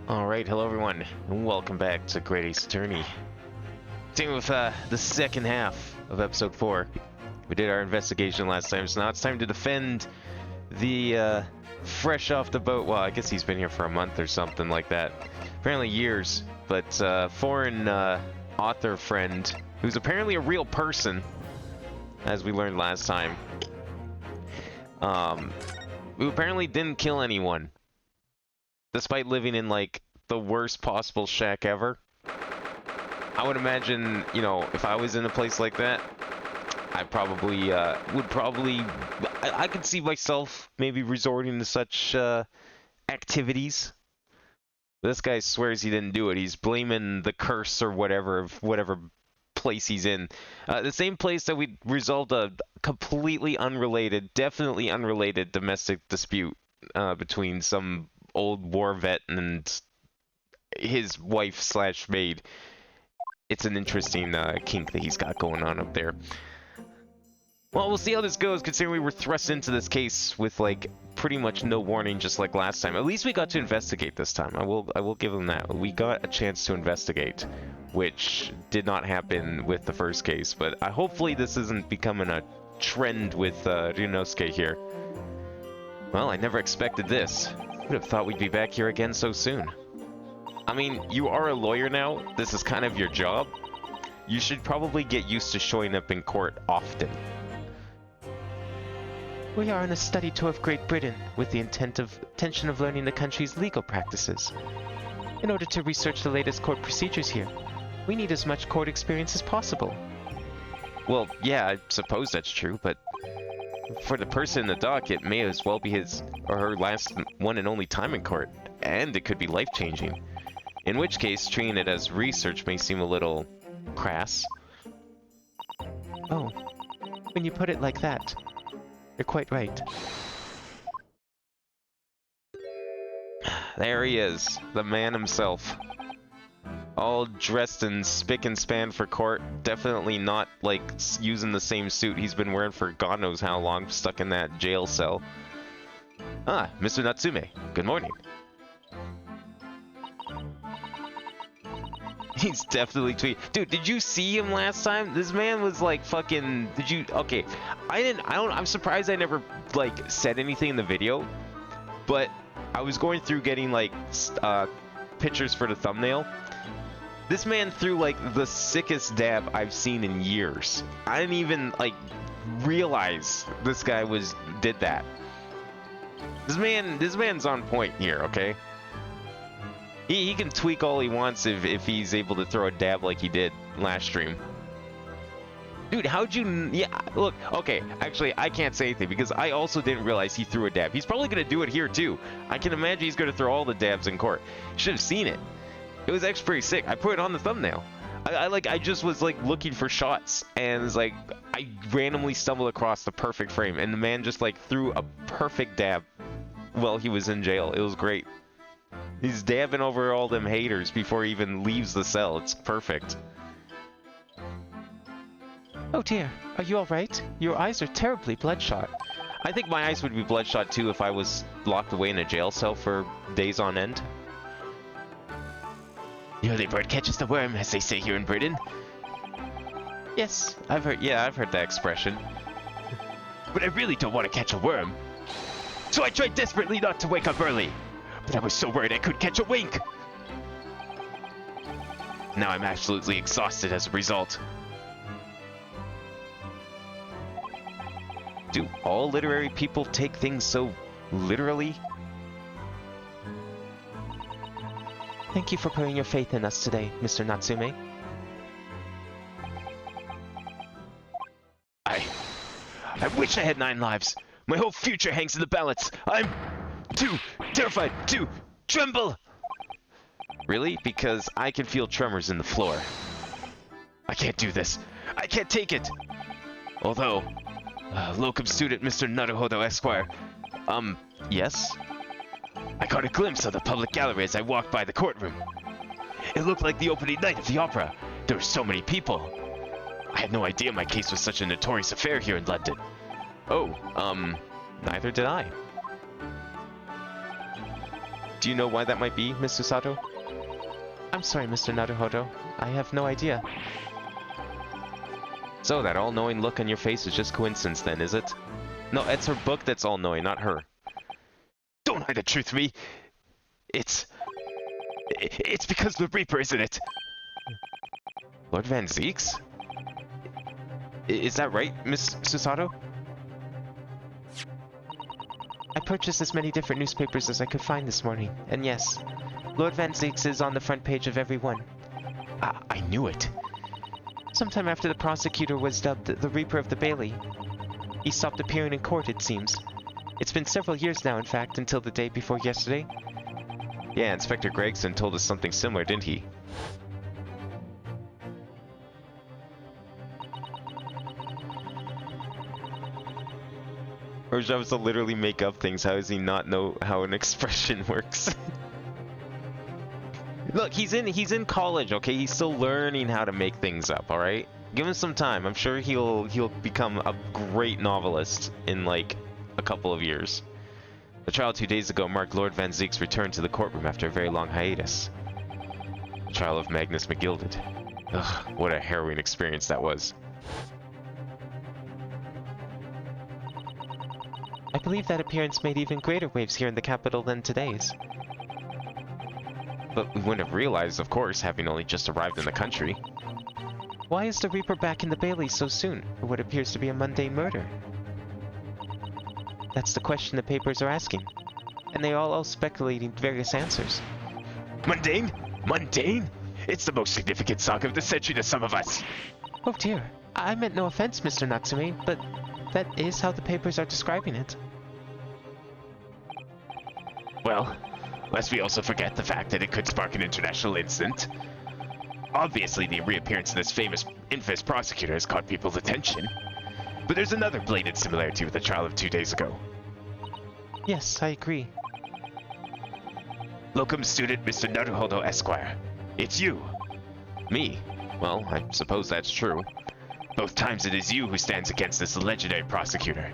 Alright, hello everyone, and welcome back to Great Ace Attorney. Continuing with the second half of episode 4. We did our investigation last time, so now it's time to defend the fresh off the boat. Well, I guess he's been here for a month or something like that. Apparently years, but foreign author friend, who's apparently a real person, as we learned last time. Who apparently didn't kill anyone. Despite living in, like, the worst possible shack ever. I would imagine, you know, if I was in a place like that, I probably, I could see myself maybe resorting to such, activities. This guy swears he didn't do it. He's blaming the curse or whatever of whatever place he's in. The same place that we resolved a completely unrelated, definitely unrelated domestic dispute, between some old war vet and his wife slash maid. It's an interesting kink that he's got going on up there. Well, we'll see how this goes, considering we were thrust into this case with, like, pretty much no warning, just like last time. At least we got to investigate this time. I will give them that. We got a chance to investigate, which did not happen with the first case. But hopefully this isn't becoming a trend with Ryunosuke here. Well, I never expected this. Would have thought we'd be back here again so soon. I mean, you are a lawyer now. This is kind of your job. You should probably get used to showing up in court often. We are on a study tour of Great Britain with the intention of learning the country's legal practices. In order to research the latest court procedures here, we need as much court experience as possible. Well, yeah, I suppose that's true, but for the person in the dock, it may as well be his or her last one and only time in court, and it could be life-changing. In which case, treating it as research may seem a little crass. Oh, when you put it like that, you're quite right. There he is, the man himself. All dressed in spick and span for court. Definitely not, like, using the same suit he's been wearing for God knows how long, stuck in that jail cell. Ah, Mr. Natsume. Good morning. He's definitely Dude, did you see him last time? This man was like fucking... Did you... Okay, I'm surprised I never, like, said anything in the video. But I was going through getting, like, pictures for the thumbnail. This man threw, like, the sickest dab I've seen in years. I didn't even, like, realize this guy did that. This man's on point here, okay? He can tweak all he wants if he's able to throw a dab like he did last stream. Dude, how'd you... Yeah, look, okay, actually, I can't say anything because I also didn't realize he threw a dab. He's probably going to do it here, too. I can imagine he's going to throw all the dabs in court. Should have seen it. It was actually pretty sick. I put it on the thumbnail. I just was, like, looking for shots, and it's like, I randomly stumbled across the perfect frame, and the man just, like, threw a perfect dab while he was in jail. It was great. He's dabbing over all them haters before he even leaves the cell. It's perfect. Oh dear, are you alright? Your eyes are terribly bloodshot. I think my eyes would be bloodshot too if I was locked away in a jail cell for days on end. The early bird catches the worm, as they say here in Britain. Yes, I've heard that expression. But I really don't want to catch a worm. So I tried desperately not to wake up early. But I was so worried I couldn't catch a wink. Now I'm absolutely exhausted as a result. Do all literary people take things so literally? Thank you for putting your faith in us today, Mr. Natsume. I wish I had 9 lives. My whole future hangs in the balance. I'm too terrified to tremble. Really? Because I can feel tremors in the floor. I can't do this. I can't take it. Although, locum student Mr. Naruhodo Esquire. Yes? I caught a glimpse of the public gallery as I walked by the courtroom. It looked like the opening night of the opera. There were so many people. I had no idea my case was such a notorious affair here in London. Oh, neither did I. Do you know why that might be, Miss Susato? I'm sorry, Mr. Naruhodo. I have no idea. So, that all-knowing look on your face is just coincidence then, is it? No, it's her book that's all-knowing, not her. Don't hide the truth from me! It's because the Reaper, isn't it? Lord Van Zeeks? Is that right, Miss Susato? I purchased as many different newspapers as I could find this morning, and yes, Lord Van Zeeks is on the front page of every one. I knew it. Sometime after the prosecutor was dubbed the Reaper of the Bailey, he stopped appearing in court, it seems. It's been several years now, in fact, until the day before yesterday. Yeah, Inspector Gregson told us something similar, didn't he? Or Javs to literally make up things. How does he not know how an expression works? Look, he's in college, okay? He's still learning how to make things up, all right? Give him some time. I'm sure he'll become a great novelist in like a couple of years. The trial 2 days ago marked Lord Van Zeek's return to the courtroom after a very long hiatus. The trial of Magnus McGilded. Ugh, what a harrowing experience that was. I believe that appearance made even greater waves here in the capital than today's. But we wouldn't have realized, of course, having only just arrived in the country. Why is the Reaper back in the Bailey so soon for what appears to be a mundane murder? That's the question the papers are asking, and they all speculating various answers. Mundane? Mundane? It's the most significant saga of the century to some of us. Oh dear, I meant no offense, Mr. Natsume, but that is how the papers are describing it. Well, lest we also forget the fact that it could spark an international incident. Obviously, the reappearance of this infamous prosecutor has caught people's attention. But there's another blatant similarity with the trial of 2 days ago. Yes, I agree. Locum student Mr. Naruhodo Esquire. It's you. Me? Well, I suppose that's true. Both times it is you who stands against this legendary prosecutor.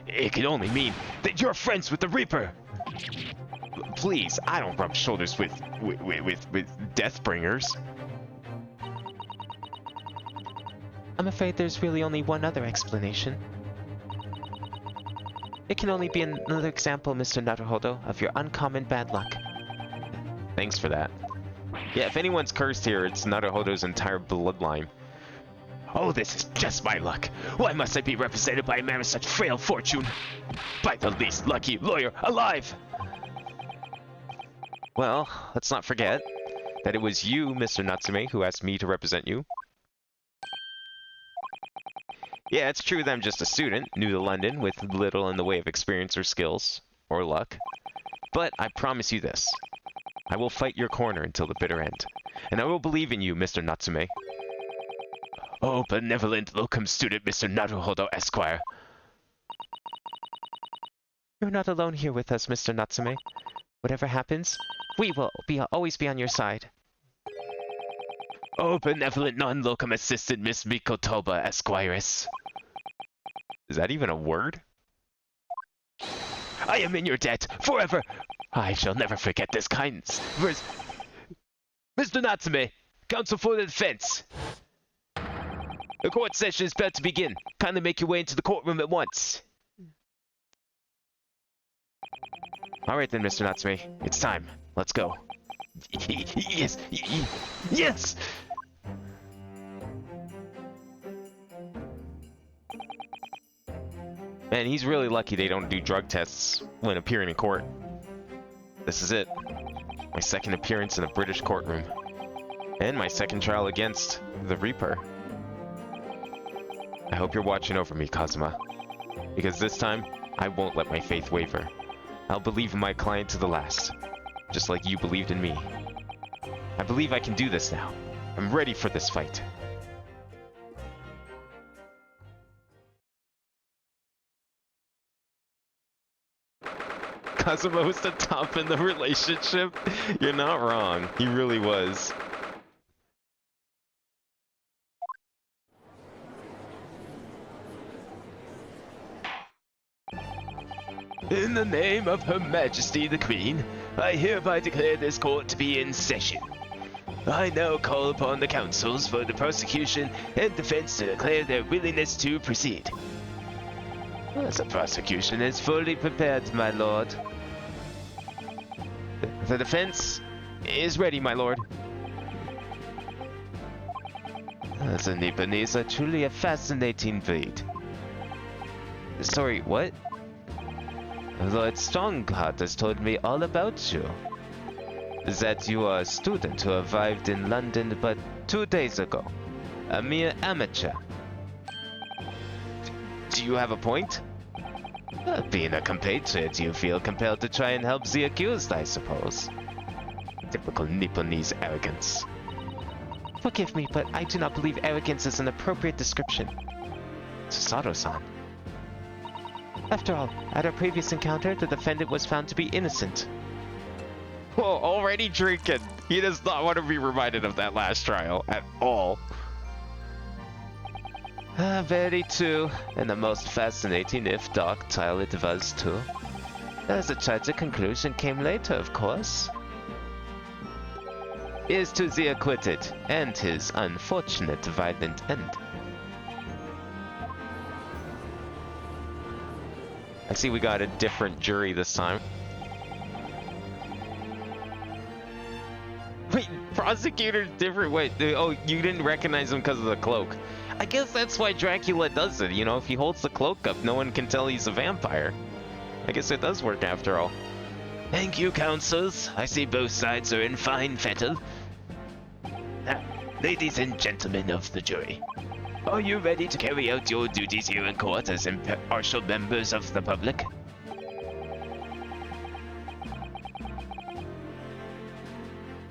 It can only mean that you're friends with the Reaper! Please, I don't rub shoulders with Deathbringers. I'm afraid there's really only one other explanation. It can only be another example, Mr. Naruhodo, of your uncommon bad luck. Thanks for that. Yeah, if anyone's cursed here, it's Naruhodo's entire bloodline. Oh, this is just my luck. Why must I be represented by a man with such frail fortune? By the least lucky lawyer alive! Well, let's not forget that it was you, Mr. Natsume, who asked me to represent you. Yeah, it's true that I'm just a student, new to London, with little in the way of experience or skills, or luck. But I promise you this. I will fight your corner until the bitter end. And I will believe in you, Mr. Natsume. Oh, benevolent locum student Mr. Naruhodo Esquire. You're not alone here with us, Mr. Natsume. Whatever happens, we will always be on your side. Oh, benevolent non-locum assistant Miss Mikotoba Esquires. Is that even a word? I am in your debt forever. I shall never forget this kindness. Mr. Natsume, counsel for the defense. The court session is about to begin. Kindly make your way into the courtroom at once. Alright then, Mr. Natsume. It's time. Let's go. Yes! Yes! Man, he's really lucky they don't do drug tests when appearing in court. This is it. My second appearance in a British courtroom. And my second trial against the Reaper. I hope you're watching over me, Kazuma. Because this time, I won't let my faith waver. I'll believe in my client to the last. Just like you believed in me. I believe I can do this now. I'm ready for this fight. Kazuma was the top in the relationship? You're not wrong. He really was. In the name of Her Majesty the Queen, I hereby declare this court to be in session. I now call upon the counsels for the prosecution and defense to declare their willingness to proceed. The prosecution is fully prepared, my lord. The defense is ready, my lord. The Nipponese are truly a fascinating breed. Sorry, what? Lord Strongheart has told me all about you. That you are a student who arrived in London but 2 days ago. A mere amateur. Do you have a point? Being a compatriot, you feel compelled to try and help the accused, I suppose. Typical Nipponese arrogance. Forgive me, but I do not believe arrogance is an appropriate description. Susato-san. After all, at our previous encounter, the defendant was found to be innocent. Whoa, already drinking. He does not want to be reminded of that last trial at all. Very true, and the most fascinating, if dark, trial it was too. As a tragic conclusion came later, of course. Here's to the acquitted, and his unfortunate violent end. I see we got a different jury this time. Wait, prosecutor's different? Wait, oh, you didn't recognize him because of the cloak. I guess that's why Dracula does it, you know? If he holds the cloak up, no one can tell he's a vampire. I guess it does work after all. Thank you, counsels. I see both sides are in fine fettle. Now, ladies and gentlemen of the jury, are you ready to carry out your duties here in court as impartial members of the public?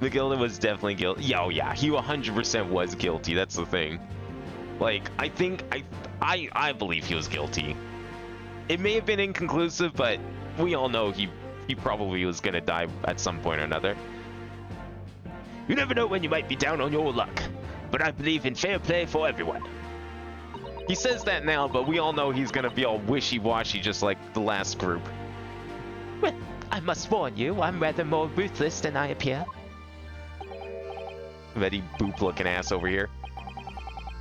McGilda was definitely guilty. Oh yeah, he 100% was guilty. That's the thing. Like, I believe he was guilty. It may have been inconclusive, but we all know he probably was gonna die at some point or another. You never know when you might be down on your luck, but I believe in fair play for everyone. He says that now, but we all know he's gonna be all wishy-washy just like the last group. Well, I must warn you, I'm rather more ruthless than I appear. Very boop-looking ass over here.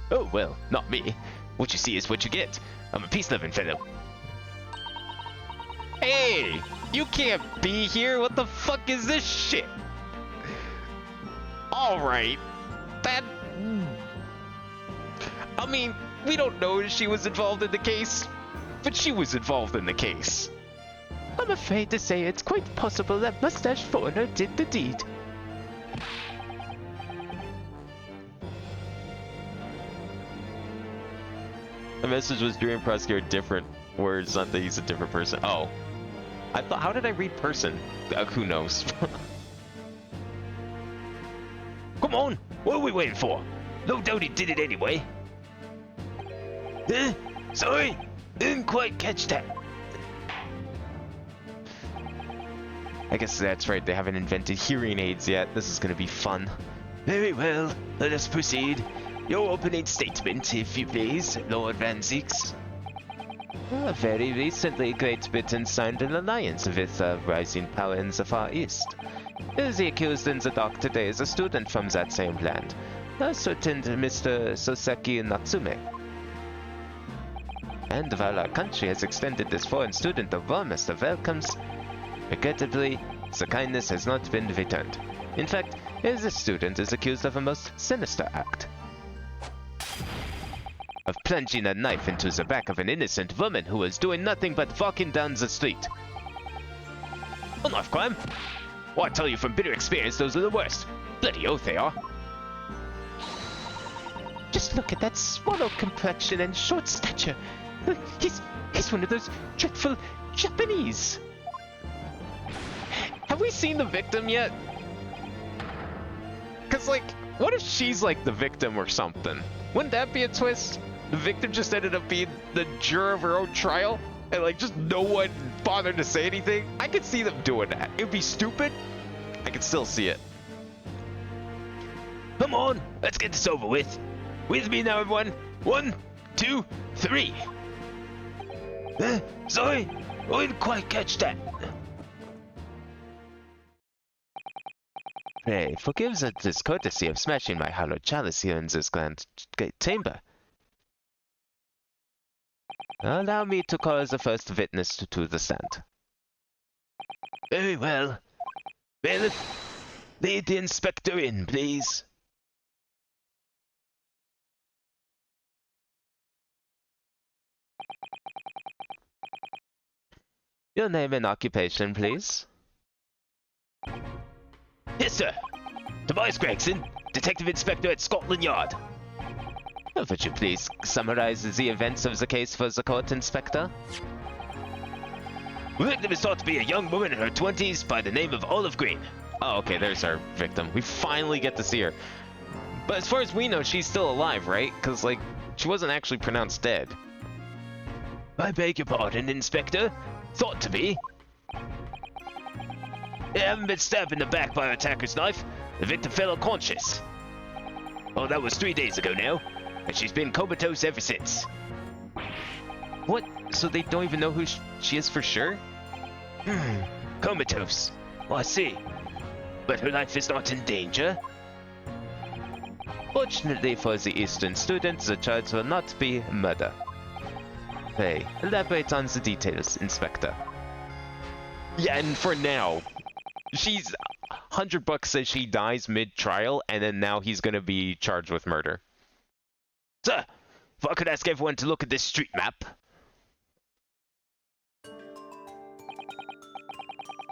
Oh, well, not me. What you see is what you get. I'm a peace-loving fellow. Hey! You can't be here! What the fuck is this shit? Alright. That... I mean, we don't know if she was involved in the case, but she was involved in the case. I'm afraid to say it's quite possible that Mustache Foreigner did the deed. The message was during prosecutor different words, not that he's a different person. Oh. I thought, how did I read person? Who knows? Come on, what are we waiting for? No doubt he did it anyway. Sorry, didn't quite catch that. I guess that's right, they haven't invented hearing aids yet. This is gonna be fun. Very well, let us proceed. Your opening statement, if you please, Lord Van Zieks. Very recently, Great Britain signed an alliance with a rising power in the Far East. The accused in the dock today is a student from that same land, a certain Mr. Soseki Natsume. And while our country has extended this foreign student the warmest of welcomes, regrettably, the kindness has not been returned. In fact, this student is accused of a most sinister act. Of plunging a knife into the back of an innocent woman who was doing nothing but walking down the street. A knife crime? Well, I tell you from bitter experience, those are the worst. Bloody oath they are. Just look at that swallow complexion and short stature. He's one of those dreadful Japanese. Have we seen the victim yet? Cause like, what if she's like the victim or something? Wouldn't that be a twist? The victim just ended up being the juror of her own trial, and like just no one bothered to say anything? I could see them doing that. It would be stupid. I could still see it. Come on, let's get this over with. With me now, everyone. 1, 2, 3. Sorry, I didn't quite catch that. Hey, forgive the discourtesy of smashing my hollow chalice here in this grand chamber. Allow me to call the first witness to the stand. Very well. Bailiff, lead the inspector in, please. Your name and occupation, please. Yes, sir. Tobias Gregson, Detective Inspector at Scotland Yard. Would you please summarize the events of the case for the court, Inspector? The victim is thought to be a young woman in her 20s by the name of Olive Green. Oh, okay, there's our victim. We finally get to see her. But as far as we know, she's still alive, right? Because, like, she wasn't actually pronounced dead. I beg your pardon, Inspector. Thought to be. They haven't been stabbed in the back by an attacker's knife. The victim fell unconscious. Oh, that was 3 days ago now, and she's been comatose ever since. What? So they don't even know who she is for sure? Comatose. Oh, I see. But her life is not in danger. Fortunately for the Eastern student, the charge will not be murder. Hey, elaborate on the details, Inspector. Yeah, and for now, she's $100 says she dies mid-trial, and then now he's gonna be charged with murder. Sir, if I could ask everyone to look at this street map.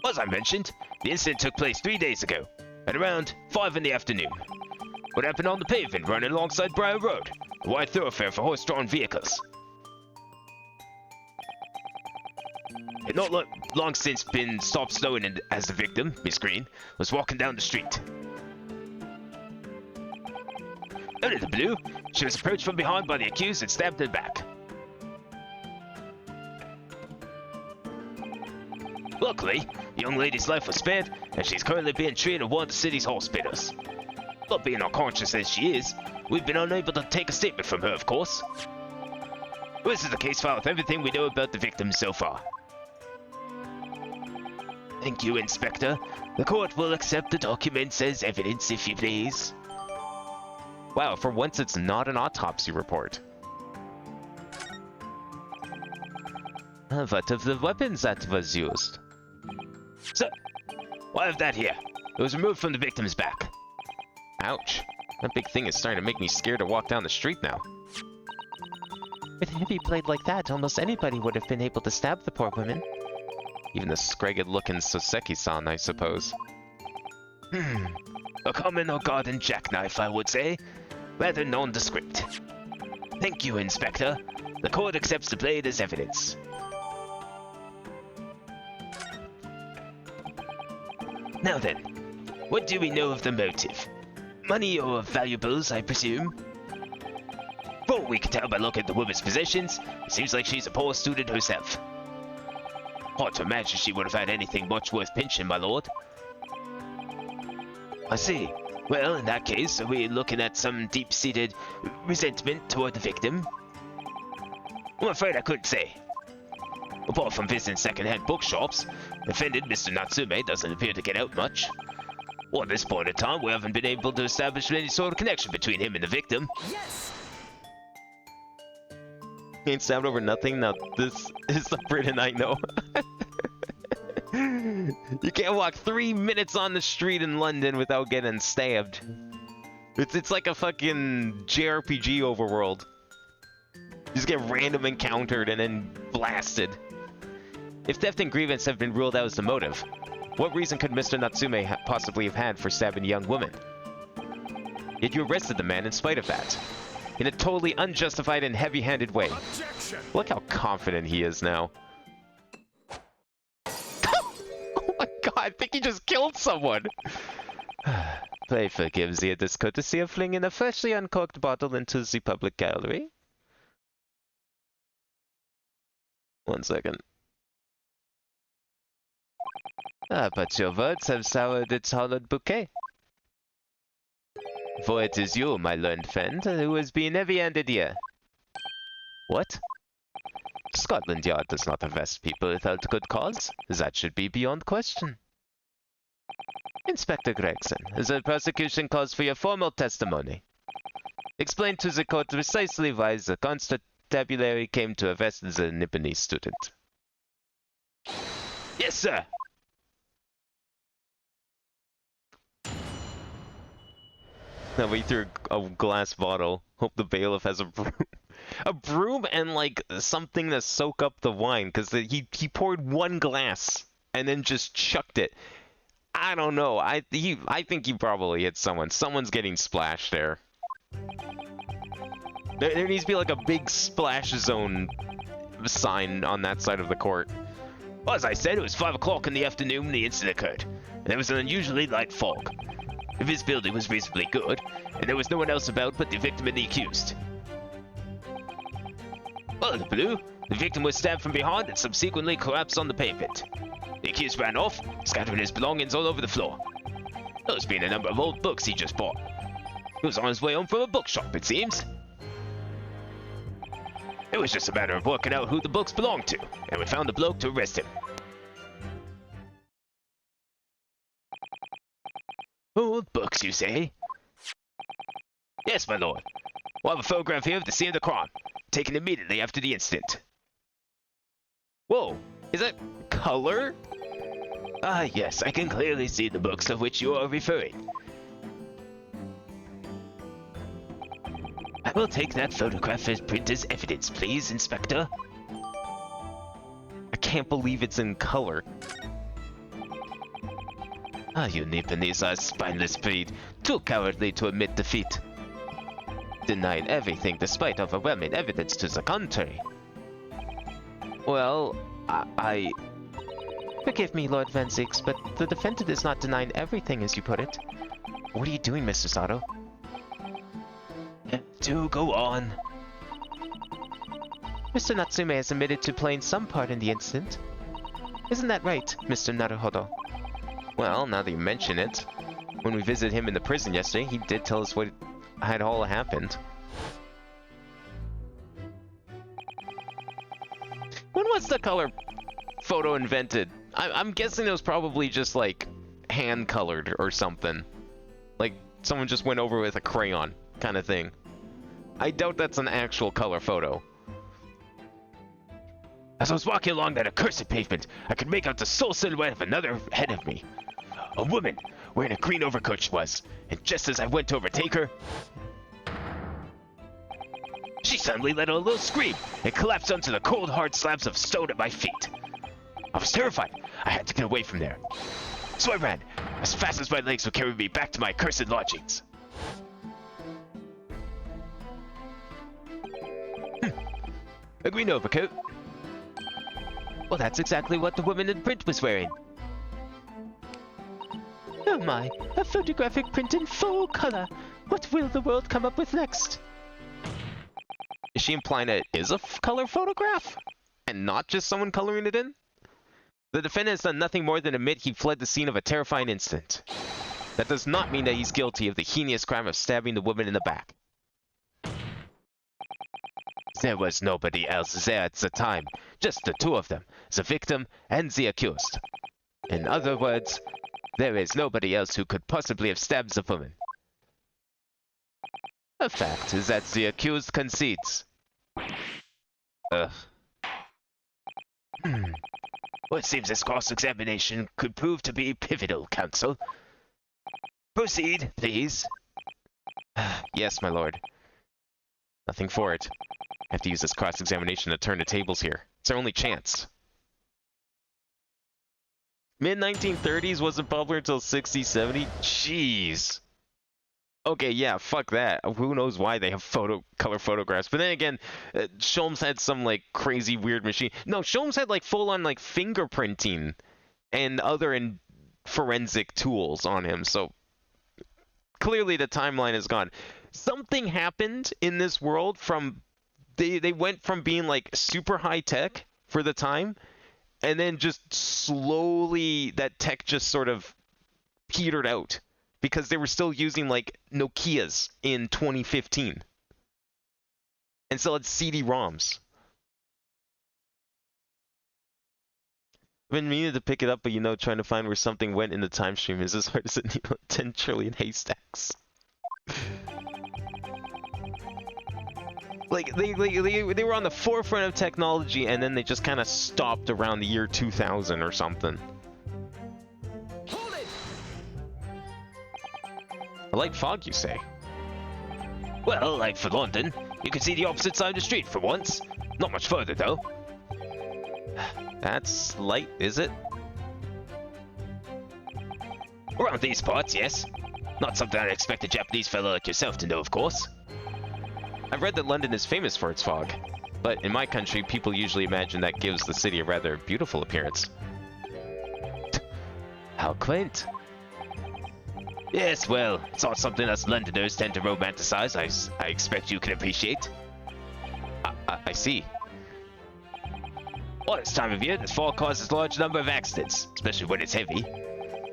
As I mentioned, the incident took place 3 days ago, at around 5 in the afternoon. What happened on the pavement running alongside Briar Road, a wide thoroughfare for horse-drawn vehicles. It not long since been stopped snowing as the victim, Miss Green, was walking down the street. Out of the blue, she was approached from behind by the accused and stabbed in the back. Luckily, the young lady's life was spared, and she's currently being treated at one of the city's hospitals. Not being unconscious as she is, we've been unable to take a statement from her, of course. This is the case file with everything we know about the victim so far. Thank you, Inspector. The court will accept the documents as evidence, if you please. Wow, for once it's not an autopsy report. What of the weapons that was used? Sir, I have that here. It was removed from the victim's back. Ouch. That big thing is starting to make me scared to walk down the street now. With a heavy blade like that, almost anybody would have been able to stab the poor woman. Even the scragged-looking Soseki-san, I suppose. A common or garden jackknife, I would say. Rather nondescript. Thank you, Inspector. The court accepts the blade as evidence. Now then, what do we know of the motive? Money or valuables, I presume? From what we can tell by looking at the woman's possessions, it seems like she's a poor student herself. Hard to imagine she would have had anything much worth pinching, my lord. I see. Well, in that case, are we looking at some deep-seated resentment toward the victim? I'm afraid I couldn't say. Apart from visiting second-hand bookshops, offended Mr. Natsume doesn't appear to get out much. Well, at this point in time, we haven't been able to establish any sort of connection between him and the victim. Yes! Ain't stabbed over nothing? Now this is the Britain I know. You can't walk 3 minutes on the street in London without getting stabbed. It's like a fucking JRPG overworld. You just get random encountered and then blasted. If theft and grievance have been ruled out as the motive, what reason could Mr. Natsume possibly have had for stabbing a young woman? Yet you arrested the man in spite of that. In a totally unjustified and heavy-handed way. Objection! Look how confident he is now. Oh my god, I think he just killed someone! Pray forgive the discourtesy of flinging a freshly uncorked bottle into the public gallery. 1 second. But your words have soured its hollowed bouquet. For it is you, my learned friend, who has been heavy-handed here. What? Scotland Yard does not arrest people without good cause. That should be beyond question. Inspector Gregson, the prosecution calls for your formal testimony. Explain to the court precisely why the constabulary came to arrest the Nipponese student. Yes, sir. Now we threw a glass bottle. Hope the bailiff has a broom. A broom and like something to soak up the wine, because he poured one glass and then just chucked it. I don't know. I think he probably hit someone. Someone's getting splashed there. There needs to be like a big splash zone sign on that side of the court. Well, as I said, it was 5 o'clock in the afternoon when the incident occurred, and there was an unusually light fog. The visibility was reasonably good, and there was no one else about but the victim and the accused. Well, the blue, the victim was stabbed from behind and subsequently collapsed on the pavement. The accused ran off, scattering his belongings all over the floor. Those being a number of old books he just bought. He was on his way home from a bookshop, it seems. It was just a matter of working out who the books belonged to, and we found the bloke to arrest him. Old books, you say? Yes, my lord. We'll have a photograph here of the scene of the crime, taken immediately after the incident. Whoa, is that color? Ah, yes, I can clearly see the books of which you are referring. I will take that photograph as print as evidence, please, Inspector. I can't believe it's in color. Ah, you Nipponese are a spineless breed, too cowardly to admit defeat. Denying everything despite overwhelming evidence to the contrary. Well, I... Forgive me, Lord Van Zix, but the defendant is not denying everything as you put it. What are you doing, Mr. Sato? Do go on. Mr. Natsume has admitted to playing some part in the incident. Isn't that right, Mr. Naruhodo? Well, now that you mention it, when we visited him in the prison yesterday, he did tell us what had all happened. When was the color photo invented? I'm guessing it was probably just like hand colored or something. Like someone just went over with a crayon kind of thing. I doubt that's an actual color photo. As I was walking along that accursed pavement, I could make out the sole silhouette of another ahead of me. A woman, wearing a green overcoat she was, and just as I went to overtake her, she suddenly let out a little scream and collapsed onto the cold, hard slabs of stone at my feet. I was terrified. I had to get away from there. So I ran, as fast as my legs would carry me back to my accursed lodgings. A green overcoat? Well, that's exactly what the woman in print was wearing. Oh my, a photographic print in full color. What will the world come up with next? Is she implying that it is a color photograph? And not just someone coloring it in? The defendant has done nothing more than admit he fled the scene of a terrifying incident. That does not mean that he's guilty of the heinous crime of stabbing the woman in the back. There was nobody else there at the time, just the two of them, the victim and the accused. In other words, there is nobody else who could possibly have stabbed the woman. A fact is that the accused concedes. Well, it seems this cross-examination could prove to be pivotal, counsel. Proceed, please. Yes, my lord. Nothing for it. I have to use this cross-examination to turn the tables here. It's our only chance. Mid-1930s wasn't popular until 60s, 70s? Jeez. Okay, yeah, fuck that. Who knows why they have color photographs. But then again, Sholmes had some, like, crazy weird machine. No, Sholmes had, like, full-on, like, fingerprinting and other forensic tools on him. So, clearly the timeline is gone. Something happened in this world from... They went from being, like, super high-tech for the time, and then just slowly that tech just sort of petered out. Because they were still using, like, Nokias in 2015. And still had CD-ROMs. I've been meaning to pick it up, but trying to find where something went in the time stream is as hard as 10 trillion haystacks. Like, they were on the forefront of technology, and then they just kind of stopped around the year 2000 or something. Hold it! A light fog, you say? Well, like for London, you can see the opposite side of the street for once. Not much further, though. That's light, is it? Around these parts, yes. Not something I'd expect a Japanese fellow like yourself to know, of course. I've read that London is famous for its fog, but in my country, people usually imagine that gives the city a rather beautiful appearance. How quaint. Yes, well, it's not something us Londoners tend to romanticize, I expect you can appreciate. I see. Well, this time of year, the fog causes a large number of accidents, especially when it's heavy.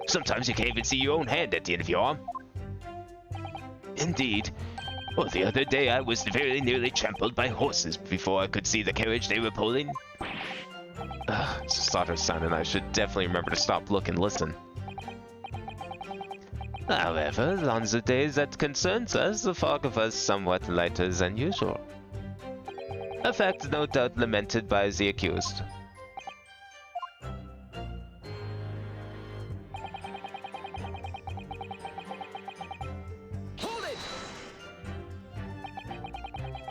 Sometimes you can't even see your own hand at the end of your arm. Indeed. Well, the other day I was very nearly trampled by horses before I could see the carriage they were pulling. It's a slaughter sound, and I should definitely remember to stop, look, and listen. However, on the days that concerns us, the fog was somewhat lighter than usual. A fact no doubt lamented by the accused. Hold it!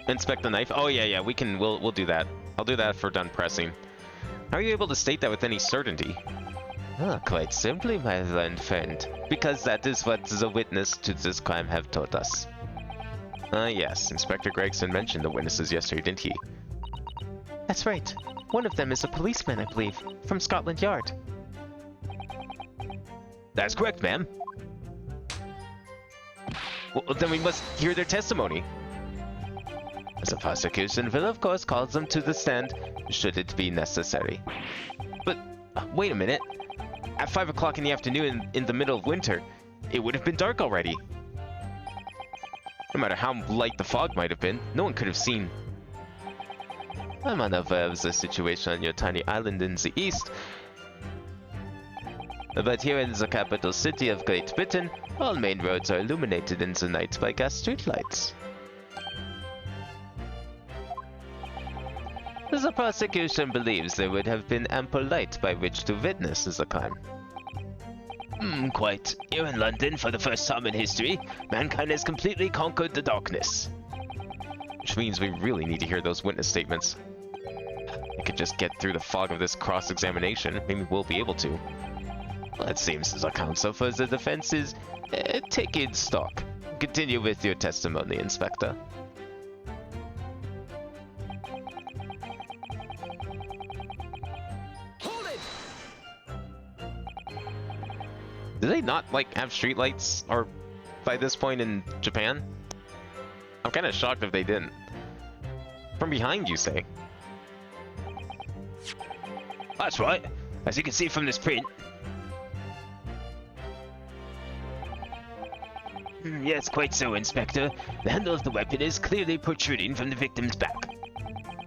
Inspect the knife. Oh yeah, we'll do that. I'll do that if we're done pressing. How are you able to state that with any certainty? Quite simply, my learned friend, because that is what the witness to this crime have told us. Yes, Inspector Gregson mentioned the witnesses yesterday, didn't he? That's right. One of them is a policeman, I believe, from Scotland Yard. That's correct, ma'am. Well, then we must hear their testimony. The prosecution will of course call them to the stand, should it be necessary. But, wait a minute. At 5 o'clock in the afternoon in the middle of winter, it would have been dark already. No matter how light the fog might have been, no one could have seen. I'm unaware of the situation on your tiny island in the east, but here in the capital city of Great Britain, all main roads are illuminated in the night by gas streetlights. The prosecution believes there would have been ample light by which to witness the crime. Quite. Here in London, for the first time in history, mankind has completely conquered the darkness. Which means we really need to hear those witness statements. We could just get through the fog of this cross-examination. Maybe we'll be able to. Well, it seems the counsel for the defense is taking stock. Continue with your testimony, Inspector. Hold it! Do they not, like, have streetlights or by this point in Japan? I'm kind of shocked if they didn't. From behind, you say? That's right. As you can see from this print. Yes, quite so, Inspector. The handle of the weapon is clearly protruding from the victim's back.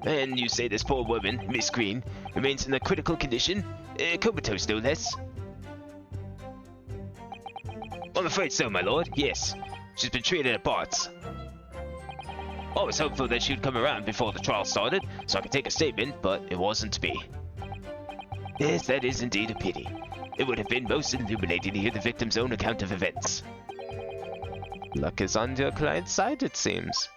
And you say this poor woman, Miss Green, remains in a critical condition? Comatose, no less. I'm afraid so, my lord. Yes. She's been treated at Bart's. I was hopeful that she'd come around before the trial started, so I could take a statement, but it wasn't to be. Yes, that is indeed a pity. It would have been most illuminating to hear the victim's own account of events. Luck is on your client's side, it seems.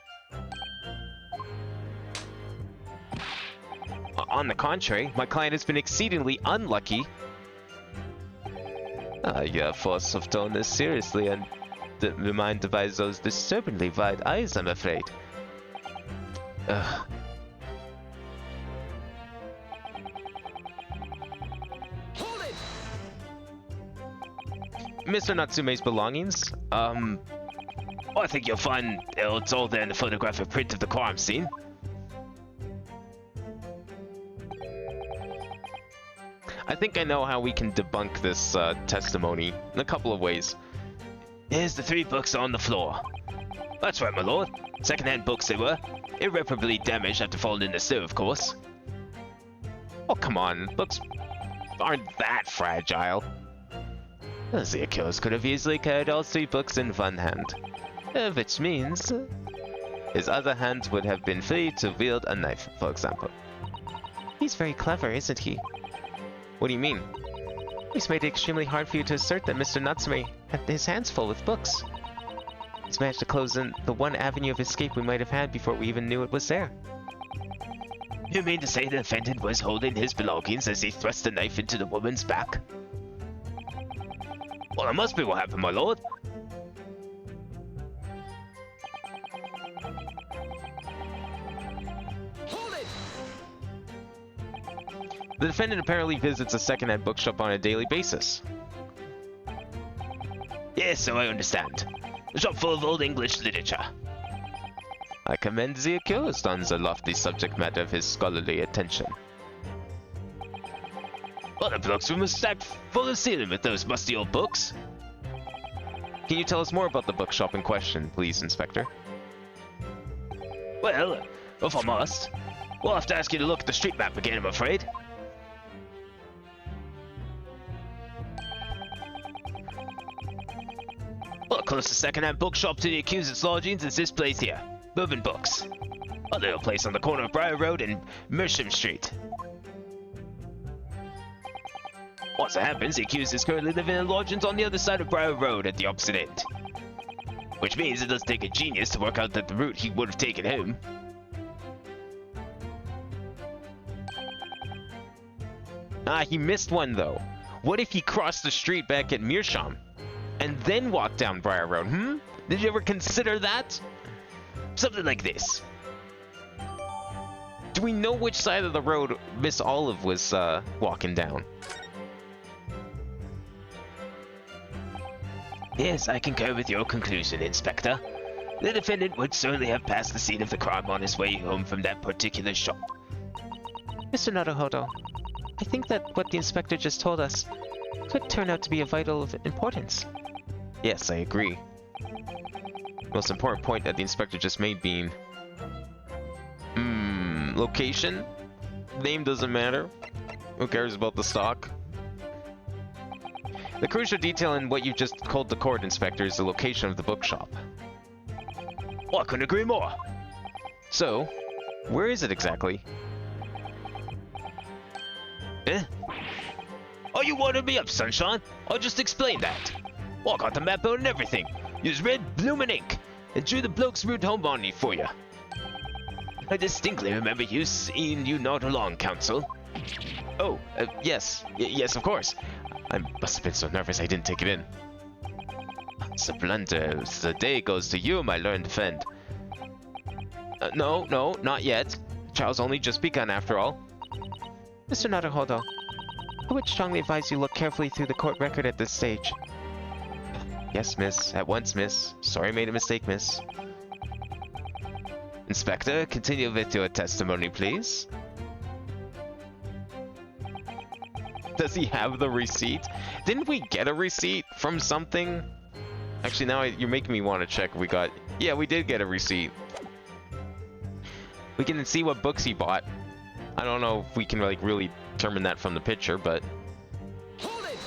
On the contrary, my client has been exceedingly unlucky. Your force of tone is seriously reminded by those disturbingly wide eyes, I'm afraid. Hold it! Mr. Natsume's belongings? I think you'll find it's all there in the photographic print of the crime scene. I think I know how we can debunk this testimony in a couple of ways. Here's the 3 books on the floor. That's right, my lord. Second-hand books they were. Irreparably damaged after falling in the sewer, of course. Oh, come on. Books aren't that fragile. The accused could have easily carried all 3 books in one hand, which means his other hand would have been free to wield a knife, for example. He's very clever, isn't he? What do you mean? He's made it extremely hard for you to assert that Mr. Natsume had his hands full with books. He's managed to close in the one avenue of escape we might have had before we even knew it was there. You mean to say the defendant was holding his belongings as he thrust the knife into the woman's back? Well, that must be what happened, my lord. Hold it! The defendant apparently visits a secondhand bookshop on a daily basis. Yes, so I understand. A shop full of old English literature. I commend the accused on the lofty subject matter of his scholarly attention. Well, the bookroom was stacked full of ceiling with those musty old books. Can you tell us more about the bookshop in question, please, Inspector? Well, if I must, we'll have to ask you to look at the street map again, I'm afraid. Well, closest second-hand bookshop to the accused's lodgings is this place here, Bourbon Books. A little place on the corner of Briar Road and Mersham Street. Once it happens, the accused is currently living in lodgings on the other side of Briar Road at the opposite end. Which means it does take a genius to work out that the route he would have taken home. Ah, he missed one though. What if he crossed the street back at Meerschaum and then walked down Briar Road, Did you ever consider that? Something like this. Do we know which side of the road Miss Olive was walking down? Yes, I concur with your conclusion, Inspector. The defendant would certainly have passed the scene of the crime on his way home from that particular shop. Mr. Naruhodo, I think that what the inspector just told us could turn out to be of vital importance. Yes, I agree. Most important point that the inspector just made being... location? Name doesn't matter. Who cares about the stock? The crucial detail in what you just told the court, Inspector, is the location of the bookshop. Well, I couldn't agree more. So, where is it exactly? Eh? Oh, you wanted me up, Sunshine? I'll just explain that. Well, I got the map out and everything. Used red, bloomin' ink, and drew the bloke's route home on me for you. I distinctly remember you seeing you not along, Counsel. Oh, yes. Yes, of course. I must have been so nervous I didn't take it in. Splendor, the day goes to you, my learned friend. No, not yet. Trial's only just begun after all. Mr. Naruhodo, I would strongly advise you look carefully through the court record at this stage. Yes, miss. At once, miss. Sorry I made a mistake, miss. Inspector, continue with your testimony, please. Does he have the receipt? Didn't we get a receipt from something? Actually, now you're making me want to check. Yeah, we did get a receipt. We can see what books he bought. I don't know if we can really determine that from the picture, but Hold it!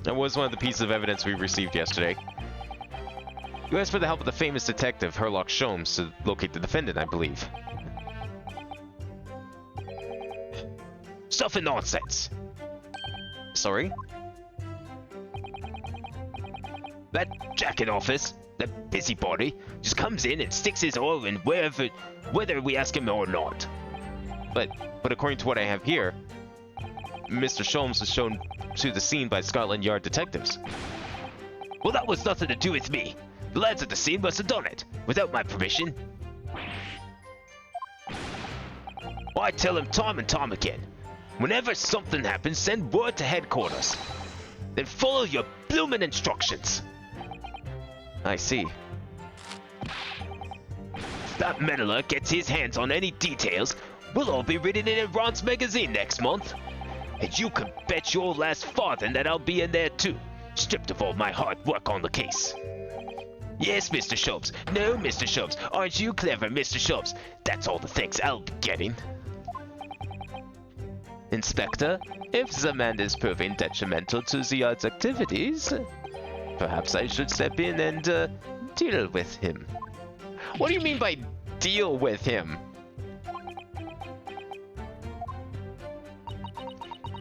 that was one of the pieces of evidence we received yesterday. You asked for the help of the famous detective Herlock Sholmes to locate the defendant, I believe. Stuff and nonsense. Sorry? That jacket office, that busybody, just comes in and sticks his oil in whether we ask him or not. But according to what I have here, Mr. Sholmes was shown to the scene by Scotland Yard detectives. Well, that was nothing to do with me. The lads at the scene must have done it, without my permission. I tell him time and time again, whenever something happens, send word to headquarters. Then follow your bloomin' instructions. I see. If that meddler gets his hands on any details, we'll all be reading it in Ron's magazine next month. And you can bet your last farthing that I'll be in there too, stripped of all my hard work on the case. Yes, Mr. Sholmes. No, Mr. Sholmes. Aren't you clever, Mr. Sholmes? That's all the thanks I'll be getting. Inspector, if the man is proving detrimental to the yard's activities, perhaps I should step in and deal with him. What do you mean by deal with him?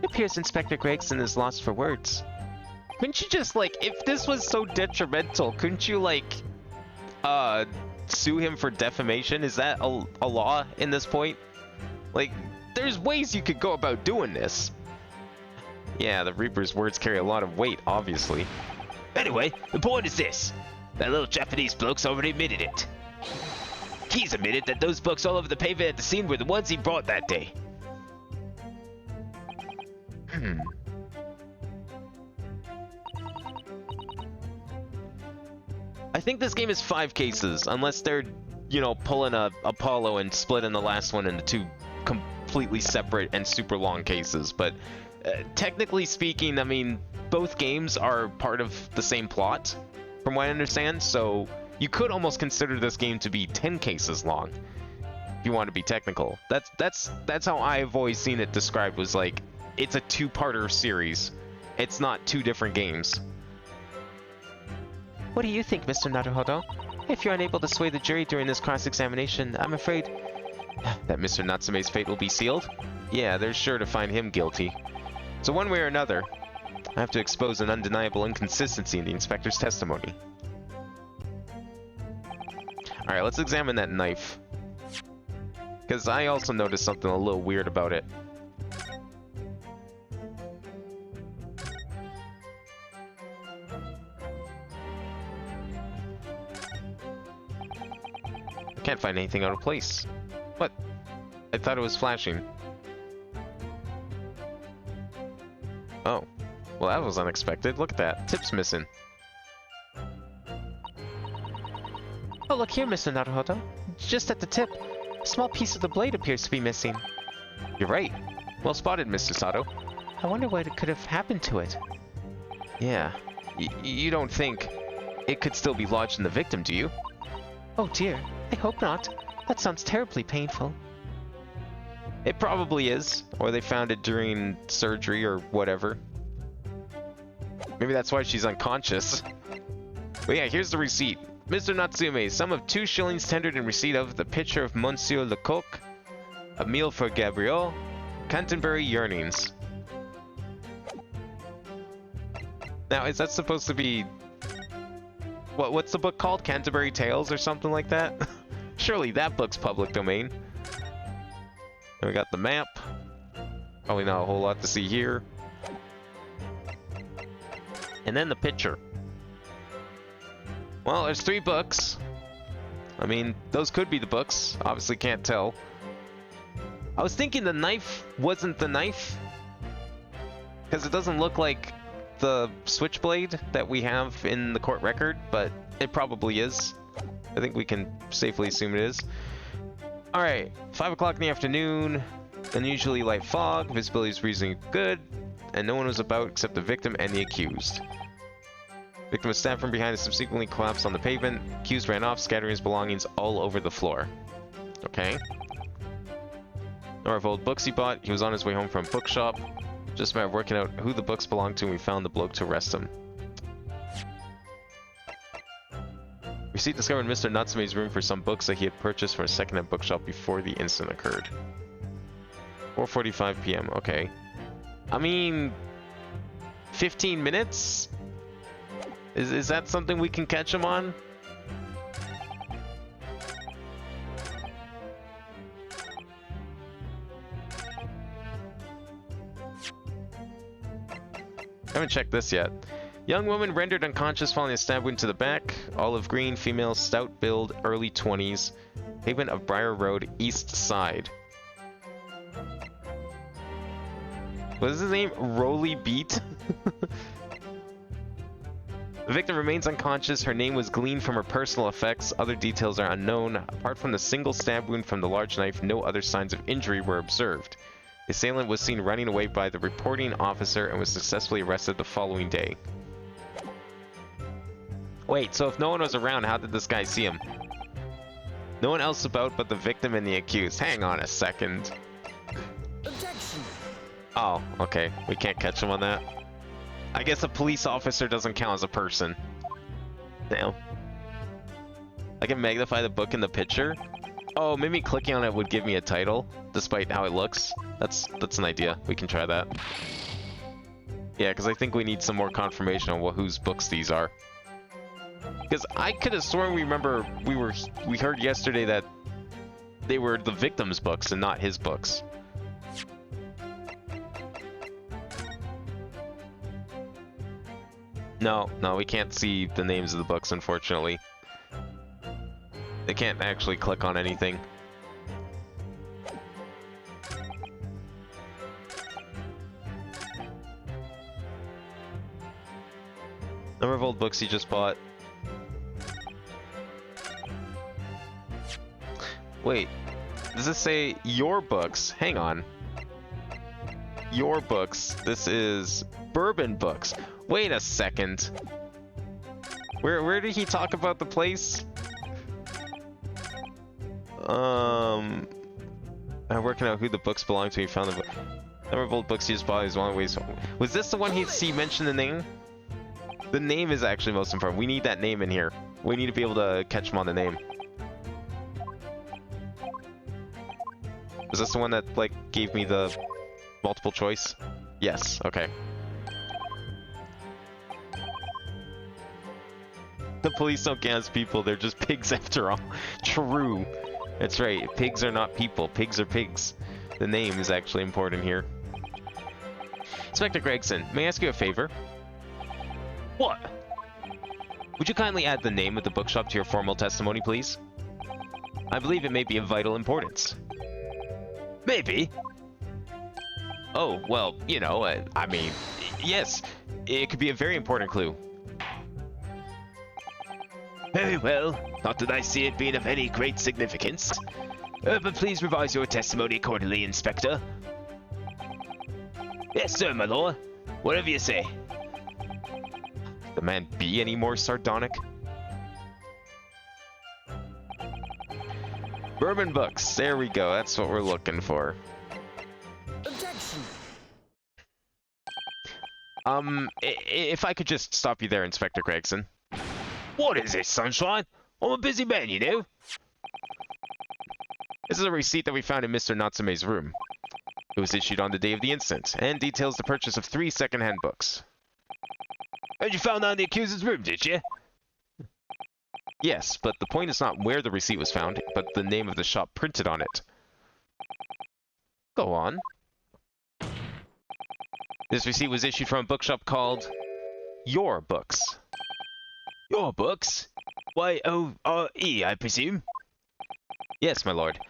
It appears Inspector Gregson is lost for words. Couldn't you just, like, if this was so detrimental, couldn't you, like, sue him for defamation? Is that a law in this point? Like, there's ways you could go about doing this. Yeah, the Reaper's words carry a lot of weight, obviously. Anyway, the point is this. That little Japanese bloke's already admitted it. He's admitted that those books all over the pavement at the scene were the ones he brought that day. I think this game is 5 cases, unless they're, you know, pulling a Apollo and splitting the last one into 2 completely separate and super long cases. But technically speaking, I mean, both games are part of the same plot, from what I understand, so you could almost consider this game to be 10 cases long, if you want to be technical. That's how I've always seen it described, was like, it's a 2-parter series. It's not 2 different games. What do you think, Mr. Naruhodo? If you're unable to sway the jury during this cross-examination, I'm afraid That Mr. Natsume's fate will be sealed? Yeah, they're sure to find him guilty. So one way or another, I have to expose an undeniable inconsistency in the inspector's testimony. Alright, let's examine that knife. Because I also noticed something a little weird about it. I can't find anything out of place. What? I thought it was flashing. Oh. Well, that was unexpected. Look at that. Tip's missing. Oh, look here, Mr. Naruhodo. Just at the tip, a small piece of the blade appears to be missing. You're right. Well spotted, Mr. Sato. I wonder what could have happened to it. Yeah. You don't think it could still be lodged in the victim, do you? Oh dear, I hope not. That sounds terribly painful. It probably is. Or they found it during surgery or whatever. Maybe that's why she's unconscious. But yeah, here's the receipt. Mr. Natsume, sum of 2 shillings tendered in receipt of the picture of Monsieur Lecoq, a meal for Gabrielle, Canterbury Yearnings. Now, is that supposed to be... What's the book called? Canterbury Tales or something like that? Surely that book's public domain. And we got the map. Probably not a whole lot to see here. And then the picture. Well, there's 3 books. I mean, those could be the books. Obviously can't tell. I was thinking the knife wasn't the knife. Because it doesn't look like the switchblade that we have in the court record, but it probably is. I think we can safely assume it is. Alright, 5 o'clock in the afternoon. Unusually light fog. Visibility is reasonably good. And no one was about except the victim and the accused. Victim was stabbed from behind and subsequently collapsed on the pavement. Accused ran off, scattering his belongings all over the floor. Okay. Number of old books he bought. He was on his way home from a bookshop. Just a matter of working out who the books belonged to, and we found the bloke to arrest him. Receipt discovered in Mr. Natsume's room for some books that he had purchased from a second-hand bookshop before the incident occurred. 4:45 p.m. Okay. I mean... 15 minutes? Is that something we can catch him on? I haven't checked this yet. Young woman rendered unconscious following a stab wound to the back. Olive green, female, stout build, early 20s. Pavement of Briar Road, east side. What is his name? Roly Beat? The victim remains unconscious. Her name was gleaned from her personal effects. Other details are unknown. Apart from the single stab wound from the large knife, no other signs of injury were observed. The assailant was seen running away by the reporting officer and was successfully arrested the following day. Wait, so if no one was around, how did this guy see him? No one else about but the victim and the accused. Hang on a second. Objection! Oh, okay. We can't catch him on that. I guess a police officer doesn't count as a person. Damn. I can magnify the book in the picture. Oh, maybe clicking on it would give me a title, despite how it looks. That's an idea. We can try that. Yeah, because I think we need some more confirmation on whose books these are. Because I could have sworn we heard yesterday that they were the victim's books and not his books. No, we can't see the names of the books, unfortunately. They can't actually click on anything. Number of old books you just bought. Wait, does this say your books? Hang on. Your books. This is Bourbon Books. Wait a second. Where did he talk about the place? I'm working out who the books belong to. He found the number of old books he just bought is one way. Was this the one he mentioned the name? The name is actually most important. We need that name in here. We need to be able to catch him on the name. Was this the one that like gave me the multiple choice? Yes. Okay. The police don't count as people. They're just pigs after all. True. That's right. Pigs are not people. Pigs are pigs. The name is actually important here. Inspector Gregson, may I ask you a favor? What? Would you kindly add the name of the bookshop to your formal testimony, please? I believe it may be of vital importance. Maybe. Oh, well, you know, I mean, yes, it could be a very important clue. Very well. Not that I see it being of any great significance. But please revise your testimony accordingly, Inspector. Yes, sir, my lord. Whatever you say. The man be any more sardonic? Bourbon Books. There we go. That's what we're looking for. Objection. If I could just stop you there, Inspector Gregson. What is this, Sunshine? I'm a busy man, you know. This is a receipt that we found in Mr. Natsume's room. It was issued on the day of the incident, and details the purchase of 3 second-hand books. And you found that in the accuser's room, did you? Yes, but the point is not where the receipt was found, but the name of the shop printed on it. Go on. This receipt was issued from a bookshop called Your Books. Your books? Y-O-R-E, I presume? Yes, my lord.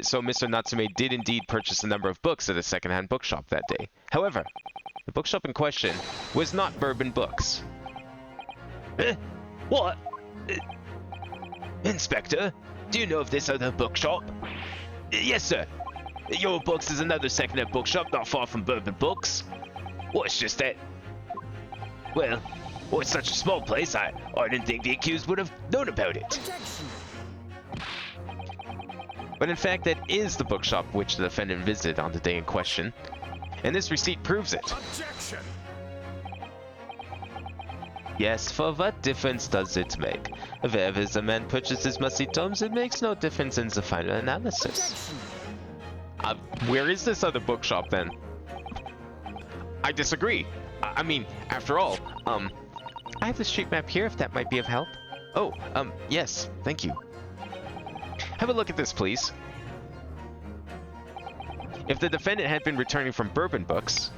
So Mr. Natsume did indeed purchase a number of books at a second-hand bookshop that day. However, the bookshop in question was not Bourbon Books. What? Inspector, do you know of this other bookshop? Yes, sir. Your Books is another second-hand bookshop not far from Bourbon Books. Well, it's just that... Well, it's such a small place, I didn't think the accused would have known about it. Objection. But in fact, that is the bookshop which the defendant visited on the day in question. And this receipt proves it. Objection. Yes, for what difference does it make? Wherever the man purchases musty tomes, it makes no difference in the final analysis. Objection. Where is this other bookshop then? I disagree. I mean, after all, I have the street map here if that might be of help. oh, yes, thank you. Have a look at this, please. If the defendant had been returning from Bourbon Books,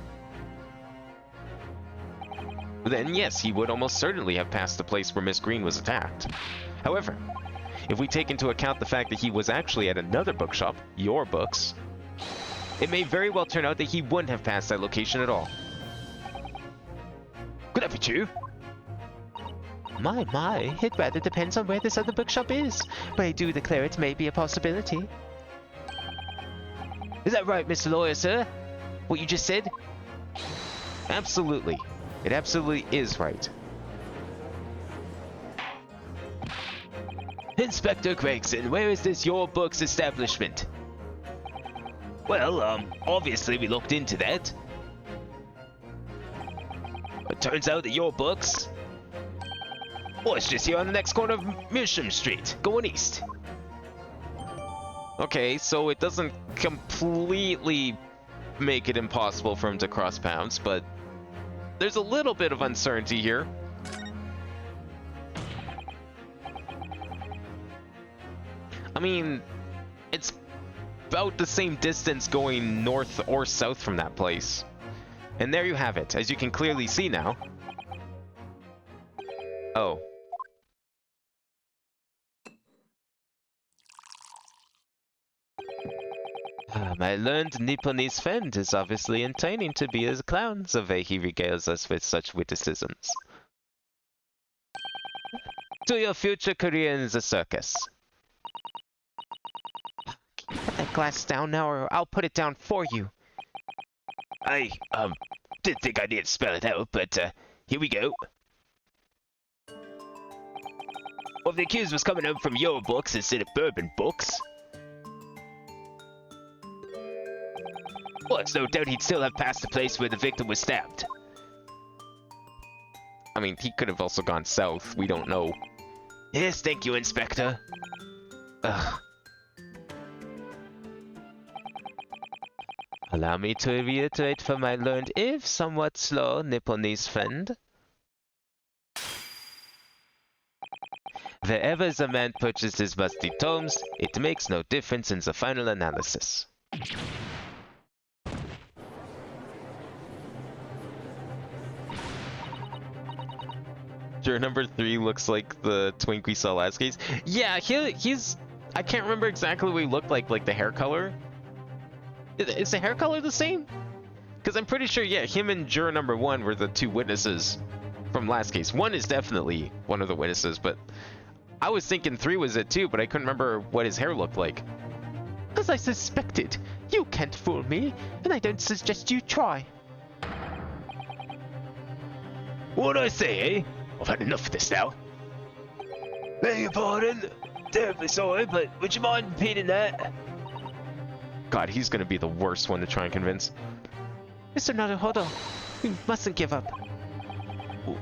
then yes, he would almost certainly have passed the place where Miss Green was attacked. However, if we take into account the fact that he was actually at another bookshop, Your Books, it may very well turn out that he wouldn't have passed that location at all. Could that be true? My, it rather depends on where this other bookshop is, but I do declare it may be a possibility. Is that right, Mr. Lawyer, sir? What you just said? Absolutely. It absolutely is right. Inspector Gregson, where is this Your Books establishment? Well, obviously we looked into that. turns out that your books... Oh, it's just here on the next corner of Mearsham Street, going east. Okay, so it doesn't completely make it impossible for him to cross paths, but there's a little bit of uncertainty here. I mean, it's about the same distance going north or south from that place. And there you have it, as you can clearly see now. Oh. My learned Nipponese friend is obviously intending to be a clown, the way he regales us with such witticisms. To your future career in the circus. Put that glass down now, or I'll put it down for you. I, didn't think I needed to spell it out, but, here we go. Well, if the accused was coming out from your books instead of Bourbon books... Well, it's no doubt he'd still have passed the place where the victim was stabbed. I mean, he could have also gone south. We don't know. Yes, thank you, Inspector. Ugh. Allow me to reiterate for my learned, if somewhat slow, Nipponese friend. Wherever the man purchases musty tomes, it makes no difference in the final analysis. Juror number 3 looks like the twink we saw last case. Yeah, he's... I can't remember exactly what he looked like the hair color. Is the hair color the same? Because I'm pretty sure, yeah, him and juror number 1 were the 2 witnesses from last case. 1 is definitely one of the witnesses, but I was thinking 3 was it too, but I couldn't remember what his hair looked like. As I suspected, you can't fool me, and I don't suggest you try. What'd I say, eh? I've had enough of this now. Beg your pardon. Terribly sorry, but would you mind repeating that? God, he's gonna be the worst one to try and convince. Mr. Naruhodo, we mustn't give up.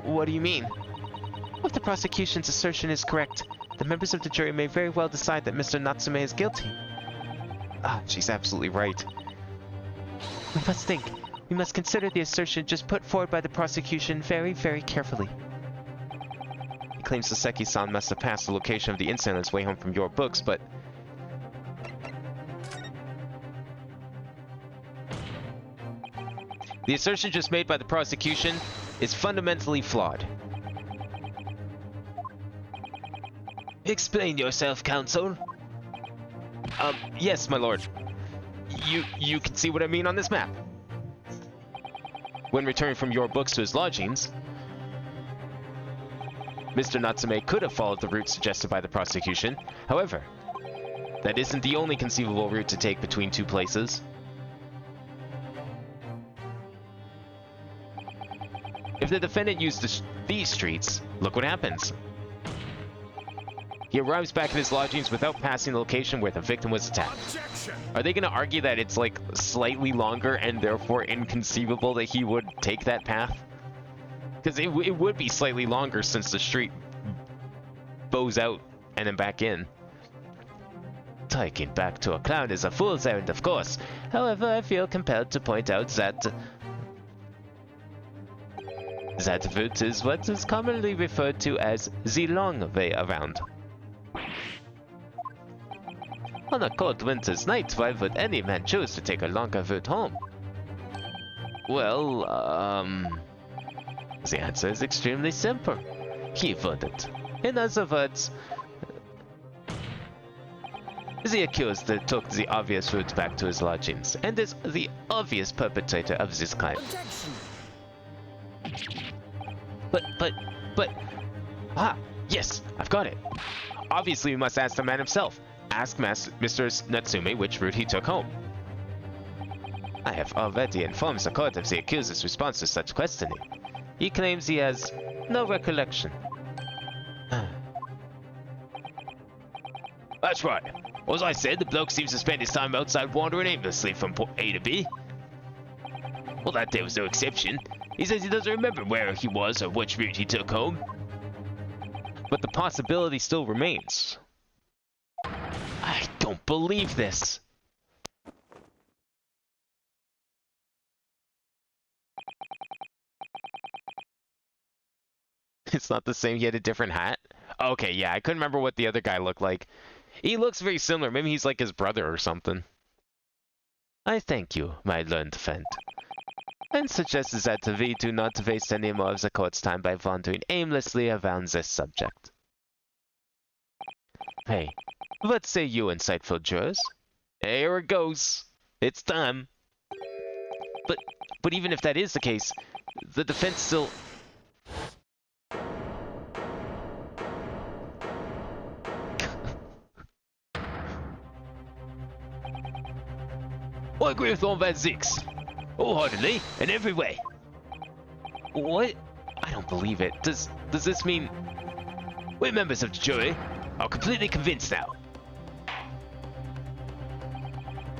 What do you mean? If the prosecution's assertion is correct, the members of the jury may very well decide that Mr. Natsume is guilty. Ah, she's absolutely right. We must think. We must consider the assertion just put forward by the prosecution very, very carefully. He claims Saseki-san must have passed the location of the incident on his way home from your books, but... The assertion just made by the prosecution is fundamentally flawed. Explain yourself, counsel. Yes, my lord. You can see what I mean on this map. When returning from your books to his lodgings, Mr. Natsume could have followed the route suggested by the prosecution. However, that isn't the only conceivable route to take between 2 places. If the defendant used these streets, look what happens. He arrives back at his lodgings without passing the location where the victim was attacked. Objection! Are they going to argue that it's like slightly longer and therefore inconceivable that he would take that path? Because it would be slightly longer since the street bows out and then back in. Taking back to a clown is a fool's errand, of course. However, I feel compelled to point out that that route is what is commonly referred to as the long way around. On a cold winter's night, why would any man choose to take a longer route home? Well, the answer is extremely simple. He wouldn't. In other words, the accused took the obvious route back to his lodgings, and is the obvious perpetrator of this crime. Objection! But... Ah, yes, I've got it. Obviously, we must ask the man himself. Ask Mr. Natsume which route he took home. I have already informed the court of the accuser's response to such questioning. He claims he has no recollection. That's right. As I said, the bloke seems to spend his time outside wandering aimlessly from point A to B. Well, that day was no exception. He says he doesn't remember where he was or which route he took home. But the possibility still remains. I don't believe this. It's not the same. He had a different hat. Okay, yeah, I couldn't remember what the other guy looked like. He looks very similar. Maybe he's like his brother or something. I thank you, my learned friend, and suggest that we do not waste any more of the court's time by wandering aimlessly around this subject. Hey, what say you, insightful jurors? Here it goes. It's time. But even if that is the case, the defense still... I agree with all that, Zix. Wholeheartedly, in every way. What? I don't believe it. Does this mean... We members of the jury are completely convinced now.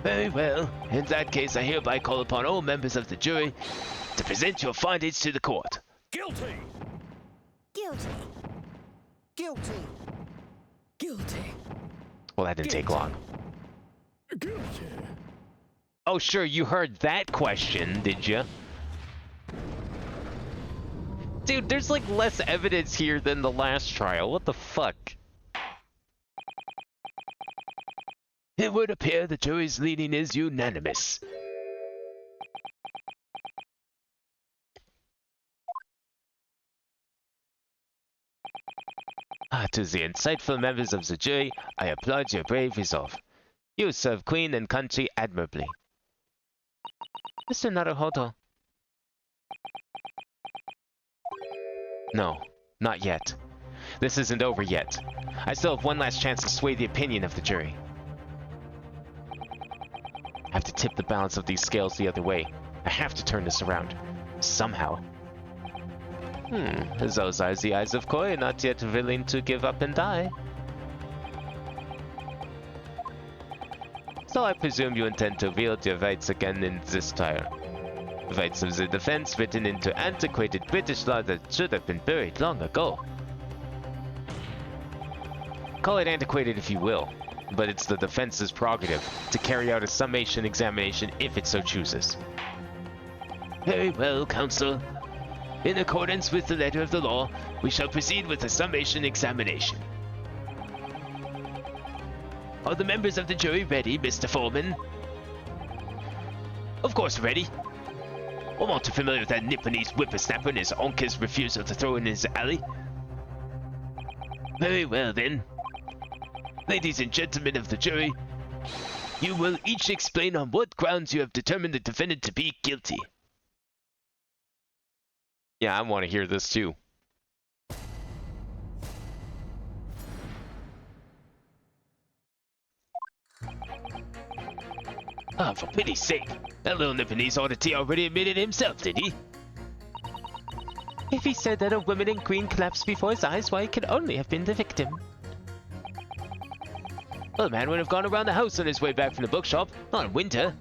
Very well. In that case, I hereby call upon all members of the jury to present your findings to the court. Guilty. Guilty. Guilty. Guilty. Well, that didn't take long. Guilty. Oh, sure, you heard that question, did you? Dude, there's like less evidence here than the last trial. What the fuck? It would appear the jury's leaning is unanimous. To the insightful members of the jury, I applaud your brave resolve. You serve Queen and country admirably. Mr. Naruhodo. No, not yet. This isn't over yet. I still have one last chance to sway the opinion of the jury. I have to tip the balance of these scales the other way. I have to turn this around. Somehow. Those are the eyes of Koi, not yet willing to give up and die. So I presume you intend to wield your rights again in this trial. Rights of the defense written into antiquated British law that should have been buried long ago. Call it antiquated if you will, but it's the defense's prerogative to carry out a summation examination if it so chooses. Very well, counsel. In accordance with the letter of the law, we shall proceed with the summation examination. Are the members of the jury ready, Mr. Foreman? Of course ready. I'm all too familiar with that Nipponese whippersnapper and his onka's refusal to throw in his alley. Very well then. Ladies and gentlemen of the jury, you will each explain on what grounds you have determined the defendant to be guilty. Yeah, I want to hear this too. Ah, for pity's sake. That little Nipponese oddity already admitted himself, did he? If he said that a woman in green collapsed before his eyes, why, it could only have been the victim. Well, the man would have gone around the house on his way back from the bookshop, not in winter.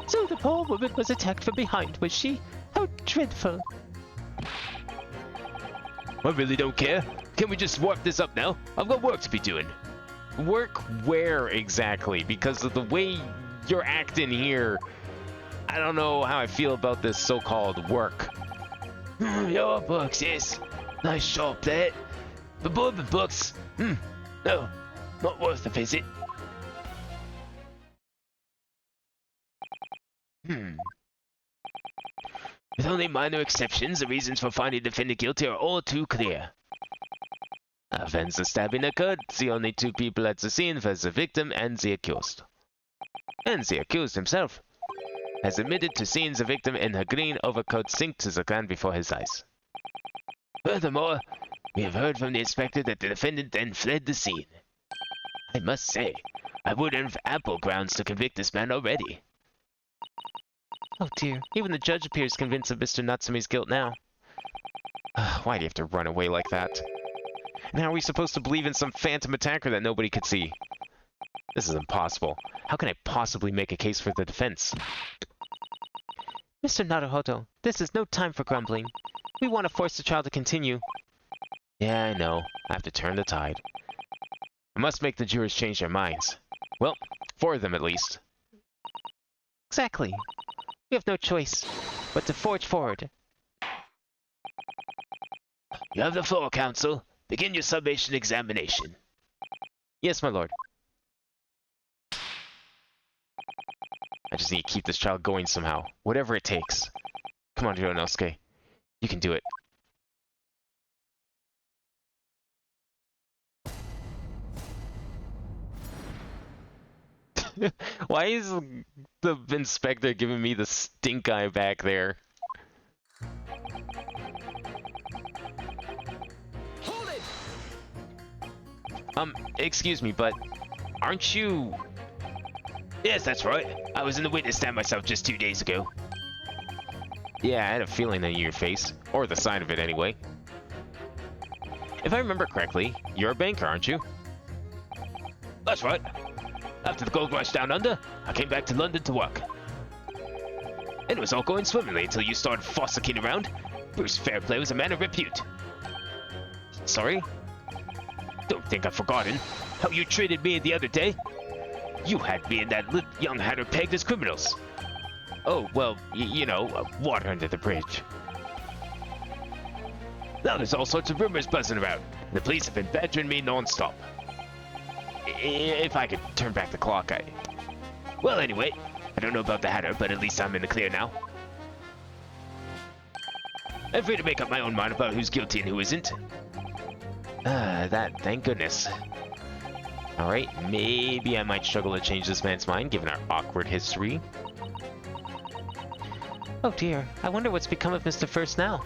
So the poor woman was attacked from behind, was she? How dreadful. I really don't care. Can we just warp this up now? I've got work to be doing. Work where exactly? Because of the way you're acting here, I don't know how I feel about this so-called work. Your books, yes. Nice shop, that. But bourbon books, no, not worth a visit. With only minor exceptions, the reasons for finding the defendant guilty are all too clear. When the stabbing occurred, the only two people at the scene were the victim and the accused. And the accused himself has admitted to seeing the victim in her green overcoat sink to the ground before his eyes. Furthermore, we have heard from the inspector that the defendant then fled the scene. I must say, I would have ample grounds to convict this man already. Oh dear, even the judge appears convinced of Mr. Natsume's guilt now. Why do you have to run away like that? And how are we supposed to believe in some phantom attacker that nobody could see? This is impossible. How can I possibly make a case for the defense? Mr. Naruhodo, this is no time for grumbling. We want to force the trial to continue. Yeah, I know. I have to turn the tide. I must make the jurors change their minds. Well, 4 of them at least. Exactly. We have no choice but to forge forward. You have the floor, counsel. Begin your summation examination. Yes, my lord. I just need to keep this trial going somehow. Whatever it takes. Come on, Ryunosuke. You can do it. Why is the inspector giving me the stink eye back there? Hold it! Excuse me, but aren't you... Yes, that's right. I was in the witness stand myself just 2 days ago. Yeah, I had a feeling in your face. Or the sign of it, anyway. If I remember correctly, you're a banker, aren't you? That's right. After the gold rush down under, I came back to London to work. It was all going swimmingly until you started fossicking around. Bruce Fairplay was a man of repute. Sorry? Don't think I've forgotten how you treated me the other day. You had me and that young hatter pegged as criminals. Oh, well, you know, water under the bridge. Now there's all sorts of rumors buzzing around. The police have been badgering me non-stop. If I could turn back the clock, Well, anyway, I don't know about the hatter, but at least I'm in the clear now. I'm free to make up my own mind about who's guilty and who isn't. Thank goodness. Alright, maybe I might struggle to change this man's mind, given our awkward history. Oh dear, I wonder what's become of Mr. First now.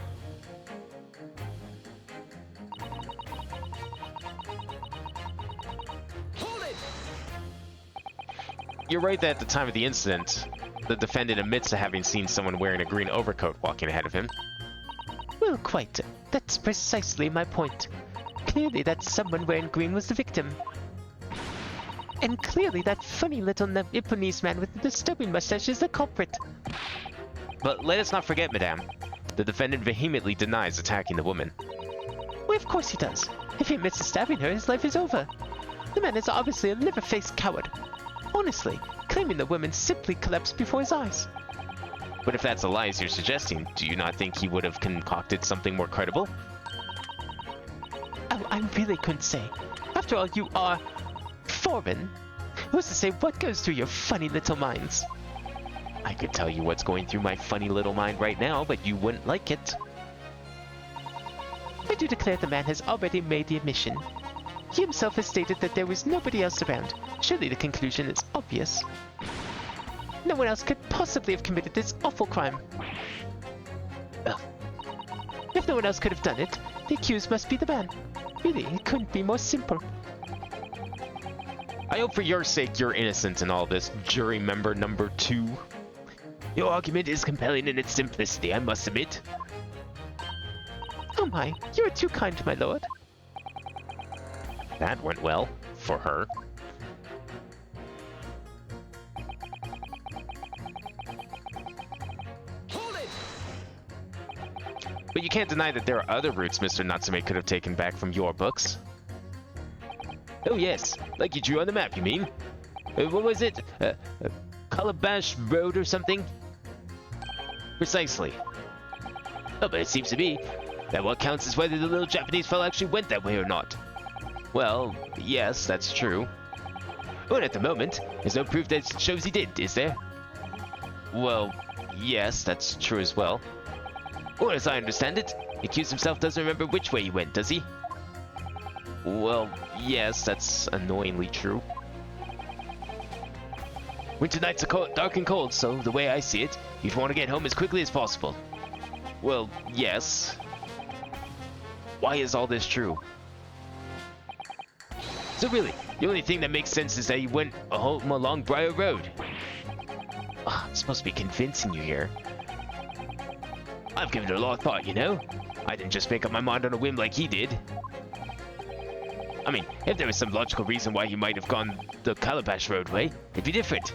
Hold it! You're right that at the time of the incident, the defendant admits to having seen someone wearing a green overcoat walking ahead of him. Well, quite. That's precisely my point. Clearly that someone wearing green was the victim. And clearly that funny little Nipponese man with the disturbing mustache is the culprit. But let us not forget, madame, the defendant vehemently denies attacking the woman. Well, of course he does. If he admits to stabbing her, his life is over. The man is obviously a liver-faced coward. Honestly, claiming the woman simply collapsed before his eyes. But if that's the lies you're suggesting, do you not think he would have concocted something more credible? Oh, I really couldn't say. After all, you are... foreign. Who's to say what goes through your funny little minds? I could tell you what's going through my funny little mind right now, but you wouldn't like it. I do declare the man has already made the admission. He himself has stated that there was nobody else around. Surely the conclusion is obvious. No one else could possibly have committed this awful crime. Well, if no one else could have done it, the accused must be the man. Really, it couldn't be more simple. I hope for your sake you're innocent in all this, jury member number 2. Your argument is compelling in its simplicity, I must admit. Oh my, you are too kind, my lord. That went well, for her. Hold it! But you can't deny that there are other routes Mr. Natsume could have taken back from your books. Oh yes, like you drew on the map, you mean? What was it? Calabash Road or something? Precisely. Oh, but it seems to me that what counts is whether the little Japanese fellow actually went that way or not. Well, yes, that's true. But at the moment, there's no proof that shows he did, is there? Well, yes, that's true as well. Or as I understand it, the accused himself doesn't remember which way he went, does he? Well, yes, that's annoyingly true. Winter nights are dark and cold, so the way I see it, you'd want to get home as quickly as possible. Well, yes. Why is all this true? So really, the only thing that makes sense is that he went home along Briar Road. I'm supposed to be convincing you here. I've given it a lot of thought, you know? I didn't just make up my mind on a whim like he did. I mean, if there was some logical reason why he might have gone the Calabash Road way, it'd be different.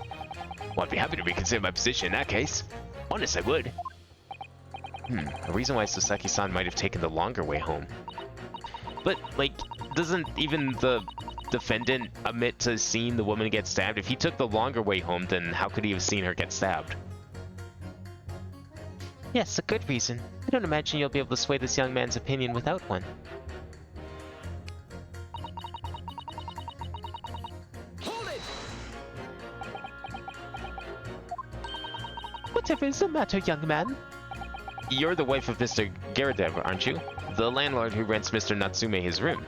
Well, I'd be happy to reconsider my position in that case. Honest, I would. A reason why Sasaki-san might have taken the longer way home. But, like, doesn't even the defendant admit to seeing the woman get stabbed? If he took the longer way home, then how could he have seen her get stabbed? Yes, a good reason. I don't imagine you'll be able to sway this young man's opinion without one. Hold it! Whatever is the matter, young man? You're the wife of Mr. Geradev, aren't you? The landlord who rents Mr. Natsume his room.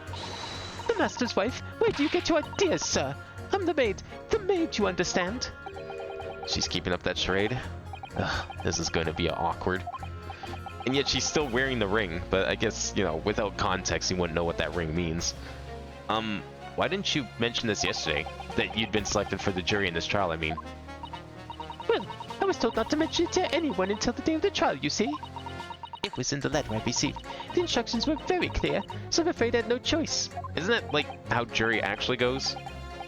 The master's wife? Where do you get your ideas, sir? I'm the maid. The maid, you understand? She's keeping up that charade. Ugh, this is going to be awkward. And yet she's still wearing the ring, but I guess, you know, without context, you wouldn't know what that ring means. Why didn't you mention this yesterday? That you'd been selected for the jury in this trial, I mean. Well, I was told not to mention it to anyone until the day of the trial, you see. It was in the letter I received. The instructions were very clear, so I'm afraid I had no choice. Isn't that, like, how jury actually goes?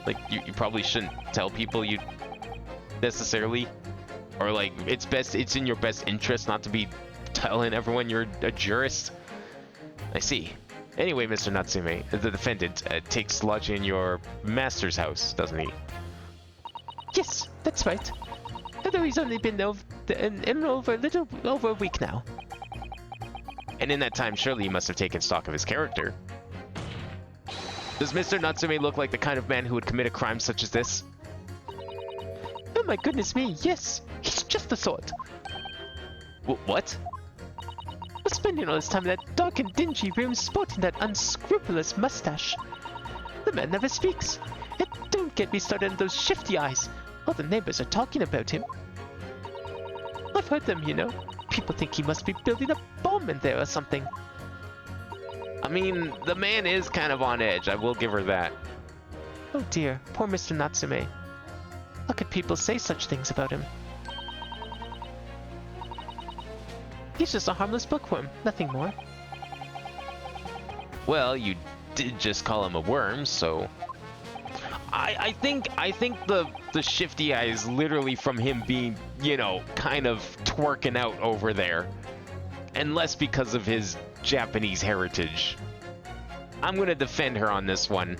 Like, you probably shouldn't tell people you necessarily. Or, like, it's in your best interest not to be telling everyone you're a jurist. I see. Anyway, Mr. Natsume, the defendant takes lodging in your master's house, doesn't he? Yes, that's right. Although he's only been in over a little over a week now. And in that time, surely you must have taken stock of his character. Does Mr. Natsume look like the kind of man who would commit a crime such as this? Oh my goodness me, yes! He's just the sort. What? Spending all his time in that dark and dingy room sporting that unscrupulous mustache. The man never speaks. And don't get me started on those shifty eyes. All the neighbors are talking about him. I've heard them, you know. People think he must be building a bomb in there or something. I mean, the man is kind of on edge, I will give her that. Oh dear, poor Mr. Natsume. How could people say such things about him? He's just a harmless bookworm, nothing more. Well, you did just call him a worm, so... I think the shifty eye is literally from him being, you know, kind of twerking out over there. And less because of his Japanese heritage. I'm gonna defend her on this one.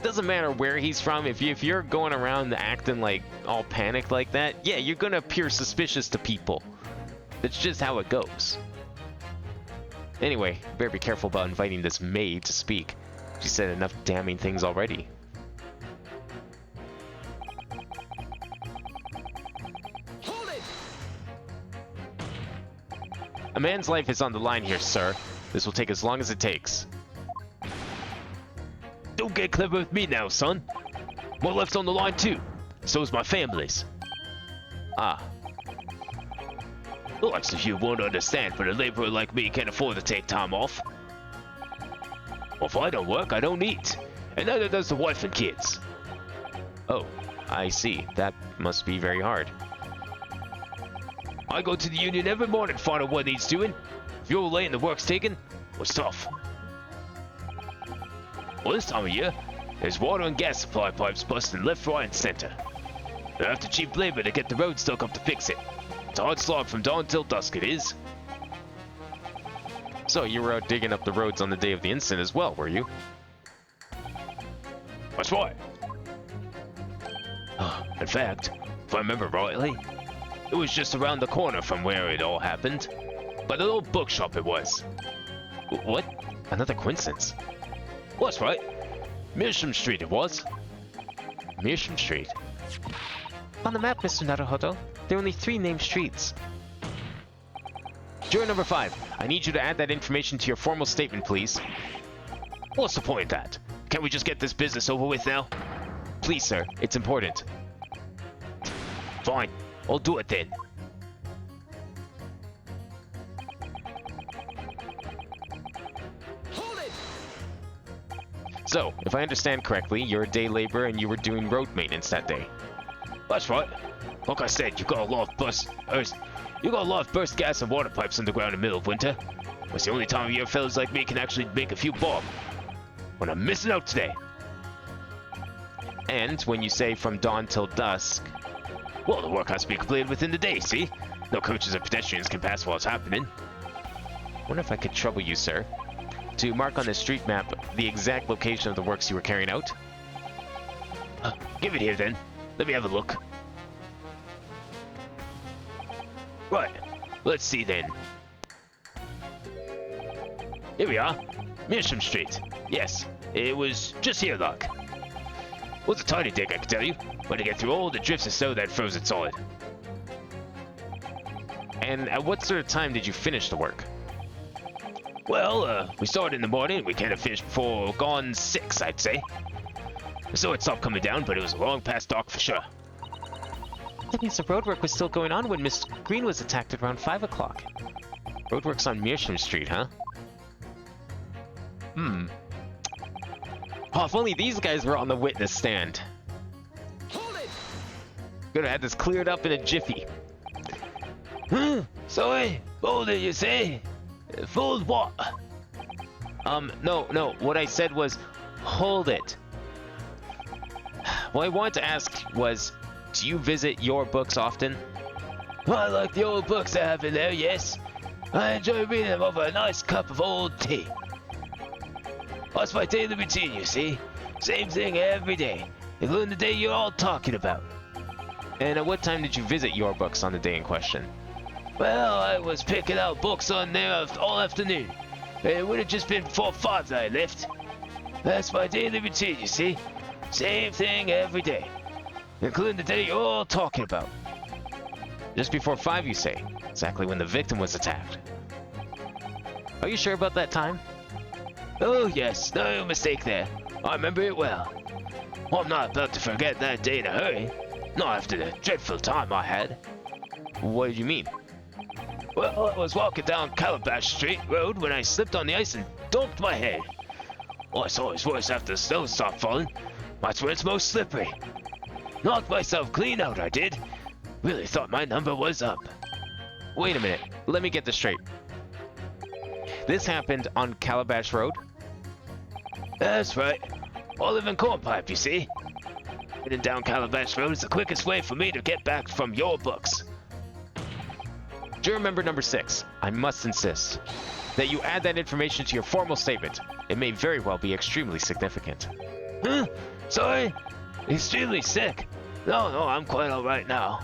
Doesn't matter where he's from, if you're going around acting like all panicked like that, yeah, you're gonna appear suspicious to people. That's just how it goes. Anyway, better be careful about inviting this maid to speak. She said enough damning things already. Hold it! A man's life is on the line here, sir. This will take as long as it takes. Don't get clever with me now, son. My life's on the line too. So is my family's. Ah, The likes of you won't understand, but a laborer like me can't afford to take time off. Well, if I don't work, I don't eat. And neither does the wife and kids. oh, I see. That must be very hard. I go to the union every morning to find out what needs doing. If you're late and the work's taken, well, it's tough. Well, this time of year, there's water and gas supply pipes busting left, right, and center. They're after cheap labor to get the roads dug up to fix it. It's a hard slog from dawn till dusk, it is. So you were out digging up the roads on the day of the incident as well, were you? That's right. In fact, if I remember rightly, it was just around the corner from where it all happened. By the little bookshop it was. What? Another coincidence. Well, that's right. Mearsham Street it was. Mearsham Street. On the map, Mr. Naruhodo, there are only 3 named streets. Juror number 5, I need you to add that information to your formal statement, please. What's the point of that? Can't we just get this business over with now? Please, sir, it's important. Fine, I'll do it then. Hold it! So, if I understand correctly, you're a day laborer and you were doing road maintenance that day. That's right. Like I said, you got a lot of burst gas and water pipes underground in the middle of winter. It's the only time of year fellas like me can actually make a few bob. When I'm missing out today. And when you say from dawn till dusk, Well, the work has to be completed within the day, see? No coaches or pedestrians can pass while it's happening. Wonder if I could trouble you, sir, to mark on the street map the exact location of the works you were carrying out? Give it here then. Let me have a look. Right, let's see then. Here we are. Mearsham Street. Yes, it was just here, Lock. Was a tiny dig, I can tell you, but to get through all the drifts of snow that froze it solid. And at what sort of time did you finish the work? Well, we started in the morning. We kind of finished before gone 6, I'd say. So it stopped coming down, but it was long past dark for sure. That means the roadwork was still going on when Miss Green was attacked at around 5 o'clock. Roadwork's on Mearsham Street, huh? Oh, if only these guys were on the witness stand. Hold it! Could have had this cleared up in a jiffy. Sorry, fold it, you say? Fold what? No, what I said was, hold it. What I wanted to ask was, do you visit your books often? I like the old books I have in there, yes. I enjoy reading them over a nice cup of old tea. That's my daily routine, you see. Same thing every day, including the day you're all talking about. And at what time did you visit your books on the day in question? Well, I was picking out books on there all afternoon. It would have just been before 5 that I left. That's my daily routine, you see. Same thing every day, including the day you're all talking about. Just before 5, you say? Exactly when the victim was attacked. Are you sure about that time? Oh yes, no mistake there. I remember it well. I'm not about to forget that day in a hurry. Not after the dreadful time I had. What did you mean? Well, I was walking down Calabash Street Road when I slipped on the ice and dunked my head. Oh, it's always worse after the snow stopped falling. That's when it's most slippery. Knocked myself clean out, I did. Really thought my number was up. Wait a minute, let me get this straight. This happened on Calabash Road? That's right. I live in Cornpipe, you see. Heading down Calabash Road is the quickest way for me to get back from your books. Juror member number 6, I must insist that you add that information to your formal statement. It may very well be extremely significant. Huh? Sorry? Extremely sick. No, I'm quite alright now.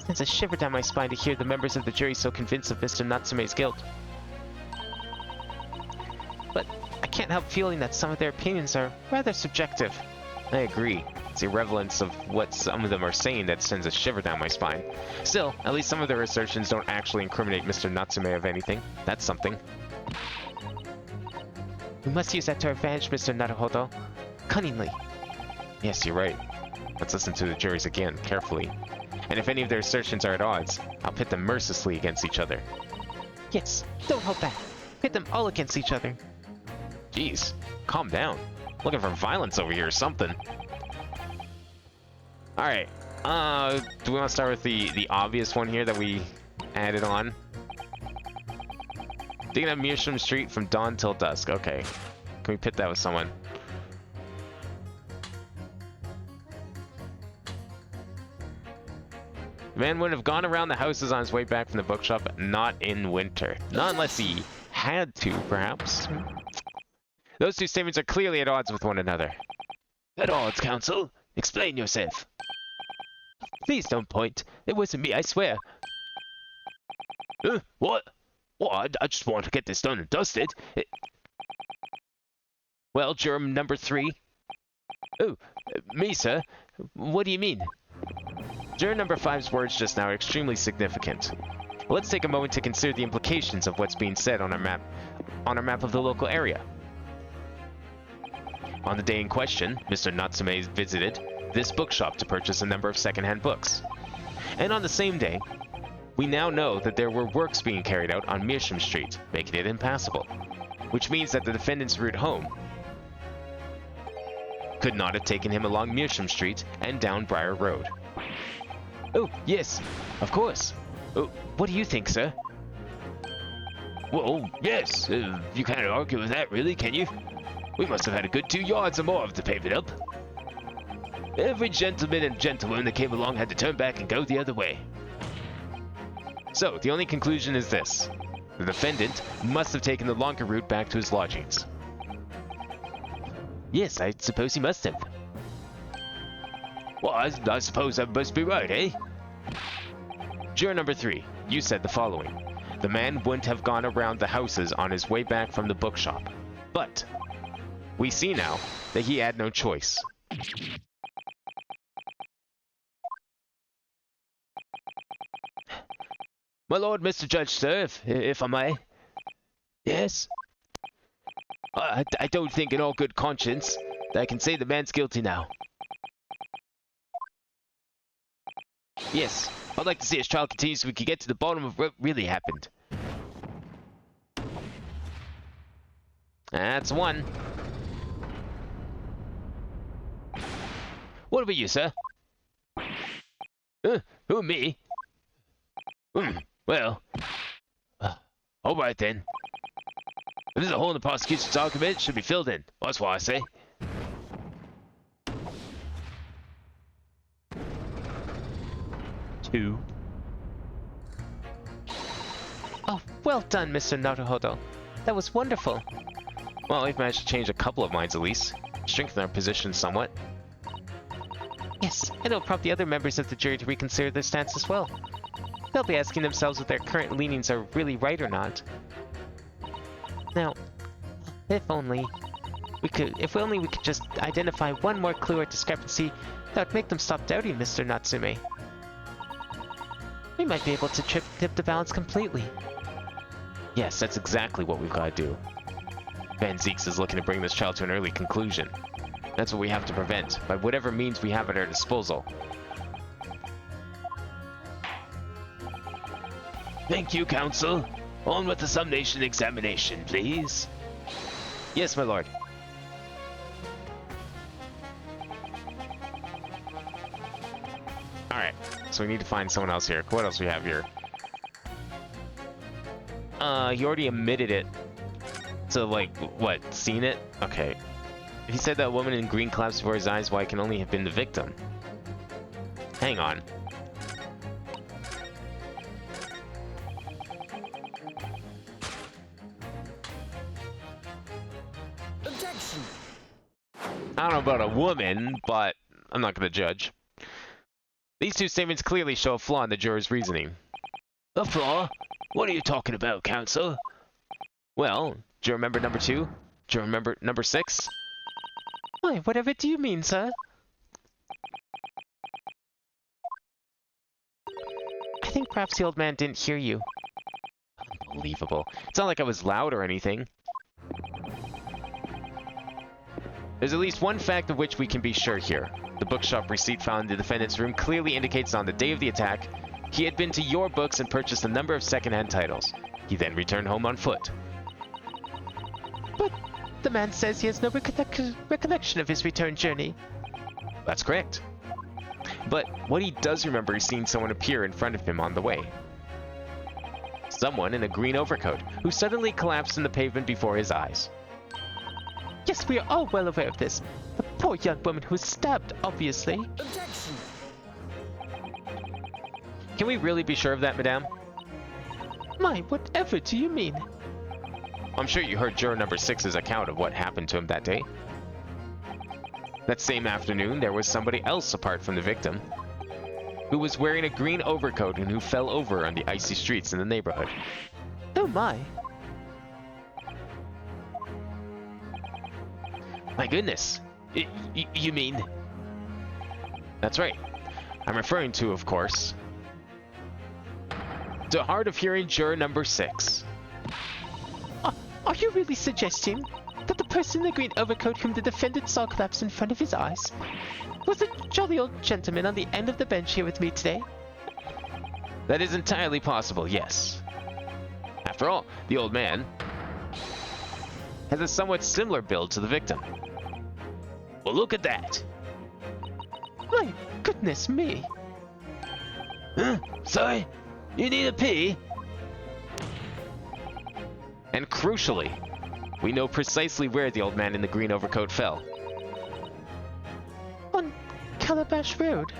Sends a shiver down my spine to hear the members of the jury so convinced of Mr. Natsume's guilt. But I can't help feeling that some of their opinions are rather subjective. I agree. It's the irrelevance of what some of them are saying that sends a shiver down my spine. Still, at least some of their assertions don't actually incriminate Mr. Natsume of anything. That's something. We must use that to our advantage, Mr. Naruhodo. Cunningly. Yes, you're right. Let's listen to the juries again, carefully. And if any of their assertions are at odds, I'll pit them mercilessly against each other. Yes, don't hold back. Pit them all against each other. Jeez, calm down. Looking for violence over here or something. Alright, do we want to start with the obvious one here that we added on? Digging up Mearsham Street from dawn till dusk. Okay. Can we pit that with someone? The man would have gone around the houses on his way back from the bookshop, not in winter. Not unless he had to, perhaps. Those two statements are clearly at odds with one another. At odds, counsel. Explain yourself. Please don't point. It wasn't me, I swear. What? What? I just want to get this done and dusted. Well, juror number 3. Oh, me, sir? What do you mean? Juror number 5's words just now are extremely significant. Let's take a moment to consider the implications of what's being said on our map of the local area. On the day in question, Mr. Natsume visited this bookshop to purchase a number of secondhand books. And on the same day, we now know that there were works being carried out on Mearsham Street, making it impassable. Which means that the defendant's route home could not have taken him along Mearsham Street and down Briar Road. Oh, yes, of course. Oh, what do you think, sir? Well, yes. You can't argue with that, really, can you? We must have had a good 2 yards or more of the pavement up. Every gentleman and gentlewoman that came along had to turn back and go the other way. So, the only conclusion is this. The defendant must have taken the longer route back to his lodgings. Yes, I suppose he must have. Well, I suppose that must be right, eh? Juror number 3, you said the following. The man wouldn't have gone around the houses on his way back from the bookshop. But we see now that he had no choice. My lord, Mr. Judge, sir, if I may. Yes? I don't think in all good conscience that I can say the man's guilty now. Yes, I'd like to see his trial continue so we can get to the bottom of what really happened. That's one. What about you, sir? Who, me? Well, all right then. If there's a hole in the prosecution's argument, it should be filled in. That's what I say. Two. Oh, well done, Mr. Naruhodo. That was wonderful. Well, we've managed to change a couple of minds at least. Strengthen our position somewhat. Yes, and it'll prompt the other members of the jury to reconsider their stance as well. They'll be asking themselves if their current leanings are really right or not. Now, if only we could just identify one more clue or discrepancy that would make them stop doubting Mr. Natsume. We might be able to tip the balance completely. Yes, that's exactly what we've got to do. Van Zieks is looking to bring this trial to an early conclusion. That's what we have to prevent, by whatever means we have at our disposal. Thank you, counsel. On with the summation examination, please. Yes, my lord. Alright, so we need to find someone else here. What else we have here? He already admitted it. So, like, what, seen it? Okay. He said that woman in green collapsed before his eyes, why it can only have been the victim. Hang on. Objection! I don't know about a woman, but I'm not going to judge. These two statements clearly show a flaw in the juror's reasoning. A flaw? What are you talking about, counsel? Well, do you remember number 2? Do you remember number 6? Why, whatever do you mean, sir? I think perhaps the old man didn't hear you. Unbelievable. It's not like I was loud or anything. There's at least one fact of which we can be sure here. The bookshop receipt found in the defendant's room clearly indicates on the day of the attack, he had been to your books and purchased a number of second-hand titles. He then returned home on foot. But the man says he has no recollection of his return journey. That's correct. But what he does remember is seeing someone appear in front of him on the way. Someone in a green overcoat, who suddenly collapsed in the pavement before his eyes. Yes, we are all well aware of this. The poor young woman who was stabbed, obviously. Objection! Can we really be sure of that, madame? My, whatever do you mean? I'm sure you heard juror number 6's account of what happened to him that day. That same afternoon, there was somebody else apart from the victim, who was wearing a green overcoat and who fell over on the icy streets in the neighborhood. Oh my. My goodness. You mean? That's right. I'm referring to, of course, to hard of hearing juror number 6. Are you really suggesting that the person in the green overcoat whom the defendant saw collapse in front of his eyes was the jolly old gentleman on the end of the bench here with me today? That is entirely possible, yes. After all, the old man has a somewhat similar build to the victim. Well, look at that. My goodness me. Huh? Sorry? You need a pee? And crucially, we know precisely where the old man in the green overcoat fell. On Calabash Road.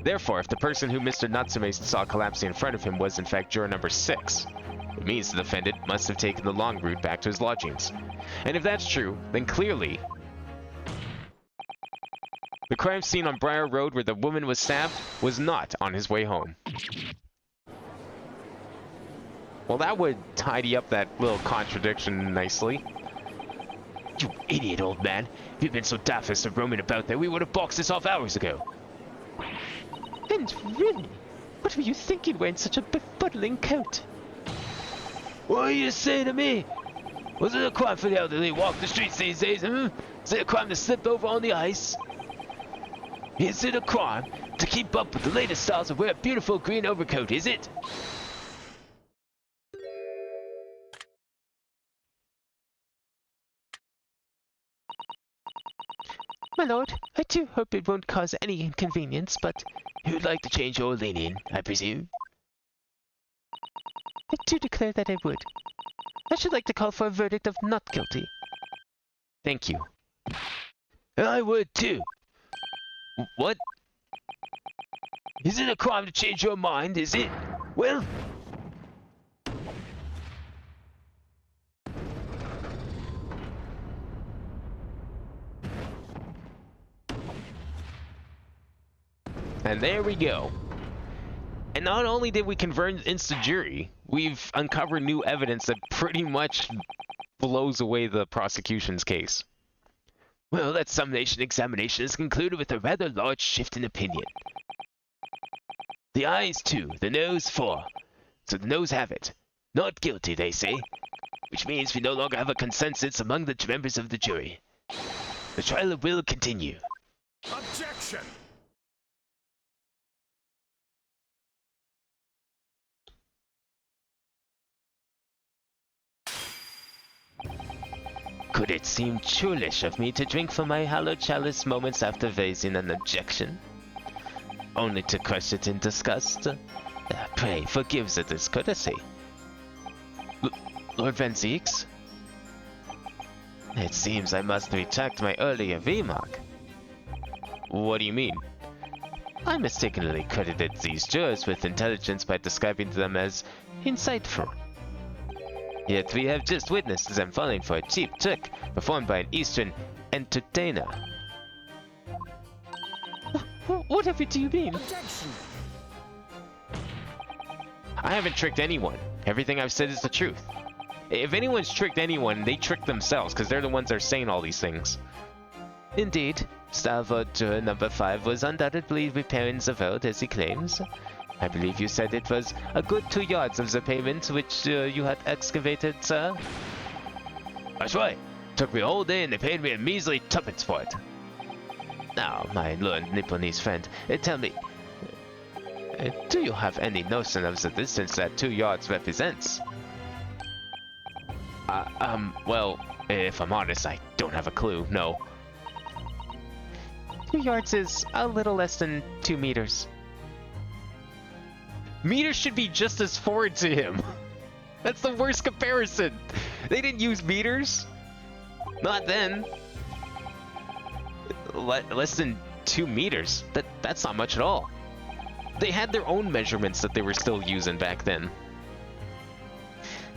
Therefore, if the person who Mr. Natsume saw collapsing in front of him was in fact juror number 6, it means the defendant must have taken the long route back to his lodgings. And if that's true, then clearly the crime scene on Briar Road where the woman was stabbed was not on his way home. Well, that would tidy up that little contradiction nicely. You idiot, old man. If you'd been so daft as to roaming about there, we would have boxed this off hours ago. And really, what were you thinking wearing such a befuddling coat? What are you saying to me? Was it a crime for the elderly to walk the streets these days, huh? Is it a crime to slip over on the ice? Is it a crime to keep up with the latest styles and wear a beautiful green overcoat, is it? My lord, I do hope it won't cause any inconvenience, but You'd like to change your leaning, I presume? I do declare that I would. I should like to call for a verdict of not guilty. Thank you. I would too. What? Is it a crime to change your mind, is it? Well... And there we go. And not only did we convert instant jury, we've uncovered new evidence that pretty much blows away the prosecution's case. Well, that summation examination is concluded with a rather large shift in opinion. The eyes 2, the nose 4. So the nose have it. Not guilty, they say. Which means we no longer have a consensus among the members of the jury. The trial will continue. Objection! Could it seem churlish of me to drink from my hallowed chalice moments after raising an objection? Only to crush it in disgust? Pray forgive the discourtesy. Lord Van Zieks? It seems I must retract my earlier remark. What do you mean? I mistakenly credited these jurors with intelligence by describing them as insightful. Yet we have just witnessed them falling for a cheap trick performed by an Eastern entertainer. Whatever do you mean? Objection! I haven't tricked anyone. Everything I've said is the truth. If anyone's tricked anyone, they trick themselves, because they're the ones that are saying all these things. Indeed, Starboard juror number 5 was undoubtedly repairing the road as he claims. I believe you said it was a good 2 yards of the pavement which you had excavated, sir? That's right. Took me all day and they paid me a measly tuppence for it. Now, my learned Nipponese friend, tell me, do you have any notion of the distance that 2 yards represents? Well, if I'm honest, I don't have a clue, no. 2 yards is a little less than 2 meters. Meters should be just as forward to him. That's the worst comparison. They didn't use meters. Not then. Less than 2 meters. That's not much at all. They had their own measurements that they were still using back then.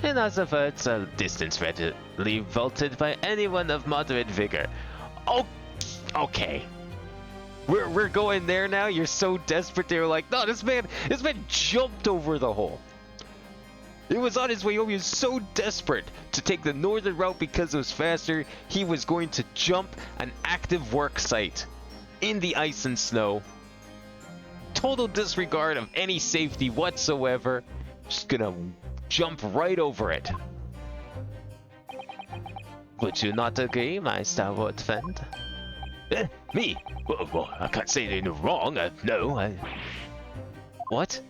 In other words, a distance readily vaulted by anyone of moderate vigor. Oh, okay. We're going there now. You're so desperate. They were like, no, this man jumped over the hole. It was on his way home. He was so desperate to take the northern route because it was faster. He was going to jump an active work site in the ice and snow. Total disregard of any safety whatsoever. Just gonna jump right over it. Would you not agree, my stalwart friend? Me? Well, I can't say they're wrong. No. What?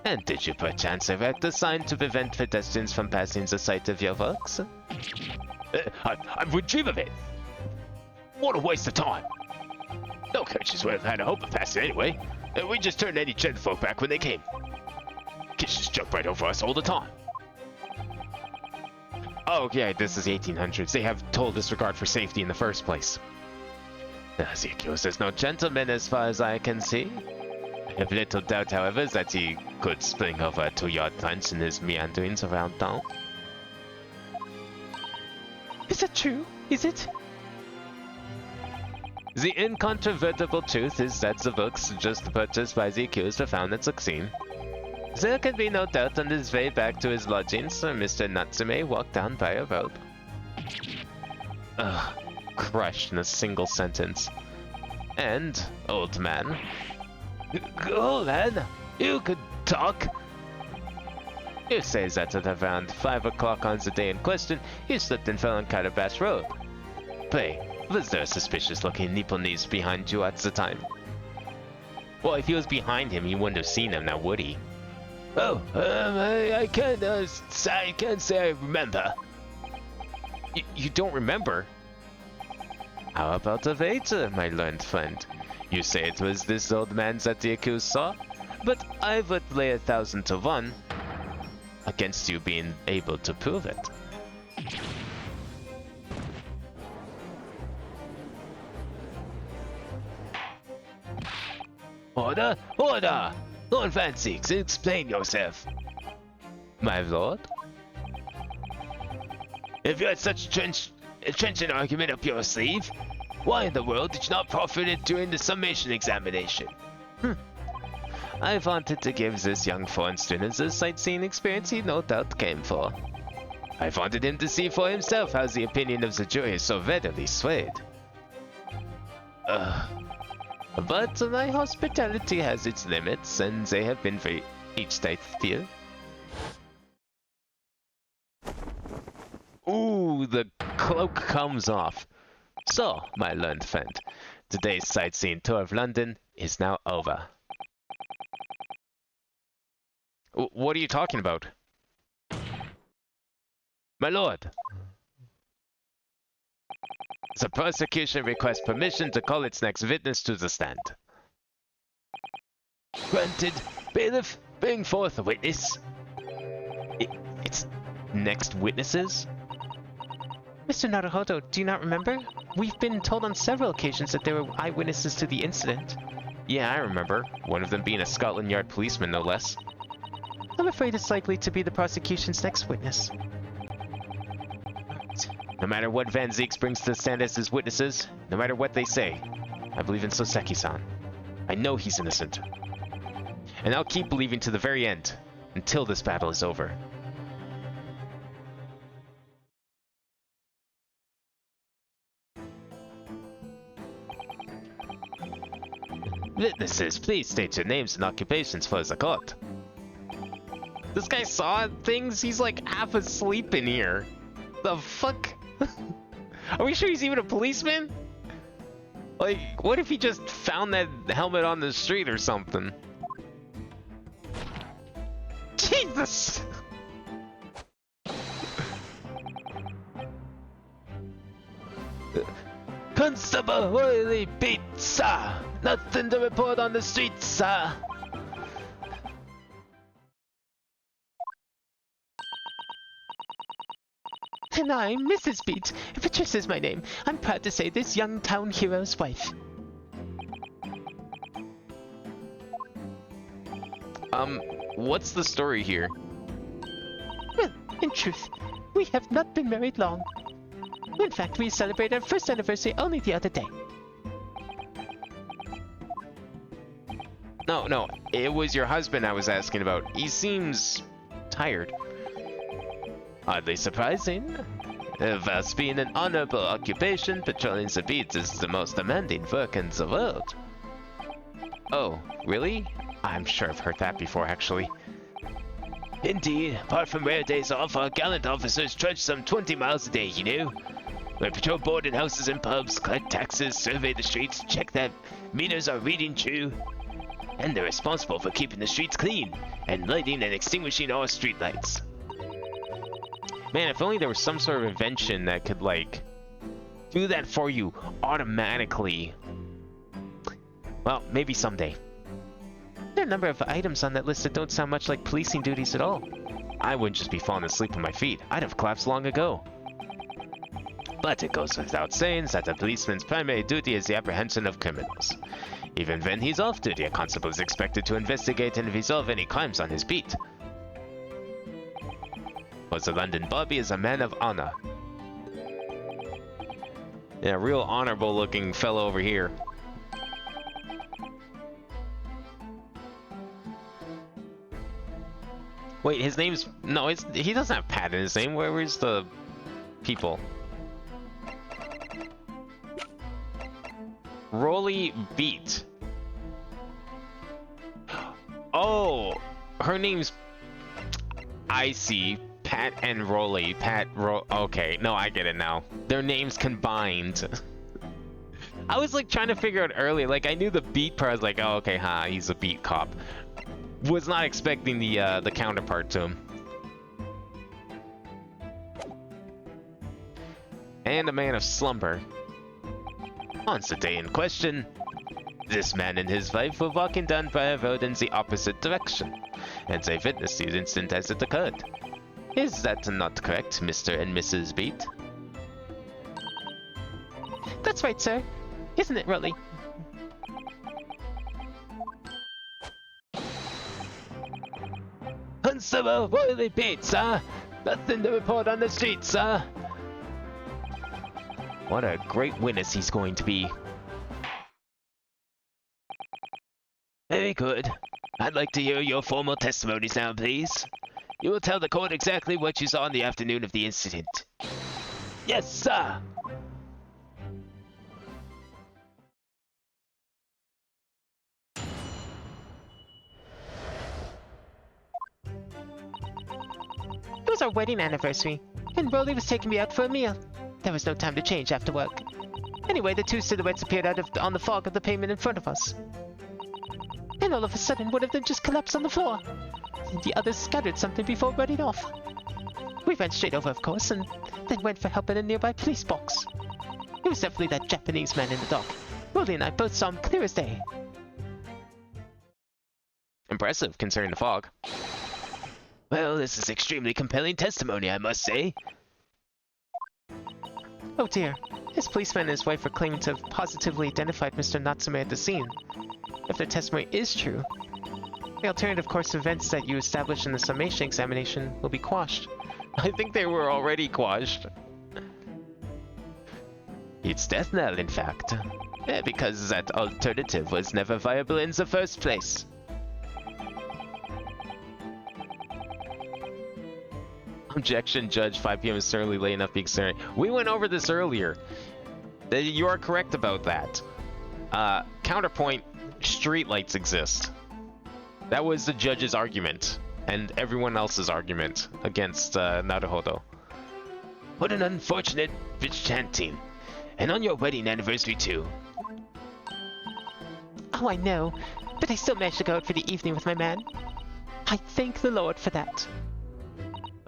And did you perchance erect a sign to prevent pedestrians from passing the site of your works? I would dream of it. What a waste of time. No coaches would have had a hope of passing anyway. We just turned any gentlefolk back when they came. Kids just jump right over us all the time. Oh, yeah, this is the 1800s. They have total disregard for safety in the first place. The accused is no gentleman as far as I can see. I have little doubt, however, that he could spring over a 2-yard lunch in his meanderings around town. Is that true? Is it? The incontrovertible truth is that the books just purchased by the accused were found at Suxine. There can be no doubt on his way back to his lodgings, Mr. Natsume walked down by a road. Ugh, crushed in a single sentence. And, old man... Old man, you could talk. You say that at around 5 o'clock on the day in question, you slipped and fell on Calabash Road. Pray, was there a suspicious-looking Nipponese behind you at the time? Well, if he was behind him, he wouldn't have seen him, now would he? Oh, I can't say I remember. You don't remember? How about a waiter, my learned friend? You say it was this old man that the accused saw, but I would lay 1,000 to 1 against you being able to prove it. Order! Order! Lord Van Zieks, explain yourself. My lord? If you had such trenchant argument up your sleeve, why in the world did you not proffer it during the summation examination? I wanted to give this young foreign student the sightseeing experience he no doubt came for. I wanted him to see for himself how the opinion of the jury is so readily swayed. But my hospitality has its limits, and they have been reached, I feel. Ooh, the cloak comes off. So, my learned friend, today's sightseeing tour of London is now over. What are you talking about? My lord, the prosecution requests permission to call its next witness to the stand. Granted. Bailiff, bring forth a witness. It's next witnesses? Mr. Naruhodo, do you not remember? We've been told on several occasions that there were eyewitnesses to the incident. Yeah, I remember. One of them being a Scotland Yard policeman, no less. I'm afraid it's likely to be the prosecution's next witness. No matter what Van Zieks brings to the stand as his witnesses, no matter what they say, I believe in Soseki-san. I know he's innocent. And I'll keep believing to the very end, until this battle is over. Witnesses, please state your names and occupations for the court. This guy saw things? He's like half asleep in here. The fuck? Are we sure he's even a policeman? Like, what if he just found that helmet on the street or something? Jesus! Constable Oily Beat, sir! Nothing to report on the street, sir! And I'm Mrs. Beat. Patricia's my name. I'm proud to say this young town hero's wife. What's the story here? Well, in truth, we have not been married long. In fact, we celebrated our first anniversary only the other day. No, it was your husband I was asking about. He seems tired. Hardly surprising. Thus, being an honorable occupation, patrolling the beats is the most demanding work in the world. Oh, really? I'm sure I've heard that before, actually. Indeed, apart from rare days off, our gallant officers trudge some 20 miles a day, you know? They patrol boarding houses and pubs, collect taxes, survey the streets, check that meters are reading true. And they're responsible for keeping the streets clean, and lighting and extinguishing all streetlights. Man, if only there was some sort of invention that could, like, do that for you automatically. Well, maybe someday. There are a number of items on that list that don't sound much like policing duties at all. I wouldn't just be falling asleep on my feet. I'd have collapsed long ago. But it goes without saying that a policeman's primary duty is the apprehension of criminals. Even when he's off duty, a constable is expected to investigate and resolve any crimes on his beat. For the London Bobby is a man of honor. Yeah, real honorable looking fellow over here. Wait, his name's... No, he doesn't have Pat in his name. Where's the people? Rolly Beat. Oh, her name's... I see. Pat and Rolly. Okay, no, I get it now. Their names combined. I was like trying to figure out earlier. Like I knew the beat part. I was like, oh, okay, he's a beat cop. Was not expecting the counterpart to him. And a man of slumber. On the day in question, this man and his wife were walking down by a road in the opposite direction, and they witnessed the incident as it occurred. Is that not correct, Mr. and Mrs. Beat? That's right, sir. Isn't it, Rolly? Constable Rolly Beat, sir. Nothing to report on the street, sir. What a great witness he's going to be. Very good. I'd like to hear your formal testimonies now, please. You will tell the court exactly what you saw on the afternoon of the incident. Yes, sir. It was our wedding anniversary, and Rolly was taking me out for a meal. There was no time to change after work. Anyway, the two silhouettes appeared on the fog of the pavement in front of us. And all of a sudden, one of them just collapsed on the floor. And the others scattered something before running off. We ran straight over, of course, and then went for help in a nearby police box. It was definitely that Japanese man in the dock. Rolly and I both saw him clear as day. Impressive, considering the fog. Well, this is extremely compelling testimony, I must say. Oh dear. This policeman and his wife are claiming to have positively identified Mr. Natsume at the scene. If their testimony is true, the alternative course of events that you established in the summation examination will be quashed. I think they were already quashed. It's death knell, in fact. Because that alternative was never viable in the first place. Objection, Judge. 5 p.m. is certainly late enough being certain. We went over this earlier. You are correct about that. Counterpoint, streetlights exist. That was the judge's argument, and everyone else's argument against Naruhodo. What an unfortunate vichanting. And on your wedding anniversary, too. Oh, I know, but I still managed to go out for the evening with my man. I thank the Lord for that.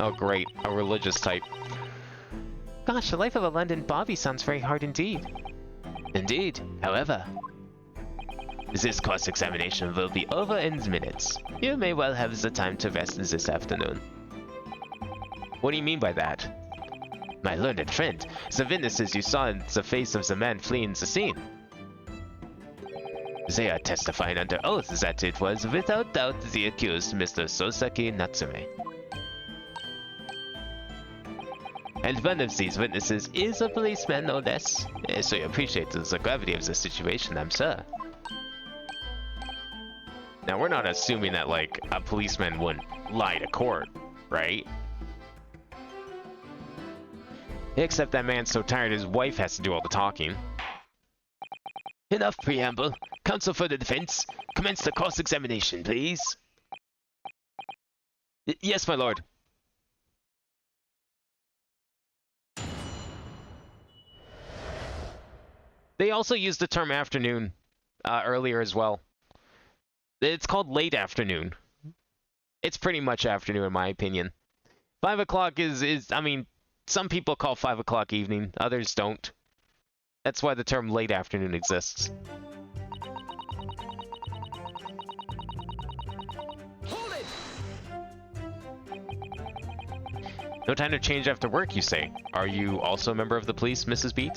Oh great, a religious type. Gosh, the life of a London Bobby sounds very hard indeed. Indeed. However, this cross-examination will be over in minutes. You may well have the time to rest this afternoon. What do you mean by that? My learned friend, the witnesses you saw in the face of the man fleeing the scene. They are testifying under oath that it was without doubt the accused, Mr. Sosaki Natsume. And one of these witnesses is a policeman, no less. So you appreciate the gravity of the situation, I'm sure. Now, we're not assuming that, like, a policeman wouldn't lie to court, right? Except that man's so tired his wife has to do all the talking. Enough preamble. Counsel for the defense, commence the cross-examination, please. Yes, my lord. They also used the term afternoon earlier as well. It's called late afternoon. It's pretty much afternoon in my opinion. 5 o'clock is I mean, some people call 5 o'clock evening, others don't. That's why the term late afternoon exists. Hold it! No time to change after work, you say? Are you also a member of the police, Mrs. Beat?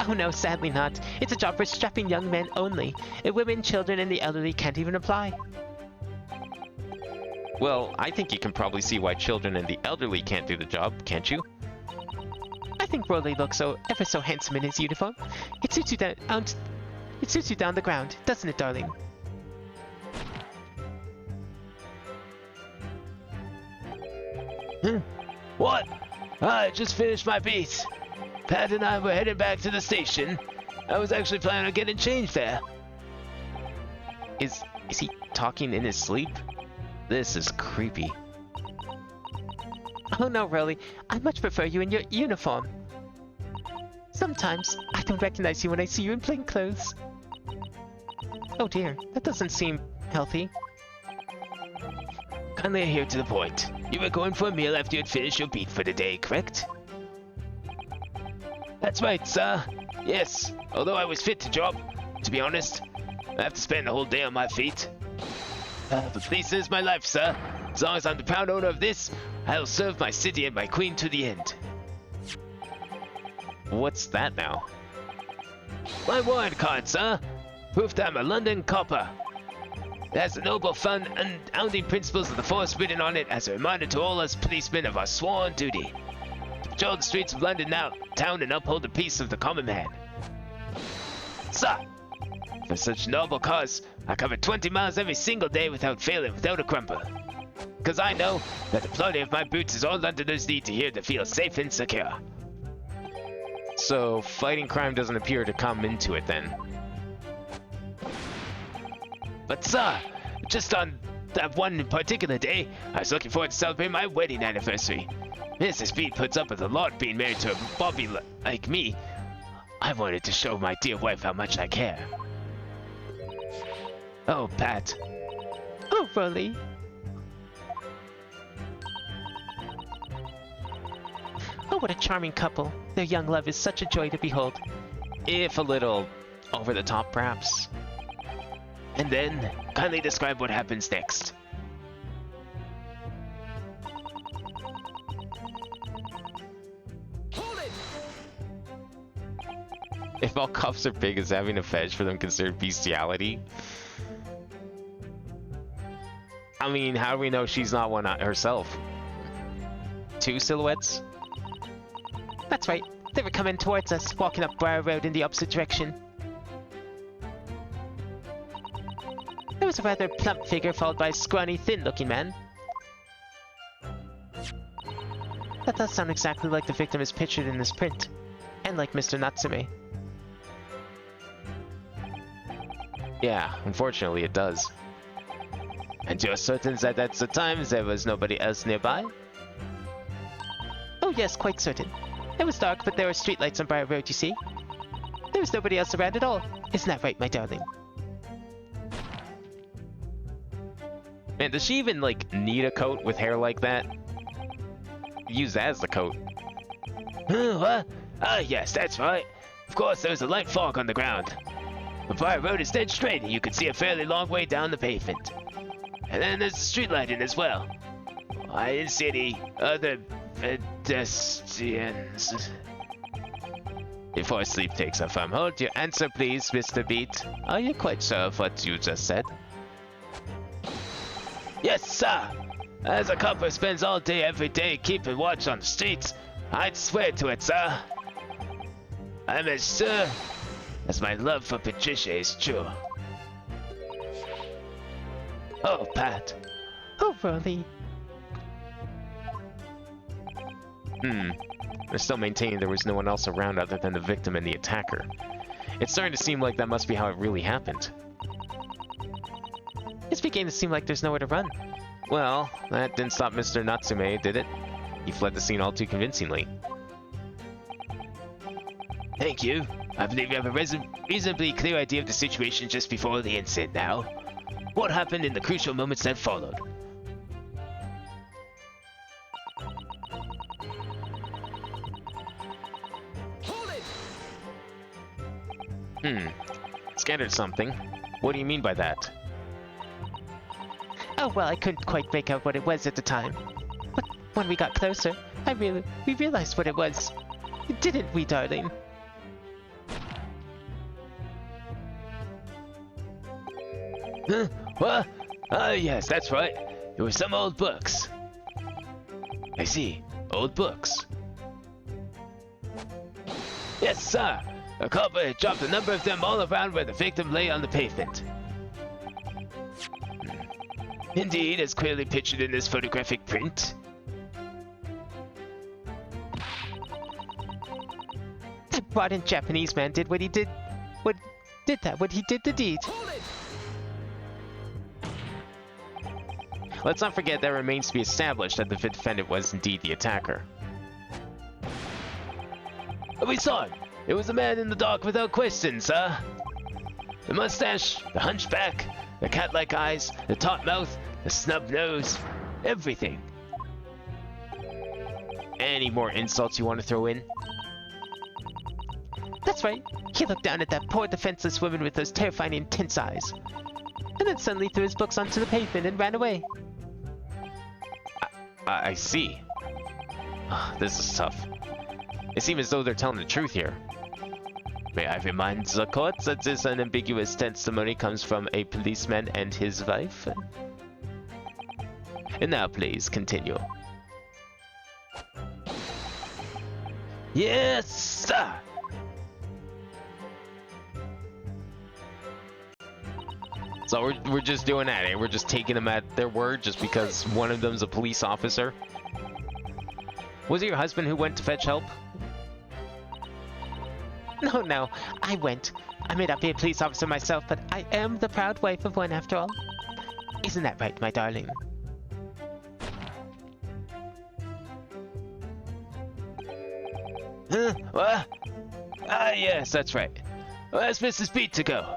Oh no, sadly not. It's a job for strapping young men only. Women, children, and the elderly can't even apply. Well, I think you can probably see why children and the elderly can't do the job, can't you? I think Broly looks so ever so handsome in his uniform. It suits you down the ground, doesn't it, darling? What? I just finished my beat. Pat and I were heading back to the station. I was actually planning on getting changed there. Is he talking in his sleep? This is creepy. Oh no, Broly. I much prefer you in your uniform. Sometimes I don't recognize you when I see you in plain clothes. Oh dear, that doesn't seem healthy. Kindly adhere to the point. You were going for a meal after you'd finished your beat for the day, correct? That's right, sir. Yes, although I was fit to job, to be honest. I have to spend the whole day on my feet. But this is my life, sir. As long as I'm the proud owner of this, I'll serve my city and my queen to the end. What's that now? My warrant card, sir. Proof that I'm a London copper. It has the noble fun and founding principles of the force written on it as a reminder to all us policemen of our sworn duty. To patrol the streets of London town and uphold the peace of the common man. Sir, for such noble cause, I cover 20 miles every single day without failing, without a grumble. Because I know that the plodding of my boots is all Londoners need to hear to feel safe and secure. So, fighting crime doesn't appear to come into it then. But sir, just on that one particular day, I was looking forward to celebrating my wedding anniversary. Mrs. Beat puts up with a lot being married to a bobby like me. I wanted to show my dear wife how much I care. Oh, Pat. Oh, Broly. Oh, what a charming couple. Their young love is such a joy to behold. If a little over the top, perhaps. And then, kindly describe what happens next. Hold it! If all cops are big, is having a fetish for them considered bestiality? I mean, how do we know she's not one herself? Two silhouettes? That's right. They were coming towards us, walking up Briar Road in the opposite direction. There was a rather plump figure followed by a scrawny, thin-looking man. That does sound exactly like the victim is pictured in this print, and like Mr. Natsume. Yeah, unfortunately it does. And you're certain that at the time there was nobody else nearby? Oh yes, quite certain. It was dark, but there were streetlights on Briar Road, you see. There was nobody else around at all. Isn't that right, my darling? Man, does she even, like, need a coat with hair like that? Use that as the coat. What? Ah, yes, that's right. Of course, there was a light fog on the ground. The Briar Road is dead straight, and you can see a fairly long way down the pavement. And then there's the street lighting as well. I didn't see any other pedestrians. Before sleep takes a firm hold, your answer please, Mr. Beat. Are you quite sure of what you just said? Yes, sir. As a cop who spends all day every day keeping watch on the streets, I'd swear to it, sir. I'm as sure as my love for Patricia is true. Oh, Pat. Oh, Broly. They're still maintaining there was no one else around other than the victim and the attacker. It's starting to seem like that must be how it really happened. It's beginning to seem like there's nowhere to run. Well, that didn't stop Mr. Natsume, did it? He fled the scene all too convincingly. Thank you. I believe you have a reasonably clear idea of the situation just before the incident now. What happened in the crucial moments that followed? Hold it! Scattered something. What do you mean by that? Oh, Oh well, I couldn't quite make out what it was at the time. But when we got closer, we realized what it was. Didn't we, darling? Huh? What? Ah, yes, that's right. It was some old books. I see. Old books. Yes, sir. A copper had dropped a number of them all around where the victim lay on the pavement. Indeed, as clearly pictured in this photographic print. That rotten Japanese man did what he did. What he did the deed. Hold it! Let's not forget that it remains to be established that the defendant was indeed the attacker. We saw him. It was a man in the dark without question, sir. The mustache, the hunchback, the cat-like eyes, the taut mouth, the snub nose, everything. Any more insults you want to throw in? That's right. He looked down at that poor defenseless woman with those terrifying intense eyes. And then suddenly threw his books onto the pavement and ran away. I see. This is tough. It seems as though they're telling the truth here. May I remind the court that this unambiguous testimony comes from a policeman and his wife? And now please continue. Yes, sir. So we're just doing that, eh? We're just taking them at their word just because one of them's a police officer? Was it your husband who went to fetch help? No, I went. I may not be a police officer myself, but I am the proud wife of one after all. Isn't that right, my darling? Huh? What? Ah, yes, that's right. Where's Mrs. Beat to go?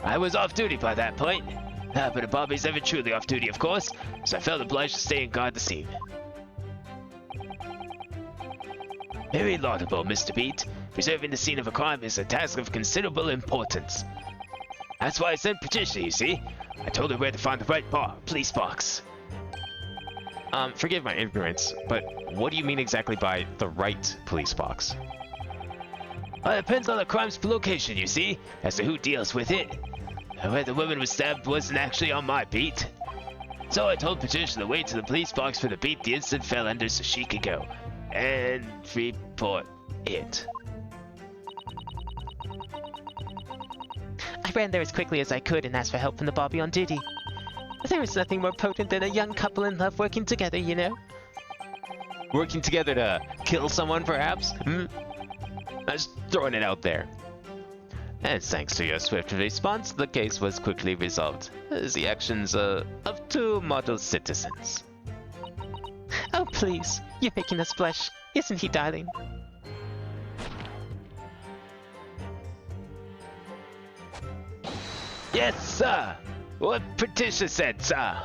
I was off duty by that point. But a Bobby's never truly off duty, of course, so I felt obliged to stay and guard the scene. Very laudable, Mr. Beat. Preserving the scene of a crime is a task of considerable importance. That's why I sent Patricia, you see. I told her where to find the right police box. Forgive my ignorance, but what do you mean exactly by the right police box? Well, it depends on the crime's location, you see, as to who deals with it. Where the woman was stabbed wasn't actually on my beat. So I told Patricia the way to the police box for the beat the incident fell under so she could go and report it. I ran there as quickly as I could and asked for help from the Bobby on duty. There is nothing more potent than a young couple in love working together, you know? Working together to kill someone, perhaps? I'm just throwing it out there. And thanks to your swift response, the case was quickly resolved. The actions of two model citizens. Oh, please. You're making us blush. Isn't he, darling? Yes, sir. What Patricia said, sir.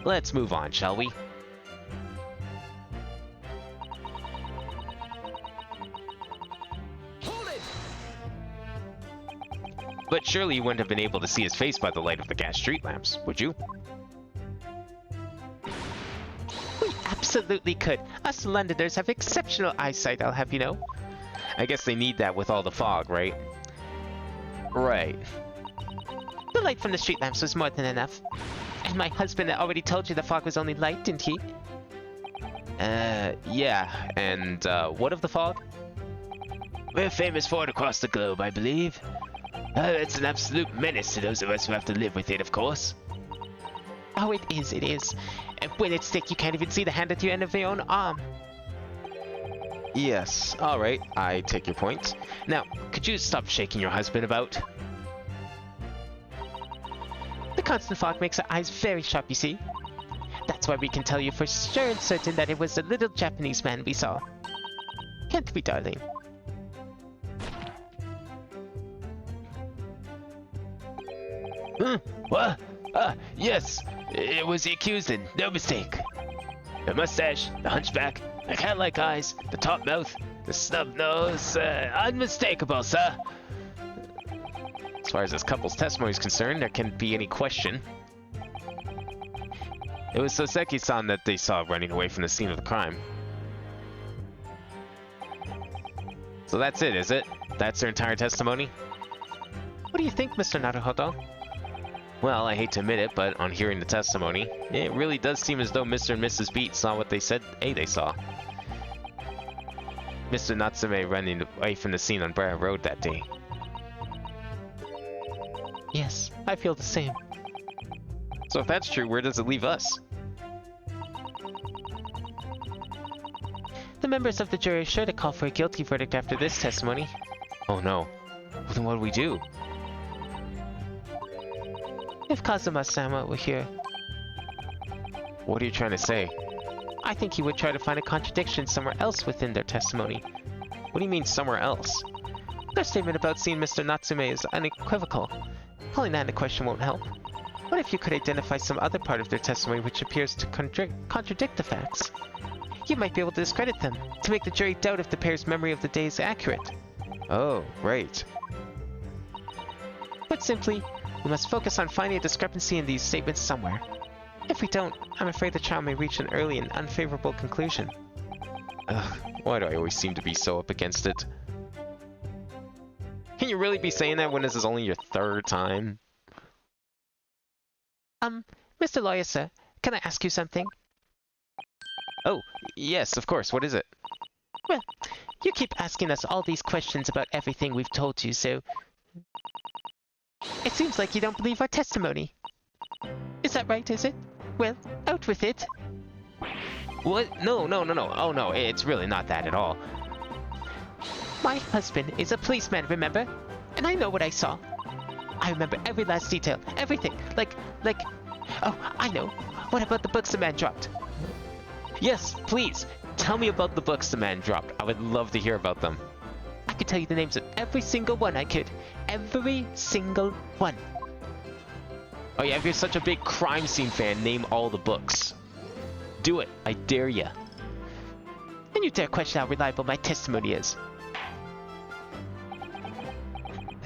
Let's move on, shall we? Hold it! But surely you wouldn't have been able to see his face by the light of the gas street lamps, would you? We absolutely could. Us Londoners have exceptional eyesight, I'll have you know. I guess they need that with all the fog, right? Right. The light from the street lamps was more than enough. And my husband had already told you the fog was only light, didn't he? Yeah. And, what of the fog? We're famous for it across the globe, I believe. It's an absolute menace to those of us who have to live with it, of course. Oh, it is. And when it's thick, you can't even see the hand at the end of your own arm. Yes. Alright, I take your point. Now, could you stop shaking your husband about? The constant fog makes our eyes very sharp, you see. That's why we can tell you for sure and certain that it was the little Japanese man we saw. Can't we, darling? What? Yes. It was the accused and no mistake. The mustache, the hunchback, the cat-like eyes, the taut mouth, the snub nose, unmistakable, sir. far as this couple's testimony is concerned, there can't be any question. It was Soseki-san that they saw running away from the scene of the crime. So that's it, is it? That's their entire testimony? What do you think, Mr. Naruhodo? Well, I hate to admit it, but on hearing the testimony, it really does seem as though Mr. and Mrs. Beat saw what they said they saw. Mr. Natsume running away from the scene on Briar Road that day. Yes, I feel the same. So if that's true, where does it leave us? The members of the jury are sure to call for a guilty verdict after this testimony. Oh no. Well, then what do we do? If Kazuma-sama were here, What are you trying to say? I think he would try to find a contradiction somewhere else within their testimony. What do you mean somewhere else? Their statement about seeing Mr. Natsume is unequivocal. Calling that into question won't help. What if you could identify some other part of their testimony which appears to contradict the facts? You might be able to discredit them, to make the jury doubt if the pair's memory of the day is accurate. Oh, right. Put simply, we must focus on finding a discrepancy in these statements somewhere. If we don't, I'm afraid the trial may reach an early and unfavorable conclusion. Ugh, why do I always seem to be so up against it? Can you really be saying that when this is only your third time? Mr. Lawyer, sir, can I ask you something? Oh, yes, of course. What is it? Well, you keep asking us all these questions about everything we've told you, so... It seems like you don't believe our testimony. Is that right, is it? Well, out with it. What? No. Oh no, it's really not that at all. My husband is a policeman, remember? And I know what I saw. I remember every last detail, everything. Like... Oh, I know. What about the books the man dropped? Yes, please. Tell me about the books the man dropped. I would love to hear about them. I could tell you the names of every single one I could. Every single one. Oh yeah, if you're such a big crime scene fan, name all the books. Do it. I dare ya. And you dare question how reliable my testimony is.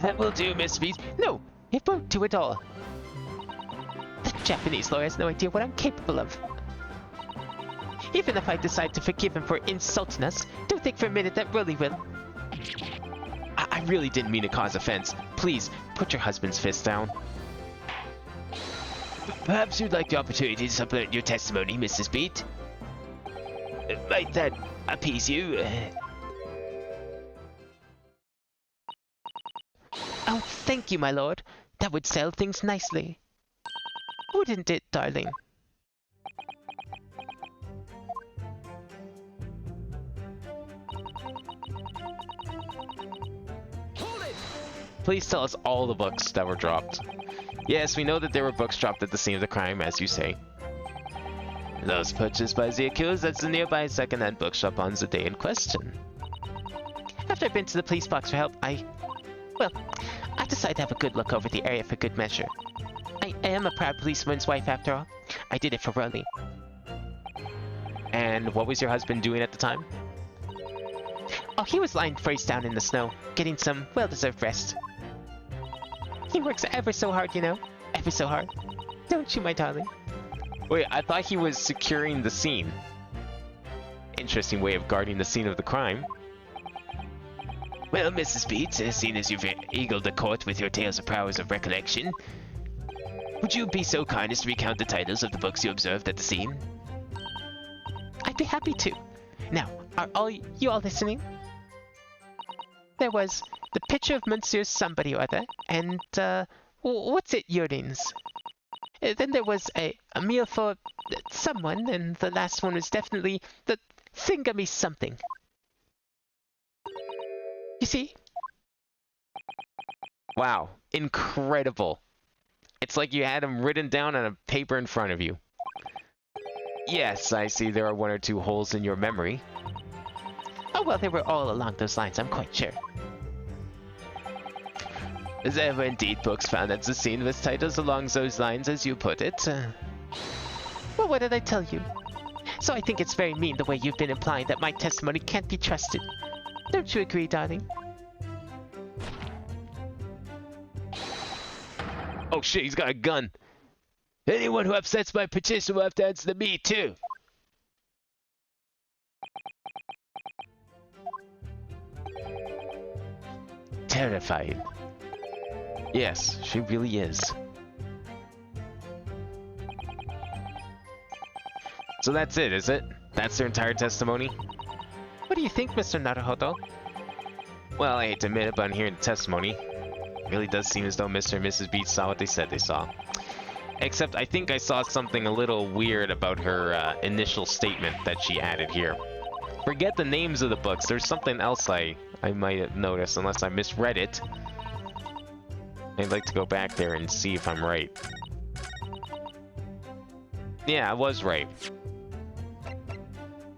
That will do, Miss Beast. No, it won't do at all. The Japanese lawyer has no idea what I'm capable of. Even if I decide to forgive him for insulting us, don't think for a minute that really will. I really didn't mean to cause offense. Please, put your husband's fist down. Perhaps you'd like the opportunity to supplement your testimony, Mrs. Beat? Might that appease you? Oh, thank you, my lord. That would settle things nicely. Wouldn't it, darling? Hold it! Please tell us all the books that were dropped. Yes, we know that there were books dropped at the scene of the crime, as you say. Those purchased by the accused at the nearby second-hand bookshop on the day in question. After I've been to the police box for help, I decided to have a good look over the area for good measure. I am a proud policeman's wife after all. I did it for Rolly. And what was your husband doing at the time? Oh, he was lying face down in the snow, getting some well-deserved rest. He works ever so hard, you know. Ever so hard. Don't you, my darling? Wait, I thought he was securing the scene. Interesting way of guarding the scene of the crime. Well, Mrs. Beat, seeing as you've eagled the court with your tales of powers of recollection, would you be so kind as to recount the titles of the books you observed at the scene? I'd be happy to. Now, are you all listening? There was The Picture of Monsieur Somebody or Other, and, what's it, Earrings? Then there was a meal for someone, and the last one was definitely the Thingamy something. You see? Wow, incredible. It's like you had them written down on a paper in front of you. Yes, I see there are one or two holes in your memory. Oh, well, they were all along those lines, I'm quite sure. There were indeed books found at the scene with titles along those lines, as you put it. Well, what did I tell you? So I think it's very mean the way you've been implying that my testimony can't be trusted. Don't you agree, darling? Oh shit, he's got a gun. Anyone who upsets my petition will have to answer to me too. Terrifying. Yes, she really is. So that's it, is it? That's their entire testimony? What do you think, Mr. Naruhodo? Well, I hate to admit it, but on hearing the testimony, it really does seem as though Mr. and Mrs. Beach saw what they said they saw. Except I think I saw something a little weird about her initial statement that she added here. Forget the names of the books, there's something else I might have noticed, unless I misread it. I'd like to go back there and see if I'm right. Yeah, I was right.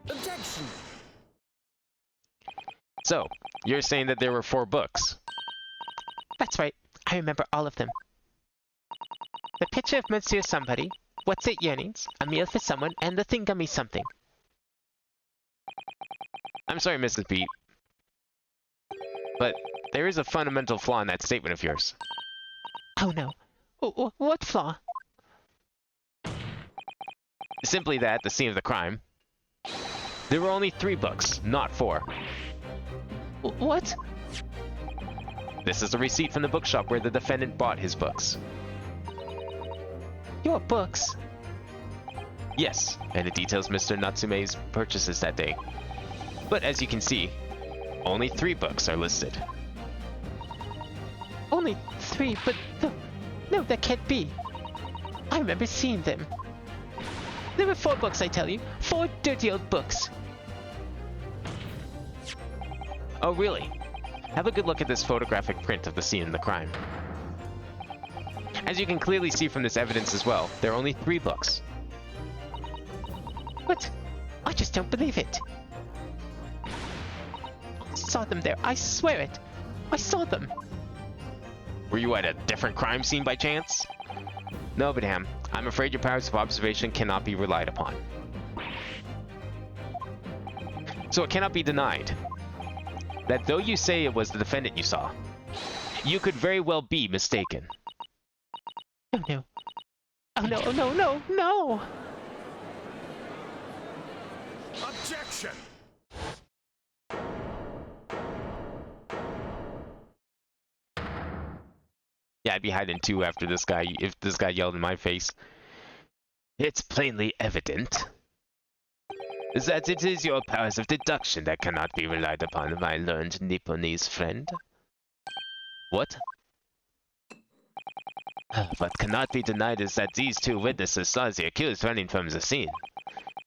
Objection. So, you're saying that there were 4 books? That's right. I remember all of them. The picture of Monsieur Somebody, What's It Yearnings, A Meal for Someone, and The Thingummy Something. I'm sorry, Mrs. Beat, but there is a fundamental flaw in that statement of yours. Oh no. What flaw? Simply that, at the scene of the crime, there were only 3 books, not 4. What? This is a receipt from the bookshop where the defendant bought his books. Your books? Yes, and it details Mr. Natsume's purchases that day. But as you can see, only 3 books are listed. Only 3, but no, that can't be. I remember seeing them. There were 4 books, I tell you. 4 dirty old books. Oh, really? Have a good look at this photographic print of the scene of the crime. As you can clearly see from this evidence as well, there are only 3 books. What? I just don't believe it. I saw them there. I swear it. I saw them. Were you at a different crime scene by chance? No, Badham. I'm afraid your powers of observation cannot be relied upon. So it cannot be denied that though you say it was the defendant you saw, you could very well be mistaken. Oh no. Oh no, oh no, no, no! Objection. Yeah, I'd be hiding too after this guy, if this guy yelled in my face. It's plainly evident that it is your powers of deduction that cannot be relied upon, my learned Nipponese friend. What? What cannot be denied is that these 2 witnesses saw the accused running from the scene.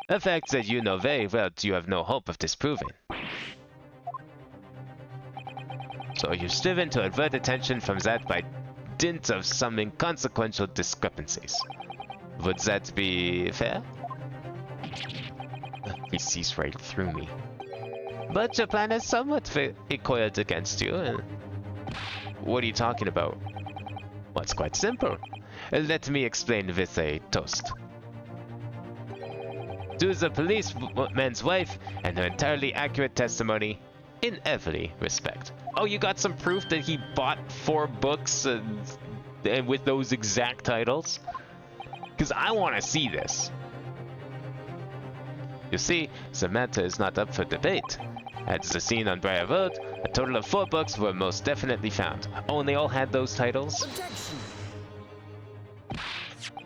A fact that you know very well you have no hope of disproving. So you've striven to avert attention from that by dint of some inconsequential discrepancies. Would that be fair? He sees right through me. But your plan is somewhat recoiled against you. What are you talking about? Well, it's quite simple. Let me explain with a toast. To the policeman's wife and her entirely accurate testimony in every respect. Oh, you got some proof that he bought 4 books and with those exact titles? Because I want to see this. You see, the matter is not up for debate. At the scene on Briar Road, a total of 4 books were most definitely found. Oh, and they all had those titles? Objection.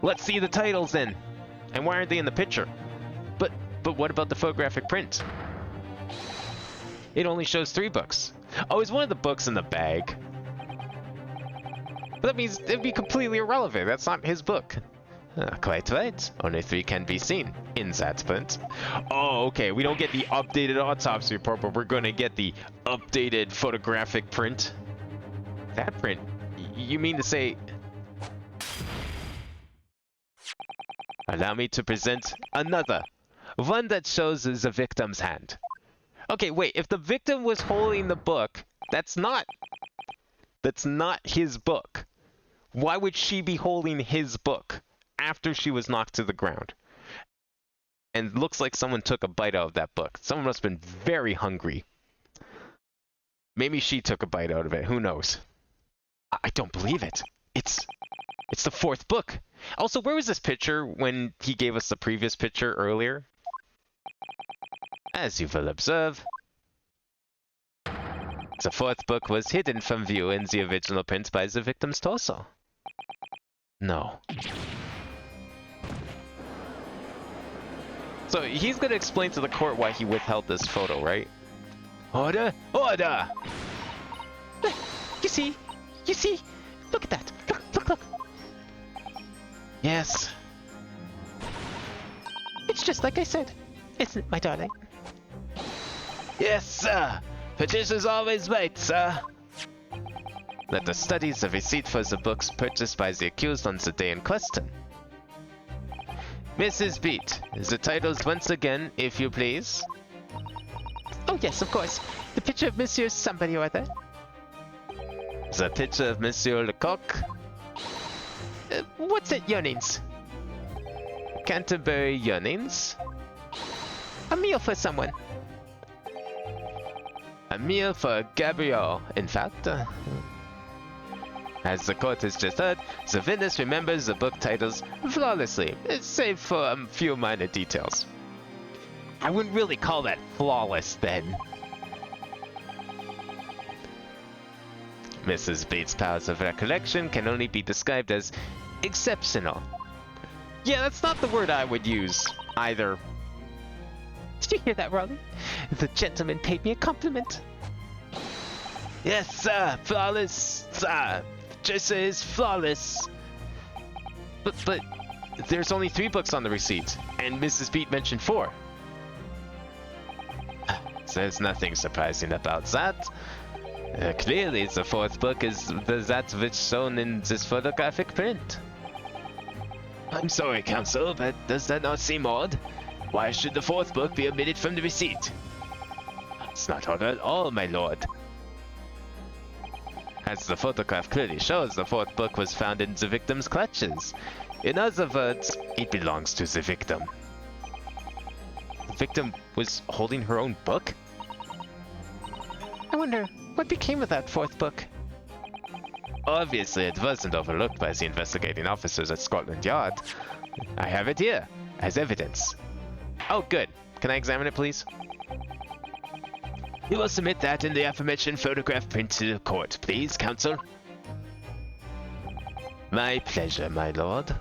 Let's see the titles then. And why aren't they in the picture? But what about the photographic print? It only shows 3 books. Oh, is one of the books in the bag? But that means it'd be completely irrelevant. That's not his book. Quite right. Only 3 can be seen in that print. Oh, okay. We don't get the updated autopsy report, but we're going to get the updated photographic print. That print? You mean to say... Allow me to present another. One that shows the victim's hand. Okay, wait. If the victim was holding the book, that's not his book. Why would she be holding his book after she was knocked to the ground? And looks like someone took a bite out of that book. Someone must have been very hungry. Maybe she took a bite out of it. Who knows? I don't believe it. It's the fourth book. Also, where was this picture when he gave us the previous picture earlier? As you will observe, the fourth book was hidden from view in the original print by the victim's torso. No. So he's gonna explain to the court why he withheld this photo, right? Order! Order! You see? You see? Look at that. Look, look, look. Yes. It's just like I said. Isn't it, my darling? Yes, sir! Petition's always right, sir! Let us study the receipt for the books purchased by the accused on the day in question. Mrs. Beat, the titles once again, if you please. Oh yes, of course. The picture of Monsieur somebody or other. The picture of Monsieur Lecoq, What's it, yearnings? Canterbury Yearnings, A meal for someone. a meal for Gabrielle, in fact. As the court has just heard, the witness remembers the book titles flawlessly, save for a few minor details. I wouldn't really call that flawless then. Mrs. Bates' powers of recollection can only be described as exceptional. Yeah, that's not the word I would use either. Did you hear that, Raleigh? The gentleman paid me a compliment. Yes, sir! Flawless, sir! Just is flawless! But there's only 3 books on the receipt, and Mrs. Beat mentioned 4. There's nothing surprising about that. Clearly, the fourth book is that which shown in this photographic print. I'm sorry, counsel, but does that not seem odd? Why should the fourth book be omitted from the receipt? It's not odd at all, my lord. As the photograph clearly shows, the fourth book was found in the victim's clutches. In other words, it belongs to the victim. The victim was holding her own book? I wonder, what became of that 4th book? Obviously, it wasn't overlooked by the investigating officers at Scotland Yard. I have it here, as evidence. Oh, good. Can I examine it, please? You will submit that in the aforementioned photograph print to the court, please, counsel. My pleasure, my lord.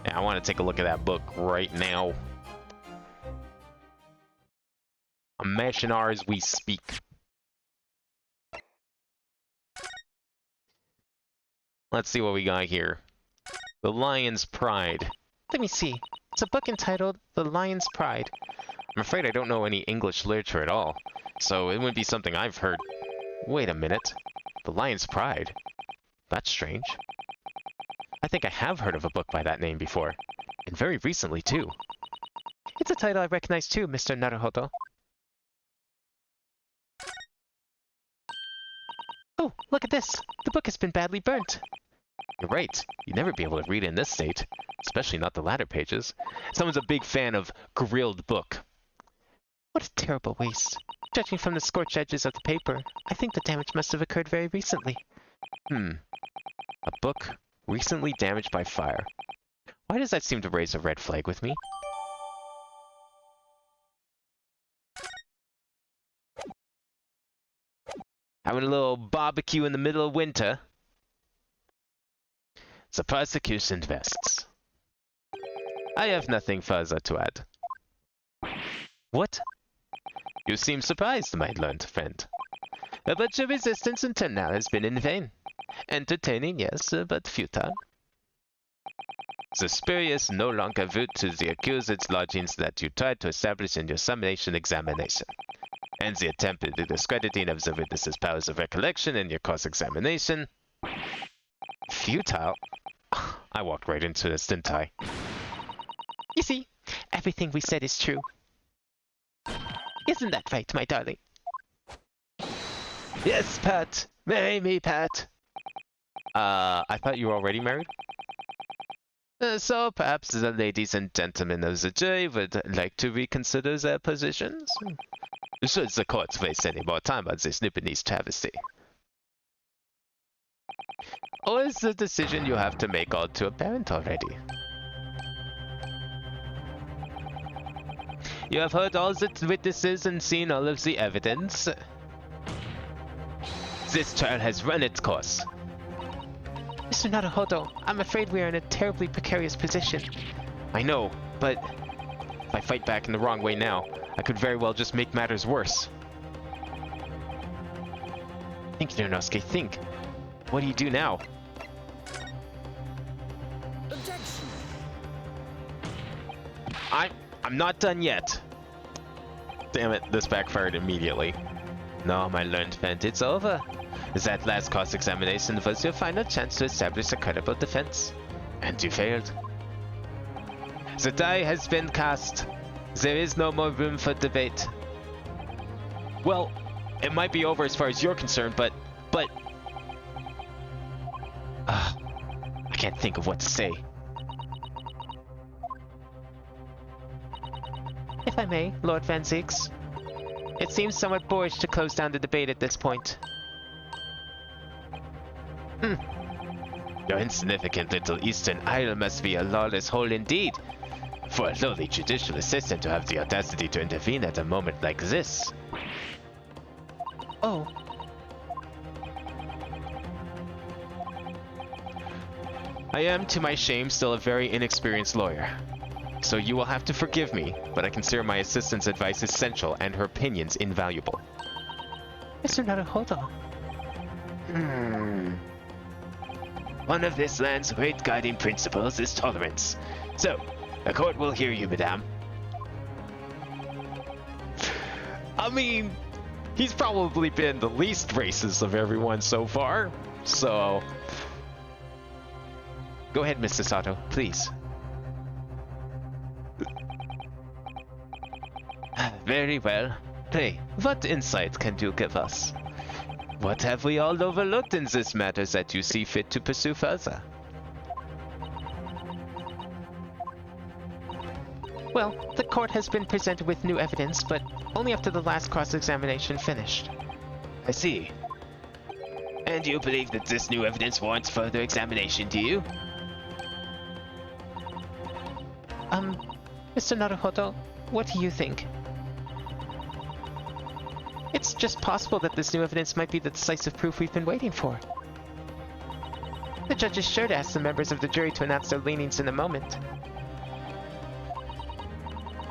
Yeah, I want to take a look at that book right now. I'm mashing R as we speak. Let's see what we got here. The Lion's Pride. Let me see. It's a book entitled The Lion's Pride. I'm afraid I don't know any English literature at all, so it wouldn't be something I've heard. Wait a minute. The Lion's Pride? That's strange. I think I have heard of a book by that name before, and very recently too. It's a title I recognize too, Mr. Naruhodo. Oh, look at this. The book has been badly burnt. You're right. You'd never be able to read it in this state, especially not the latter pages. Someone's a big fan of grilled book. What a terrible waste. Judging from the scorched edges of the paper, I think the damage must have occurred very recently. A book recently damaged by fire. Why does that seem to raise a red flag with me? Having a little barbecue in the middle of winter. The prosecution rests. I have nothing further to add. What? You seem surprised, my learned friend. But your resistance until now has been in vain. Entertaining, yes, but futile. The spurious no longer root to the accused's lodgings that you tried to establish in your summation examination, and the attempted discrediting of the witness's powers of recollection in your cross-examination. Futile? I walked right into this, didn't I? You see, everything we said is true. Isn't that right, my darling? Yes, Pat! Marry me, Pat! I thought you were already married? So perhaps the ladies and gentlemen of the jury would like to reconsider their positions? Should the court waste any more time on this Nipponese travesty? Or is the decision you have to make all too apparent already? You have heard all the witnesses and seen all of the evidence. This trial has run its course. Mr. Naruhodo, I'm afraid we are in a terribly precarious position. I know, but if I fight back in the wrong way now, I could very well just make matters worse. Think, Inosuke, think. What do you do now? Objection! I'm not done yet. Damn it, this backfired immediately. No, my learned friend, it's over. That last cross-examination was your final chance to establish a credible defense. And you failed. The die has been cast. There is no more room for debate. Well, it might be over as far as you're concerned, but... I can't think of what to say. If I may, Lord Van Zix. It seems somewhat boorish to close down the debate at this point. Your insignificant little Eastern Isle must be a lawless hole indeed. For a lowly judicial assistant to have the audacity to intervene at a moment like this. Oh, I am, to my shame, still a very inexperienced lawyer. So you will have to forgive me, but I consider my assistant's advice essential and her opinions invaluable. Mr. Naruhodo. One of this land's great guiding principles is tolerance. So, the court will hear you, madame. I mean, he's probably been the least racist of everyone so far, so... Go ahead, Mr. Sato, please. Very well. Pray, what insight can you give us? What have we all overlooked in this matter that you see fit to pursue further? Well, the court has been presented with new evidence, but only after the last cross-examination finished. I see. And you believe that this new evidence warrants further examination, do you? Mr. Naruhodo, what do you think? It's just possible that this new evidence might be the decisive proof we've been waiting for. The judge is sure to ask the members of the jury to announce their leanings in a moment.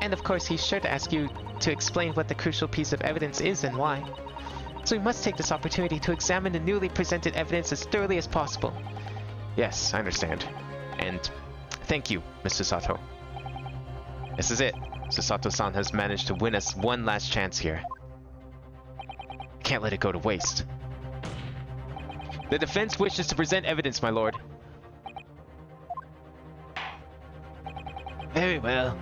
And of course, he's sure to ask you to explain what the crucial piece of evidence is and why. So we must take this opportunity to examine the newly presented evidence as thoroughly as possible. Yes, I understand. And thank you, Mr. Sato. This is it. Sato-san has managed to win us one last chance here. Can't let it go to waste. The defense wishes to present evidence, my lord. Very well.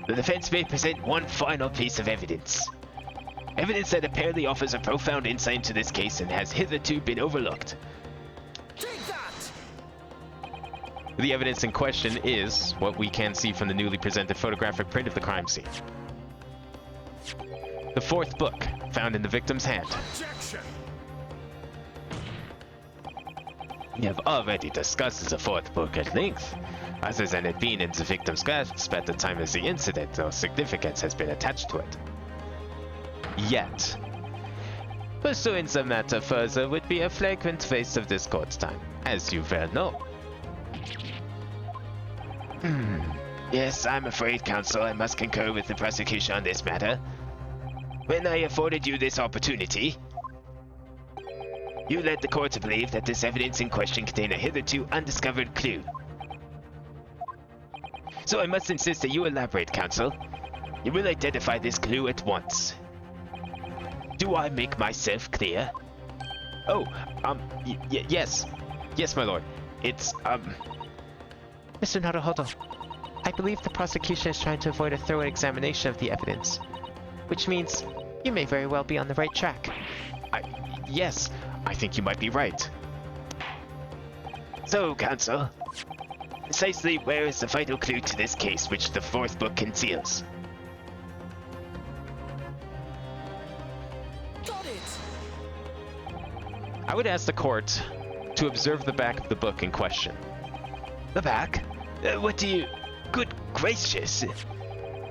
The defense may present one final piece of evidence. Evidence that apparently offers a profound insight into this case and has hitherto been overlooked. Take that! The evidence in question is what we can see from the newly presented photographic print of the crime scene. The fourth book, found in the victim's hand. Objection! We have already discussed the fourth book at length. Other than it being in the victim's grasp at the time of the incident, no significance has been attached to it. Yet. Pursuing the matter further would be a flagrant waste of this court's time, as you well know. Yes, I'm afraid, counsel, I must concur with the prosecution on this matter. When I afforded you this opportunity, you led the court to believe that this evidence in question contained a hitherto undiscovered clue. So I must insist that you elaborate, counsel. You will identify this clue at once. Do I make myself clear? Oh, yes. Yes, my lord. It's, Mr. Naruhodo, I believe the prosecution is trying to avoid a thorough examination of the evidence, which means you may very well be on the right track. Yes, I think you might be right. So, counsel, precisely where is the vital clue to this case which the fourth book conceals? it! I would ask the court to observe the back of the book in question. The back? What do you... Good gracious!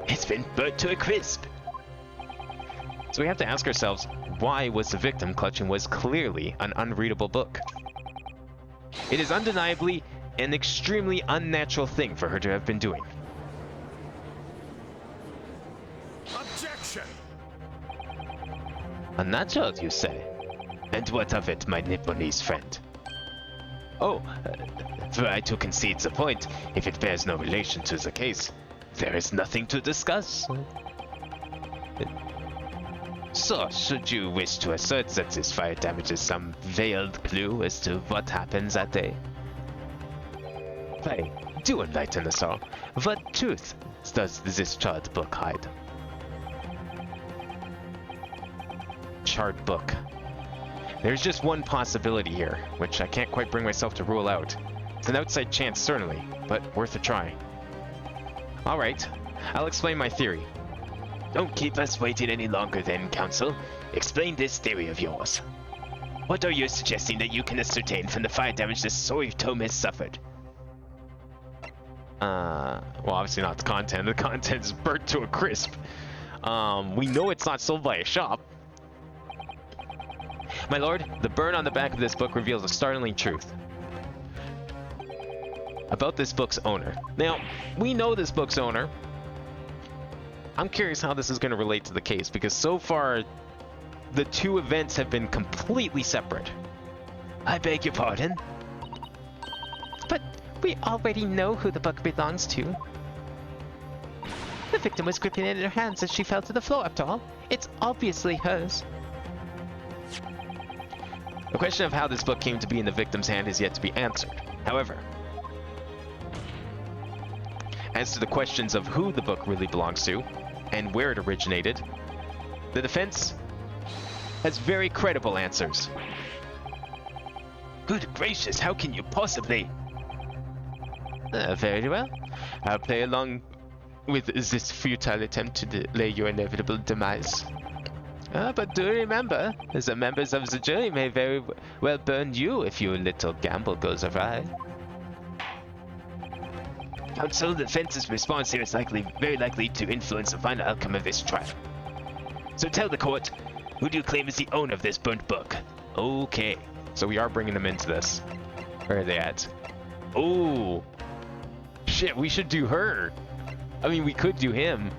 It's been burnt to a crisp. So we have to ask ourselves, why was the victim clutching what is clearly an unreadable book? It is undeniably an extremely unnatural thing for her to have been doing. Objection! Unnatural, you say? And what of it, my Nipponese friend? Oh, were I to concede the point, if it bears no relation to the case, there is nothing to discuss. So, should you wish to assert that this fire damage is some veiled clue as to what happens that day? Pray, do enlighten us all. What truth does this charred book hide? Charred book. There's just one possibility here, which I can't quite bring myself to rule out. It's an outside chance, certainly, but worth a try. Alright, I'll explain my theory. Don't keep us waiting any longer then, Counsel. Explain this theory of yours. What are you suggesting that you can ascertain from the fire damage the sorry tome has suffered? Well, obviously not the content. The content is burnt to a crisp. We know it's not sold by a shop. My lord, the burn on the back of this book reveals a startling truth about this book's owner. Now, we know this book's owner. I'm curious how this is going to relate to the case, because so far, the two events have been completely separate. I beg your pardon? But we already know who the book belongs to. The victim was gripping it in her hands as she fell to the floor, after all. It's obviously hers. The question of how this book came to be in the victim's hand is yet to be answered. However, as to the questions of who the book really belongs to and where it originated, the defense has very credible answers. Good gracious, how can you possibly... Very well. I'll play along with this futile attempt to delay your inevitable demise. But do remember, the members of the jury may very well burn you if your little gamble goes awry. Counsel, the defense's response here is very likely to influence the final outcome of this trial. So tell the court, who do you claim is the owner of this burnt book? Okay, so we are bringing them into this. Where are they at? Oh, shit, we should do her. I mean, we could do him.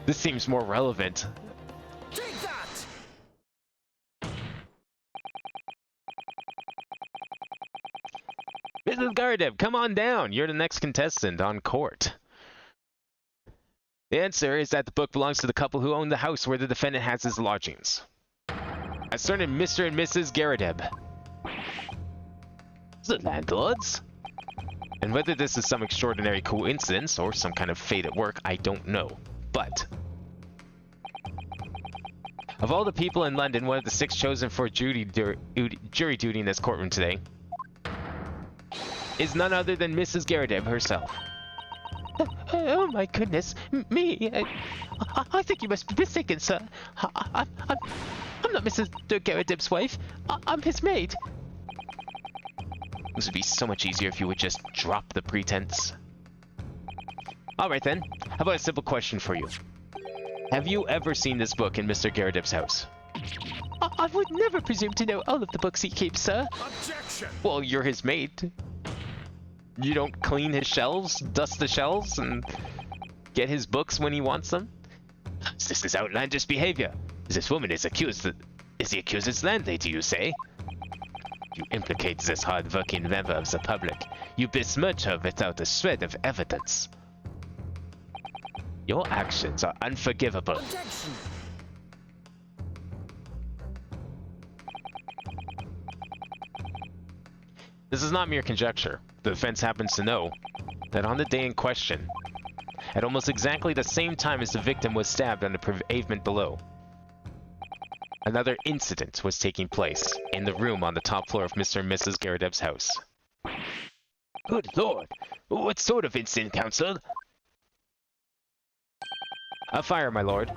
This seems more relevant. Take that! Mrs. Gardev, come on down. You're the next contestant on court. The answer is that the book belongs to the couple who own the house where the defendant has his lodgings. A certain Mr. and Mrs. Garadeb. The landlords? And whether this is some extraordinary coincidence or some kind of fate at work, I don't know. But of all the people in London, one of the 6 chosen for jury duty in this courtroom today is none other than Mrs. Garadeb herself. Oh my goodness, me? I think you must be mistaken, sir. I'm not Mrs. Garadeb's wife. I'm his maid. This would be so much easier if you would just drop the pretense. Alright then, how about a simple question for you? Have you ever seen this book in Mr. Garadeb's house? I would never presume to know all of the books he keeps, sir. Objection! Well, you're his maid. You don't clean his shelves, dust the shelves, and get his books when he wants them? This is outlandish behavior. This woman is the accused's landlady, you say? You implicate this hard-working member of the public. You besmirch her without a shred of evidence. Your actions are unforgivable. Objection! This is not mere conjecture. The defense happens to know that on the day in question, at almost exactly the same time as the victim was stabbed on the pavement below, another incident was taking place in the room on the top floor of Mr. and Mrs. Garadeb's house. Good lord! What sort of incident, Counsel? A fire, my lord.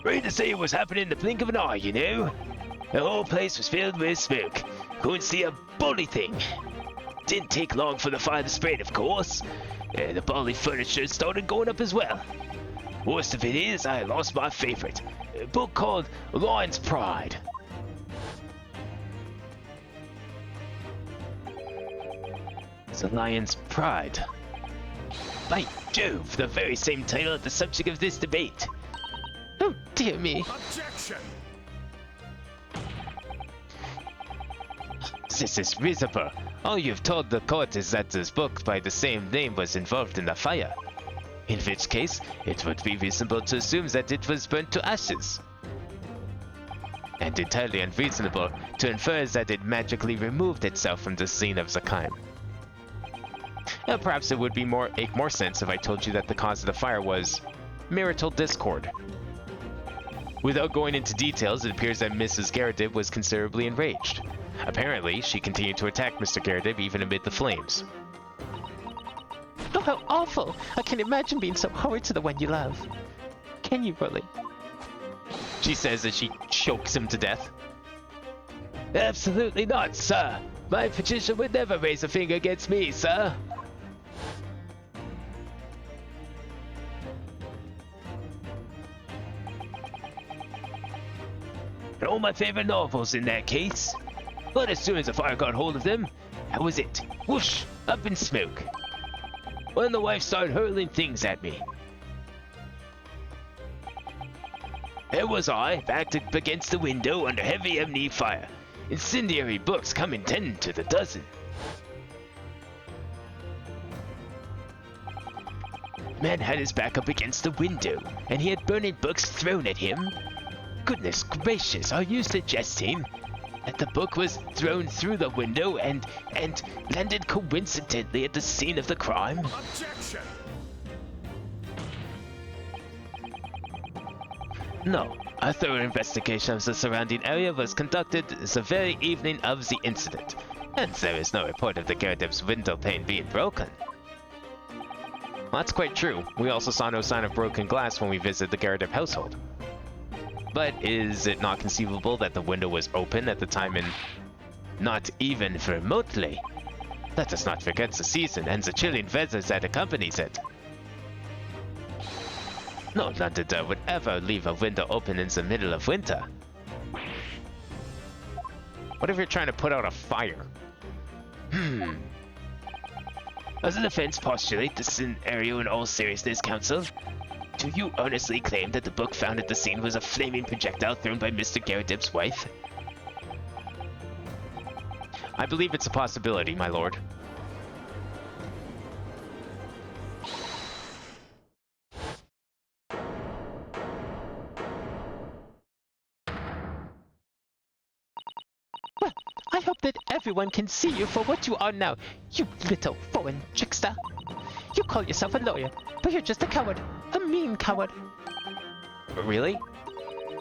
Ready to say it was happening in the blink of an eye, you know? The whole place was filled with smoke. Couldn't see a bully thing. Didn't take long for the fire to spread, of course. The bully furniture started going up as well. Worst of it is, I lost my favorite. A book called Lion's Pride. It's a Lion's Pride. By Jove, the very same title as the subject of this debate. Oh, dear me. Objection! This is reasonable. All you've told the court is that this book by the same name was involved in the fire. In which case, it would be reasonable to assume that it was burnt to ashes. And entirely unreasonable to infer that it magically removed itself from the scene of the crime. Perhaps it would make more sense if I told you that the cause of the fire was marital discord. Without going into details, it appears that Mrs. Garrideb was considerably enraged. Apparently, she continued to attack Mr. Garrideb even amid the flames. Oh, how awful! I can imagine being so horrid to the one you love. Can you really? She says as she chokes him to death. Absolutely not, sir. My Patricia would never raise a finger against me, sir. And all my favorite novels in that case. But as soon as the fire got hold of them, that was it. Whoosh! Up in smoke. When the wife started hurling things at me. There was I, backed up against the window under heavy enemy fire. Incendiary books coming 10 to the dozen. Man had his back up against the window, and he had burning books thrown at him. Goodness gracious, are you suggesting that the book was thrown through the window and landed coincidentally at the scene of the crime? Objection! No, a thorough investigation of the surrounding area was conducted the very evening of the incident, and there is no report of the Garrideb's window pane being broken. Well, that's quite true. We also saw no sign of broken glass when we visited the Garrideb household. But is it not conceivable that the window was open at the time and Not even remotely. Let us not forget the season and the chilling weather that accompanies it. No Londoner would ever leave a window open in the middle of winter. what if you're trying to put out a fire? Does the defense postulate the scenario in all seriousness, counsel? Do you earnestly claim that the book found at the scene was a flaming projectile thrown by Mr. Garrideb's wife? I believe it's a possibility, my lord. Well, I hope that everyone can see you for what you are now, you little foreign trickster. You call yourself a lawyer, but you're just a coward. A mean coward. Really?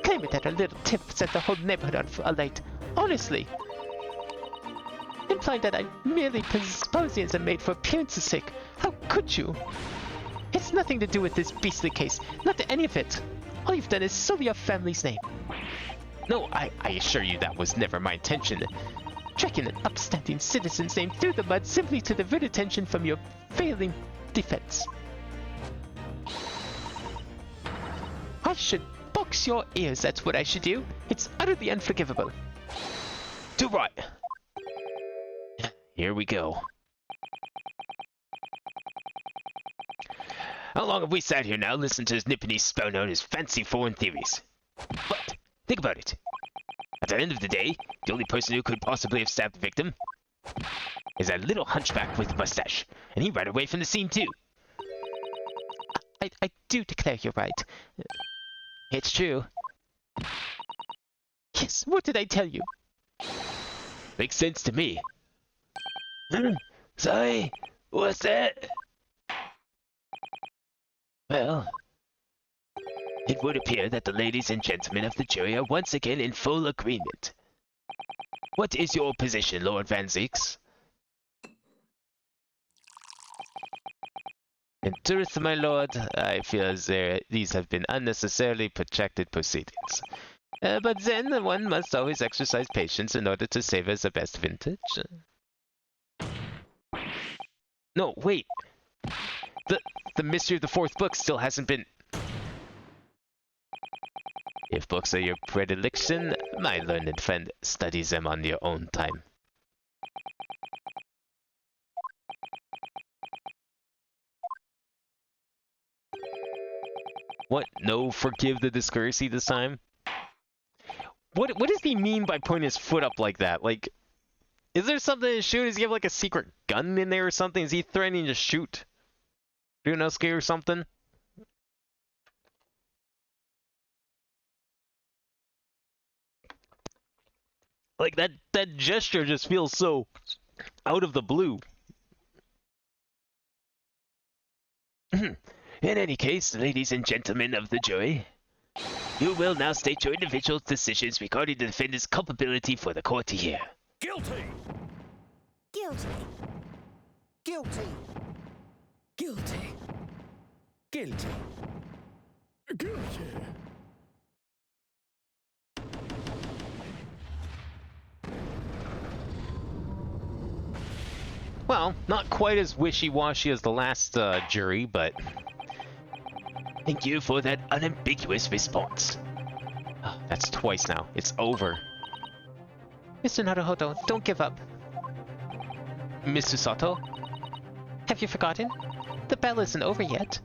Claiming that a little tip set the whole neighborhood alight. Honestly. Implying that I'm merely posing as a maid for appearance's sake. How could you? It's nothing to do with this beastly case. Not any of it. All you've done is sully your family's name. No, I assure you that was never my intention. Dragging an upstanding citizen's name through the mud simply to divert attention from your failing defense. I should box your ears, that's what I should do. It's utterly unforgivable. To right. Here we go. How long have we sat here now listening to this nippity spout out his fancy foreign theories? But, think about it. At the end of the day, the only person who could possibly have stabbed the victim is that little hunchback with the mustache, and he ran away from the scene too. I do declare you're right. It's true. Yes, what did I tell you? Makes sense to me. Sorry, what's that? Well, it would appear that the ladies and gentlemen of the jury are once again in full agreement. What is your position, Lord Van Zieks? In truth, my lord, I feel as these have been unnecessarily protracted proceedings. But then one must always exercise patience in order to savor the best vintage. No, wait. The mystery of the fourth book still hasn't been... If books are your predilection, my learned friend, study them on your own time. What? No, forgive the discourtesy this time? What does he mean by pointing his foot up like that? Like, is there something to shoot? Does he have like a secret gun in there or something? Is he threatening to shoot Ryunosuke or something? Like, that gesture just feels so out of the blue. In any case, ladies and gentlemen of the jury, you will now state your individual decisions regarding the defendant's culpability for the court to hear. Guilty! Guilty. Guilty. Guilty. Guilty. Guilty. Well, not quite as wishy-washy as the last jury, but... Thank you for that unambiguous response. Oh, that's twice now. It's over. Mr. Naruhodo, don't give up. Mr. Sato? Have you forgotten? The battle isn't over yet.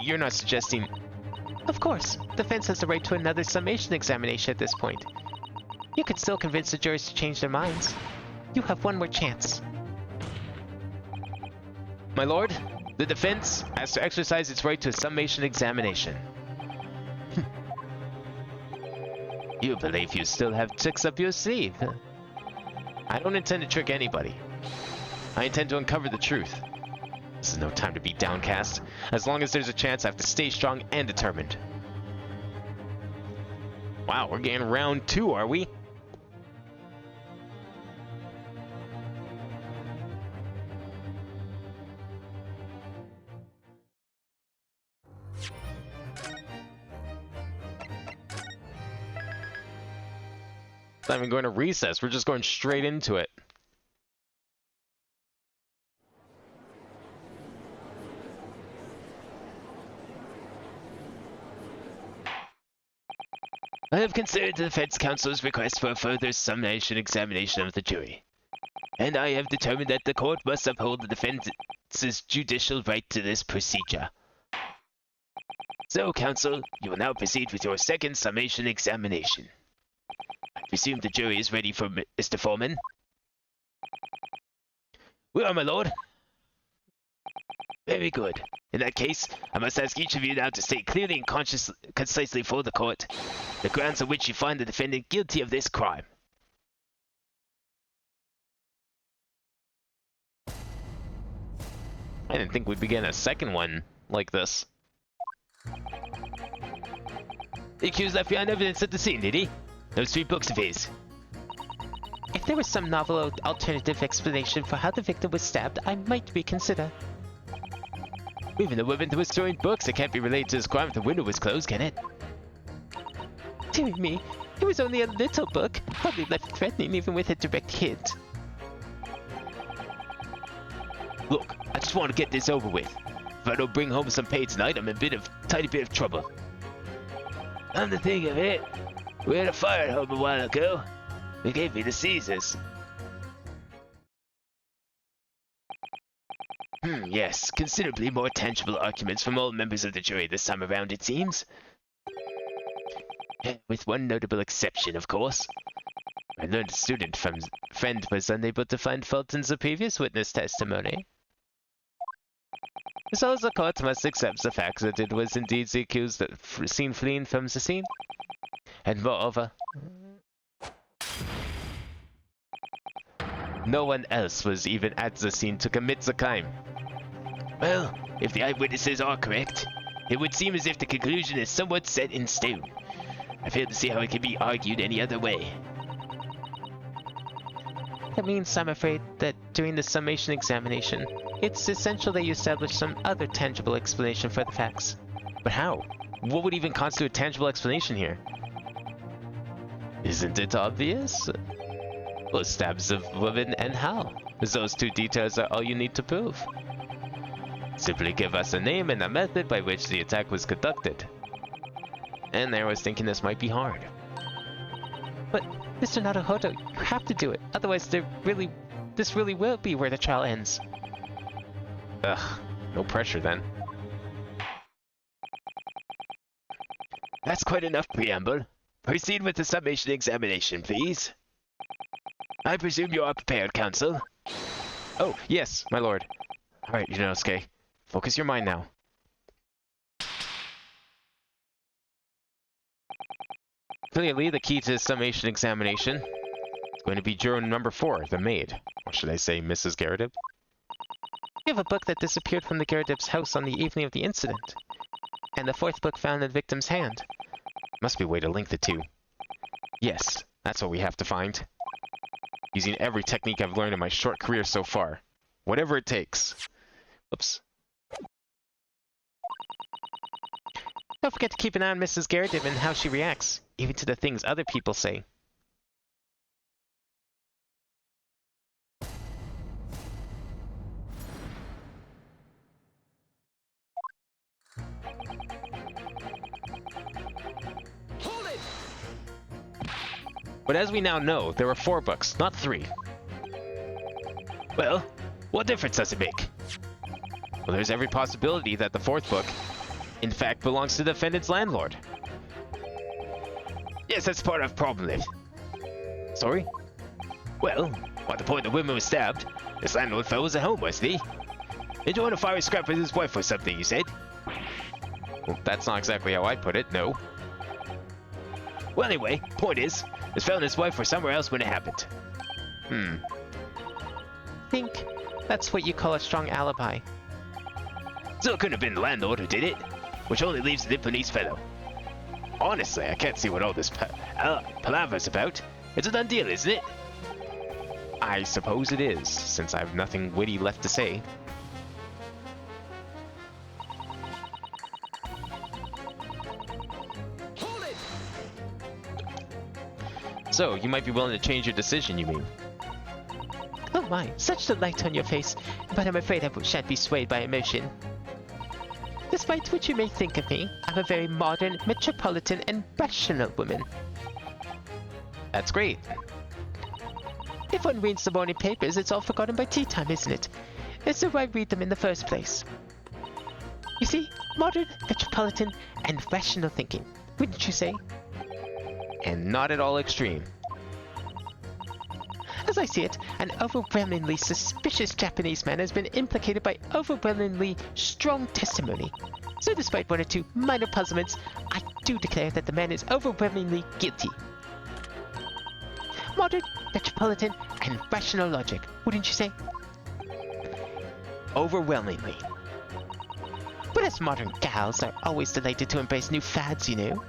You're not suggesting... Of course, defense has the right to another summation examination at this point. You could still convince the jurors to change their minds. You have one more chance. My lord, the defense has to exercise its right to a summation examination. You believe you still have tricks up your sleeve? I don't intend to trick anybody. I intend to uncover the truth. This is no time to be downcast. As long as there's a chance, I have to stay strong and determined. Wow, we're getting round 2, are we? Not even going to recess, we're just going straight into it. I have considered the defense counsel's request for a further summation examination of the jury, and I have determined that the court must uphold the defense's judicial right to this procedure. So, counsel, you will now proceed with your second summation examination. I presume the jury is ready for Mr. Foreman? We are, my lord. Very good. In that case, I must ask each of you now to state clearly and concisely for the court the grounds on which you find the defendant guilty of this crime. I didn't think we'd begin a second one like this. The accused left behind evidence at the scene, did he? Those 3 books of his. If there was some novel or alternative explanation for how the victim was stabbed, I might reconsider. Even the woman that was throwing books, it can't be related to this crime if the window was closed, can it? Dear me, it was only a little book, hardly left threatening even with a direct hint. Look, I just want to get this over with. If I don't bring home some pay tonight, I'm in a tiny bit of trouble. Come to think of it, we had a fire at home a while ago. They gave me the Caesars. Yes, considerably more tangible arguments from all members of the jury this time around, it seems. With one notable exception, of course. My learned student friend was unable to find fault in the previous witness testimony. So the court must accept the fact that it was indeed the accused that seen fleeing from the scene. And moreover, no one else was even at the scene to commit the crime. Well, if the eyewitnesses are correct, it would seem as if the conclusion is somewhat set in stone. I fail to see how it can be argued any other way. That means, I'm afraid, that during the summation examination, it's essential that you establish some other tangible explanation for the facts. But how? What would even constitute a tangible explanation here? Isn't it obvious? Well, stabs of women and how? Those two details are all you need to prove. Simply give us a name and a method by which the attack was conducted. And there I was thinking this might be hard. But, Mr. Naruhodo, you have to do it. Otherwise, this really will be where the trial ends. Ugh, no pressure then. That's quite enough preamble. Proceed with the summation examination, please. I presume you are prepared, Counsel. Oh, yes, my lord. Alright, Yunosuke. Focus your mind now. Clearly, the key to the summation examination is going to be juror number 4, the maid. Or should I say Mrs. Garrideb? You have a book that disappeared from the Garrideb's house on the evening of the incident. And the 4th book found in the victim's hand. Must be a way to link the two. Yes, that's what we have to find. Using every technique I've learned in my short career so far. Whatever it takes. Oops. Don't forget to keep an eye on Mrs. Garrideb and how she reacts, even to the things other people say. Hold it! But as we now know, there were 4 books, not 3. Well, what difference does it make? Well, there's every possibility that the 4th book, in fact, belongs to the defendant's landlord. Yes, that's part of the problem then. Sorry? Well, at the point the woman was stabbed, this landlord fellow was at home, wasn't he? Enjoying a fiery scrap with his wife or something, you said? Well, that's not exactly how I put it, no. Well, anyway, point is, this fellow and his wife were somewhere else when it happened. I think that's what you call a strong alibi. So it couldn't have been the landlord who did it, which only leaves the Nipponese fellow. Honestly, I can't see what all this palaver's about. It's a done deal, isn't it? I suppose it is, since I have nothing witty left to say. Hold it! So, you might be willing to change your decision, you mean? Oh my, such delight on your face, but I'm afraid I shan't be swayed by emotion. Despite what you may think of me, I'm a very modern, metropolitan, and rational woman. That's great. If one reads the morning papers, it's all forgotten by tea time, isn't it? And so why read them in the first place? You see, modern, metropolitan, and rational thinking, wouldn't you say? And not at all extreme. As I see it, an overwhelmingly suspicious Japanese man has been implicated by overwhelmingly strong testimony. So despite 1 or 2 minor puzzlements, I do declare that the man is overwhelmingly guilty. Modern, metropolitan, and rational logic, wouldn't you say? Overwhelmingly. But us modern gals are always delighted to embrace new fads, you know.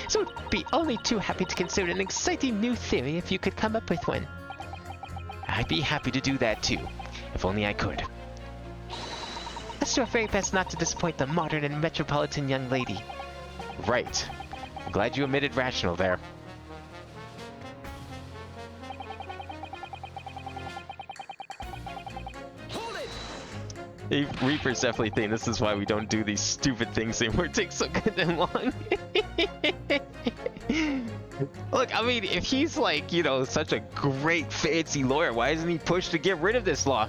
So I'd be only too happy to consider an exciting new theory if you could come up with one. I'd be happy to do that too, if only I could. Let's do our very best not to disappoint the modern and metropolitan young lady. Right. I'm glad you omitted rational there. Hold it! Hey, Reaper's definitely think this is why we don't do these stupid things anymore. It takes so goddamn long. Look, I mean, if he's like, you know, such a great fancy lawyer, why isn't he pushed to get rid of this law,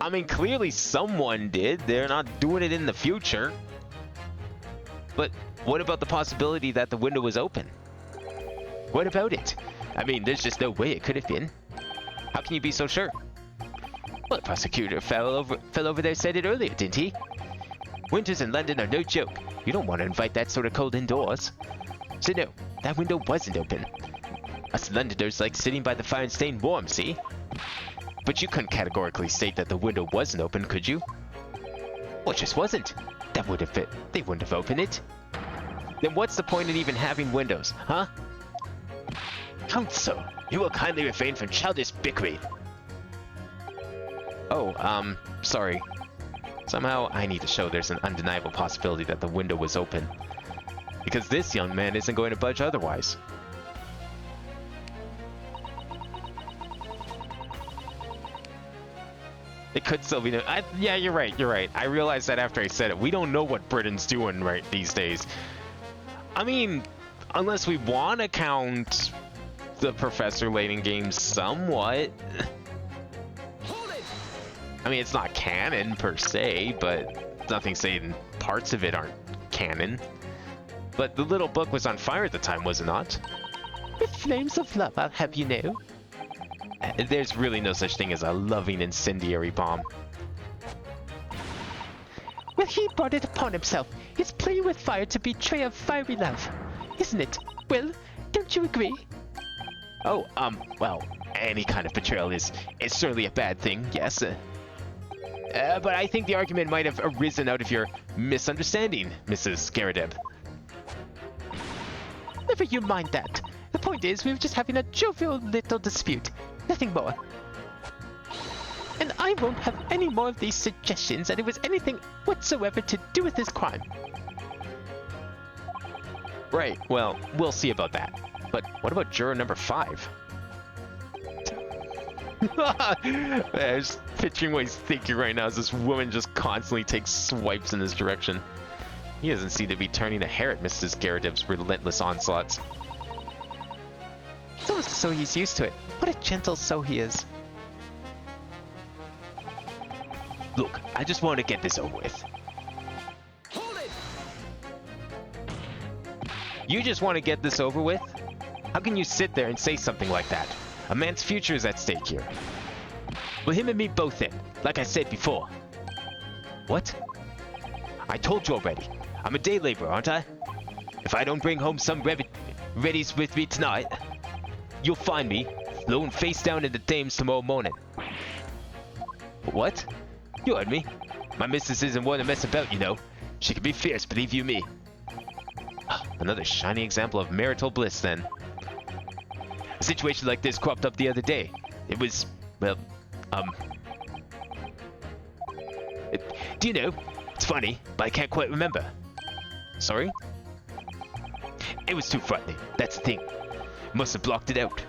I mean, clearly someone did. They're not doing it in the future. But what about the possibility that the window was open? What about it? I mean, there's just no way it could have been. How can you be so sure? Well, the prosecutor fell over there said it earlier, didn't he? Winters in London are no joke. You don't want to invite that sort of cold indoors. So no, that window wasn't open. Us Londoners like sitting by the fire and staying warm, see? But you couldn't categorically state that the window wasn't open, could you? Well, it just wasn't. That would have fit. They wouldn't have opened it. Then what's the point in even having windows, huh? Counsel, You will kindly refrain from childish bickering. Oh, sorry. Somehow I need to show there's an undeniable possibility that the window was open. Because this young man isn't going to budge otherwise. It could still be. Yeah, you're right. I realized that after I said it. We don't know what Britain's doing right these days. I mean, unless we want to count the Professor Layton games somewhat. Hold it! I mean, it's not canon per se, but nothing saying parts of it aren't canon. But the little book was on fire at the time, was it not? With flames of love, I'll have you know. There's really no such thing as a loving incendiary bomb. Well, he brought it upon himself. It's playing with fire to betray a fiery love. Isn't it? Well, don't you agree? Oh, well, any kind of betrayal is certainly a bad thing, yes. But I think the argument might have arisen out of your misunderstanding, Mrs. Garadeb. Never you mind that. The point is, we were just having a jovial little dispute. Nothing more. And I won't have any more of these suggestions that it was anything whatsoever to do with this crime. Right, well, we'll see about that. But what about juror number 5? I was picturing what he's thinking right now as this woman just constantly takes swipes in his direction. He doesn't seem to be turning a hair at Mrs. Garadeb's relentless onslaughts. It's almost as though he's used to it. What a gentle soul he is. Look, I just want to get this over with. Hold it! You just want to get this over with? How can you sit there and say something like that? A man's future is at stake here. Well, him and me both then, like I said before. What? I told you already. I'm a day laborer, aren't I? If I don't bring home some readies with me tonight, you'll find me lying face down in the Thames tomorrow morning. What? You heard me. My missus isn't one to mess about, you know. She can be fierce, believe you me. Another shining example of marital bliss, then. A situation like this cropped up the other day. It was, well, do you know? It's funny, but I can't quite remember. Sorry? It was too frightening. That's the thing. Must have blocked it out.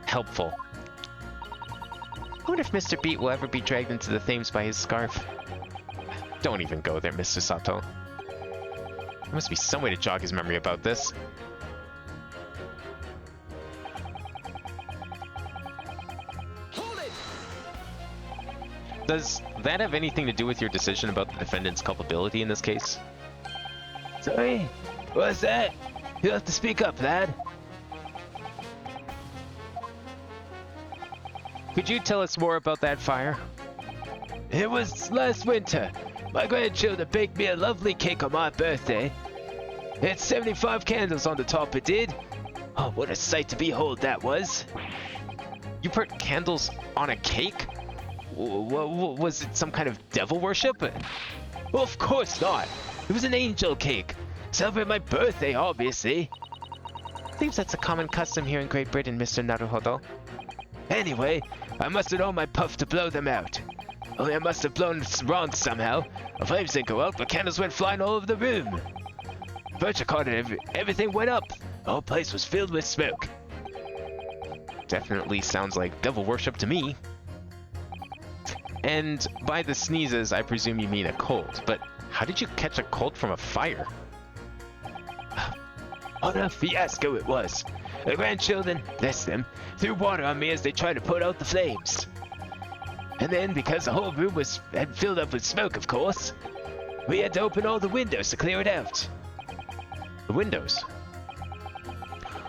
Helpful. I wonder if Mr. Beat will ever be dragged into the Thames by his scarf. Don't even go there, Mr. Sato. There must be some way to jog his memory about this. Hold it! Does that have anything to do with your decision about the defendant's culpability in this case? Sorry? What's that? You'll have to speak up, lad. Could you tell us more about that fire? It was last winter. My grandchildren baked me a lovely cake on my birthday. It had 75 candles on the top, it did. Oh, what a sight to behold that was. You put candles on a cake? Was it some kind of devil worship? Well, of course not. It was an angel cake. Celebrate my birthday, obviously. Seems that's a common custom here in Great Britain, Mr. Naruhodo. Anyway, I must have known my puff to blow them out. Only I must have blown wrong somehow. The flames didn't go out, but candles went flying all over the room. First I caught it, everything went up. The whole place was filled with smoke. Definitely sounds like devil worship to me. And by the sneezes, I presume you mean a cold. But how did you catch a cold from a fire? What a fiasco it was. The grandchildren, bless them, threw water on me as they tried to put out the flames. And then, because the whole room had filled up with smoke, of course, we had to open all the windows to clear it out. The windows?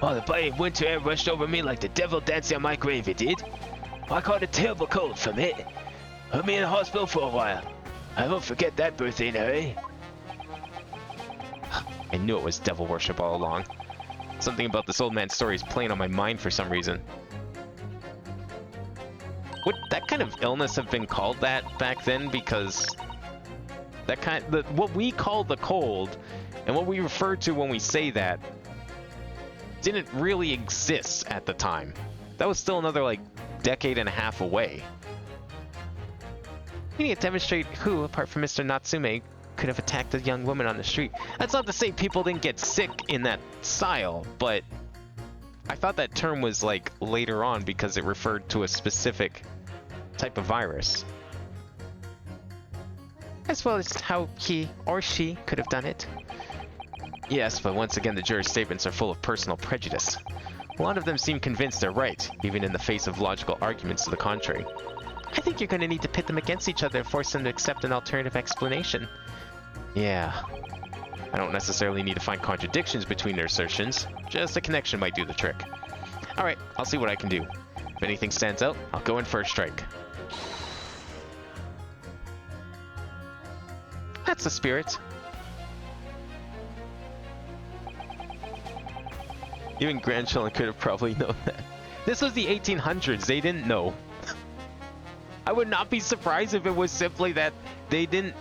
Oh, the biting winter air rushed over me like the devil dancing on my grave, it did. I caught a terrible cold from it. Put me in the hospital for a while. I won't forget that birthday in a hurry. I knew it was devil worship all along. Something about this old man's story is playing on my mind for some reason. Would that kind of illness have been called that back then? Because that what we call the cold and what we refer to when we say that didn't really exist at the time. That was still another, like, decade and a half away. We need to demonstrate who, apart from Mr. Natsume, could have attacked a young woman on the street. That's not to say people didn't get sick in that style, but I thought that term was, like, later on because it referred to a specific type of virus. As well as how he or she could have done it. Yes, but once again, the jurors' statements are full of personal prejudice. A lot of them seem convinced they're right, even in the face of logical arguments to the contrary. I think you're going to need to pit them against each other and force them to accept an alternative explanation. Yeah. I don't necessarily need to find contradictions between their assertions. Just a connection might do the trick. Alright, I'll see what I can do. If anything stands out, I'll go in for a strike. That's the spirit. Even grandchildren could have probably known that. This was the 1800s, they didn't know. I would not be surprised if it was simply that they didn't,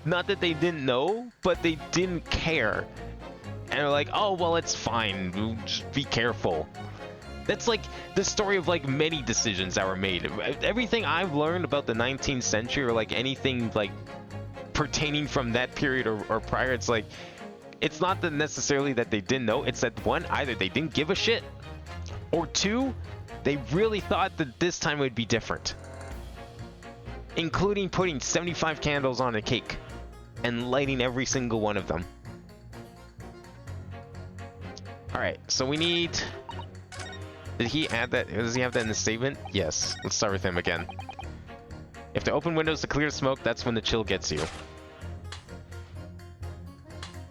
not that they didn't know, but they didn't care. And they're like, oh, well, it's fine, just be careful. That's like the story of like many decisions that were made. Everything I've learned about the 19th century or like anything like pertaining from that period or prior, it's like, it's not that necessarily that they didn't know, it's that one, either they didn't give a shit, or two, they really thought that this time would be different. Including putting 75 candles on a cake and lighting every single one of them. Alright, so we need... Did he add that? Does he have that in the statement? Yes. Let's start with him again. If to open windows to clear smoke, that's when the chill gets you.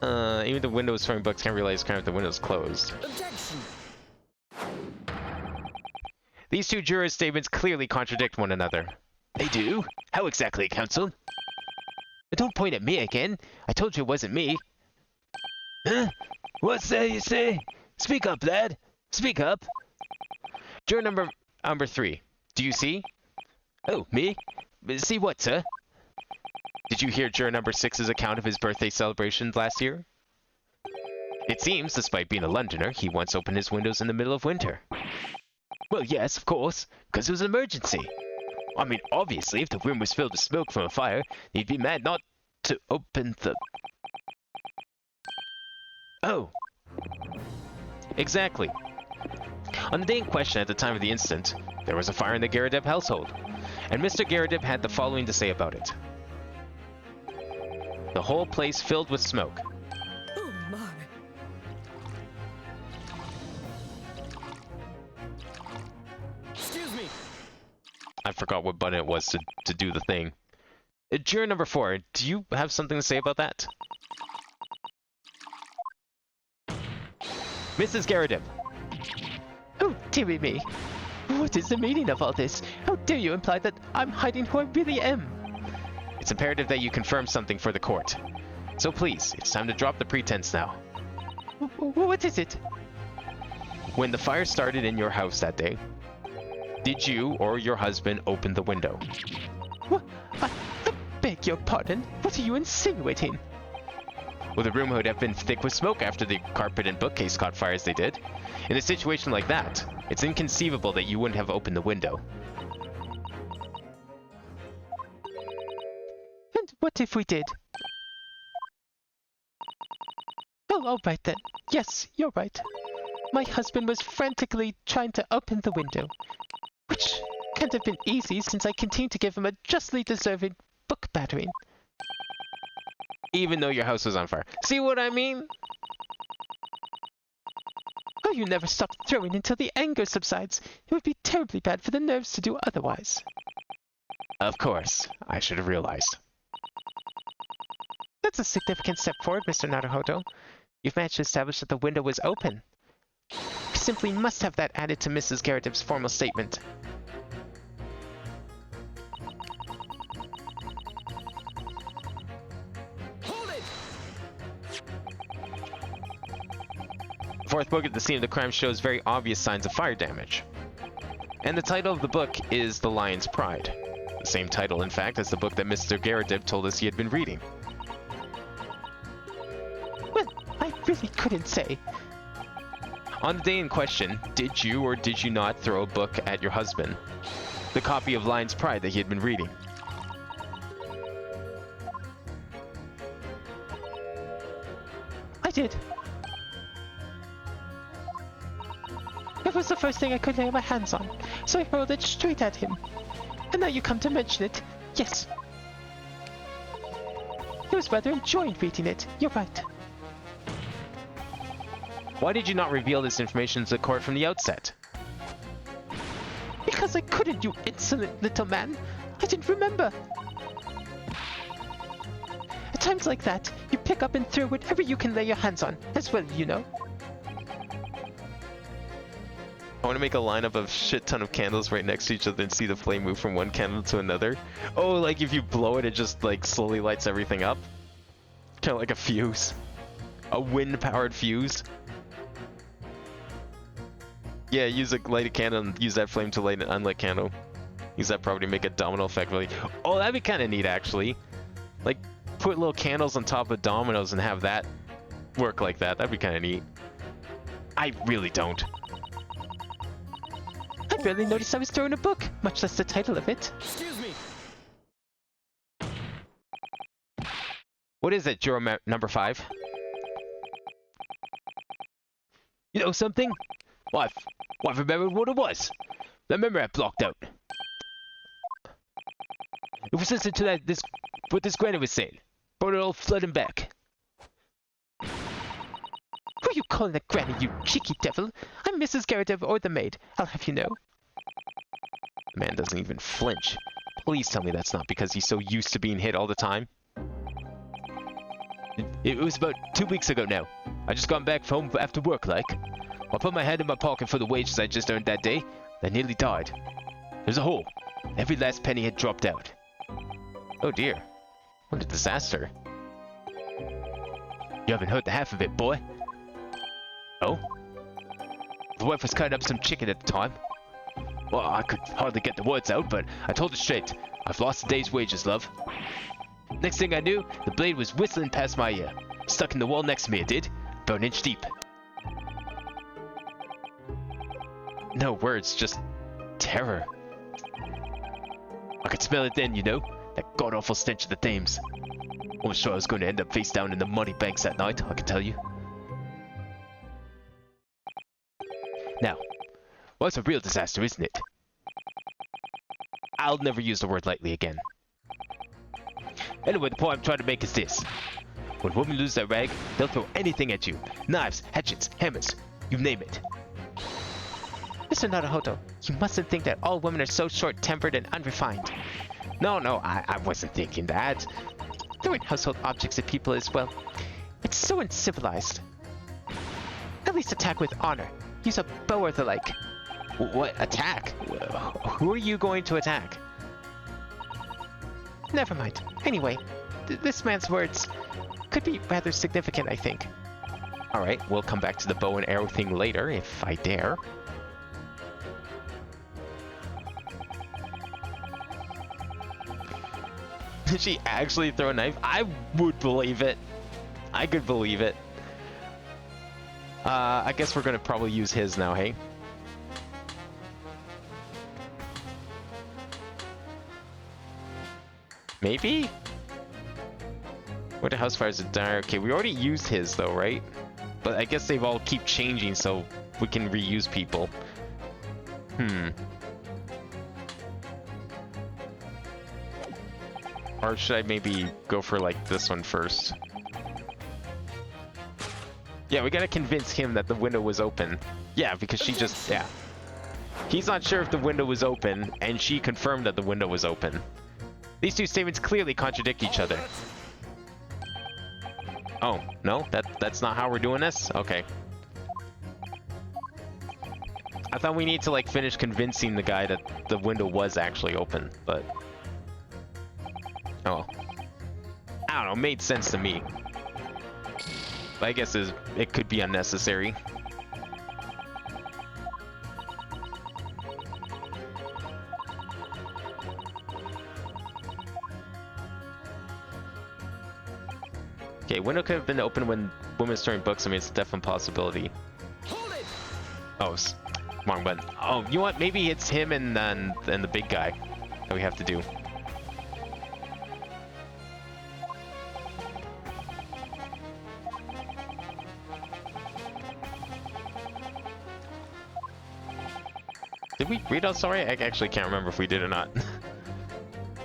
Even the windows throwing books can't realize kind of the windows closed. Objection! These two jurors' statements clearly contradict one another. They do? How exactly, counsel? Don't point at me again. I told you it wasn't me. Huh? What's that you say? Speak up, lad. Speak up. Juror number 3. Do you see? Oh, me? See what, sir? Did you hear juror number 6's account of his birthday celebrations last year? It seems, despite being a Londoner, he once opened his windows in the middle of winter. Well, yes, of course, because it was an emergency. I mean, obviously, if the room was filled with smoke from a fire, he'd be mad not to open the... Oh. Exactly. On the day in question, at the time of the incident, there was a fire in the Garadeb household, and Mr. Garadeb had the following to say about it. The whole place filled with smoke. Oh my! Excuse me! I forgot what button it was to do the thing. Juror number 4, do you have something to say about that? Mrs. Garadeb. Oh, dearie me. What is the meaning of all this? How dare you imply that I'm hiding who I really am? It's imperative that you confirm something for the court. So please, it's time to drop the pretense now. What is it? When the fire started in your house that day, did you or your husband open the window? What? I beg your pardon? What are you insinuating? Well, the room would have been thick with smoke after the carpet and bookcase caught fire as they did. In a situation like that, it's inconceivable that you wouldn't have opened the window. And what if we did? Oh, all right then. Yes, you're right. My husband was frantically trying to open the window, which can't have been easy since I continued to give him a justly deserved book battering. Even though your house was on fire. See what I mean? Oh, you never stop throwing until the anger subsides. It would be terribly bad for the nerves to do otherwise. Of course. I should have realized. That's a significant step forward, Mr. Naruhodo. You've managed to establish that the window was open. We simply must have that added to Mrs. Garadeb's formal statement. Hold it! The fourth book at the scene of the crime shows very obvious signs of fire damage. And the title of the book is The Lion's Pride. The same title, in fact, as the book that Mr. Garadeb told us he had been reading. Well, I really couldn't say. On the day in question, did you or did you not throw a book at your husband? The copy of Lion's Pride that he had been reading. I did. It was the first thing I could lay my hands on, so I hurled it straight at him. And now you come to mention it. Yes. He was rather enjoying reading it. You're right. Why did you not reveal this information to the court from the outset? Because I couldn't, you insolent little man. I didn't remember. At times like that, you pick up and throw whatever you can lay your hands on, as well, you know. I want to make a lineup of shit ton of candles right next to each other and see the flame move from one candle to another. Oh, like if you blow it, it just like slowly lights everything up. Kind of like a fuse. A wind-powered fuse. Yeah, use a lighted candle and use that flame to light an unlit candle. Use that property to make a domino effect. Really. Oh, that'd be kind of neat, actually. Like, put little candles on top of dominoes and have that work like that. That'd be kind of neat. I really don't. I barely noticed I was throwing a book, much less the title of it. Excuse me. What is it, juror number 5? You know something? Well, I've remembered what it was. The memory I blocked out. It was listening to what this granny was saying. Brought it all flooding back. Who are you calling a granny, you cheeky devil? I'm Mrs. Garrett or the maid, I'll have you know. The man doesn't even flinch. Please tell me that's not because he's so used to being hit all the time. It was about 2 weeks ago now. I just got back home after work, like. I put my hand in my pocket for the wages I just earned that day. I nearly died. There's a hole. Every last penny had dropped out. Oh dear. What a disaster. You haven't heard the half of it, boy. Oh? The wife was cutting up some chicken at the time. Well, I could hardly get the words out, but I told her straight. I've lost a day's wages, love. Next thing I knew, the blade was whistling past my ear. Stuck in the wall next to me, it did. About an inch deep. No words, just terror. I could smell it then, you know. That god-awful stench of the Thames. I was sure I was going to end up face down in the muddy banks that night, I can tell you. Now, well, it's a real disaster, isn't it? I'll never use the word lightly again. Anyway, the point I'm trying to make is this. When women lose their rag, they'll throw anything at you. Knives, hatchets, hammers, you name it. Mr. Naruhodo, you mustn't think that all women are so short-tempered and unrefined. No, I wasn't thinking that. Throwing household objects at people as well. It's so uncivilized. At least attack with honor. Use a bow or the like. What? Attack? Who are you going to attack? Never mind. Anyway, this man's words could be rather significant, I think. Alright, we'll come back to the bow and arrow thing later, if I dare. Did she actually throw a knife? I would believe it. I could believe it. I guess we're gonna probably use his now, hey? Maybe? What the house fires are dire. Okay, we already used his though, right? But I guess they've all keep changing so we can reuse people. Or should I maybe go for like this one first? Yeah, we gotta convince him that the window was open. Yeah, because she just, yeah. He's not sure if the window was open, and she confirmed that the window was open. These two statements clearly contradict each other. Oh, no? That's not how we're doing this? Okay. I thought we need to, like, finish convincing the guy that the window was actually open, but... Oh. I don't know, made sense to me. But I guess it could be unnecessary. Okay, window could have been open when women storing books. I mean, it's a definite possibility. Hold it! Oh, wrong button. Oh, you know what? Maybe it's him and then the big guy that we have to do. Did we read out sorry? I actually can't remember if we did or not.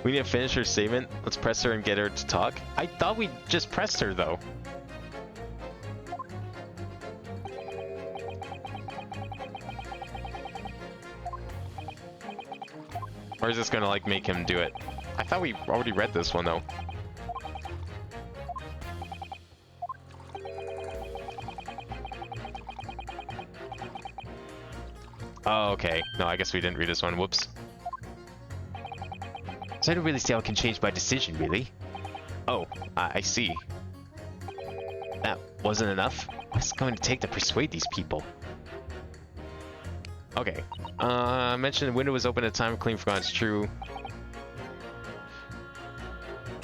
We need to finish her statement. Let's press her and get her to talk. I thought we just pressed her though. Or is this gonna like make him do it? I thought we already read this one though. Oh, okay. No, I guess we didn't read this one. Whoops. So I don't really see how it can change my decision, really. Oh, I see. That wasn't enough? What's it going to take to persuade these people? Okay. I mentioned the window was open at the time of clean forgotten. It's true.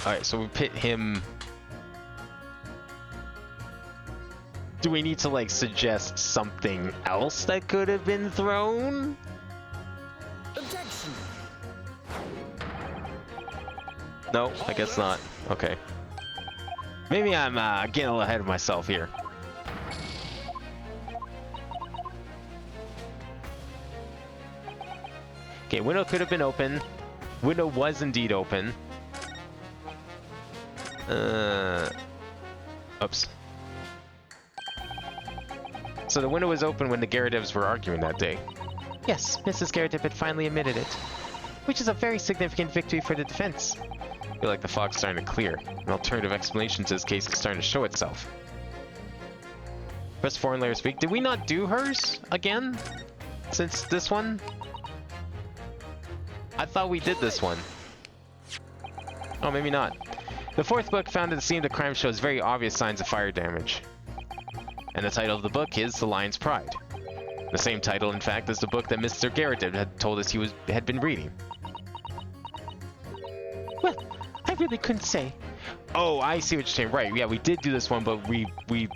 Alright, so we pit him. Do we need to, like, suggest something else that could have been thrown? Objection. No, I guess not. Okay. Maybe I'm getting a little ahead of myself here. Okay, window could have been open. Window was indeed open. Oops. So the window was open when the Garadevs were arguing that day. Yes, Mrs. Garrett had finally admitted it, which is a very significant victory for the defense. I feel like the fog's starting to clear. An alternative explanation to this case is starting to show itself. Press foreign layer speak. Did we not do hers again? Since this one? I thought we did this one. Oh, maybe not. The fourth book found at the scene of the crime shows very obvious signs of fire damage. And the title of the book is The Lion's Pride. The same title, in fact, as the book that Mr. Garrett had told us he had been reading. Well, I really couldn't say. Oh, I see what you're saying. Right, yeah, we did do this one, but we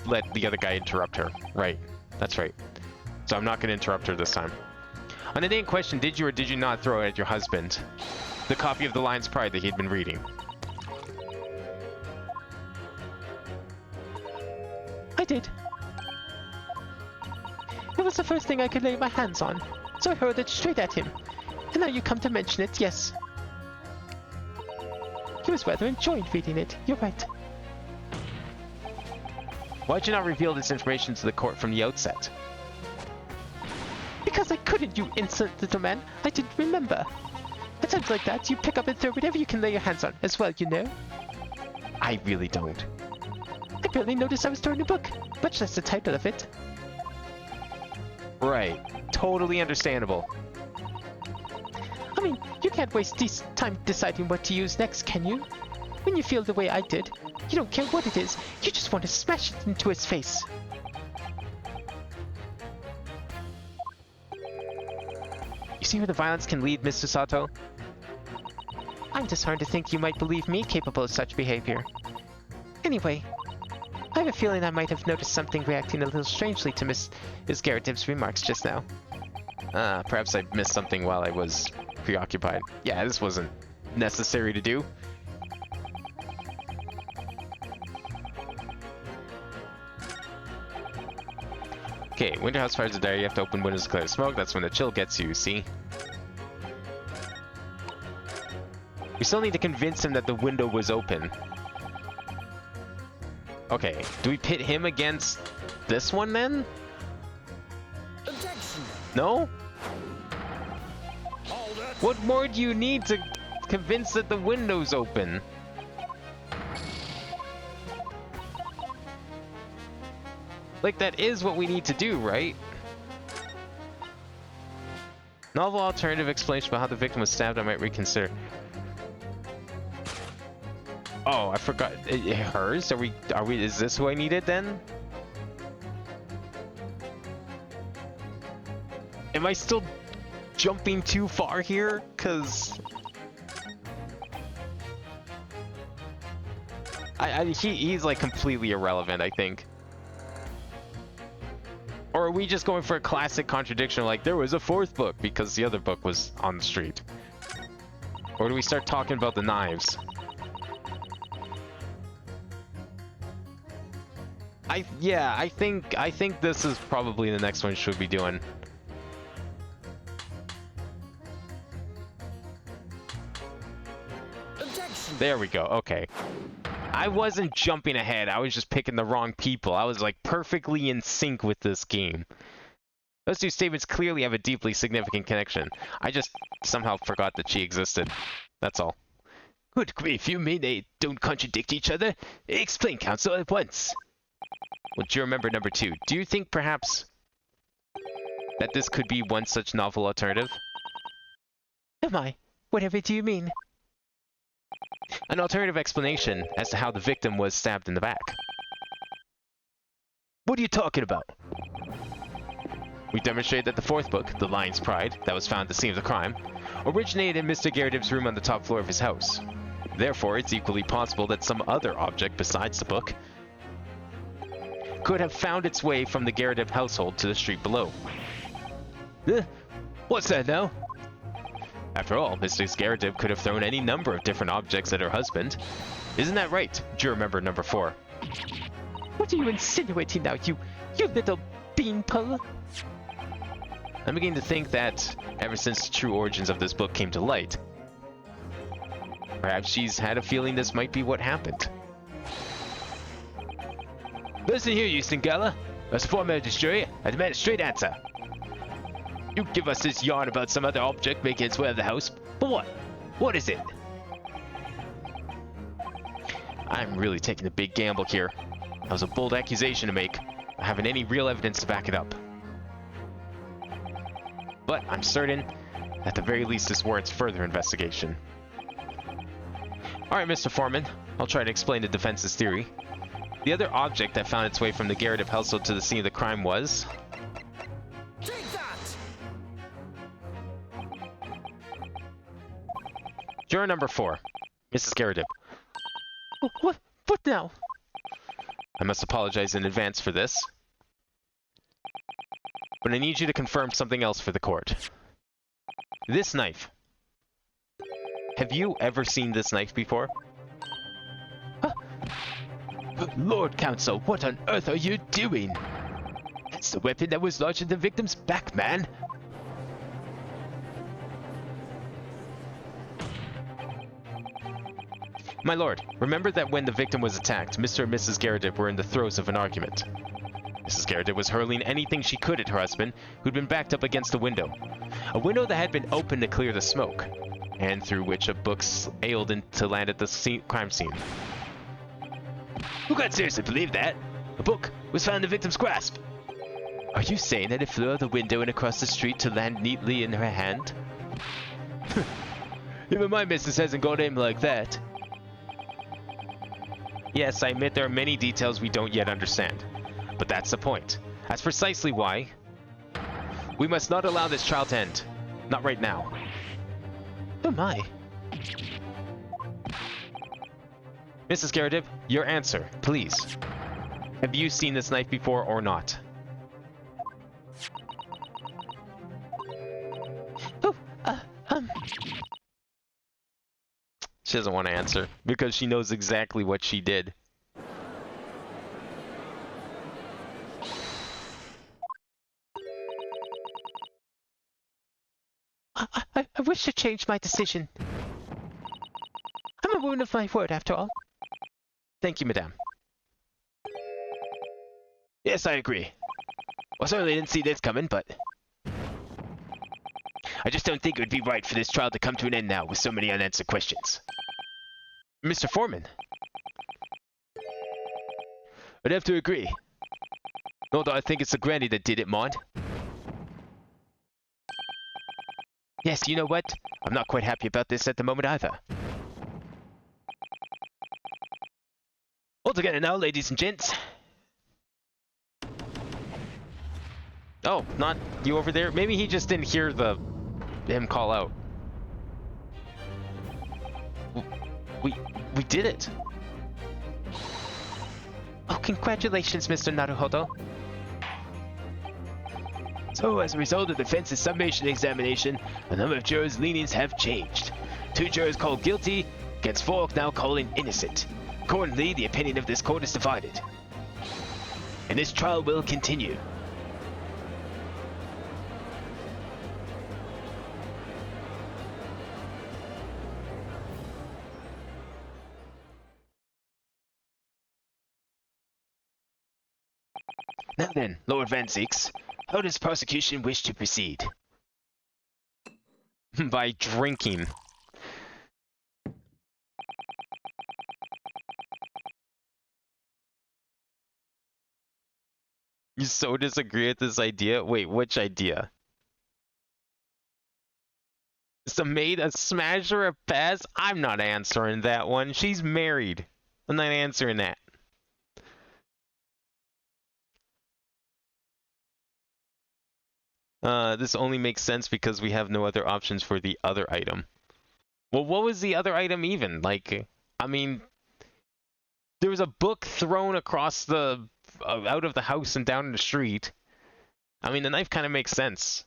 let the other guy interrupt her. Right, that's right. So I'm not going to interrupt her this time. On the day in question, did you or did you not throw it at your husband the copy of The Lion's Pride that he'd been reading? I did. It was the first thing I could lay my hands on, so I hurled it straight at him. And now you come to mention it, yes. He was rather enjoying reading it, you're right. Why'd you not reveal this information to the court from the outset? Because I couldn't, you insolent little man. I didn't remember. At times like that, you pick up and throw whatever you can lay your hands on, as well, you know. I really don't. I barely noticed I was throwing a book, much less the title of it. Right. Totally understandable. I mean, you can't waste time deciding what to use next, can you? When you feel the way I did, you don't care what it is, you just want to smash it into his face. You see where the violence can lead, Mr. Sato? I'm disheartened to think you might believe me capable of such behavior. Anyway, I have a feeling I might have noticed something reacting a little strangely to Miss Garrett's remarks just now. Perhaps I missed something while I was preoccupied. Yeah, this wasn't necessary to do. Okay, winter house fires are there. You have to open windows to clear the smoke. That's when the chill gets you, see? We still need to convince him that the window was open. Okay, do we pit him against this one then? Objection. No? What more do you need to convince that the window's open? Like, that is what we need to do, right? Novel alternative explanation about how the victim was stabbed, I might reconsider. Oh, I forgot. Hers? Are we, is this who I needed then? Am I still jumping too far here? Cause he's like completely irrelevant, I think. Or are we just going for a classic contradiction like there was a fourth book because the other book was on the street? Or do we start talking about the knives? I think this is probably the next one should be doing. Objection. There we go. Okay. I wasn't jumping ahead. I was just picking the wrong people. I was like perfectly in sync with this game. Those two statements clearly have a deeply significant connection. I just somehow forgot that she existed. That's all. Good grief, you mean they don't contradict each other? Explain, Counsel, at once. Well, juror member number 2, do you think perhaps that this could be one such novel alternative? Oh my, whatever do you mean? An alternative explanation as to how the victim was stabbed in the back. What are you talking about? We demonstrated that the fourth book, The Lion's Pride, that was found at the scene of the crime, originated in Mr. Garridib's room on the top floor of his house. Therefore, it's equally possible that some other object besides the book could have found its way from the Garridib household to the street below. What's that now? After all, Mrs. Garridib could have thrown any number of different objects at her husband. Isn't that right, juror member number 4? What are you insinuating now, you little beanpole? I'm beginning to think that, ever since the true origins of this book came to light, perhaps she's had a feeling this might be what happened. Listen here, you Stingala. As a former jury, I demand a straight answer. You give us this yarn about some other object making its way out of the house, but what? What is it? I'm really taking a big gamble here. That was a bold accusation to make, not having any real evidence to back it up. But I'm certain, at the very least, this warrants further investigation. Alright, Mr. Foreman, I'll try to explain the defense's theory. The other object that found its way from the Garridib household to the scene of the crime was... Take that! Juror number 4, Mrs. Garridib. What now? I must apologize in advance for this, but I need you to confirm something else for the court. This knife. Have you ever seen this knife before? Good Lord, Counsel, what on earth are you doing? That's the weapon that was lodged in the victim's back, man. My lord, remember that when the victim was attacked, Mr. and Mrs. Garridib were in the throes of an argument. Mrs. Garridib was hurling anything she could at her husband, who'd been backed up against a window that had been opened to clear the smoke, and through which a book sailed in to land at the crime scene. Who could seriously believe that? A book was found in the victim's grasp. Are you saying that it flew out the window and across the street to land neatly in her hand? Even my missus hasn't got aim like that. Yes, I admit there are many details we don't yet understand, but that's the point. That's precisely why we must not allow this trial to end. Not right now. Oh my. Mrs. Garridib, your answer, please. Have you seen this knife before or not? Oh, She doesn't want to answer because she knows exactly what she did. I wish to change my decision. I'm a woman of my word, after all. Thank you, madame. Yes, I agree. Well, certainly didn't see this coming, but... I just don't think it would be right for this trial to come to an end now with so many unanswered questions. Mr. Foreman. I'd have to agree. Not that I think it's the granny that did it, mind. Yes, you know what? I'm not quite happy about this at the moment either. All together now, ladies and gents. Oh, not you over there? Maybe he just didn't hear him call out. We did it. Oh, congratulations, Mr. Naruhodo. Oh, as a result of the defense's summation examination, a number of jurors' leanings have changed. 2 jurors called guilty against 4 now calling innocent. Accordingly, the opinion of this court is divided. And this trial will continue. Now then, Lord Van Zieks, how does prosecution wish to proceed? By drinking. You so disagree with this idea? Wait, which idea? Is the maid a smash or a pass? I'm not answering that one. She's married. I'm not answering that. This only makes sense because we have no other options for the other item. Well, what was the other item even? Like, I mean, there was a book thrown across the, out of the house and down the street. I mean, the knife kind of makes sense.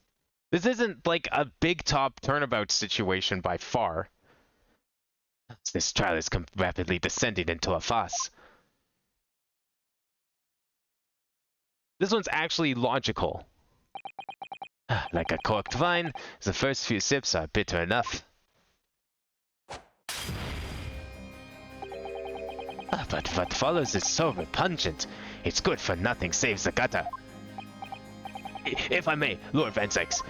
This isn't like a big top turnabout situation by far. This trial is rapidly descending into a farce. This one's actually logical. Like a corked vine, the first few sips are bitter enough. But what follows is so repugnant. It's good for nothing save the gutter. If I may, Lord Van Zieks,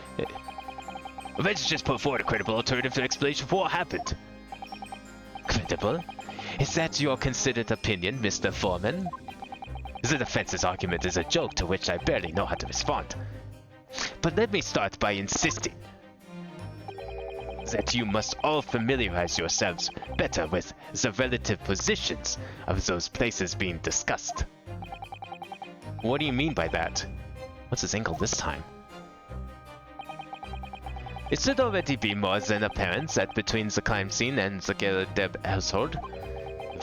let's just put forward a credible alternative explanation for what happened. Credible? Is that your considered opinion, Mr. Foreman? The defense's argument is a joke to which I barely know how to respond. But let me start by insisting that you must all familiarize yourselves better with the relative positions of those places being discussed. What do you mean by that? What's his angle this time? It should already be more than apparent that between the crime scene and the Geradeb household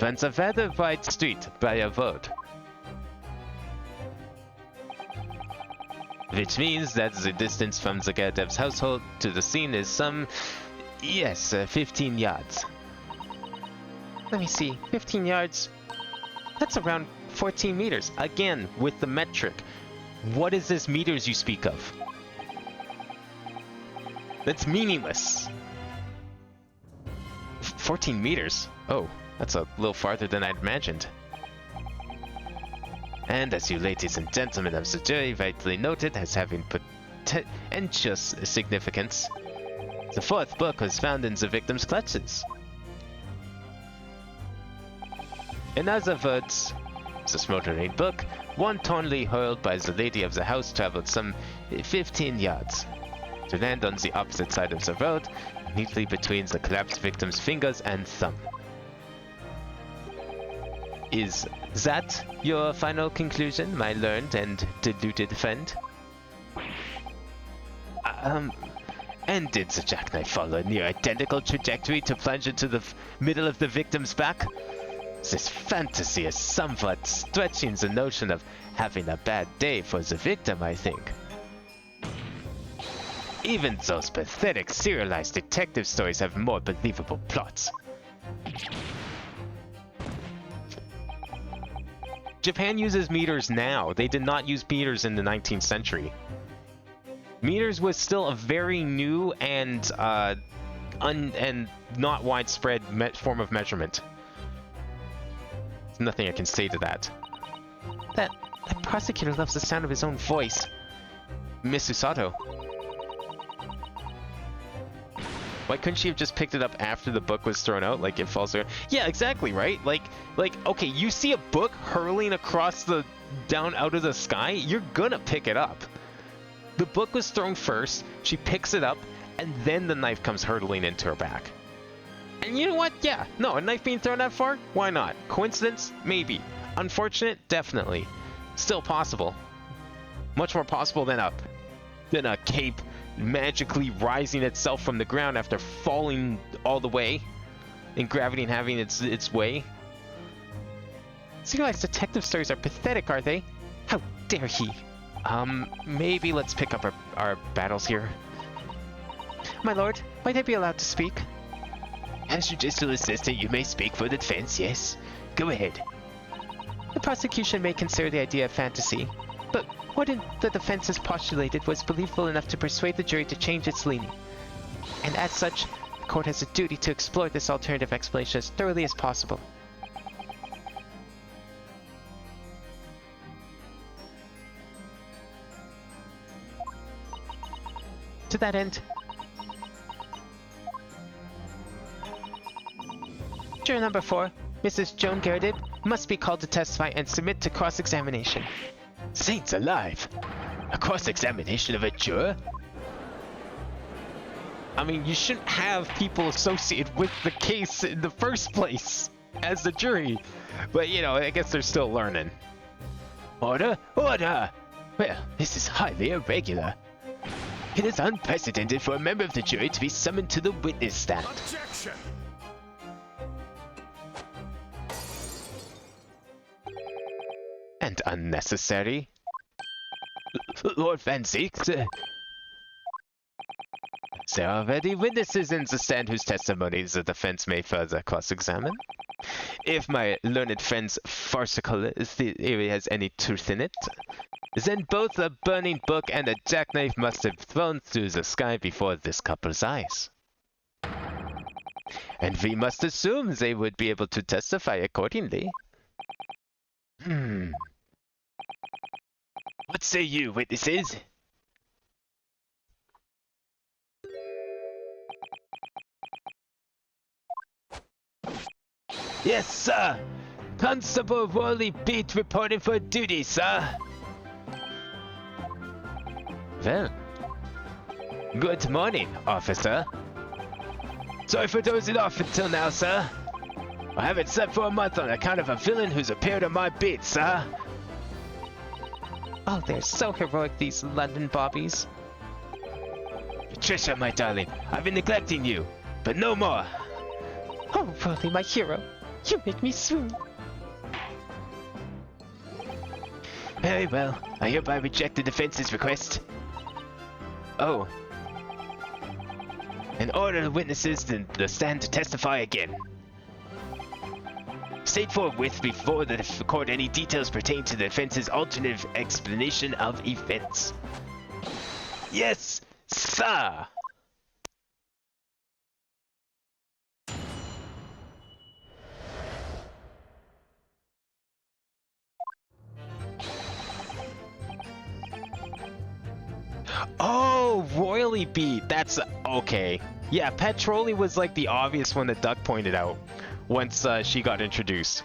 runs a rather wide street by a road. Which means that the distance from the Geradeb's household to the scene is some, 15 yards. Let me see. 15 yards. That's around 14 meters. Again, with the metric. What is this meters you speak of? That's meaningless. 14 meters? Oh, that's a little farther than I'd imagined. And as you ladies and gentlemen of the jury rightly noted as having potentious significance, the 4th book was found in the victim's clutches. In other words, the smoldering book, wantonly hurled by the lady of the house, traveled some 15 yards to land on the opposite side of the road, neatly between the collapsed victim's fingers and thumb. Is that your final conclusion, my learned and deluded friend? And did the jackknife follow a near identical trajectory to plunge into the middle of the victim's back? This fantasy is somewhat stretching the notion of having a bad day for the victim, I think. Even those pathetic serialized detective stories have more believable plots. Japan uses meters now. They did not use meters in the 19th century. Meters was still a very new and not widespread form of measurement. There's nothing I can say to that. That prosecutor loves the sound of his own voice. Miss Usato. Why couldn't she have just picked it up after the book was thrown out? Like, it falls there. Yeah, exactly, right? Like, okay, you see a book hurling across the, down out of the sky, you're gonna pick it up. The book was thrown first, she picks it up, and then the knife comes hurtling into her back. And you know what? Yeah, no, a knife being thrown that far? Why not? Coincidence? Maybe. Unfortunate? Definitely. Still possible. Much more possible than a cape magically rising itself from the ground after falling all the way, and gravity having its way. Serialized detective stories are pathetic, are they? How dare he? Maybe let's pick up our battles here. My lord, might I be allowed to speak? As judicial assistant, you may speak for the defense, yes? Go ahead. The prosecution may consider the idea of fantasy, but what the defense has postulated was believable enough to persuade the jury to change its leaning. And as such, the court has a duty to explore this alternative explanation as thoroughly as possible. To that end, juror number 4, Mrs. Joan Garrett, must be called to testify and submit to cross-examination. Saints alive! A cross-examination of a juror? I mean, you shouldn't have people associated with the case in the first place as the jury. But, you know, I guess they're still learning. Order! Order! Well, this is highly irregular. It is unprecedented for a member of the jury to be summoned to the witness stand. Objection! And unnecessary. Lord Van Zeek, There are already witnesses in the stand whose testimonies the defense may further cross-examine. If my learned friend's farcical theory has any truth in it, then both a burning book and a jackknife must have thrown through the sky before this couple's eyes. And we must assume they would be able to testify accordingly. what say you, witnesses? Yes, sir! Constable Worley Beat reporting for duty, sir! Well, Good morning, officer. Sorry for dozing off until now, sir. I haven't slept for a month on account of a villain who's appeared on my beat, sir. Oh, they're so heroic, these London bobbies. Patricia, my darling, I've been neglecting you, but no more. Oh, Worley, my hero. You make me swoon. Very well. I hereby reject the defense's request. Oh. And order the witnesses to the stand to testify again. State forthwith before the court any details pertaining to the defense's alternative explanation of events. Yes, sir! oh, Royally Beat. That's okay. Yeah, Petroli was like the obvious one that Duck pointed out once she got introduced.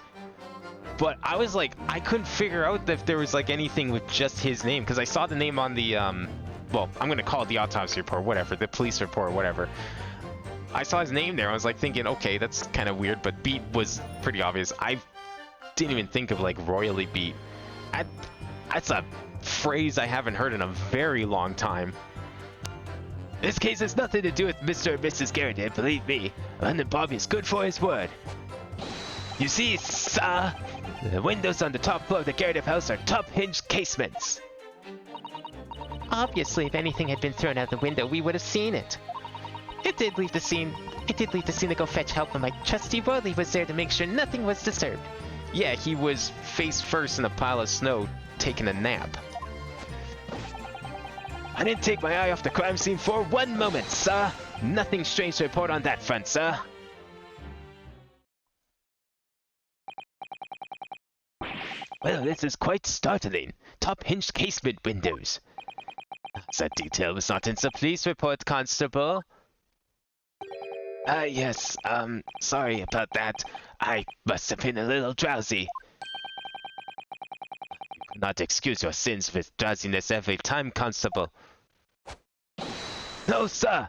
But I was like, I couldn't figure out if there was like anything with just his name because I saw the name on the well, I'm gonna call it the autopsy report, whatever, the police report, whatever. I saw his name there. I was like thinking, okay, that's kind of weird, but Beat was pretty obvious. I didn't even think of like Royally Beat. That's a phrase I haven't heard in a very long time. This case has nothing to do with Mr. and Mrs. Garrett, believe me. London Bobby is good for his word. You see, sir, the windows on the top floor of the Garrett house are top-hinged casements. Obviously, if anything had been thrown out the window, we would have seen it. It did leave the scene to go fetch help, and my trusty Worley was there to make sure nothing was disturbed. Yeah, he was face first in a pile of snow, taking a nap. I didn't take my eye off the crime scene for 1 moment, sir. Nothing strange to report on that front, sir. Well, this is quite startling. Top-hinged casement windows. That detail was not in the police report, Constable. Yes, sorry about that. I must have been a little drowsy. You cannot excuse your sins with drowsiness every time, Constable. No, sir!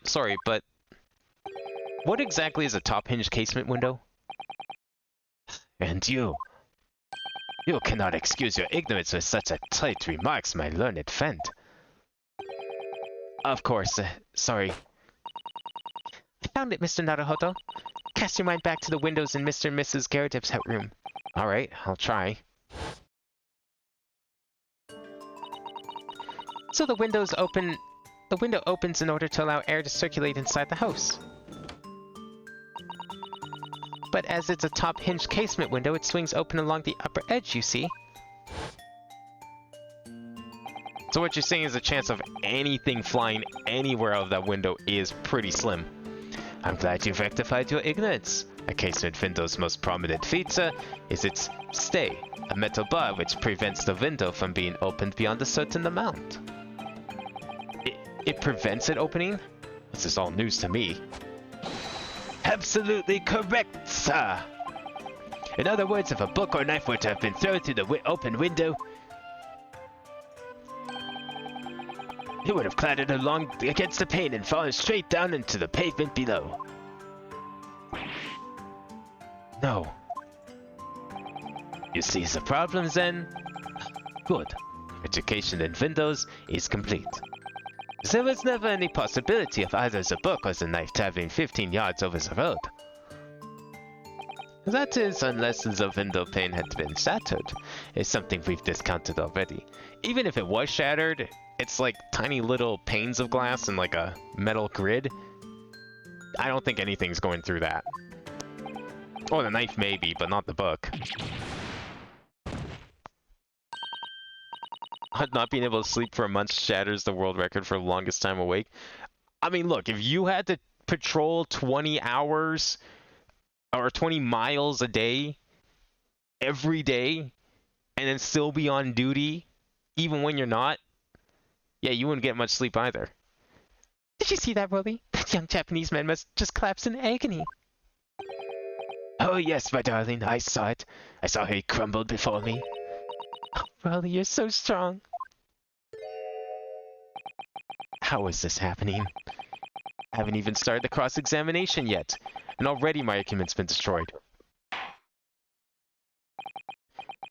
Sorry, but what exactly is a top-hinged casement window? And you cannot excuse your ignorance with such a trite remarks, my learned friend. Of course, sorry. I found it, Mr. Naruhodo. Cast your mind back to the windows in Mr. and Mrs. Garrett's room. Alright, I'll try. So the window opens in order to allow air to circulate inside the house. But as it's a top hinged casement window, it swings open along the upper edge, you see. So what you're saying is the chance of anything flying anywhere out of that window is pretty slim. I'm glad you've rectified your ignorance. A casement window's most prominent feature is its stay, a metal bar which prevents the window from being opened beyond a certain amount. It prevents it opening? This is all news to me. Absolutely correct, sir. In other words, if a book or knife were to have been thrown through the open window, it would have clattered along against the pane and fallen straight down into the pavement below. No. You see the problems then? Good. Education in windows is complete. There was never any possibility of either the book or the knife traveling 15 yards over the road. That is, unless the window pane had been shattered. It's something we've discounted already. Even if it was shattered, it's like tiny little panes of glass and like a metal grid. I don't think anything's going through that. Or the knife maybe, but not the book. Not being able to sleep for a month shatters the world record for longest time awake. I mean, look, if you had to patrol 20 hours or 20 miles a day, every day, and then still be on duty, even when you're not, yeah, you wouldn't get much sleep either. Did you see that, Rolly? That young Japanese man must just collapse in agony. Oh yes, my darling, I saw it. I saw how he crumbled before me. Oh, Rolly, you're so strong. How is this happening? I haven't even started the cross-examination yet, and already my argument's been destroyed.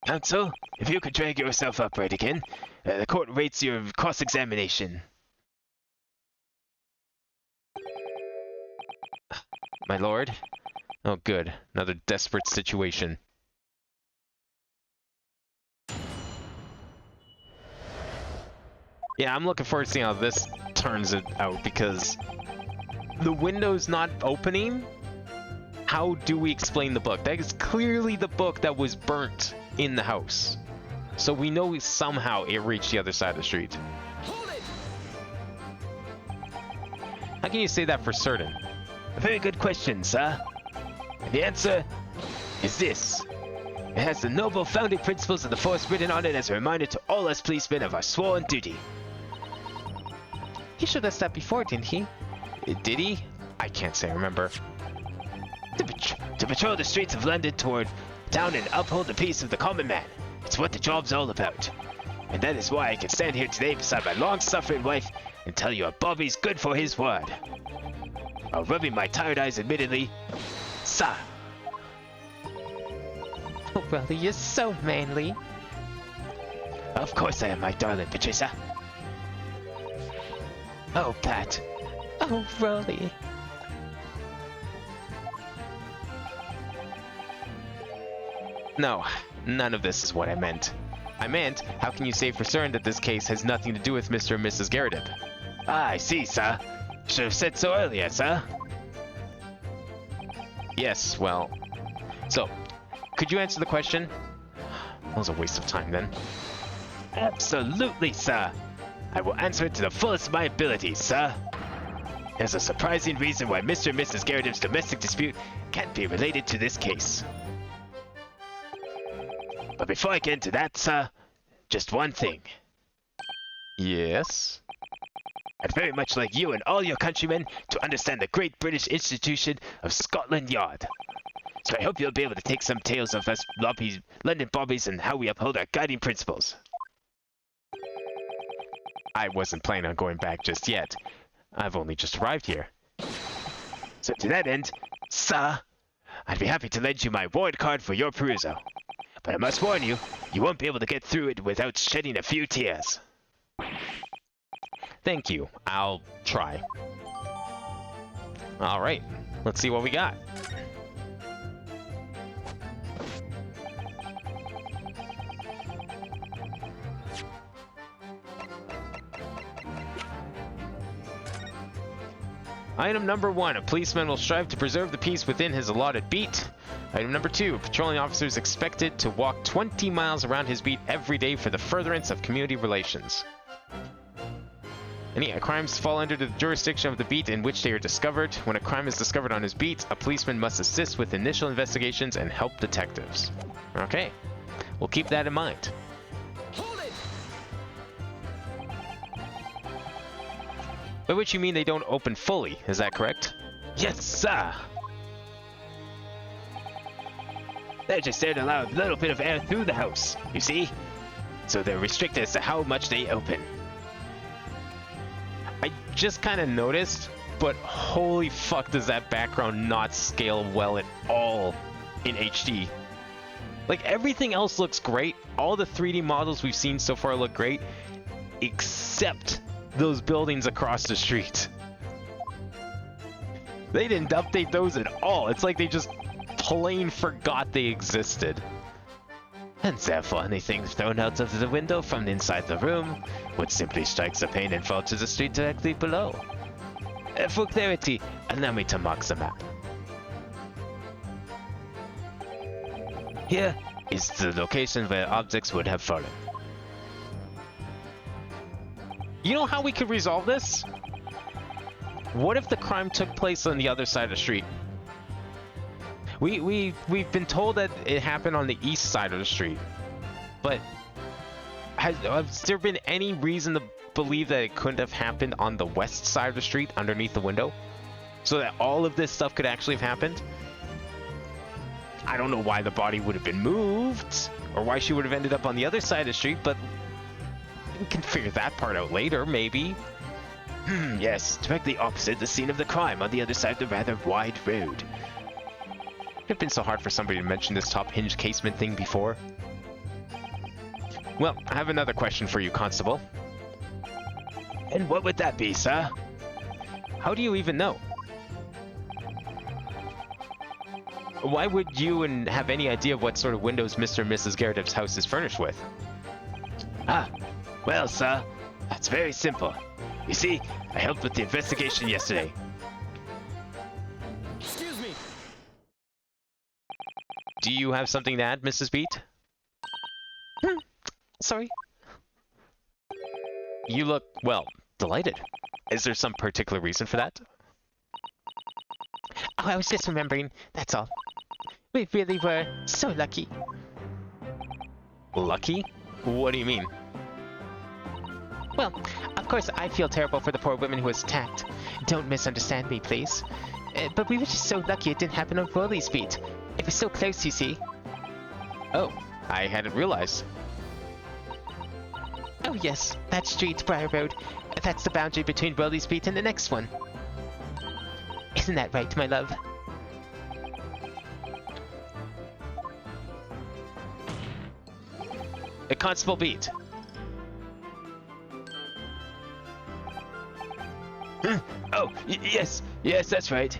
Counsel, if you could drag yourself upright again, the court waits your cross-examination. My lord? Oh good, another desperate situation. Yeah, I'm looking forward to seeing how this turns it out, because the window's not opening? How do we explain the book? That is clearly the book that was burnt in the house. So we know somehow it reached the other side of the street. Hold it! How can you say that for certain? A very good question, sir. And the answer is this. It has the noble founding principles of the force written on it as a reminder to all us policemen of our sworn duty. He showed us that before, didn't he? Did he? I can't say I remember. To patrol the streets of London toward town and uphold the peace of the common man. It's what the job's all about. And that is why I can stand here today beside my long-suffering wife and tell you a Bobby's good for his word. While rubbing my tired eyes admittedly, sir. Oh, Rolly, you're so manly. Of course I am, my darling Patricia. Oh, Pat. Oh, Rolly. No, none of this is what I meant. I meant, how can you say for certain that this case has nothing to do with Mr. and Mrs. Garrideb? Ah, I see, sir. Should have said so earlier, sir. Yes, well... So, could you answer the question? That was a waste of time then. Absolutely, sir. I will answer it to the fullest of my abilities, sir. There's a surprising reason why Mr. and Mrs. Garrideb's domestic dispute can't be related to this case. But before I get into that, sir, just one thing. Yes? I'd very much like you and all your countrymen to understand the great British institution of Scotland Yard. So I hope you'll be able to take some tales of us London Bobbies and how we uphold our guiding principles. I wasn't planning on going back just yet. I've only just arrived here. So to that end, sir, I'd be happy to lend you my warrant card for your perusal. But I must warn you, you won't be able to get through it without shedding a few tears. Thank you. I'll try. Alright, let's see what we got. Item number 1, a policeman will strive to preserve the peace within his allotted beat. Item number 2, a patrolling officer is expected to walk 20 miles around his beat every day for the furtherance of community relations. Any crimes fall under the jurisdiction of the beat in which they are discovered. When a crime is discovered on his beat, a policeman must assist with initial investigations and help detectives. Okay, we'll keep that in mind. Hold it! By which you mean they don't open fully, is that correct? Yes, sir. They're just there to allow a little bit of air through the house, you see? So they're restricted as to how much they open. I just kind of noticed, but holy fuck does that background not scale well at all in HD. Like, everything else looks great. All the 3D models we've seen so far look great, except those buildings across the street. They didn't update those at all. It's like they just plain forgot they existed. And therefore anything thrown out of the window from inside the room would simply strike the pane and fall to the street directly below. For clarity, allow me to mark the map. Here is the location where objects would have fallen. You know how we could resolve this? What if the crime took place on the other side of the street? We've been told that it happened on the east side of the street, but has there been any reason to believe that it couldn't have happened on the west side of the street underneath the window, so that all of this stuff could actually have happened? I don't know why the body would have been moved, or why she would have ended up on the other side of the street, but we can figure that part out later, maybe. Yes, directly opposite the scene of the crime on the other side of the rather wide road. It's been so hard for somebody to mention this top hinge casement thing before. Well, I have another question for you, Constable. And what would that be, sir? How do you even know? Why would you and have any idea what sort of windows Mr. and Mrs. Garretiff's house is furnished with? Well, sir, that's very simple. You see, I helped with the investigation yesterday. Excuse me. Do you have something to add, Mrs. Beat? Sorry. You look, well, delighted. Is there some particular reason for that? Oh, I was just remembering, that's all. We really were so lucky. Lucky? What do you mean? Well, of course I feel terrible for the poor woman who was attacked. Don't misunderstand me, please. But we were just so lucky it didn't happen on Rolly's beat. It was so close, you see. Oh, I hadn't realized. Oh yes, that street, Briar Road. That's the boundary between Rolly's beat and the next one. Isn't that right, my love? A Constable Beat. Oh, yes, that's right.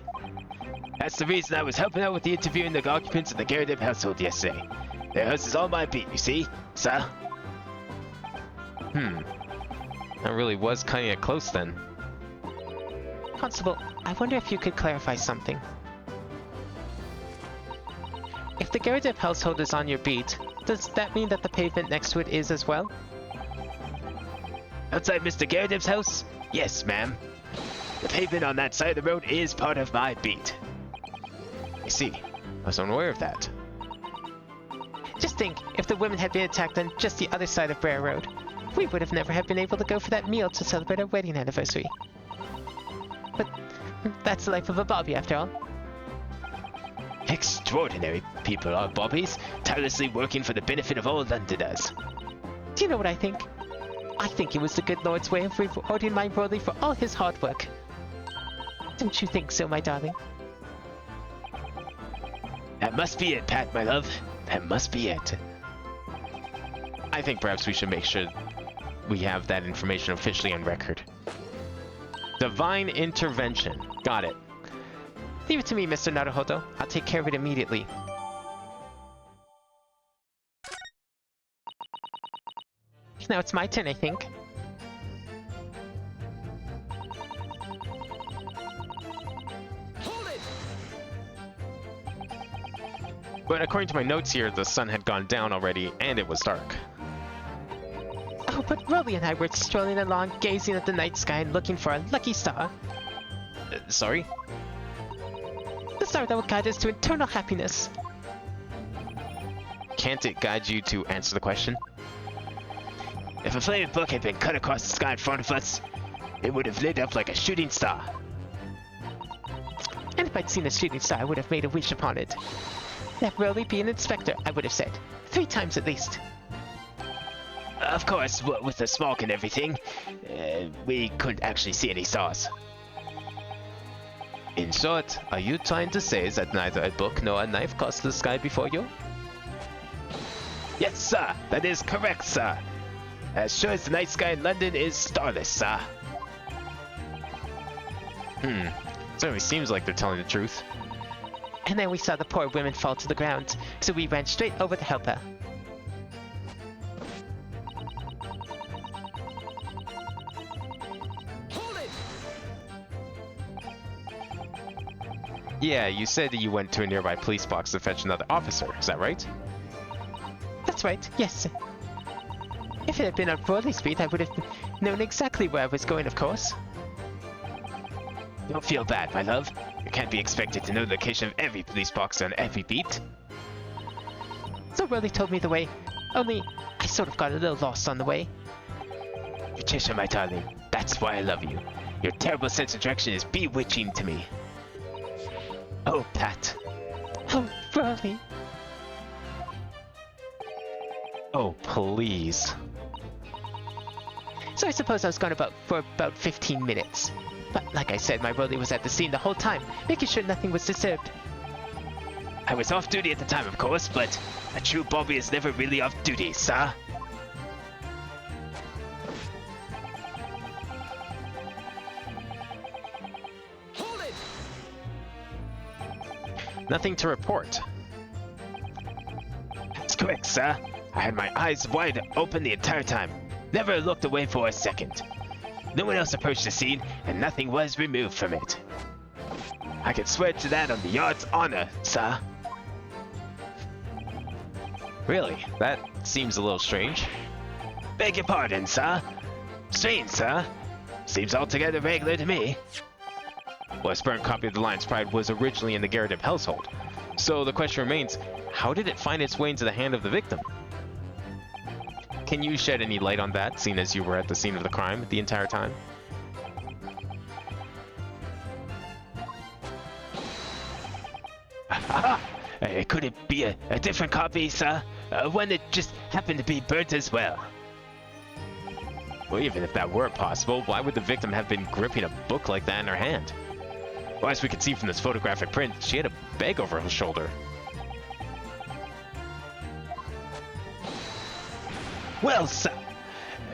That's the reason I was helping out with the interviewing the occupants of the Garretiff household yesterday. Their house is on my beat, you see, sir? That really was kind of close then. Constable, I wonder if you could clarify something. If the Garretiff household is on your beat, does that mean that the pavement next to it is as well? Outside Mr. Garretiff's house? Yes, ma'am. The pavement on that side of the road is part of my beat. I see. I was unaware of that. Just think, if the women had been attacked on just the other side of Briar Road, we would have never have been able to go for that meal to celebrate our wedding anniversary. But that's the life of a Bobby, after all. Extraordinary people are Bobbies, tirelessly working for the benefit of all Londoners. Do you know what I think? I think it was the good Lord's way of rewarding my Rolly for all his hard work. Don't you think so, my darling? That must be it, Pat, my love. That must be it. I think perhaps we should make sure we have that information officially on record. Divine intervention. Got it. Leave it to me, Mr. Naruhodo. I'll take care of it immediately. Now it's my turn, I think. But according to my notes here, the sun had gone down already, and it was dark. Oh, but Rolly and I were strolling along, gazing at the night sky and looking for a lucky star. Sorry? The star that will guide us to eternal happiness. Can't it guide you to answer the question? If a flaming book had been cut across the sky in front of us, it would have lit up like a shooting star. And if I'd seen a shooting star, I would have made a wish upon it. Let Rolly be an inspector, I would have said. 3 times at least. Of course, with the smoke and everything, we couldn't actually see any stars. In short, are you trying to say that neither a book nor a knife crossed the sky before you? Yes, sir. That is correct, sir. As sure as the night sky in London is starless, sir. Certainly seems like they're telling the truth. And then we saw the poor woman fall to the ground, so we ran straight over to help her. Hold it! Yeah, you said that you went to a nearby police box to fetch another officer, is that right? That's right, yes. If it had been on Broadley Street, I would have known exactly where I was going, of course. Don't feel bad, my love. You can't be expected to know the location of every police box on every beat. So Rolly told me the way, only I sort of got a little lost on the way. Patricia, my darling, that's why I love you. Your terrible sense of direction is bewitching to me. Oh, Pat. Oh, Rolly. Oh, please. So I suppose I was gone for about 15 minutes. But like I said, my Rolly was at the scene the whole time, making sure nothing was disturbed. I was off duty at the time, of course, but a true Bobby is never really off duty, sir. Hold it! Nothing to report. That's correct, sir. I had my eyes wide open the entire time. Never looked away for a second. No one else approached the scene, and nothing was removed from it. I can swear to that on the yard's honor, sir. Really? That seems a little strange. Beg your pardon, sir. Strange, sir. Seems altogether regular to me. Well, a burnt copy of the Lion's Pride was originally in the Garrett household. So the question remains, how did it find its way into the hand of the victim? Can you shed any light on that, seeing as you were at the scene of the crime the entire time? Could it be a different copy, sir? One that just happened to be burnt as well. Well, even if that were possible, why would the victim have been gripping a book like that in her hand? Well, as we can see from this photographic print, she had a bag over her shoulder. Well, sir,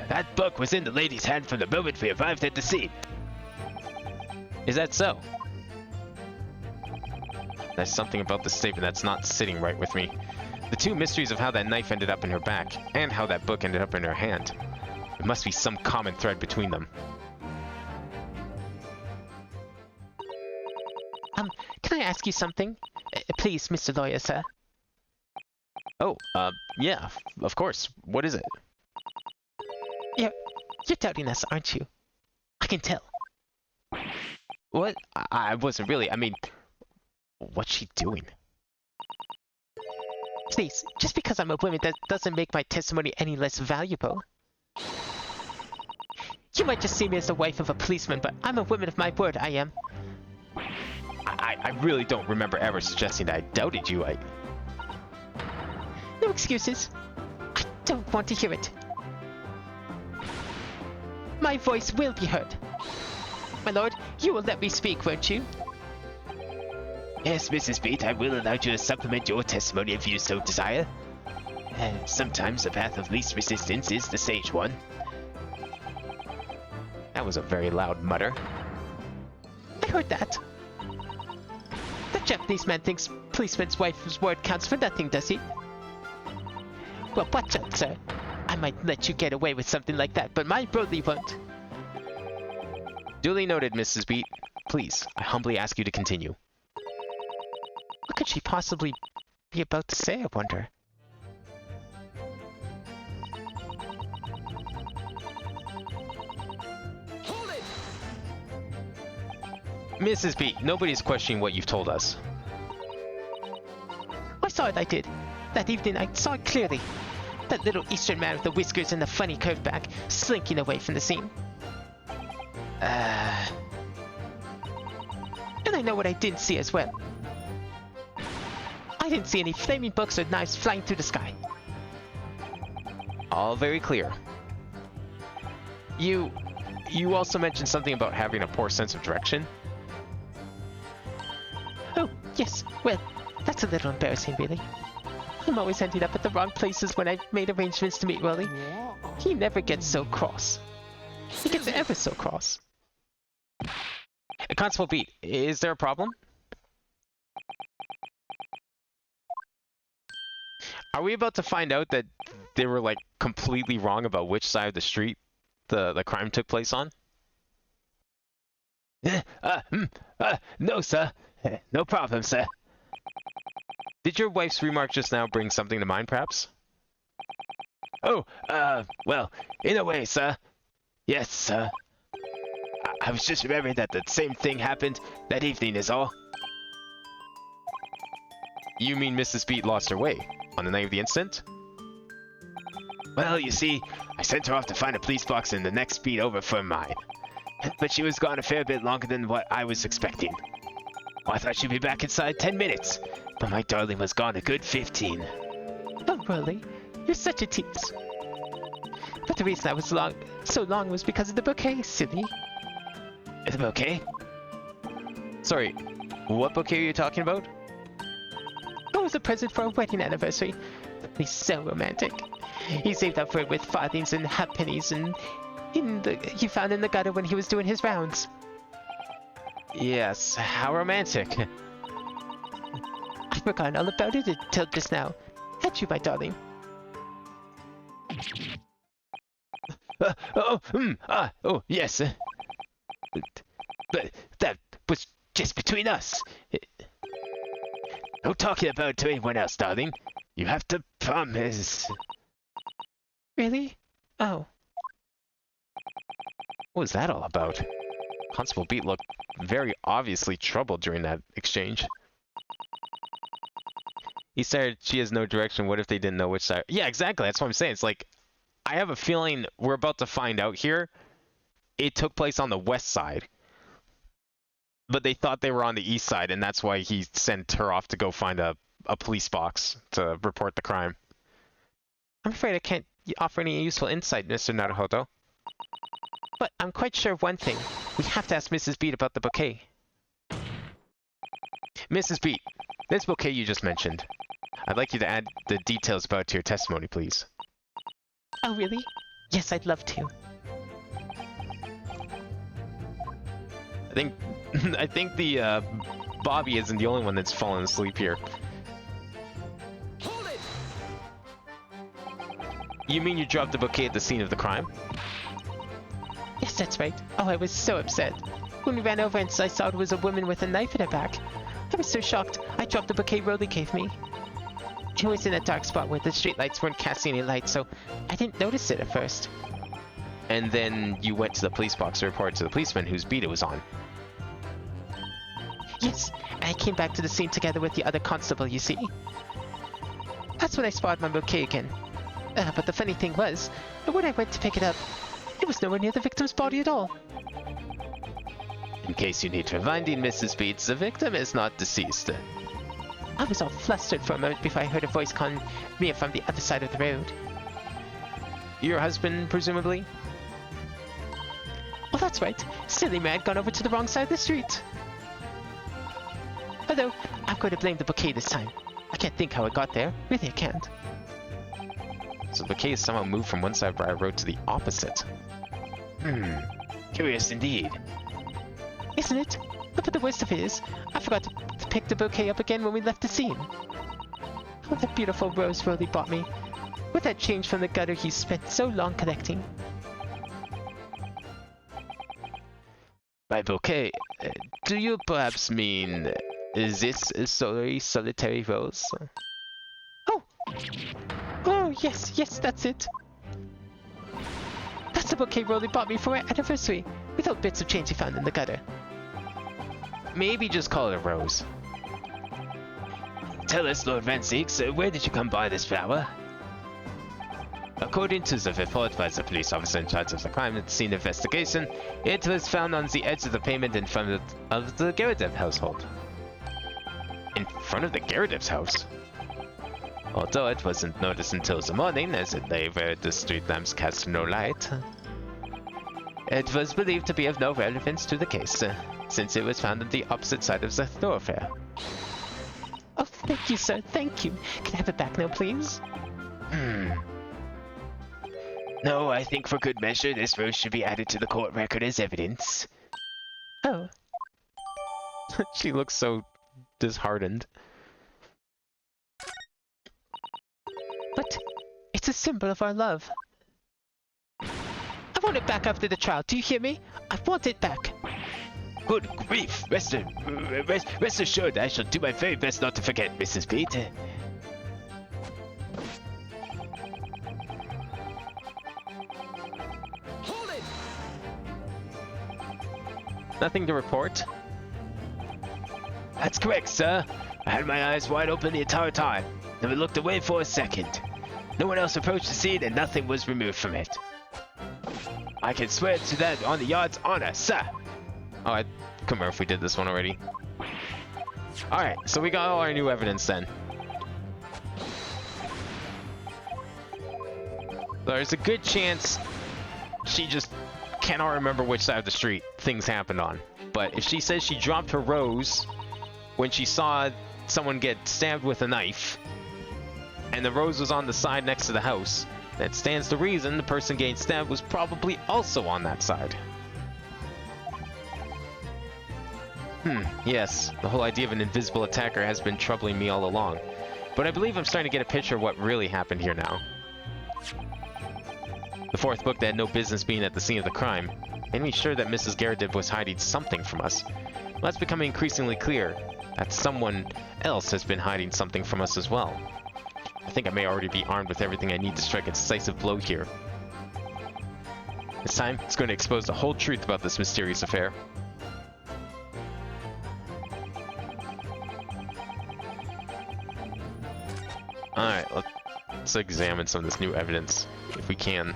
that book was in the lady's hand from the moment we arrived at the scene. Is that so? There's something about this statement that's not sitting right with me. The two mysteries of how that knife ended up in her back, and how that book ended up in her hand. There must be some common thread between them. Can I ask you something? Please, Mr. Lawyer, sir. Oh, yeah, of course. What is it? You're doubting us, aren't you? I can tell. What? I wasn't really. I mean, what's she doing? Please, just because I'm a woman, that doesn't make my testimony any less valuable. You might just see me as the wife of a policeman, but I'm a woman of my word, I am. I really don't remember ever suggesting that I doubted you. No excuses. I don't want to hear it. My voice will be heard. My lord, you will let me speak, won't you? Yes, Mrs. Beat, I will allow you to supplement your testimony if you so desire. Sometimes the path of least resistance is the sage one. That was a very loud mutter. I heard that. That Japanese man thinks policeman's wife's word counts for nothing, does he? Well, watch out, sir. I might let you get away with something like that, but my Broadly won't. Duly noted, Mrs. Beat. Please, I humbly ask you to continue. What could she possibly be about to say, I wonder? Hold it! Mrs. B, nobody's questioning what you've told us. I saw it, I did. That evening, I saw it clearly. That little Eastern man with the whiskers and the funny curved back, slinking away from the scene. And I know what I didn't see as well. I didn't see any flaming books or knives flying through the sky. All very clear. You also mentioned something about having a poor sense of direction. Oh, yes, well, that's a little embarrassing, really. I'm always ending up at the wrong places when I've made arrangements to meet Rolly. He never gets so cross. He gets ever so cross. Constable Beat, is there a problem? Are we about to find out that they were like completely wrong about which side of the street the crime took place on? No, sir. No problem, sir. Did your wife's remark just now bring something to mind, perhaps? Oh, well, in a way, sir. Yes, sir. I was just remembering that the same thing happened that evening is all. You mean Mrs. Beat lost her way on the night of the incident? Well, you see, I sent her off to find a police box in the next beat over from mine. But she was gone a fair bit longer than what I was expecting. Well, I thought she'd be back inside 10 minutes, but my darling was gone a good 15. Oh, Rolly, you're such a tease. But the reason I was so long was because of the bouquet, silly. The bouquet? Sorry, what bouquet are you talking about? It was a present for our wedding anniversary. He's so romantic. He saved up for it with farthings and halfpennies and he found in the gutter when he was doing his rounds. Yes, how romantic. I'd forgotten all about it until just now. Had you, my darling? Oh, yes. But that was just between us. No talking about it to anyone else, darling. You have to promise. Really? Oh. What was that all about? Constable Beat looked very obviously troubled during that exchange. He said she has no direction. What if they didn't know which side? Yeah, exactly. That's what I'm saying. It's like, I have a feeling we're about to find out here. It took place on the west side. But they thought they were on the east side, and that's why he sent her off to go find a police box to report the crime. I'm afraid I can't offer any useful insight, Mr. Naruhodo. But I'm quite sure of one thing. We have to ask Mrs. Beat about the bouquet. Mrs. Beat, this bouquet you just mentioned. I'd like you to add the details about it to your testimony, please. Oh, really? Yes, I'd love to. I think the Bobby isn't the only one that's fallen asleep here. Hold it! You mean you dropped the bouquet at the scene of the crime? Yes, that's right. Oh, I was so upset. When we ran over and I saw it was a woman with a knife in her back. I was so shocked, I dropped the bouquet Rolly gave me. It was in a dark spot where the streetlights weren't casting any light, so I didn't notice it at first. And then you went to the police box to report to the policeman whose beat it was on. Yes, and I came back to the scene together with the other constable, you see. That's when I spotted my bouquet again. But the funny thing was, when I went to pick it up, it was nowhere near the victim's body at all. In case you need reminding, Mrs. Beats, the victim is not deceased. I was all flustered for a moment before I heard a voice calling me from the other side of the road. Your husband, presumably? Oh, that's right. Silly man gone over to the wrong side of the street. Although, I'm going to blame the bouquet this time. I can't think how it got there. Really, I can't. So the bouquet is somehow moved from one side of Briar Road to the opposite. Curious indeed. Isn't it? But the worst of it is, I forgot to pick the bouquet up again when we left the scene. Oh, that beautiful rose Rolly bought me. With that change from the gutter he spent so long collecting. By bouquet, do you perhaps mean this solitary rose? Oh, yes, yes, that's it. That's the bouquet Rolly bought me for our anniversary, with all bits of change he found in the gutter. Maybe just call it a rose. Tell us, Lord Van Zeeks, where did you come by this flower? According to the report by the police officer in charge of the crime scene investigation, it was found on the edge of the pavement in front of the Geradev household. In front of the Garadev's house? Although it wasn't noticed until the morning, as it lay where the street lamps cast no light, it was believed to be of no relevance to the case, since it was found on the opposite side of the thoroughfare. Oh, thank you, sir, thank you. Can I have it back now, please? No, I think for good measure, this rose should be added to the court record as evidence. Oh, She looks so disheartened. but it's a symbol of our love. I want it back after the trial, do you hear me? I want it back. Good grief! Rest assured, I shall do my very best not to forget, Mrs. Pete. Hold it! Nothing to report? That's correct, sir. I had my eyes wide open the entire time. Never looked away for a second. No one else approached the scene and nothing was removed from it. I can swear to that on the yard's honor, sir. Oh, I'd come here if we did this one already. Alright, so we got all our new evidence then. There's a good chance she just cannot remember which side of the street things happened on. But if she says she dropped her rose when she saw someone get stabbed with a knife, and the rose was on the side next to the house, that stands to reason the person getting stabbed was probably also on that side. Yes, the whole idea of an invisible attacker has been troubling me all along. But I believe I'm starting to get a picture of what really happened here now. The fourth book that had no business being at the scene of the crime made me sure that Mrs. Geradev was hiding something from us. Well, that's becoming increasingly clear that someone else has been hiding something from us as well. I think I may already be armed with everything I need to strike a decisive blow here. This time, it's going to expose the whole truth about this mysterious affair. Alright, let's examine some of this new evidence, if we can.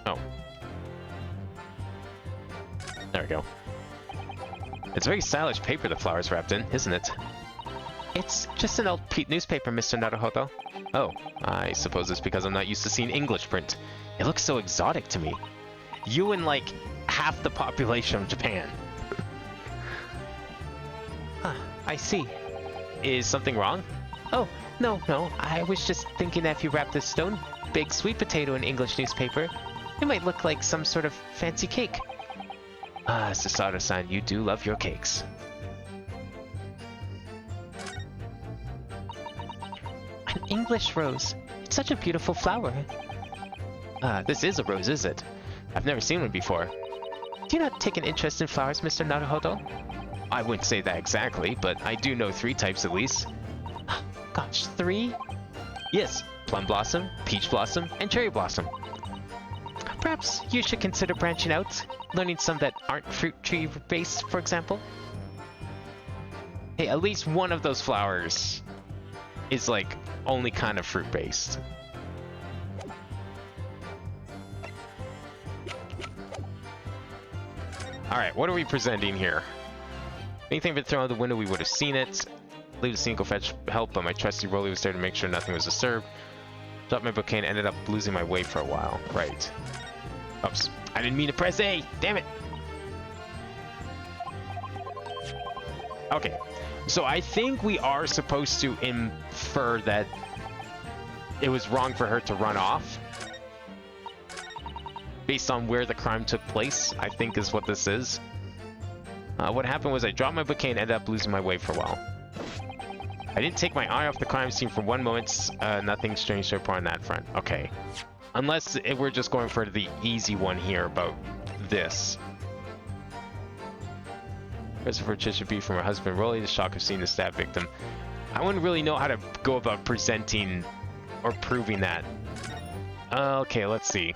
Oh. There we go. It's very stylish paper the flower's wrapped in, isn't it? It's just an old newspaper, Mr. Naruhodo. Oh, I suppose it's because I'm not used to seeing English print. It looks so exotic to me. You and, like, half the population of Japan. Ah, I see. Is something wrong? Oh, no, I was just thinking that if you wrapped this stone big sweet potato in English newspaper, it might look like some sort of fancy cake. Ah, Susato-san, you do love your cakes. An English rose. It's such a beautiful flower. This is a rose, is it? I've never seen one before. Do you not take an interest in flowers, Mr. Naruhodo? I wouldn't say that exactly, but I do know 3 types at least. Gosh, 3? Yes, plum blossom, peach blossom, and cherry blossom. Perhaps you should consider branching out, learning some that aren't fruit tree based, for example. Hey, at least one of those flowers is like only kind of fruit based. Alright, what are we presenting here? Anything been thrown out the window, we would have seen it. Leave the scene, go fetch help, but my trusty Rolly was there to make sure nothing was disturbed. Dropped my bouquet and ended up losing my way for a while. Right. Oops. I didn't mean to press A! Damn it! Okay. So I think we are supposed to infer that it was wrong for her to run off. Based on where the crime took place, I think is what this is. What happened was I dropped my bouquet and ended up losing my way for a while. I didn't take my eye off the crime scene for one moment. Nothing strange to report on that front. Okay. Unless we're just going for the easy one here about this. Christopher Patricia B from her husband Rolly, the shock of seeing the stab victim. I wouldn't really know how to go about presenting or proving that. Okay, let's see.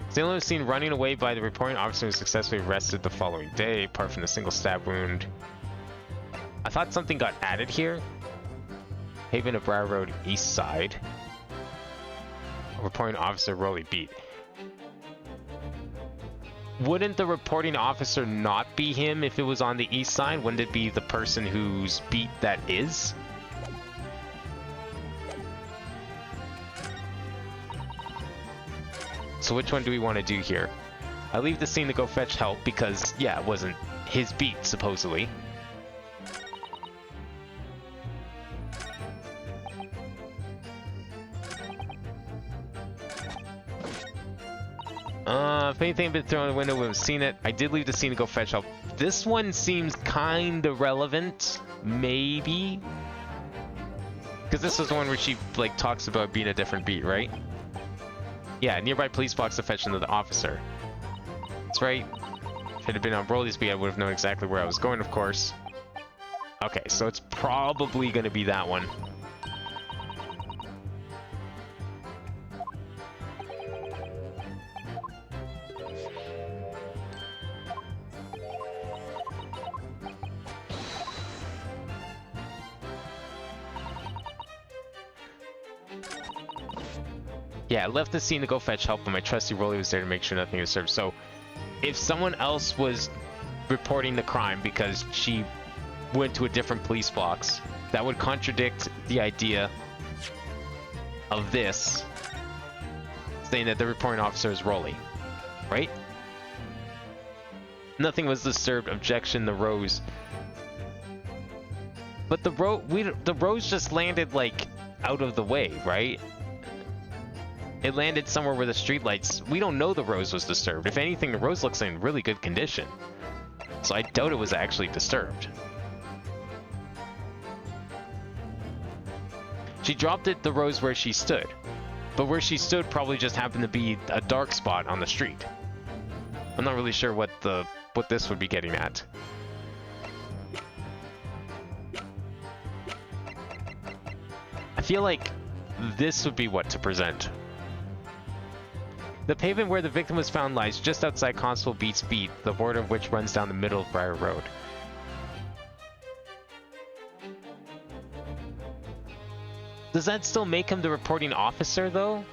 Salem was seen running away by the reporting officer who successfully arrested the following day, apart from the single stab wound. I thought something got added here. Haven of Briar Road, east side. Reporting officer Rolly beat. Wouldn't the reporting officer not be him if it was on the east side? Wouldn't it be the person whose beat that is? So which one do we want to do here? I leave the scene to go fetch help because, yeah, it wasn't his beat, supposedly. If anything had been thrown in the window, we would have seen it. I did leave the scene to go fetch help. This one seems kind of relevant, maybe? Because this is the one where she, like, talks about being a different beat, right? Yeah, nearby police box to fetch another officer. That's right. If it had been on Broly's beat, I would have known exactly where I was going, of course. Okay, so it's probably going to be that one. Yeah, I left the scene to go fetch help, but my trusty Rolly was there to make sure nothing was served. So, if someone else was reporting the crime because she went to a different police box, that would contradict the idea of this, saying that the reporting officer is Rolly, right? Nothing was disturbed. Objection, the rose. But the rose just landed, like, out of the way, right? It landed somewhere where the streetlights... We don't know the rose was disturbed. If anything, the rose looks in really good condition. So I doubt it was actually disturbed. She dropped the rose where she stood. But where she stood probably just happened to be a dark spot on the street. I'm not really sure what this would be getting at. I feel like this would be what to present. The pavement where the victim was found lies just outside Constable Beat's beat, the border of which runs down the middle of Briar Road. Does that still make him the reporting officer, though?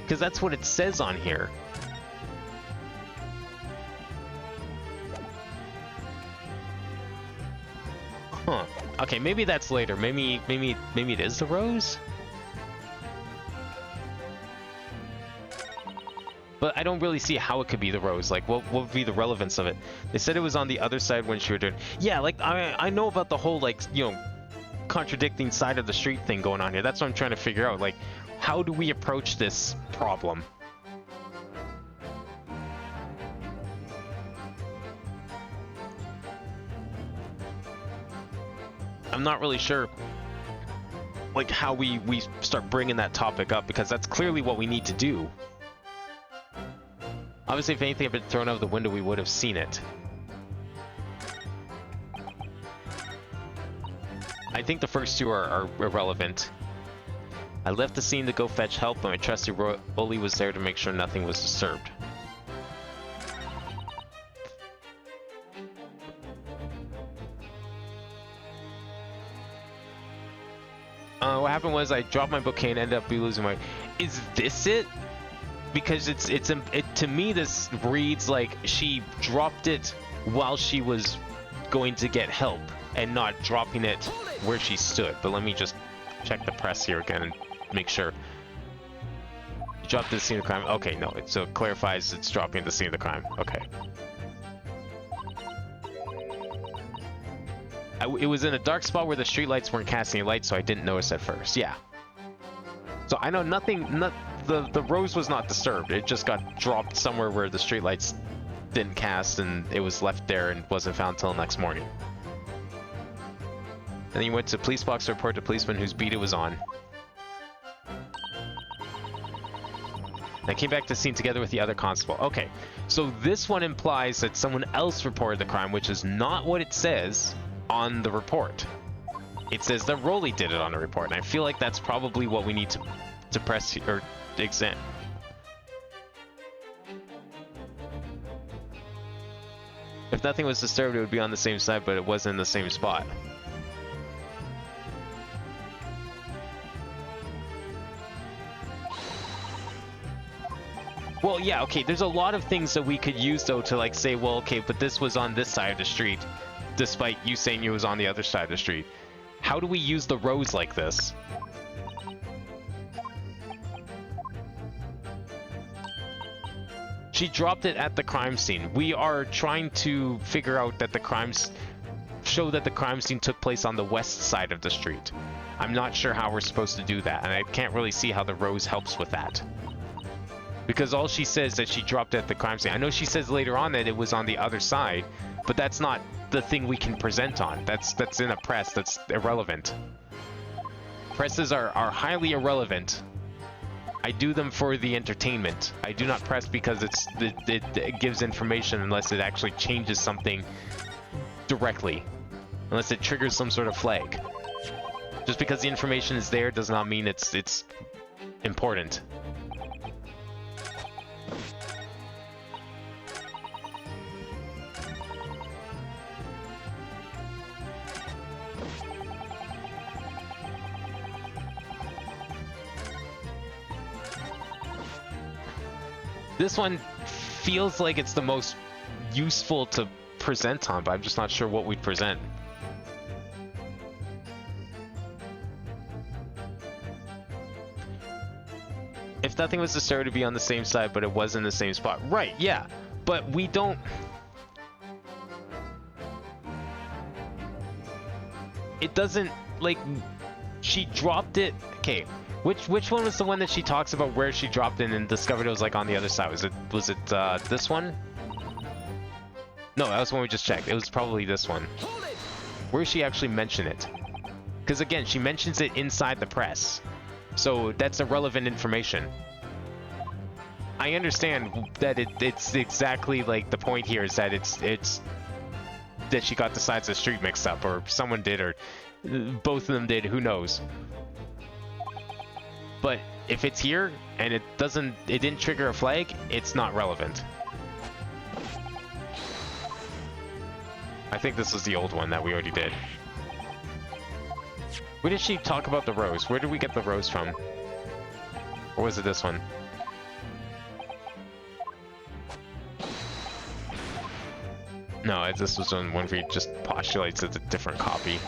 Because that's what it says on here. Huh. Okay, maybe that's later. Maybe it is the rose? But I don't really see how it could be the rose. Like, what would be the relevance of it? They said it was on the other side when she was doing... Yeah, like, I know about the whole, like, you know, contradicting side of the street thing going on here. That's what I'm trying to figure out. Like, how do we approach this problem? I'm not really sure, like, how we start bringing that topic up, because that's clearly what we need to do. Obviously, if anything had been thrown out of the window, we would have seen it. I think the first two are irrelevant. I left the scene to go fetch help, but my trusty Rolly was there to make sure nothing was disturbed. What happened was I dropped my bouquet and ended up losing my... Is this it? Because it to me this reads like she dropped it while she was going to get help and not dropping it where she stood. But let me just check the press here again and make sure. You dropped the scene of crime. Okay, no, so it clarifies it's dropping the scene of the crime. Okay. It was in a dark spot where the streetlights weren't casting any light, so I didn't notice at first. Yeah. So I know the rose was not disturbed. It just got dropped somewhere where the streetlights didn't cast, and it was left there and wasn't found until the next morning. And then you went to police box to report to policeman whose beat it was on. I came back to the scene together with the other constable. Okay, so this one implies that someone else reported the crime, which is not what it says on the report. It says that Rolly did it on the report, and I feel like that's probably what we need to press or examine. If nothing was disturbed, it would be on the same side, but it wasn't in the same spot. Well, yeah, okay, there's a lot of things that we could use, though, to, like, say, well, okay, but this was on this side of the street, despite you saying it was on the other side of the street. How do we use the rows like this? She dropped it at the crime scene. We are trying to figure out that the show that the crime scene took place on the west side of the street. I'm not sure how we're supposed to do that, and I can't really see how the rose helps with that. Because all she says that she dropped it at the crime scene. I know she says later on that it was on the other side, but that's not the thing we can present on. That's in a press. That's irrelevant. Presses are highly irrelevant. I do them for the entertainment. I do not press because it gives information unless it actually changes something directly. Unless it triggers some sort of flag. Just because the information is there does not mean it's important. This one feels like it's the most useful to present on, but I'm just not sure what we'd present. If nothing was disturbed, to be on the same side, but it was in the same spot. Right, yeah, but we don't... It doesn't, like, she dropped it... Okay. Which one was the one that she talks about where she dropped in and discovered it was like on the other side? Was it this one? No, that was the one we just checked. It was probably this one. Where she actually mentioned it? Because again, she mentions it inside the press, so that's irrelevant information. I understand that it's exactly like the point here is that it's that she got the sides of the street mixed up, or someone did, or both of them did. Who knows? But if it's here and it didn't trigger a flag, it's not relevant. I think this is the old one that we already did. Where did she talk about the rose? Where did we get the rose from? Or was it this one? No, this was one where he just postulates it's a different copy.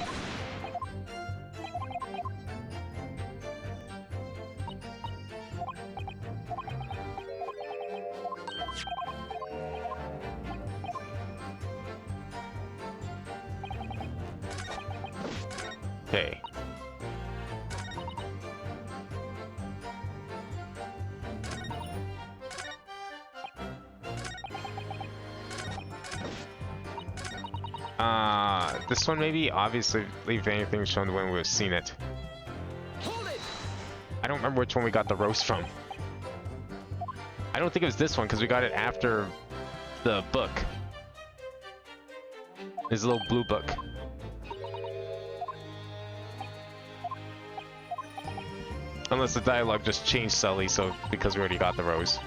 Okay. This one maybe? Obviously, leave anything shown when we've seen it. I don't remember which one we got the roast from. I don't think it was this one, because we got it after the book. This little blue book. Unless the dialogue just changed subtly, so because we already got the rose.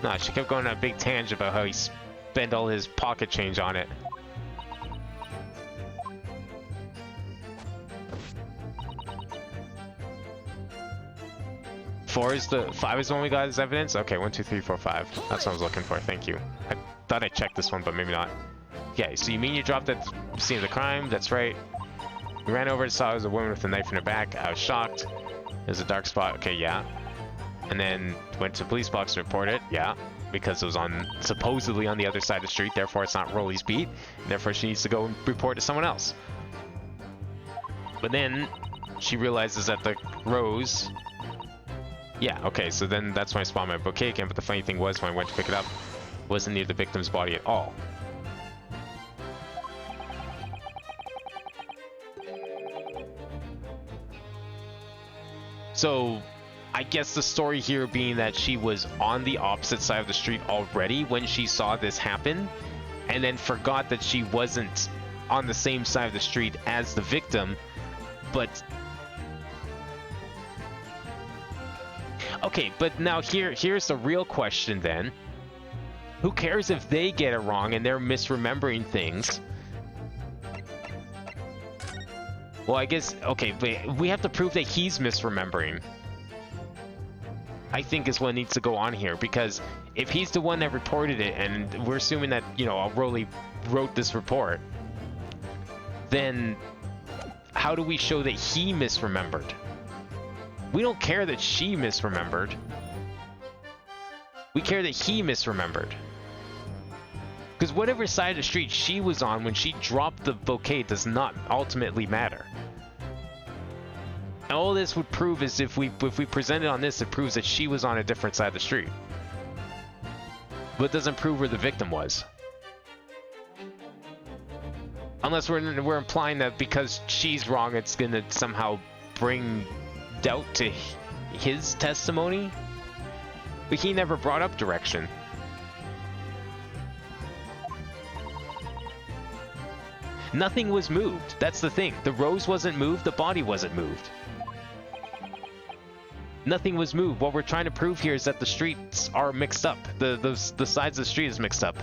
Nah, she kept going on a big tangent about how he spent all his pocket change on it. Five is the one we got as evidence? Okay, 1, 2, 3, 4, 5. That's what I was looking for, thank you. I thought I checked this one, but maybe not. Okay, so you mean you dropped at the scene of the crime? That's right. You ran over and saw it was a woman with a knife in her back. I was shocked. There's a dark spot. Okay, yeah. And then went to the police box and reported it. Yeah. Because it was supposedly on the other side of the street, therefore it's not Rolly's beat. And therefore she needs to go and report to someone else. But then she realizes that the rose... Yeah, okay, so then that's when I spawned my bouquet again, but the funny thing was, when I went to pick it up, it wasn't near the victim's body at all. So I guess the story here being that she was on the opposite side of the street already when she saw this happen, and then forgot that she wasn't on the same side of the street as the victim, but... Okay, but now here's the real question then. Who cares if they get it wrong and they're misremembering things? Well, I guess, okay, but we have to prove that he's misremembering. I think is what needs to go on here, because if he's the one that reported it, and we're assuming that, you know, Rolly wrote this report, then how do we show that he misremembered? We don't care that she misremembered. We care that he misremembered. Because whatever side of the street she was on when she dropped the bouquet does not ultimately matter. And all this would prove is if we present it on this, it proves that she was on a different side of the street. But it doesn't prove where the victim was. Unless we're implying that because she's wrong, it's gonna somehow bring doubt to his testimony. But he never brought up direction. Nothing was moved. That's the thing. The rose wasn't moved, the body wasn't moved. Nothing was moved. What we're trying to prove here is that the streets are mixed up. The sides of the street is mixed up.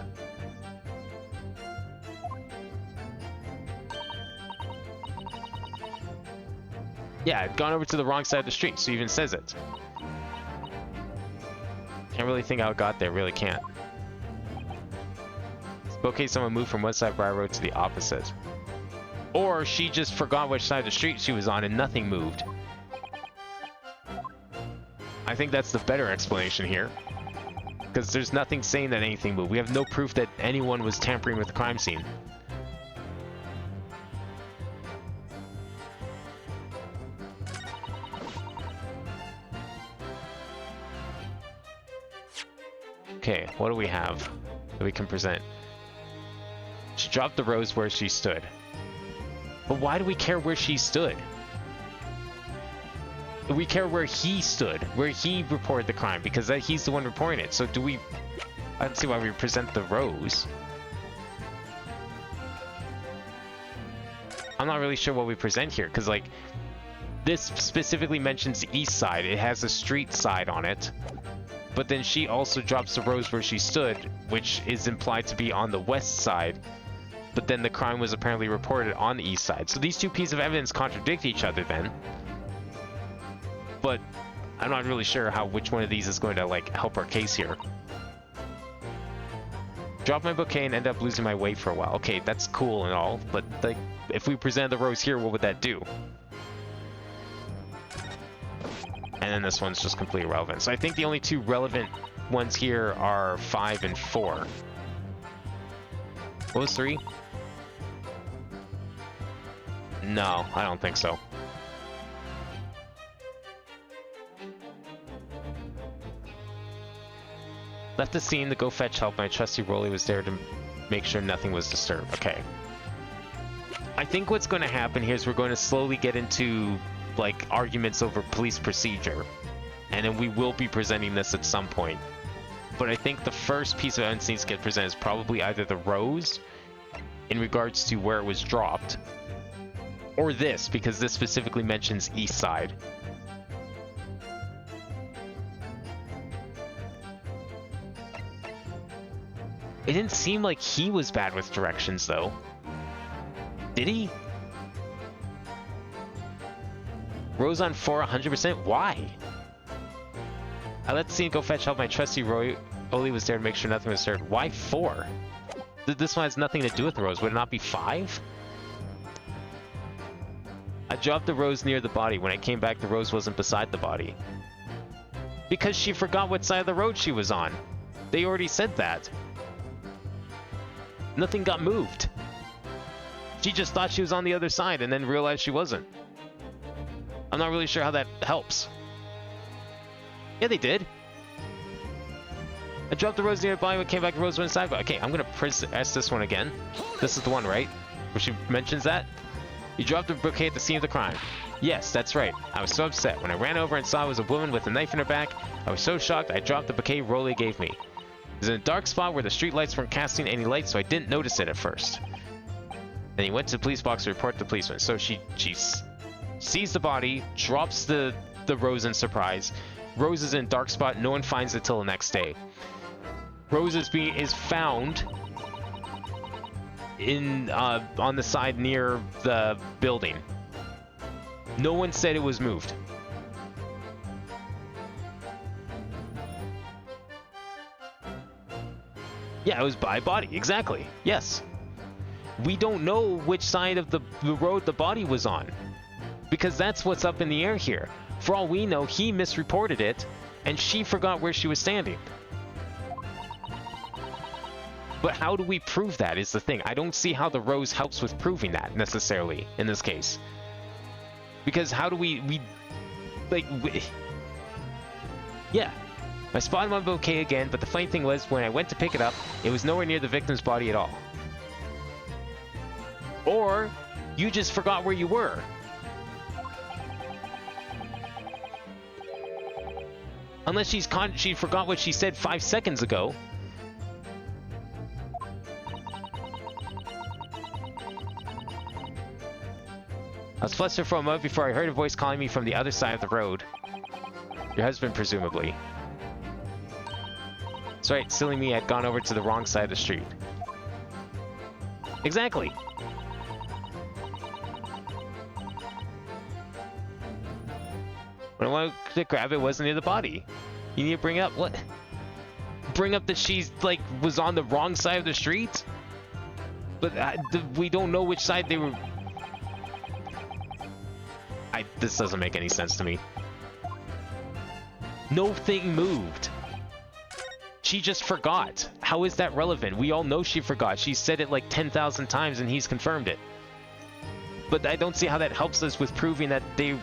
Yeah, I'd gone over to the wrong side of the street, so it even says it. Can't really think how it got there, really can't. Okay, someone moved from one side of Briar Road to the opposite. Or she just forgot which side of the street she was on and nothing moved. I think that's the better explanation here. Because there's nothing saying that anything moved. We have no proof that anyone was tampering with the crime scene. Okay, what do we have that we can present? She dropped the rose where she stood. But why do we care where she stood? We care where he stood, where he reported the crime, because he's the one reporting it. So do we... I don't see why we present the rose. I'm not really sure what we present here, because, like, this specifically mentions the east side. It has a street side on it. But then she also drops the rose where she stood, which is implied to be on the west side. But then the crime was apparently reported on the east side. So these two pieces of evidence contradict each other then. But I'm not really sure which one of these is going to, like, help our case here. Drop my bouquet and end up losing my way for a while. Okay, that's cool and all, but, like, if we presented the rose here, what would that do? And then this one's just completely irrelevant. So I think the only two relevant ones here are 5 and 4. What was 3? No, I don't think so. Left the scene to go fetch help. My trusty Rolly was there to make sure nothing was disturbed. Okay. I think what's going to happen here is we're going to slowly get into, like, arguments over police procedure. And then we will be presenting this at some point. But I think the first piece of evidence needs to get presented is probably either the rose, in regards to where it was dropped, or this, because this specifically mentions east side. It didn't seem like he was bad with directions, though. Did he? Rose on 4, 100%? Why? I let the scene go fetch help. My trusty Rolly was there to make sure nothing was disturbed. Why 4? This one has nothing to do with the rose. Would it not be 5? I dropped the rose near the body. When I came back, the rose wasn't beside the body. Because she forgot what side of the road she was on. They already said that. Nothing got moved. She just thought she was on the other side and then realized she wasn't. I'm not really sure how that helps. Yeah, they did. I dropped the rose near the body, but came back, the rose went inside. Okay, I'm gonna press this one again. This is the one, right? Where she mentions that? You dropped the bouquet at the scene of the crime. Yes, that's right. I was so upset. When I ran over and saw it was a woman with a knife in her back, I was so shocked I dropped the bouquet Rolly gave me. It was in a dark spot where the street lights weren't casting any light, so I didn't notice it at first. Then he went to the police box to report the policeman. So she sees the body, drops the rose in surprise. Rose is in a dark spot. No one finds it till the next day. Rose is found in on the side near the building. No one said it was moved. Yeah, it was by body, exactly. Yes. We don't know which side of the road the body was on, because that's what's up in the air here. For all we know, he misreported it, and she forgot where she was standing. But how do we prove that is the thing. I don't see how the rose helps with proving that, necessarily, in this case. Because how do yeah. I spotted my bouquet again, but the funny thing was, when I went to pick it up, it was nowhere near the victim's body at all. Or, you just forgot where you were. Unless she forgot what she said 5 seconds ago. I was flustered for a moment before I heard a voice calling me from the other side of the road. Your husband, presumably. That's right, silly me, I'd gone over to the wrong side of the street. Exactly! When I wanted to grab it, wasn't near the body. You need to bring up what? Bring up that she's, like, was on the wrong side of the street? But we don't know which side they were... This doesn't make any sense to me. No thing moved. She just forgot. How is that relevant? We all know she forgot. She said it like 10,000 times and he's confirmed it. But I don't see how that helps us with proving that the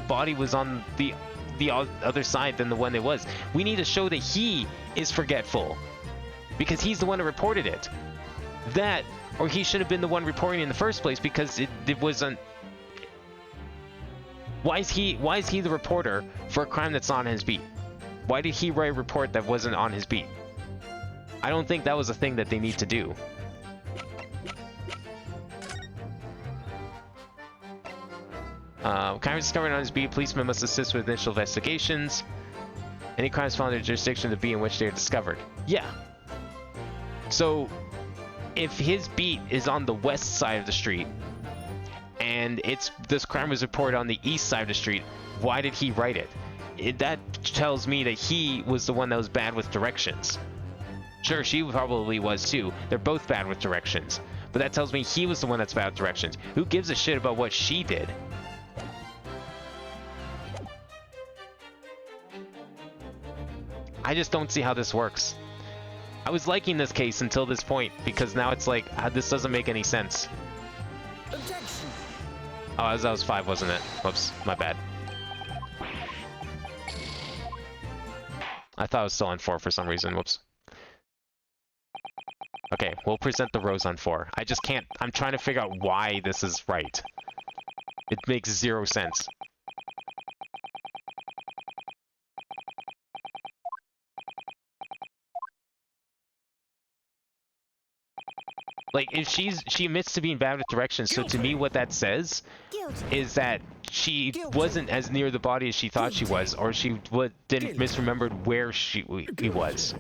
body was on the other side than the one it was. We need to show that he is forgetful, because he's the one who reported it. That, or he should have been the one reporting in the first place, because it wasn't... Why is he the reporter for a crime that's not on his beat? Why did he write a report that wasn't on his beat? I don't think that was a thing that they need to do. Crime discovered on his beat. Policemen must assist with initial investigations. Any crimes found in their jurisdiction to be in which they are discovered. Yeah. So, if his beat is on the west side of the street, and this crime was reported on the east side of the street, why did he write it? That tells me that he was the one that was bad with directions. Sure, she probably was too. They're both bad with directions. But that tells me he was the one that's bad with directions. Who gives a shit about what she did? I just don't see how this works. I was liking this case until this point, because now it's like, this doesn't make any sense. Objection. Oh, that was 5, wasn't it? Whoops, my bad. I thought I was still on 4 for some reason. Whoops. Okay, we'll present the rose on 4. I just can't... I'm trying to figure out why this is right. It makes 0 sense. Like, if she admits to being bad with directions, so to me what that says is that she wasn't as near the body as she thought she was, or she didn't misremembered where he was.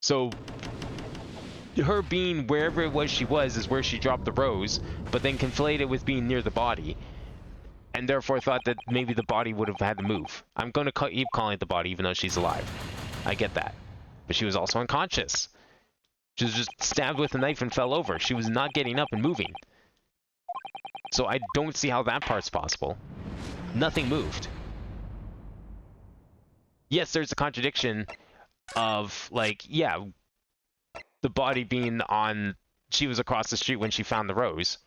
So, her being wherever it was she was is where she dropped the rose, but then conflated with being near the body, and therefore thought that maybe the body would have had to move. I'm going to keep calling it the body even though she's alive. I get that. But she was also unconscious. She was just stabbed with a knife and fell over. She was not getting up and moving. So I don't see how that part's possible. Nothing moved. Yes, there's a contradiction of, like, yeah, the body being on... She was across the street when she found the rose.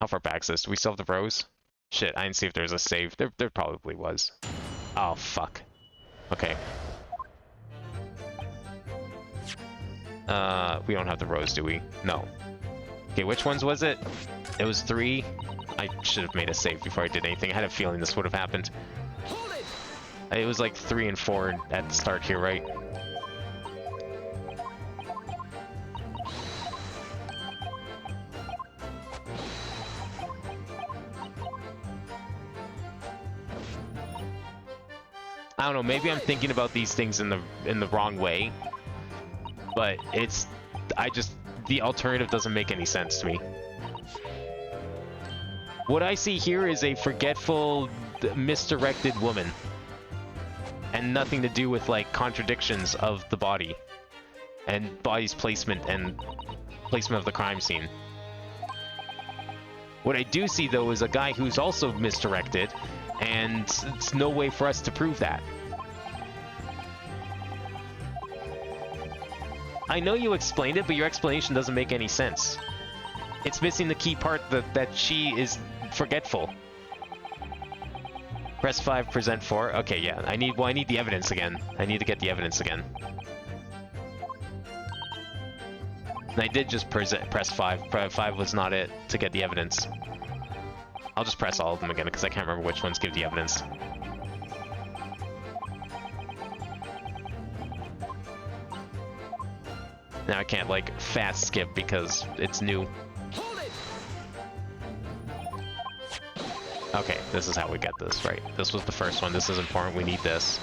How far back is this? Do we still have the rose? Shit, I didn't see if there was a save. There probably was. Oh, fuck. Okay. We don't have the rose, do we? No. Okay, which ones was it? It was 3. I should have made a save before I did anything. I had a feeling this would have happened. Hold it! It was like 3 and 4 at the start here, right? I don't know, maybe I'm thinking about these things in the wrong way. But the alternative doesn't make any sense to me. What I see here is a forgetful, misdirected woman. And nothing to do with, like, contradictions of the body. And body's placement and placement of the crime scene. What I do see, though, is a guy who's also misdirected, and it's no way for us to prove that. I know you explained it, but your explanation doesn't make any sense. It's missing the key part that she is forgetful. Press 5, present 4. Okay, yeah. I need the evidence again. I need to get the evidence again. And I did just press 5. 5 was not it to get the evidence. I'll just press all of them again because I can't remember which ones give the evidence. Now I can't, like, fast skip because it's new. Hold it! Okay, this is how we get this, right? This was the first one. This is important. We need this.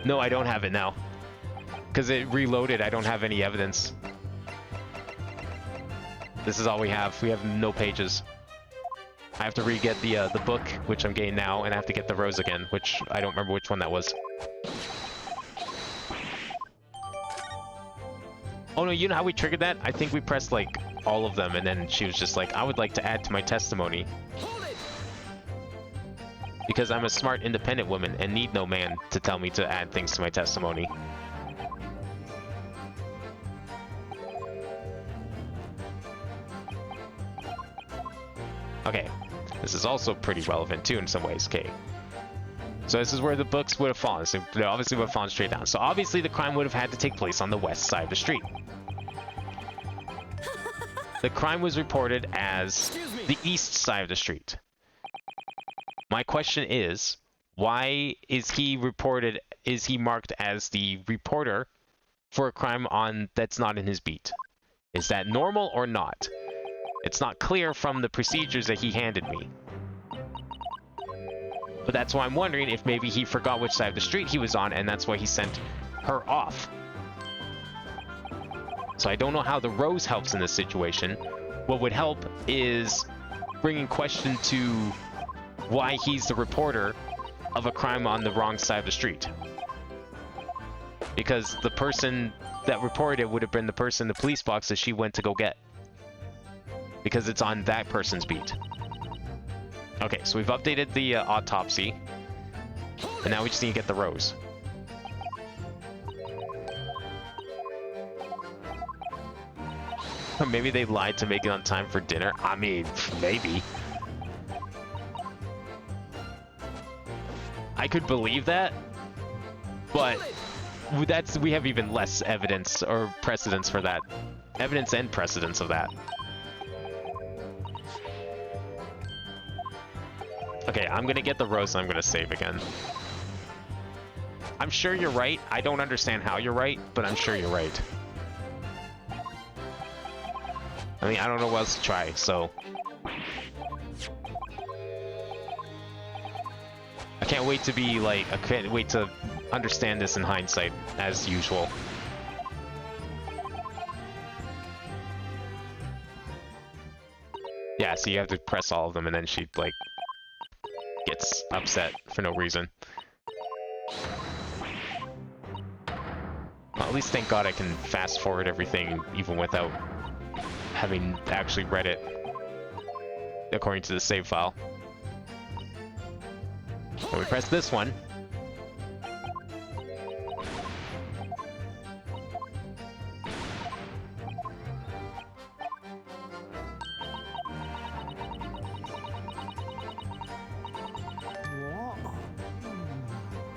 No, I don't have it now. Because it reloaded, I don't have any evidence. This is all we have. We have no pages. I have to re-get the book, which I'm getting now, and I have to get the rose again, which I don't remember which one that was. Oh no, you know how we triggered that? I think we pressed, like, all of them, and then she was just like, I would like to add to my testimony. Hold it! Because I'm a smart, independent woman and need no man to tell me to add things to my testimony. Okay, this is also pretty relevant too in some ways, okay. So this is where the books would have fallen. So they obviously would have fallen straight down. So obviously the crime would have had to take place on the west side of the street. The crime was reported as the east side of the street. My question is, why is he marked as the reporter for a crime that's not in his beat? Is that normal or not? It's not clear from the procedures that he handed me. But that's why I'm wondering if maybe he forgot which side of the street he was on, and that's why he sent her off. So I don't know how the rose helps in this situation. What would help is bringing question to why he's the reporter of a crime on the wrong side of the street. Because the person that reported it would have been the person in the police box that she went to go get. Because it's on that person's beat. Okay, so we've updated the autopsy. And now we just need to get the rose. Or maybe they lied to make it on time for dinner. I mean, maybe. I could believe that. But we have even less evidence or precedence for that. Evidence and precedence of that. Okay, I'm gonna get the rose and I'm gonna save again. I'm sure you're right. I don't understand how you're right, but I'm sure you're right. I mean, I don't know what else to try, so... I can't wait to be, like, I can't wait to understand this in hindsight, as usual. Yeah, so you have to press all of them and then she, like, gets upset for no reason. Well, at least thank God I can fast forward everything even without having actually read it according to the save file. When we press this one,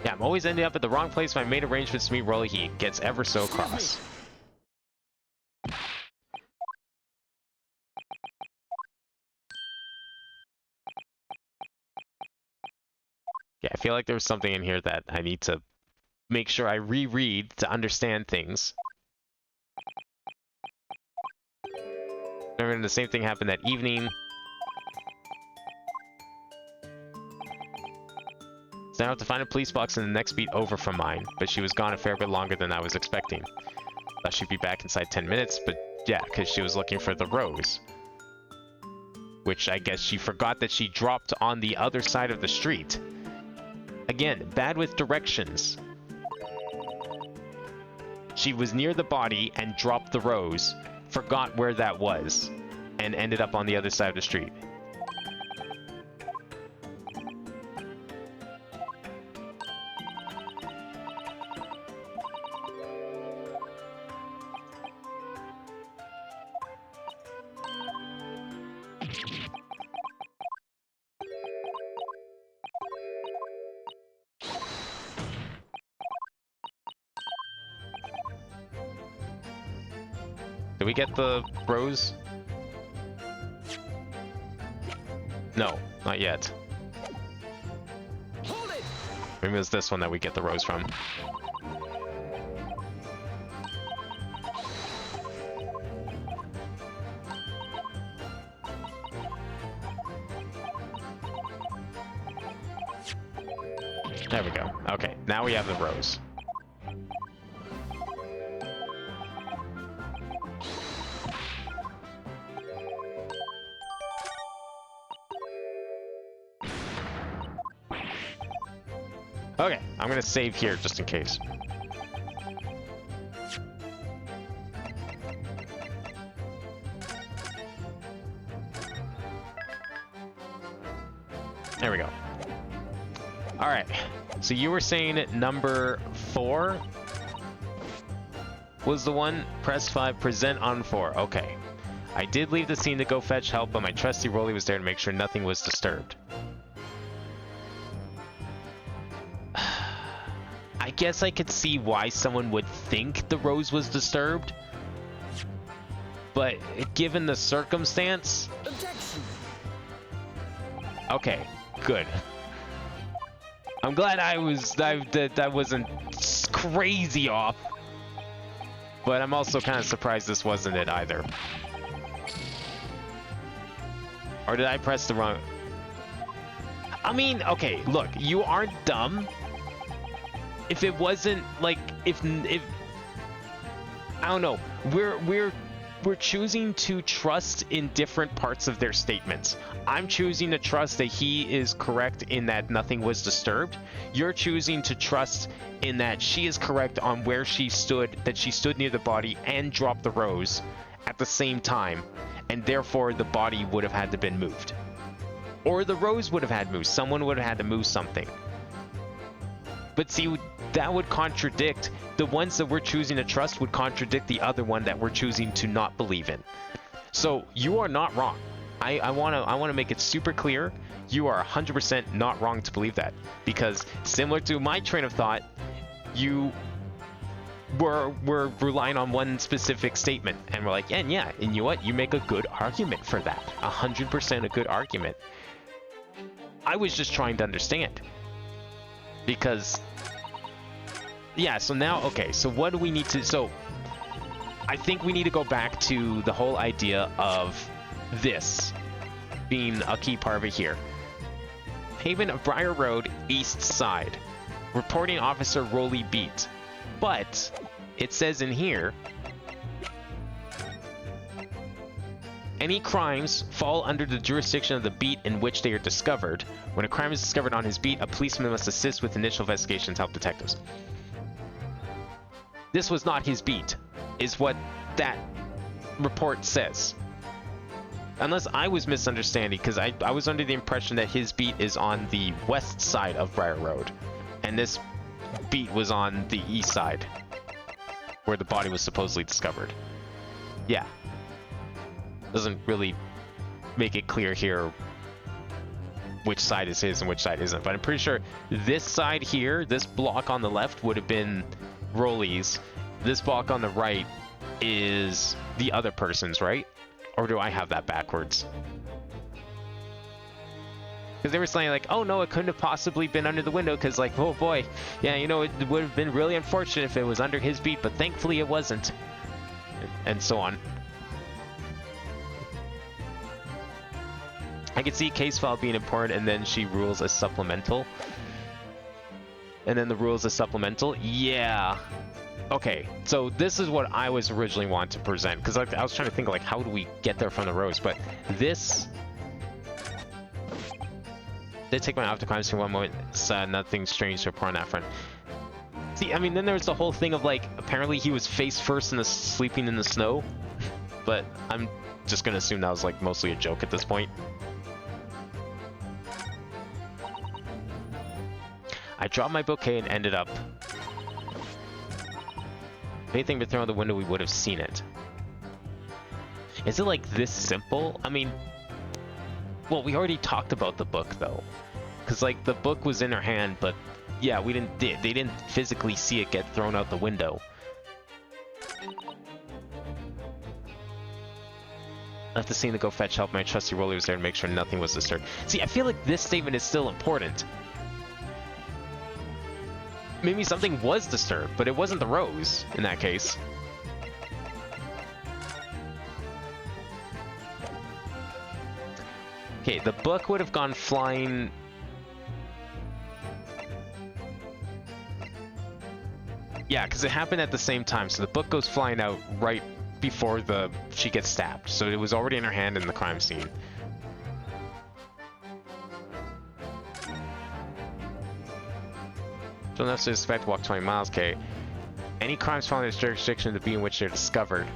Yeah, I'm always ending up at the wrong place when I made arrangements to meet Rolly. He gets ever so Excuse me. cross. Yeah, I feel like there was something in here that I need to make sure I reread to understand things. Remember, the same thing happened that evening. So now I have to find a police box in the next beat over from mine, but she was gone a fair bit longer than I was expecting. Thought she'd be back inside 10 minutes, but yeah, because she was looking for the rose. Which I guess she forgot that she dropped on the other side of the street. Again, bad with directions. She was near the body and dropped the rose, forgot where that was, and ended up on the other side of the street. Did we get the rose? No, not yet. Hold it! Maybe it's this one that we get the rose from. There we go. Okay, now we have the rose. Okay, I'm gonna save here just in case. There we go. All right, so you were saying number 4 was the one? Press 5, present on 4. Okay. I did leave the scene to go fetch help, but my trusty Rolly was there to make sure nothing was disturbed. I guess I could see why someone would think the rose was disturbed, but given the circumstance... Objection! Okay, good. I'm glad I wasn't crazy off, but I'm also kind of surprised this wasn't it either. Or did I press the wrong... I mean, okay, look, you aren't dumb. If it wasn't like, if I don't know, we're choosing to trust in different parts of their statements. I'm choosing to trust that he is correct in that nothing was disturbed. You're choosing to trust in that she is correct on where she stood, that she stood near the body and dropped the rose at the same time, and therefore the body would have had to been moved. Or the rose would have had moved. Someone would have had to move something. But see, that would contradict, the ones that we're choosing to trust would contradict the other one that we're choosing to not believe in. So you are not wrong. I want to make it super clear. You are 100% not wrong to believe that, because similar to my train of thought, you were relying on one specific statement, and we're like, and yeah, and you know what? You make a good argument for that. 100% a good argument. I was just trying to understand, because yeah. So now, okay. So what do we need to? So I think we need to go back to the whole idea of this being a key part of it here. Haven of Briar Road, East Side. Reporting Officer Rolly beat. But it says in here, any crimes fall under the jurisdiction of the beat in which they are discovered. When a crime is discovered on his beat, a policeman must assist with initial investigations, help detectives. This was not his beat, is what that report says. Unless I was misunderstanding, because I was under the impression that his beat is on the west side of Briar Road, and this beat was on the east side, where the body was supposedly discovered. Yeah. Doesn't really make it clear here which side is his and which side isn't. But I'm pretty sure this side here, this block on the left, would have been Rolly's. This block on the right is the other person's, right? Or do I have that backwards? Because they were saying like, oh no, it couldn't have possibly been under the window because like, oh boy, yeah, you know, it would have been really unfortunate if it was under his beat, but thankfully it wasn't. And so on. I could see case file being important and then she rules as supplemental. And then the rules as supplemental. Yeah. Okay, so this is what I was originally wanting to present because I was trying to think like, how do we get there from the rows? But this... Did take my off to crime scene one moment. It's nothing strange to report on that front. See, I mean, then there's the whole thing of like, apparently he was face first in the sleeping in the snow, but I'm just gonna assume that was like mostly a joke at this point. I dropped my bouquet and ended up. If anything but thrown out the window, we would have seen it. Is it like this simple? I mean, well, we already talked about the book though, because like the book was in her hand, but yeah, they didn't physically see it get thrown out the window. Left the scene to go fetch help. My trusty Rolly was there to make sure nothing was disturbed. See, I feel like this statement is still important. Maybe something was disturbed, but it wasn't the rose in that case. Okay, the book would have gone flying. Yeah, because it happened at the same time. So the book goes flying out right before she gets stabbed. So it was already in her hand in the crime scene. Don't necessarily expect to walk 20 miles, okay. Any crimes found in this jurisdiction to be in which they're discovered.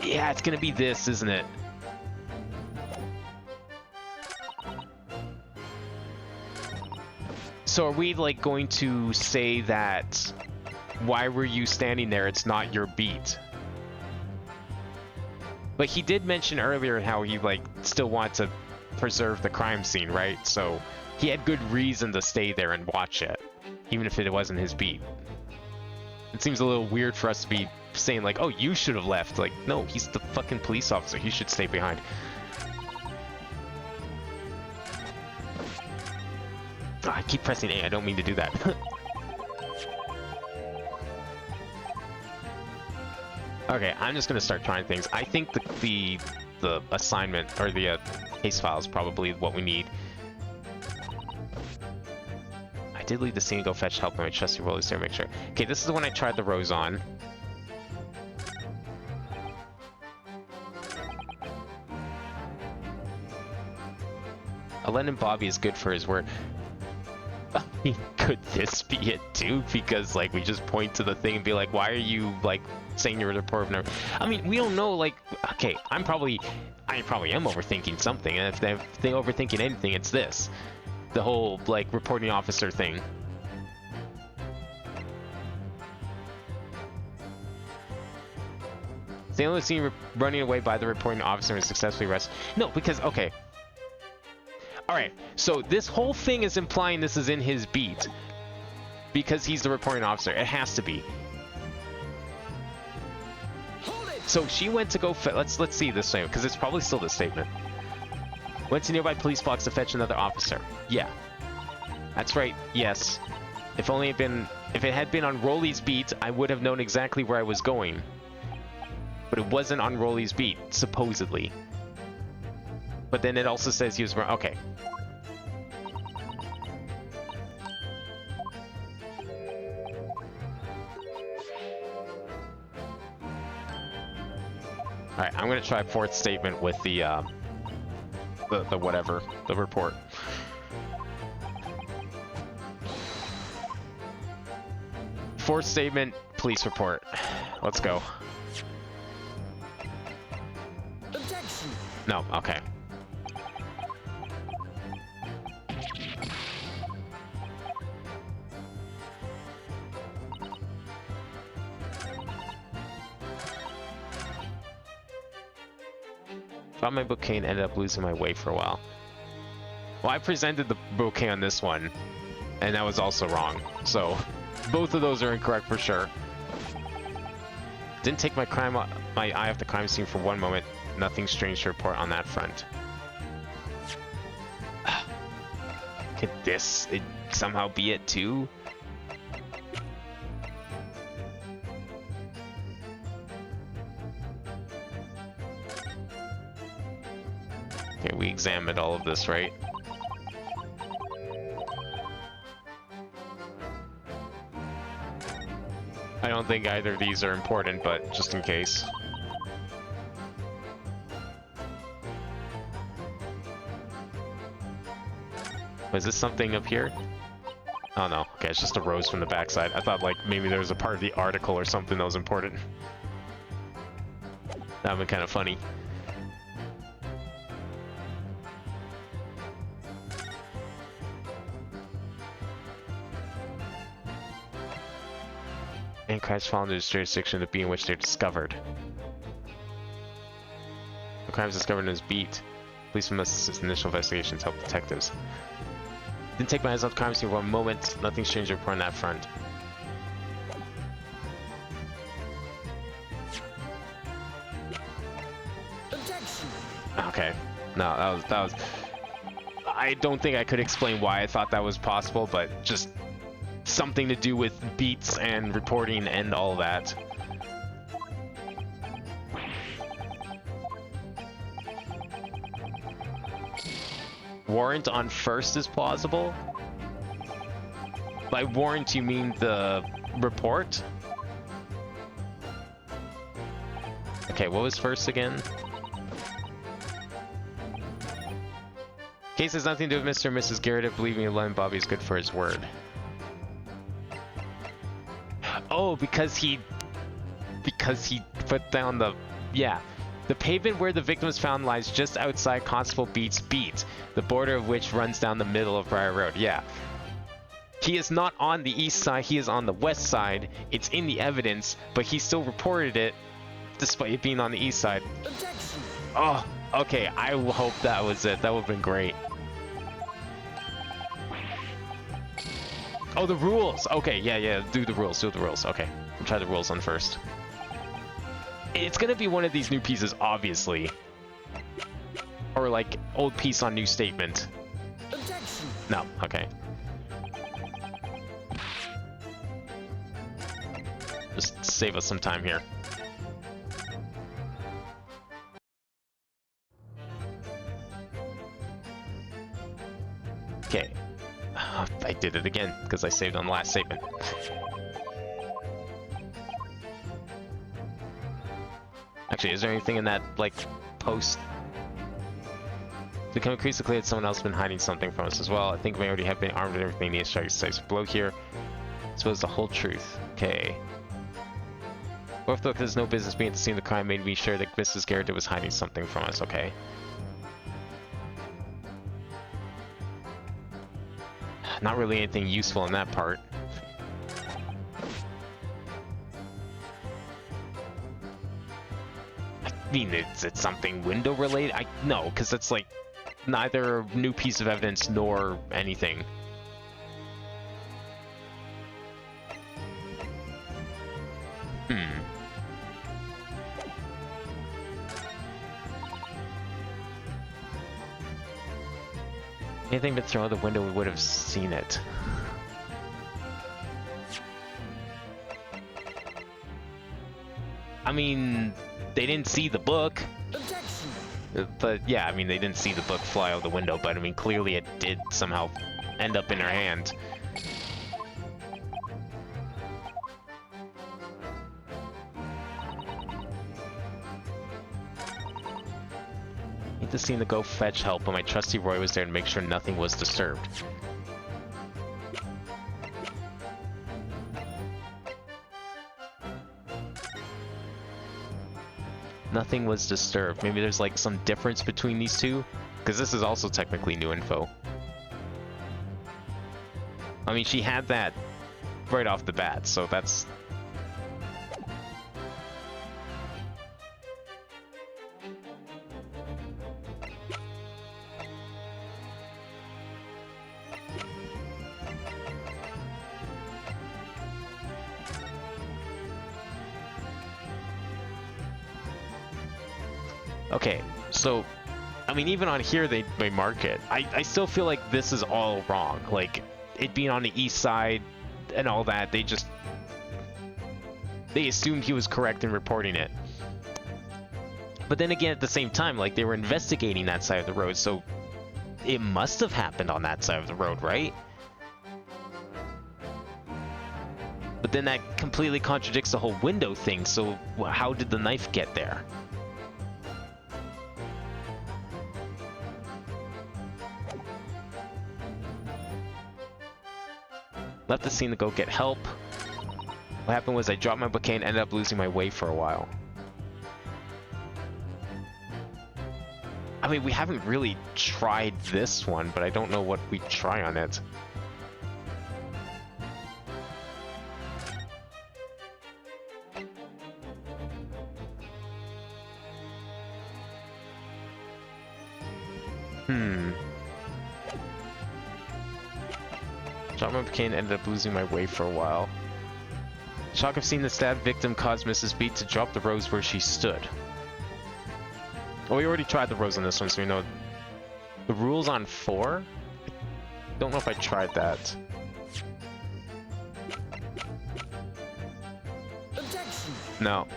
Yeah, it's gonna be this, isn't it? So are we like going to say that why were you standing there? It's not your beat. But he did mention earlier how he like still wants to preserve the crime scene, right? So he had good reason to stay there and watch it, even if it wasn't his beat. It seems a little weird for us to be saying like, oh, you should have left. Like, no, he's the fucking police officer. He should stay behind. Oh, I keep pressing A. I don't mean to do that. Okay, I'm just gonna start trying things. I think the assignment or the case file is probably what we need. I did leave the scene to go fetch help, and my trusty Rolly's there to make sure. Okay, this is the one I tried the rose on. Alen Bobby is good for his word. I mean, could this be it too? Because like we just point to the thing and be like, why are you like saying you're a reporter of never? I mean, we don't know. Like, okay, I probably am overthinking something, and if they're overthinking anything, it's this, the whole like reporting officer thing. They only seen running away by the reporting officer and successfully arrested. No, because okay. Alright, so this whole thing is implying this is in his beat. Because he's the reporting officer. It has to be. So she went to go let's see this statement, because it's probably still this statement. Went to nearby police box to fetch another officer. Yeah. That's right, yes. If it had been on Rolly's beat, I would have known exactly where I was going. But it wasn't on Rolly's beat, supposedly. But then it also says he was... Okay. Alright, I'm gonna try fourth statement with the whatever, the report. Fourth statement, police report. Let's go. Objection. No, okay. Found my bouquet and ended up losing my way for a while. Well, I presented the bouquet on this one, and that was also wrong. So, both of those are incorrect for sure. Didn't take my eye off the crime scene for one moment. Nothing strange to report on that front. Could this somehow be it too? Okay, we examined all of this, right? I don't think either of these are important, but just in case. Was this something up here? Oh no, okay, it's just a rose from the backside. I thought like maybe there was a part of the article or something that was important. That would be kind of funny. And crimes fall into the jurisdiction of the beat in which they're discovered. The crimes discovered in this beat. Police must assist initial investigations, help detectives. Didn't take my eyes off the crime scene for a moment. Nothing strange to report on that front. Objection. Okay. No, that was. I don't think I could explain why I thought that was possible, but just something to do with beats and reporting and all that. Warrant on first is plausible? By warrant, you mean the report? Okay, what was first again? Case has nothing to do with Mr. and Mrs. Garrett. If believing alone, Bobby is good for his word. Oh, because he put down the... Yeah. The pavement where the victim was found lies just outside Constable Beat's beat, the border of which runs down the middle of Briar Road. Yeah. He is not on the east side, he is on the west side. It's in the evidence, but he still reported it despite it being on the east side. Objection. Oh, okay. I hope that was it. That would have been great. Oh, the rules. Okay, yeah. Do the rules. Okay. We'll try the rules on first. It's gonna be one of these new pieces, obviously. Or like old piece on new statement. Objection. No, okay. Just save us some time here. Okay. I did it again because I saved on the last statement. Actually, is there anything in that, like, post? It's become increasingly clear that someone else has been hiding something from us as well. I think we already have been armed with everything needed to strike a decisive blow here. I suppose the whole truth. Okay. Both look, there's no business being at the scene of the crime made me sure that Mrs. Garrett was hiding something from us. Okay. Not really anything useful in that part. I mean, it's something window related? No, because it's like neither a new piece of evidence nor anything. Anything but throw out the window, we would have seen it. I mean, they didn't see the book. Objection. But yeah, I mean, they didn't see the book fly out the window, but I mean, clearly it did somehow end up in her hand. Need the scene to go fetch help, but my trusty Roy was there to make sure nothing was disturbed. Nothing was disturbed. Maybe there's like some difference between these two, because this is also technically new info. I mean, she had that right off the bat, so that's... Okay, so, I mean, even on here they mark it. I still feel like this is all wrong. Like, it being on the east side and all that, they assumed he was correct in reporting it. But then again, at the same time, like, they were investigating that side of the road, so it must have happened on that side of the road, right? But then that completely contradicts the whole window thing, so how did the knife get there? Left the scene to go get help. What happened was I dropped my bouquet and ended up losing my way for a while. I mean, we haven't really tried this one, but I don't know what we try on it. Dropped my bouquet and ended up losing my way for a while. Shock of seeing the stabbed victim caused Mrs. Beat to drop the rose where she stood. Oh, we already tried the rose on this one, so we know the rules on 4. I don't know if I tried that. Objection. No.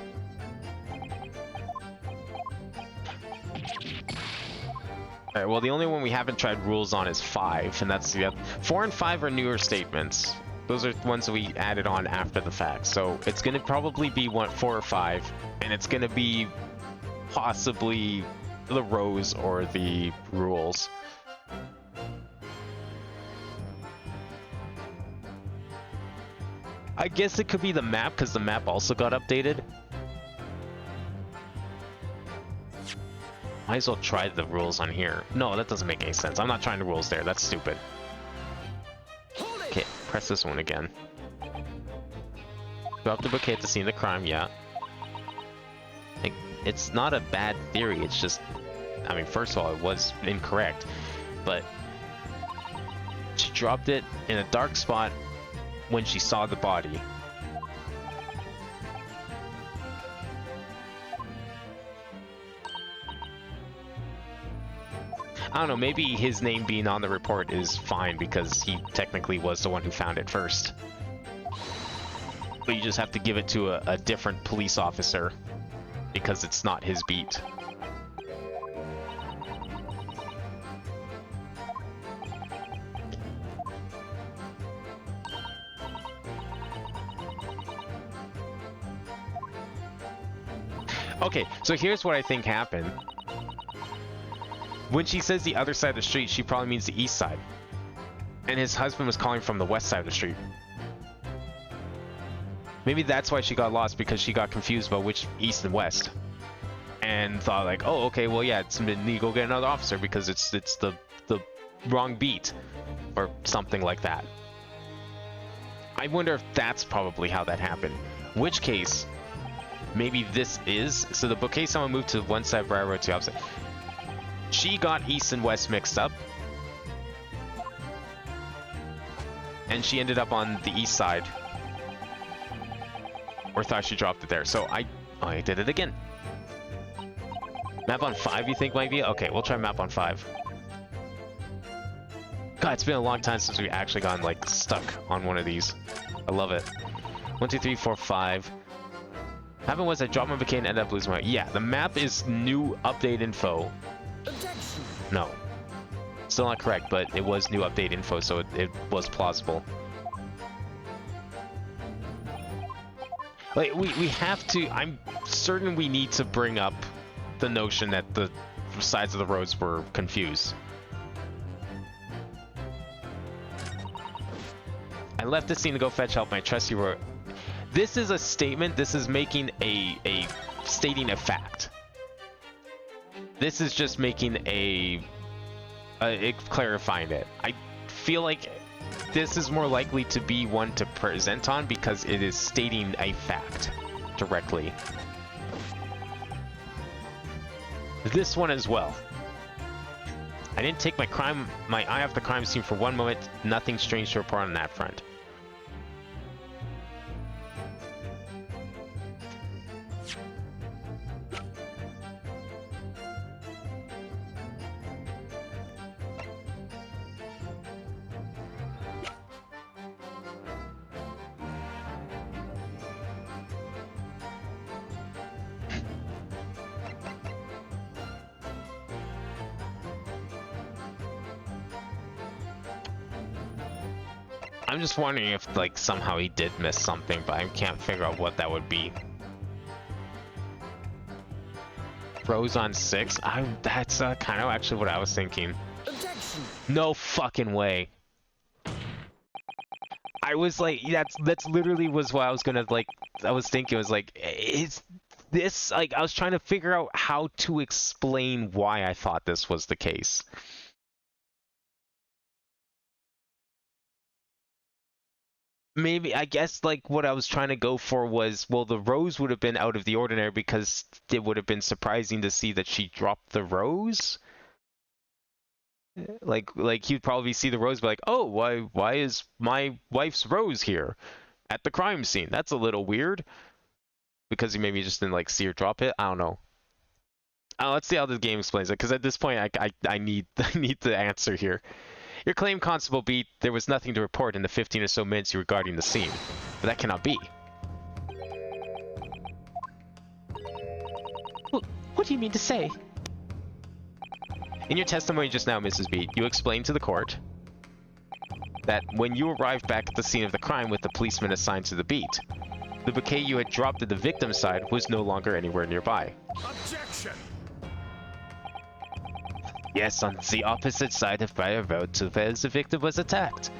Alright, well, the only one we haven't tried rules on is 5, and that's the other. 4 and 5 are newer statements. Those are the ones that we added on after the fact. So it's going to probably be 4 or 5, and it's going to be possibly the rose or the rules. I guess it could be the map, because the map also got updated. Might as well try the rules on here. No, that doesn't make any sense. I'm not trying the rules there. That's stupid. Okay, press this one again. Drop the bouquet at the scene of the crime, yeah. Like, it's not a bad theory, it's just... I mean, first of all, it was incorrect. But... she dropped it in a dark spot when she saw the body. I don't know, maybe his name being on the report is fine because he technically was the one who found it first. But you just have to give it to a different police officer because it's not his beat. Okay, so here's what I think happened. When she says the other side of the street, she probably means the east side. And his husband was calling from the west side of the street. Maybe that's why she got lost, because she got confused about which east and west. And thought like, oh, okay, well, yeah, it's need to go get another officer because it's the wrong beat. Or something like that. I wonder if that's probably how that happened. Which case, maybe this is... So the bouquet someone moved to one side, railroad to the opposite. She got east and west mixed up. And she ended up on the east side. Or thought she dropped it there. So I did it again. Map on 5 you think might be? Okay, we'll try map on 5. God, it's been a long time since we actually gotten like stuck on one of these. I love it. 1, 2, 3, 4, 5. Happened was I dropped my bouquet and ended up losing my... Yeah, the map is new update info. Objection. No. Still not correct, but it was new update info, so it was plausible. Like, we have to... I'm certain we need to bring up the notion that the sides of the roads were confused. I left the scene to go fetch help. I trust you were... This is a statement. This is making stating a fact. This is just making clarifying it. I feel like this is more likely to be one to present on because it is stating a fact directly. This one as well. I didn't take my eye off the crime scene for one moment. Nothing strange to report on that front. I'm just wondering if, like, somehow he did miss something, but I can't figure out what that would be. Rose on 6? That's kind of actually what I was thinking. Objection. No fucking way. I was like, that's literally was what I was gonna, like, I was thinking, was like, is this, like, I was trying to figure out how to explain why I thought this was the case. Maybe, I guess, like, what I was trying to go for was, well, the rose would have been out of the ordinary because it would have been surprising to see that she dropped the rose. Like he'd probably see the rose, be like, oh, why is my wife's rose here at the crime scene? That's a little weird. Because he maybe just didn't, like, see her drop it. I don't know. Let's see how the game explains it, because at this point, I need the answer here. Your claim, Constable Beat, there was nothing to report in the 15 or so minutes you were guarding the scene. But that cannot be. What do you mean to say? In your testimony just now, Mrs. Beat, you explained to the court that when you arrived back at the scene of the crime with the policeman assigned to the beat, the bouquet you had dropped at the victim's side was no longer anywhere nearby. Objection! Yes, on the opposite side of Briar Road to where the victim was attacked.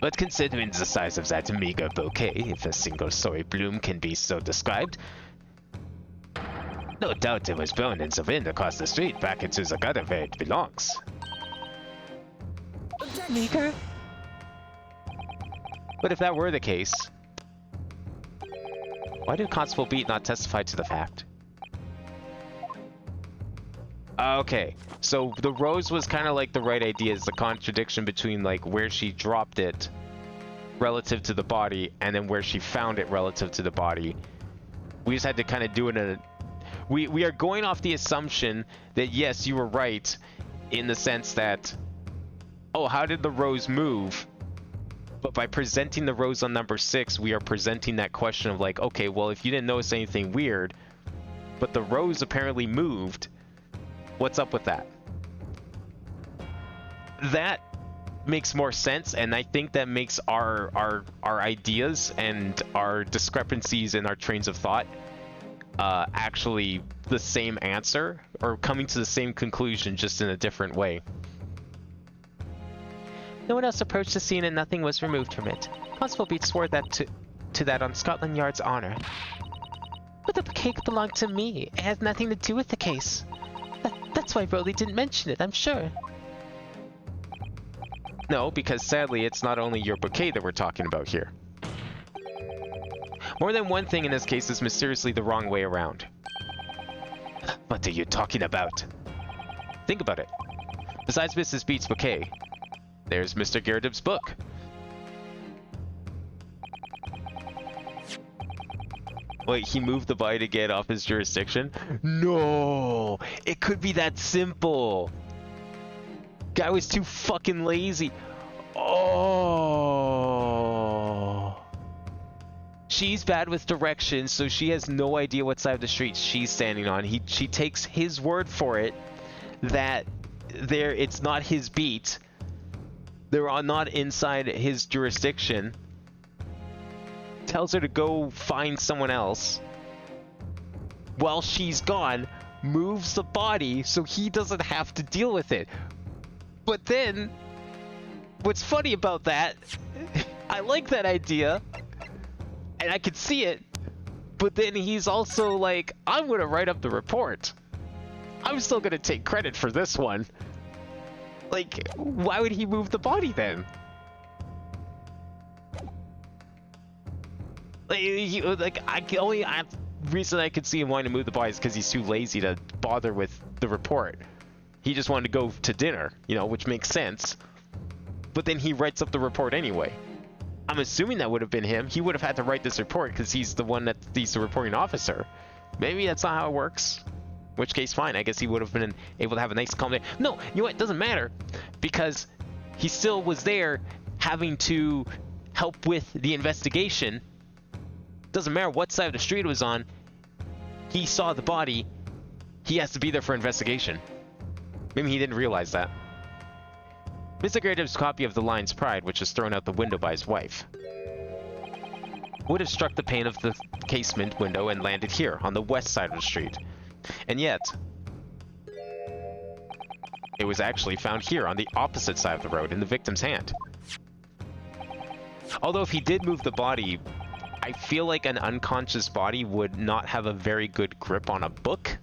But considering the size of that meager bouquet, if a single-story bloom can be so described, no doubt it was blown in the wind across the street back into the gutter where it belongs. Objection. Meager? But if that were the case, why did Constable Beat not testify to the fact? Okay, so the rose was kind of like the right idea. It's the contradiction between, like, where she dropped it relative to the body and then where she found it relative to the body. We just had to kind of do it in a... We are going off the assumption that, yes, you were right in the sense that, oh, how did the rose move? But by presenting the rose on number 6, we are presenting that question of, like, okay, well, if you didn't notice anything weird, but the rose apparently moved, what's up with that? That makes more sense, and I think that makes our ideas and our discrepancies in our trains of thought actually the same answer, or coming to the same conclusion, just in a different way. No one else approached the scene and nothing was removed from it. Constable Beat swore that to that on Scotland Yard's honor. But the bouquet belonged to me. It has nothing to do with the case. That's why Rowley didn't mention it, I'm sure. No, because sadly, it's not only your bouquet that we're talking about here. More than one thing in this case is mysteriously the wrong way around. What are you talking about? Think about it. Besides Mrs. Beat's bouquet, there's Mr. Garridib's book. Wait, he moved the body to get off his jurisdiction? No! It could be that simple! Guy was too fucking lazy. Oh! She's bad with directions, so she has no idea what side of the street she's standing on. She takes his word for it that it's not his beat. They're not inside his jurisdiction. Tells her to go find someone else. While she's gone, moves the body so he doesn't have to deal with it. But then, what's funny about that, I like that idea, and I can see it, but then he's also like, I'm gonna write up the report. I'm still gonna take credit for this one. Like, why would he move the body then? Reason I could see him wanting to move the body is because he's too lazy to bother with the report. He just wanted to go to dinner, you know, which makes sense. But then he writes up the report anyway. I'm assuming that would have been him. He would have had to write this report because he's the reporting officer. Maybe that's not how it works. In which case, fine. I guess he would have been able to have a nice calm day. No, you know what? It doesn't matter. Because he still was there having to help with the investigation. Doesn't matter what side of the street it was on. He saw the body. He has to be there for investigation. Maybe he didn't realize that. Mr. Gerardov's copy of the Lion's Pride, which was thrown out the window by his wife, would have struck the pane of the casement window and landed here, on the west side of the street. And yet, it was actually found here, on the opposite side of the road, in the victim's hand. Although if he did move the body, I feel like an unconscious body would not have a very good grip on a book,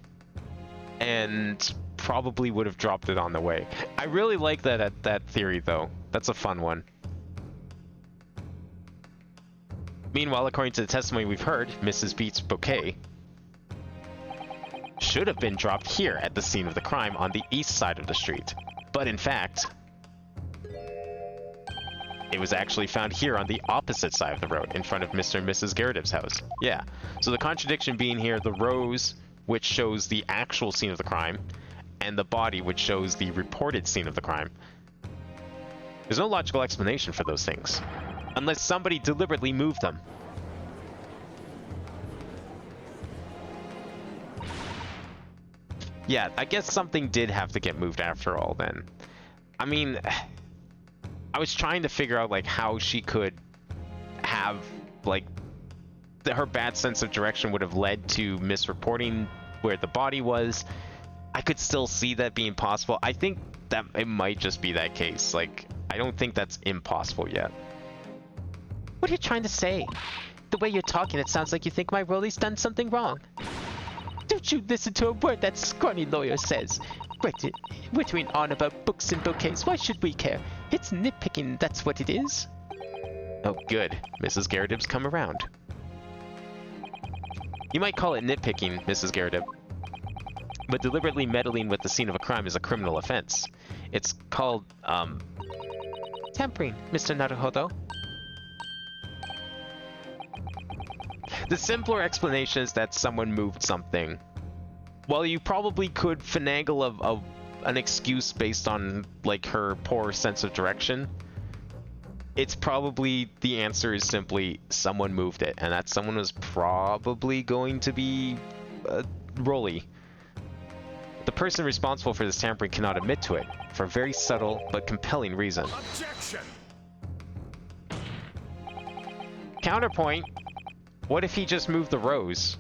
and probably would have dropped it on the way. I really like that theory, though. That's a fun one. Meanwhile, according to the testimony we've heard, Mrs. Beats' bouquet should have been dropped here at the scene of the crime on the east side of the street. But in fact, it was actually found here on the opposite side of the road, in front of Mr. and Mrs. Gerardov's house. Yeah, so the contradiction being here, the rose, which shows the actual scene of the crime, and the body, which shows the reported scene of the crime. There's no logical explanation for those things, unless somebody deliberately moved them. Yeah, I guess something did have to get moved after all then. I mean, I was trying to figure out like how she could have like her bad sense of direction would have led to misreporting where the body was. I could still see that being possible. I think that it might just be that case. Like, I don't think that's impossible yet. What are you trying to say? The way you're talking, it sounds like you think my Rolly's done something wrong. Don't you listen to a word that scrawny lawyer says. Wittering on about books and bouquets, why should we care? It's nitpicking, that's what it is. Oh, good. Mrs. Gerardov's come around. You might call it nitpicking, Mrs. Geradov, but deliberately meddling with the scene of a crime is a criminal offense. It's called, Tampering, Mr. Naruhodo. The simpler explanation is that someone moved something. While you probably could finagle an excuse based on, like, her poor sense of direction, it's probably, the answer is simply someone moved it, and that someone was probably going to be Rolly. The person responsible for this tampering cannot admit to it, for a very subtle but compelling reason. Objection! Counterpoint, what if he just moved the rose?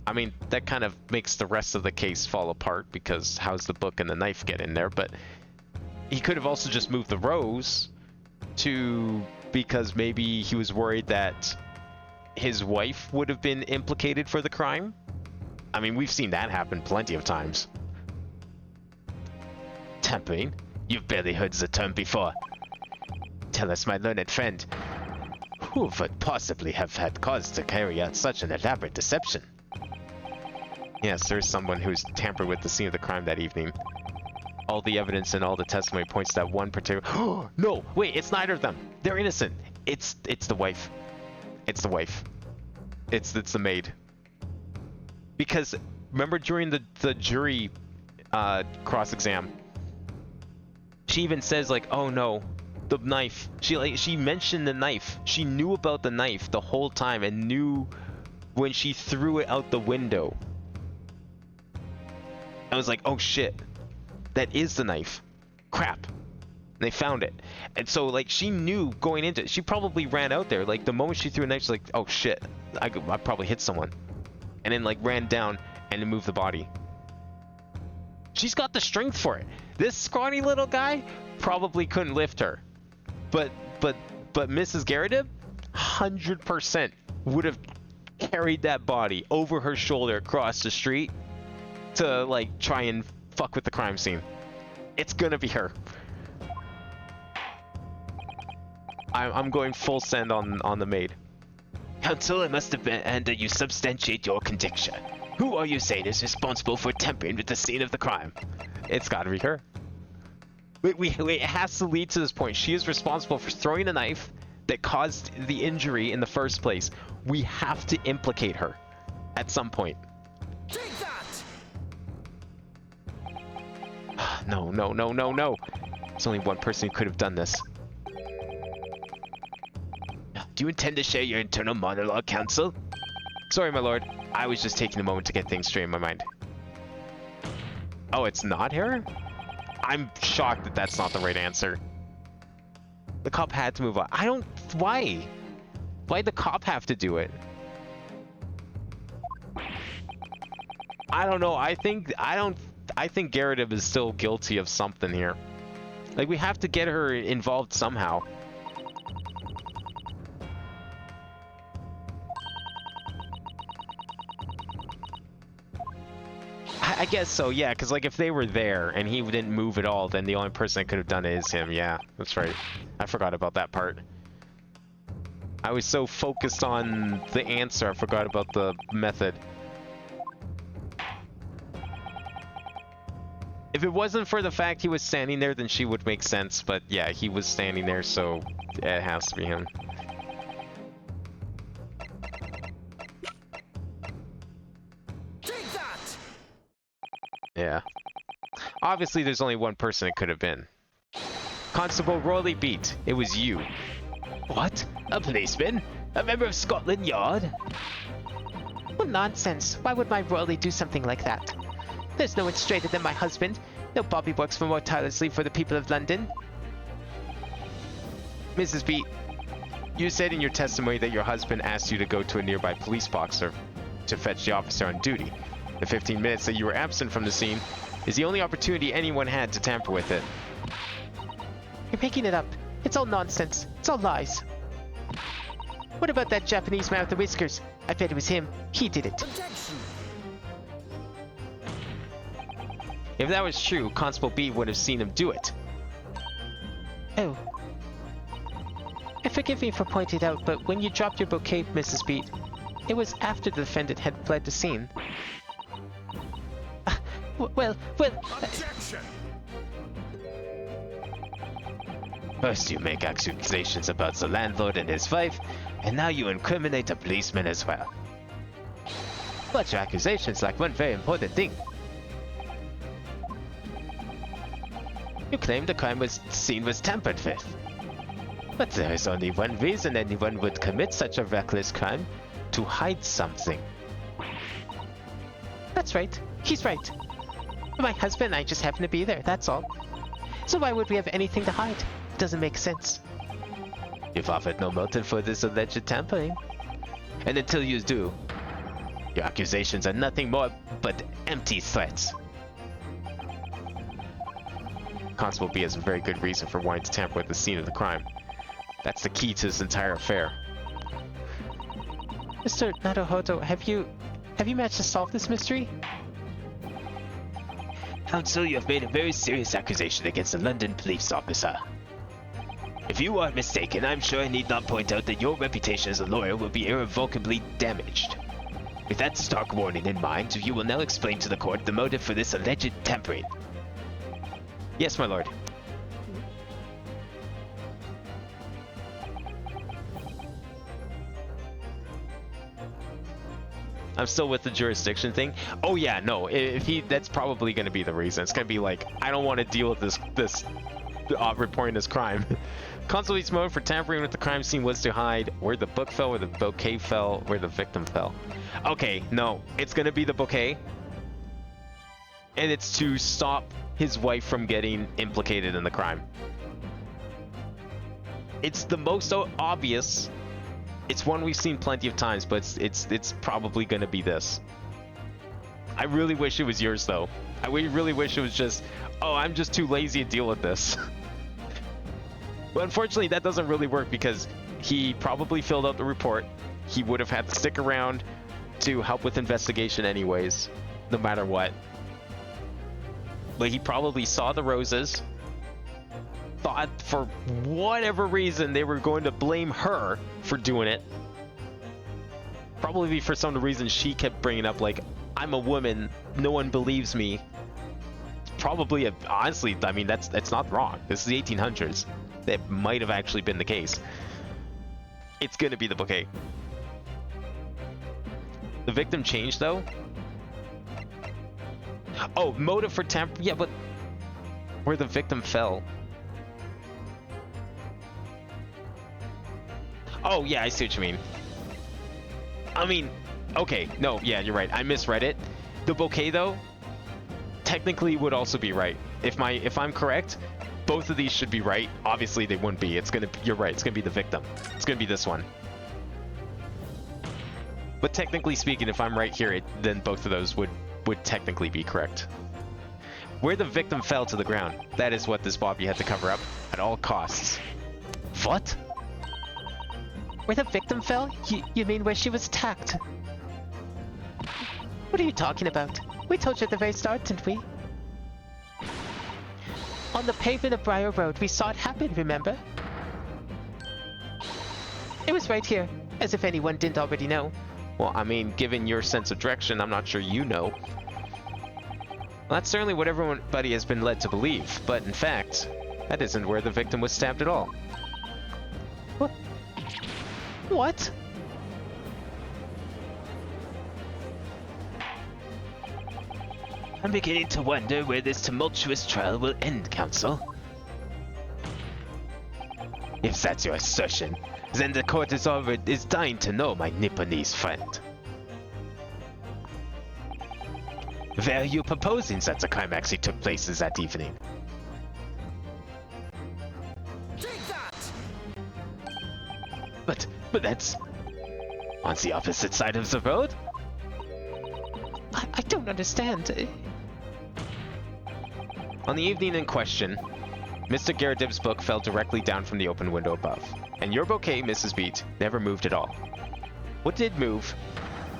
I mean, that kind of makes the rest of the case fall apart, because how's the book and the knife get in there? But he could have also just moved the rose because maybe he was worried that his wife would have been implicated for the crime. I mean, we've seen that happen plenty of times. Tampering? You've barely heard the term before. Tell us, my learned friend, who would possibly have had cause to carry out such an elaborate deception? Yes, there's someone who's tampered with the scene of the crime that evening. All the evidence and all the testimony points to that one particular... No! Wait, it's neither of them! They're innocent! It's the wife. It's the wife. It's the maid. Because, remember during the jury cross-exam, she even says, like, oh no, the knife. She mentioned the knife. She knew about the knife the whole time and knew when she threw it out the window. I was like, oh shit, that is the knife. Crap. And they found it. And so, like, she knew going into it. She probably ran out there. Like, the moment she threw a knife, she's like, oh shit, I probably hit someone. And then, like, ran down and then moved the body. She's got the strength for it. This scrawny little guy probably couldn't lift her. But Mrs. Geradov, 100% would have carried that body over her shoulder across the street to, like, try and fuck with the crime scene. It's gonna be her. I'm going full send on the maid. Counsel, I must demand that you substantiate your conjecture. Who are you saying is responsible for tampering with the scene of the crime? It's gotta be her. Wait, it has to lead to this point. She is responsible for throwing a knife that caused the injury in the first place. We have to implicate her at some point. Take that! No. There's only one person who could have done this. Do you intend to share your internal monologue, Counsel? Sorry, my lord. I was just taking a moment to get things straight in my mind. Oh, it's not her? I'm shocked that that's not the right answer. The cop had to move on. I don't... Why? Why'd the cop have to do it? I don't know. I think Garrett is still guilty of something here. Like, we have to get her involved somehow. I guess so, yeah, because, like, if they were there and he didn't move at all, then the only person that could have done it is him. Yeah, that's right. I forgot about that part. I was so focused on the answer, I forgot about the method. If it wasn't for the fact he was standing there, then she would make sense, but yeah, he was standing there, so it has to be him. Take that! Yeah. Obviously, there's only one person it could have been. Constable Rolly Beat, it was you. What? A policeman? A member of Scotland Yard? What nonsense. Why would my Rolly do something like that? There's no one straighter than my husband. No Bobby works for more tirelessly for the people of London. Mrs. Beat, you said in your testimony that your husband asked you to go to a nearby police box to fetch the officer on duty. The 15 minutes that you were absent from the scene is the only opportunity anyone had to tamper with it. You're making it up. It's all nonsense. It's all lies. What about that Japanese man with the whiskers? I bet it was him. He did it. Objection! If that was true, Constable B would have seen him do it. Oh. Forgive me for pointing it out, but when you dropped your bouquet, Mrs. Beat, it was after the defendant had fled the scene. Well... Objection! First you make accusations about the landlord and his wife, and now you incriminate a policeman as well. But your accusations lack one very important thing. You claim the crime scene was tampered with. But there is only one reason anyone would commit such a reckless crime: to hide something. That's right. He's right. My husband and I just happen to be there, that's all. So why would we have anything to hide? It doesn't make sense. You've offered no motive for this alleged tampering. And until you do, your accusations are nothing more but empty threats. Constable B has a very good reason for wanting to tamper with the scene of the crime. That's the key to this entire affair. Mr. Naruhodo, have you managed to solve this mystery? Counsel, you have made a very serious accusation against a London police officer. If you are mistaken, I'm sure I need not point out that your reputation as a lawyer will be irrevocably damaged. With that stark warning in mind, you will now explain to the court the motive for this alleged tampering. Yes, my lord. I'm still with the jurisdiction thing. Oh yeah, no. That's probably going to be the reason. It's going to be like, I don't want to deal with this reporting this crime. Constable motive for tampering with the crime scene was to hide where the book fell, where the bouquet fell, where the victim fell. Okay, no. It's going to be the bouquet. And it's to stop his wife from getting implicated in the crime. It's the most obvious. It's one we've seen plenty of times, but it's probably gonna be this. I really wish it was yours though. I really wish it was just, oh, I'm just too lazy to deal with this. But unfortunately that doesn't really work because he probably filled out the report. He would have had to stick around to help with investigation anyways, no matter what. But he probably saw the roses, thought for whatever reason they were going to blame her for doing it. Probably for some of the reasons she kept bringing up, like, I'm a woman, no one believes me. Probably, honestly, I mean, that's not wrong. This is the 1800s. That might have actually been the case. It's gonna be the bouquet. The victim changed, though. Oh, motive for yeah, but where the victim fell. Oh, yeah, I see what you mean. I mean, okay, no, yeah, you're right. I misread it. The bouquet, though, technically would also be right. If I'm correct, both of these should be right. Obviously, they wouldn't be. You're right. It's gonna be the victim. It's gonna be this one. But technically speaking, if I'm right here, then both of those would technically be correct. Where the victim fell to the ground. That is what this Bobby had to cover up at all costs. What? Where the victim fell? You mean where she was attacked? What are you talking about? We told you at the very start, didn't we? On the pavement of Briar Road, we saw it happen, remember? It was right here, as if anyone didn't already know. Well, I mean, given your sense of direction, I'm not sure you know. Well, that's certainly what everybody has been led to believe, but in fact, that isn't where the victim was stabbed at all. What? I'm beginning to wonder where this tumultuous trial will end, Counsel. If that's your assertion, then the court is dying to know, my Nipponese friend. Where are you proposing that the crime actually took place that evening? Take that! But that's on the opposite side of the road? I don't understand. On the evening in question, Mr. Garadib's book fell directly down from the open window above, and your bouquet, Mrs. Beat, never moved at all. What did move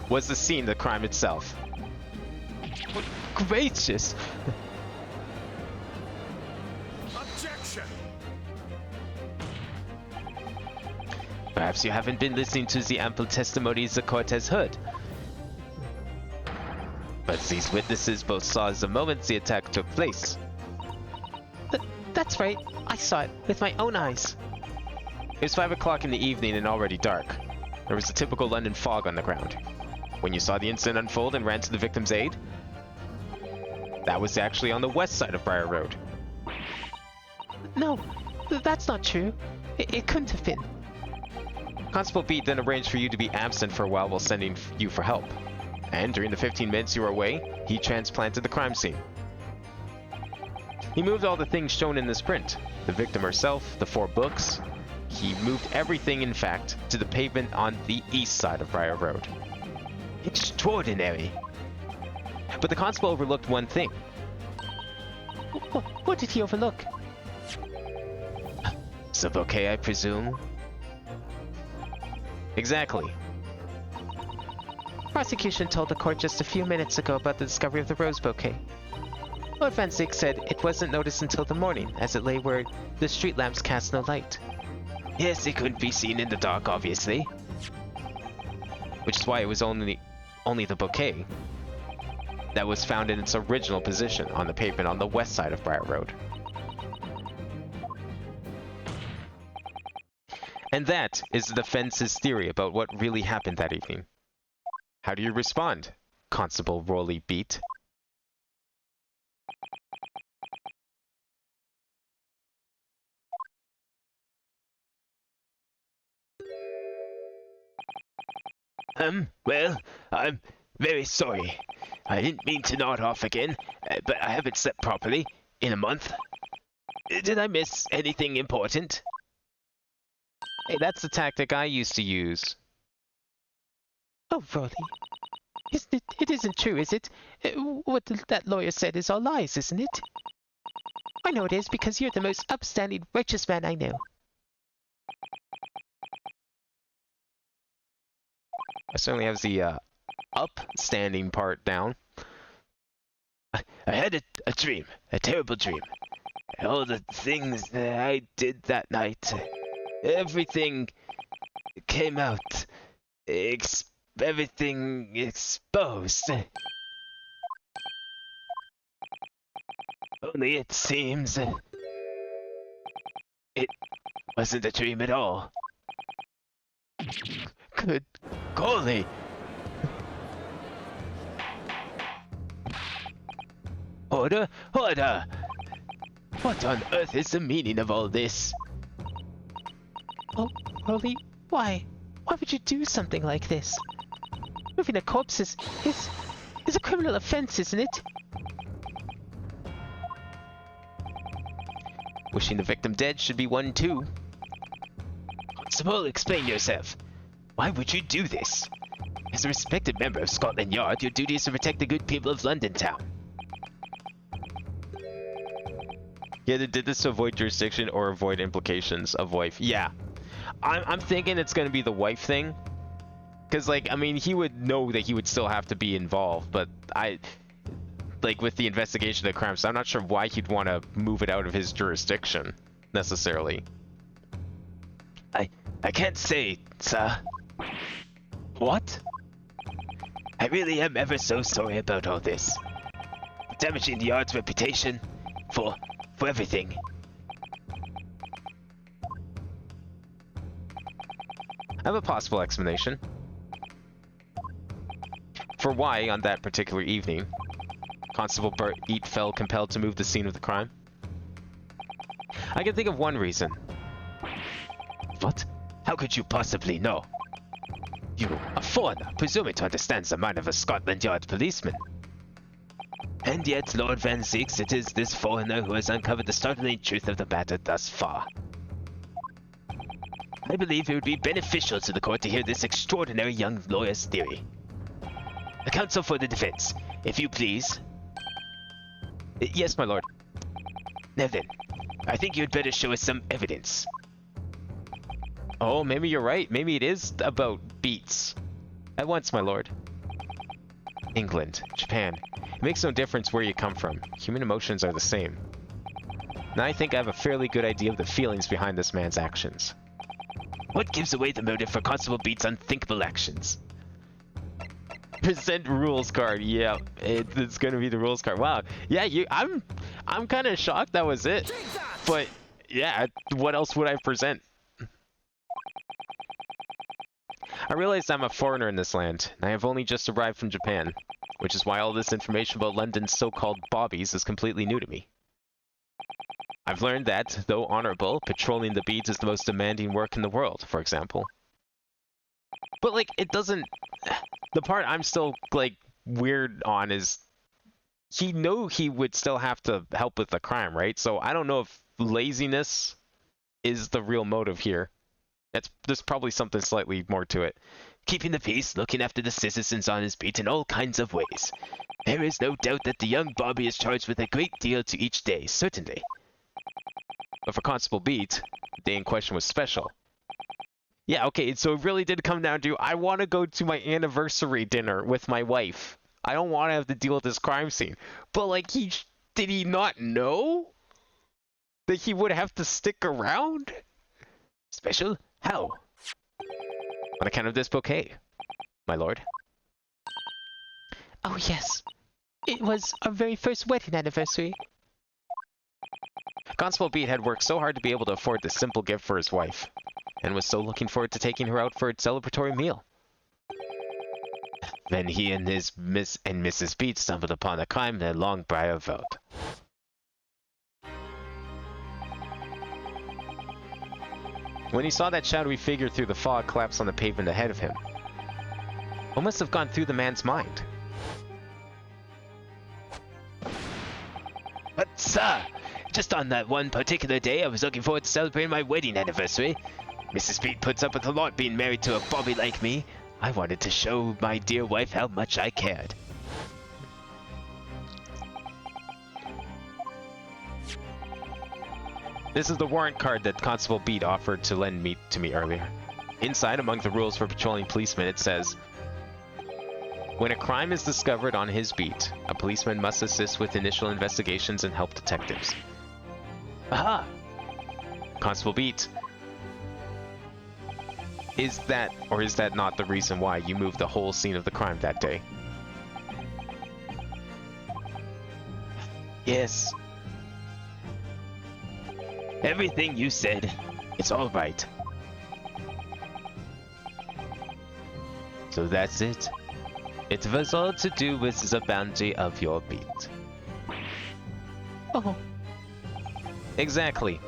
was the scene, the crime itself. Gracious! Objection! Perhaps you haven't been listening to the ample testimonies the court has heard. But these witnesses both saw the moment the attack took place. That's right. I saw it with my own eyes. It was 5 o'clock in the evening and already dark. There was a typical London fog on the ground. When you saw the incident unfold and ran to the victim's aid, that was actually on the west side of Briar Road. No, that's not true. It couldn't have been. Constable Beat then arranged for you to be absent for a while sending you for help. And during the 15 minutes you were away, he transplanted the crime scene. He moved all the things shown in this print. The victim herself, the 4 books. He moved everything, in fact, to the pavement on the east side of Briar Road. Extraordinary! But the constable overlooked one thing. What did he overlook? The bouquet, I presume? Exactly. Prosecution told the court just a few minutes ago about the discovery of the rose bouquet. Lord Van Zyck said it wasn't noticed until the morning, as it lay where the street lamps cast no light. Yes, it couldn't be seen in the dark, obviously. Which is why it was only the bouquet that was found in its original position on the pavement on the west side of Briar Road. And that is the defense's theory about what really happened that evening. How do you respond, Constable Rolly Beat? Well, I'm very sorry. I didn't mean to nod off again, but I haven't slept properly in a month. Did I miss anything important? Hey, that's the tactic I used to use. Oh, Rolly. It isn't true, is it? What that lawyer said is all lies, isn't it? I know it is because you're the most upstanding, righteous man I know. I certainly have the upstanding part down. I had a dream, a terrible dream. All the things that I did that night, everything came out. Everything exposed. Only it seems it wasn't a dream at all. Good golly! Order! Order! What on earth is the meaning of all this? Oh, Rolly, why? Why would you do something like this? Moving a corpse is a criminal offense, isn't it? Wishing the victim dead should be one too. Constable, explain yourself. Why would you do this? As a respected member of Scotland Yard, your duty is to protect the good people of London Town. Yeah, they did this to avoid jurisdiction or avoid implications of wife. Yeah. I'm thinking it's going to be the wife thing. Because, like, I mean, he would know that he would still have to be involved, but like, with the investigation of the crime, so I'm not sure why he'd want to move it out of his jurisdiction, necessarily. I can't say, sir. What? I really am ever so sorry about all this. Damaging the Yard's reputation. For everything. I have a possible explanation for why, on that particular evening, Constable Bert Eat felt compelled to move the scene of the crime. I can think of one reason. What? How could you possibly know? You, a foreigner, presuming to understand the mind of a Scotland Yard policeman. And yet, Lord Van Zeeks, it is this foreigner who has uncovered the startling truth of the matter thus far. I believe it would be beneficial to the court to hear this extraordinary young lawyer's theory. A counsel for the defense, if you please. Yes, my lord. Now then, I think you'd better show us some evidence. Oh, maybe you're right. Maybe it is about beats. At once, my lord. England, Japan. It makes no difference where you come from. Human emotions are the same. Now I think I have a fairly good idea of the feelings behind this man's actions. What gives away the motive for Constable Beat's unthinkable actions? Present rules card. Yeah, it's gonna be the rules card. Wow. Yeah, I'm kind of shocked that was it. Take that! But yeah, what else would I present? I realized I'm a foreigner in this land, and I have only just arrived from Japan, which is why all this information about London's so-called bobbies is completely new to me. I've learned that, though honorable, patrolling the beats is the most demanding work in the world, for example. But, like, it doesn't... The part I'm still, like, weird on is... He knew he would still have to help with the crime, right? So I don't know if laziness is the real motive here. There's probably something slightly more to it. Keeping the peace, looking after the citizens on his beat in all kinds of ways. There is no doubt that the young Bobby is charged with a great deal to each day, certainly. But for Constable Beat, the day in question was special. Yeah, okay, so it really did come down to, I want to go to my anniversary dinner with my wife. I don't want to have to deal with this crime scene. But, like, did he not know that he would have to stick around? Special? How? On account of this bouquet, my lord. Oh yes, it was our very first wedding anniversary. Constable Beat had worked so hard to be able to afford this simple gift for his wife, and was so looking forward to taking her out for a celebratory meal. Then he and his Miss and Mrs. Beat stumbled upon the crime in a Longbriar Vault. When he saw that shadowy figure through the fog collapse on the pavement ahead of him, what must have gone through the man's mind? But sir, just on that one particular day I was looking forward to celebrating my wedding anniversary. Mrs. Beat puts up with a lot being married to a Bobby like me. I wanted to show my dear wife how much I cared. This is the warrant card that Constable Beat offered to lend to me earlier. Inside, among the rules for patrolling policemen, it says, when a crime is discovered on his beat, a policeman must assist with initial investigations and help detectives. Aha! Constable Beat, is that or is that not the reason why you moved the whole scene of the crime that day? Yes. Everything you said, it's all right. So that's it. It was all to do with the bounty of your beat. Oh, Exactly.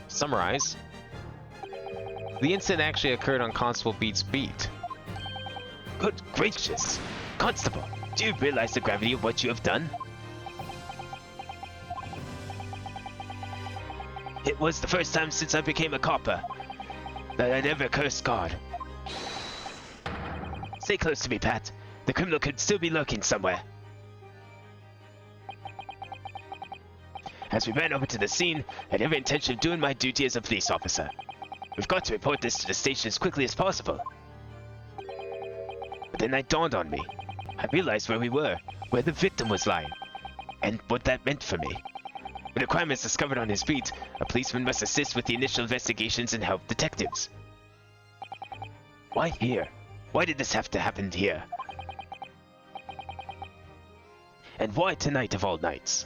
Summarize. The incident actually occurred on Constable Beat's beat. Good gracious! Constable, do you realize the gravity of what you have done? It was the first time since I became a copper that I'd ever cursed God. Stay close to me, Pat. The criminal could still be lurking somewhere. As we ran over to the scene, I had every intention of doing my duty as a police officer. We've got to report this to the station as quickly as possible. But then that dawned on me. I realized where we were, where the victim was lying, and what that meant for me. When a crime is discovered on his beat, a policeman must assist with the initial investigations and help detectives. Why here? Why did this have to happen here? And why tonight of all nights?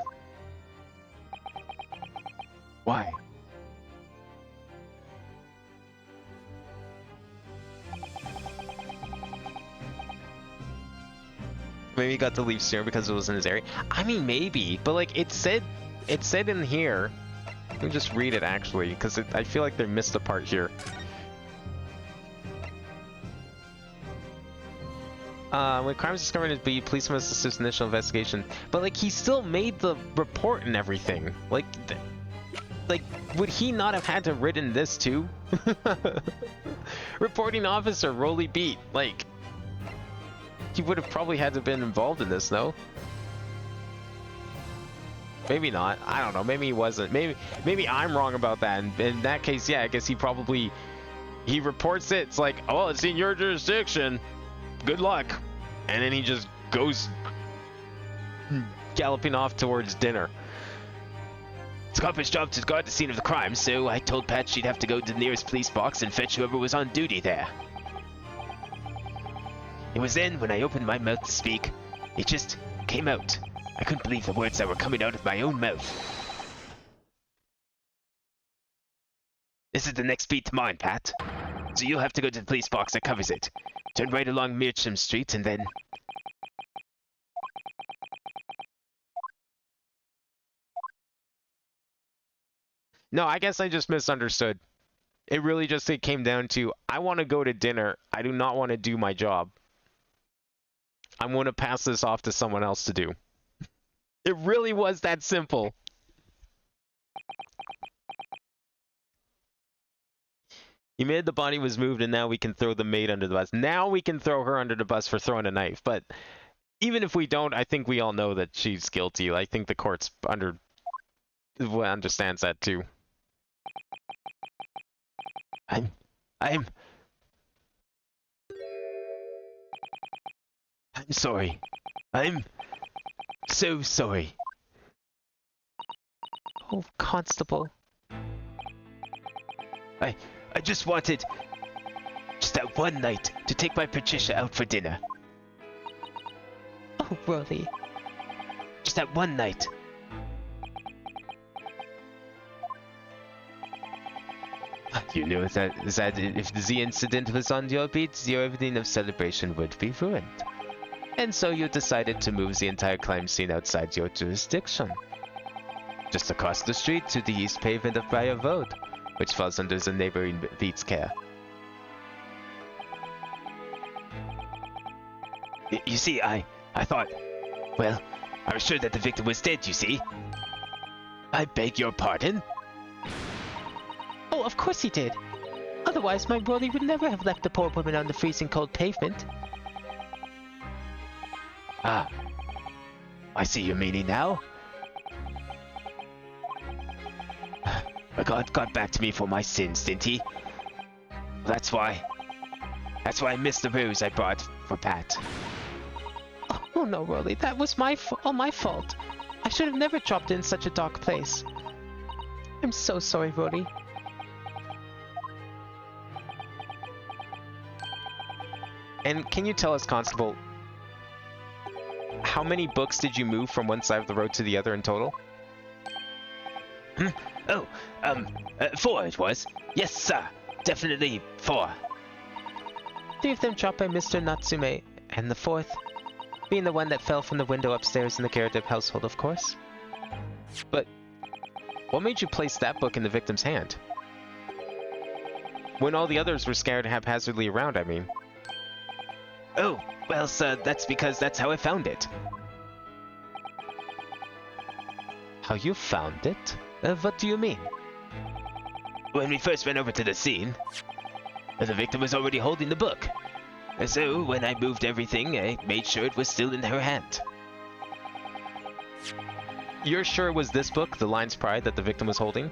Why? Maybe he got to leave sooner because it was in his area. I mean, maybe, but like it said in here. Let me just read it actually, because I feel like they missed a part here. When crime is discovered at B, police must assist initial investigation. But like, he still made the report and everything. Like, would he not have had to written this too? Reporting officer, Rolly beat. Like, he would have probably had to have been involved in this, no? Maybe not. I don't know. Maybe he wasn't. Maybe I'm wrong about that. And in that case, yeah, I guess he reports it. It's like, oh, it's in your jurisdiction. Good luck. And then he just goes galloping off towards dinner. It's copper's job to guard the scene of the crime, so I told Pat she'd have to go to the nearest police box and fetch whoever was on duty there. It was then, when I opened my mouth to speak, it just came out. I couldn't believe the words that were coming out of my own mouth. This is the next beat to mine, Pat. So you'll have to go to the police box that covers it. Turn right along Meacham Street and then... No, I guess I just misunderstood. It really just came down to, I want to go to dinner. I do not want to do my job. I want to pass this off to someone else to do. It really was that simple. He made the body was moved, and now we can throw the maid under the bus. Now we can throw her under the bus for throwing a knife. But even if we don't, I think we all know that she's guilty. I think the court's understands that too. I'm sorry. I'm so sorry. Oh, Constable. I just wanted that one night to take my Patricia out for dinner. Oh, Rolly. Just that one night. You know that if the incident was on your beat, your evening of celebration would be ruined. And so you decided to move the entire crime scene outside your jurisdiction. Just across the street to the east pavement of Briar Road, which falls under the neighboring beat's care. You see, I thought... Well, I was sure that the victim was dead, you see. I beg your pardon? Oh, of course he did. Otherwise, my Rolly would never have left the poor woman on the freezing cold pavement. Ah, I see your meaning now. God got back to me for my sins, didn't he? That's why I missed the ruse I brought for Pat. Oh no, Rolly, that was my fault. I should have never dropped in such a dark place. I'm so sorry, Rolly. And can you tell us, Constable, how many books did you move from one side of the road to the other in total? 4 it was. Yes, sir. Definitely 4. 3 of them dropped by Mr. Natsume, and the 4th being the one that fell from the window upstairs in the Garrett household, of course. But what made you place that book in the victim's hand? When all the others were scattered haphazardly around, I mean. Oh, well, sir, that's because that's how I found it. How you found it? What do you mean? When we first went over to the scene, the victim was already holding the book. So when I moved everything, I made sure it was still in her hand. You're sure it was this book, The Lion's Pride, that the victim was holding?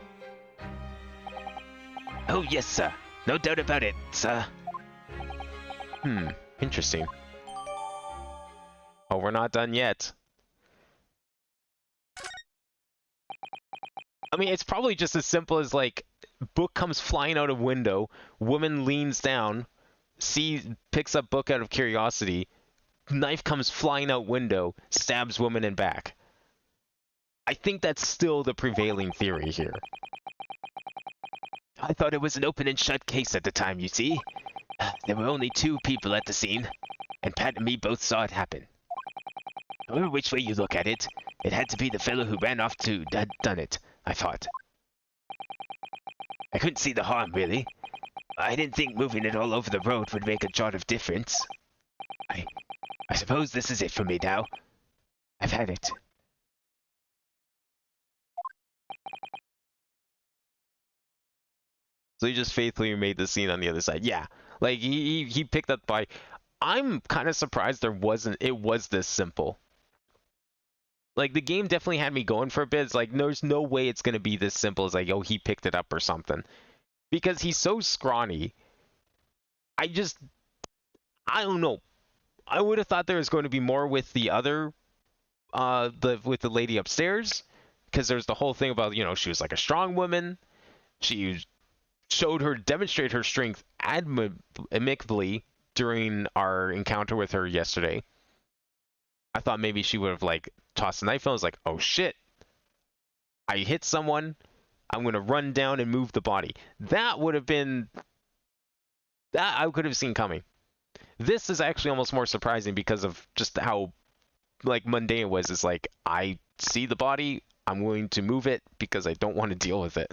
Oh yes, sir. No doubt about it, sir. Interesting. Oh, we're not done yet. I mean, it's probably just as simple as, like, book comes flying out of window, woman leans down, picks up book out of curiosity, knife comes flying out window, stabs woman in back. I think that's still the prevailing theory here. I thought it was an open and shut case at the time, you see. There were only 2 people at the scene, and Pat and me both saw it happen. However which way you look at it, it had to be the fellow who ran off to had done it, I thought. I couldn't see the harm, really. I didn't think moving it all over the road would make a jot of difference. I suppose this is it for me now. I've had it. So he just faithfully made the scene on the other side. Yeah, like he picked up by. I'm kind of surprised it was this simple. Like, the game definitely had me going for a bit. It's like, there's no way it's gonna be this simple as like, oh, he picked it up or something, because he's so scrawny. I don't know. I would have thought there was going to be more with the other, with the lady upstairs, because there's the whole thing about, she was like a strong woman. She demonstrated her strength amicably during our encounter with her yesterday. I thought maybe she would have, like, tossed a knife. I was like, oh shit, I hit someone, I'm gonna run down and move the body. That would have been, that I could have seen coming. This is actually almost more surprising because of just how, like, mundane it was. It's like, I see the body, I'm willing to move it because I don't want to deal with it.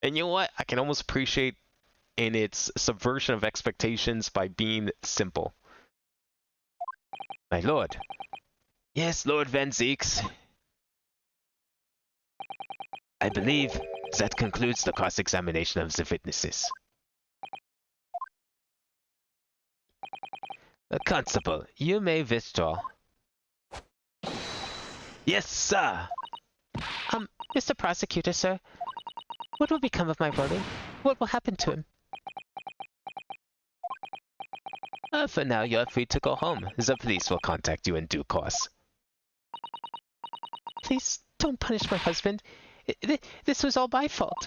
And you know what? I can almost appreciate in its subversion of expectations by being simple. My lord. Yes, Lord Van Zeeks. I believe that concludes the cross-examination of the witnesses. Constable, you may withdraw. Yes, sir! Mr. Prosecutor, sir. What will become of my brother? What will happen to him? For now, you're free to go home. The police will contact you in due course. Please don't punish my husband. This was all my fault.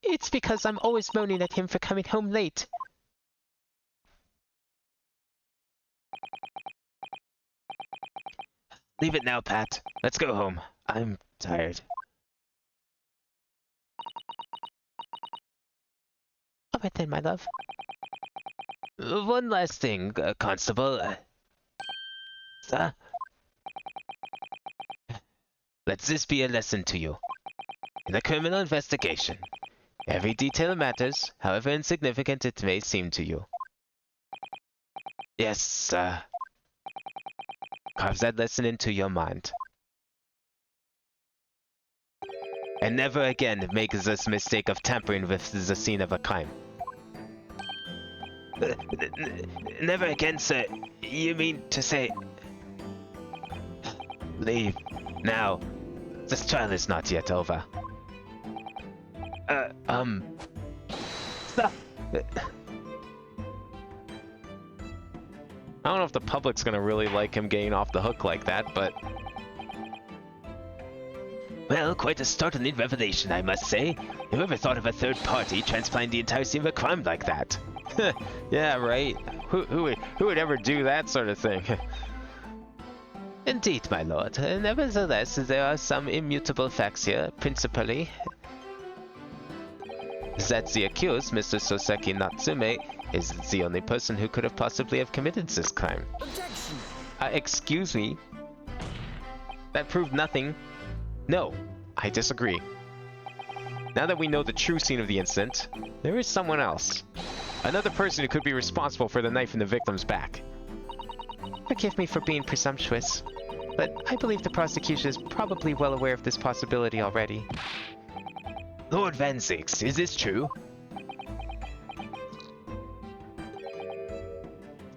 It's because I'm always moaning at him for coming home late. Leave it now, Pat. Let's go home. I'm tired. All right then, my love. One last thing, Constable. Sir? Let this be a lesson to you. In a criminal investigation, every detail matters, however insignificant it may seem to you. Yes, sir. Carve that lesson into your mind. And never again make this mistake of tampering with the scene of a crime. Never again, sir. You mean to say... Leave. Now. This trial is not yet over. Stop! I don't know if the public's gonna really like him getting off the hook like that, but... Well, quite a startling revelation, I must say. Whoever thought of a third party transplanting the entire scene of a crime like that? Yeah, right. Who would ever do that sort of thing? Indeed, my lord. Nevertheless, there are some immutable facts here, principally that the accused, Mr. Soseki Natsume, is the only person who could have possibly have committed this crime. Objection! Excuse me? That proved nothing. No, I disagree. Now that we know the true scene of the incident, there is someone else. Another person who could be responsible for the knife in the victim's back. Forgive me for being presumptuous, but I believe the prosecution is probably well aware of this possibility already. Lord Van Six, is this true?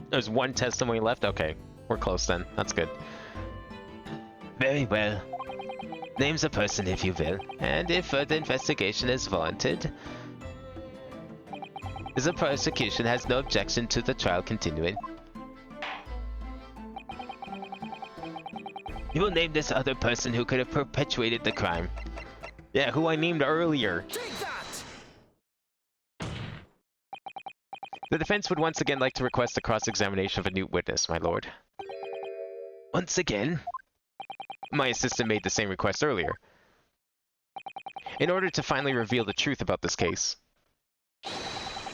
There's one testimony left? Okay, we're close then. That's good. Very well. Name's a person if you will, and if further investigation is warranted, the prosecution has no objection to the trial continuing. You will name this other person who could have perpetuated the crime. Yeah, who I named earlier. Take that! The defense would once again like to request a cross-examination of a new witness, my lord. Once again, My assistant made the same request earlier. In order to finally reveal the truth about this case,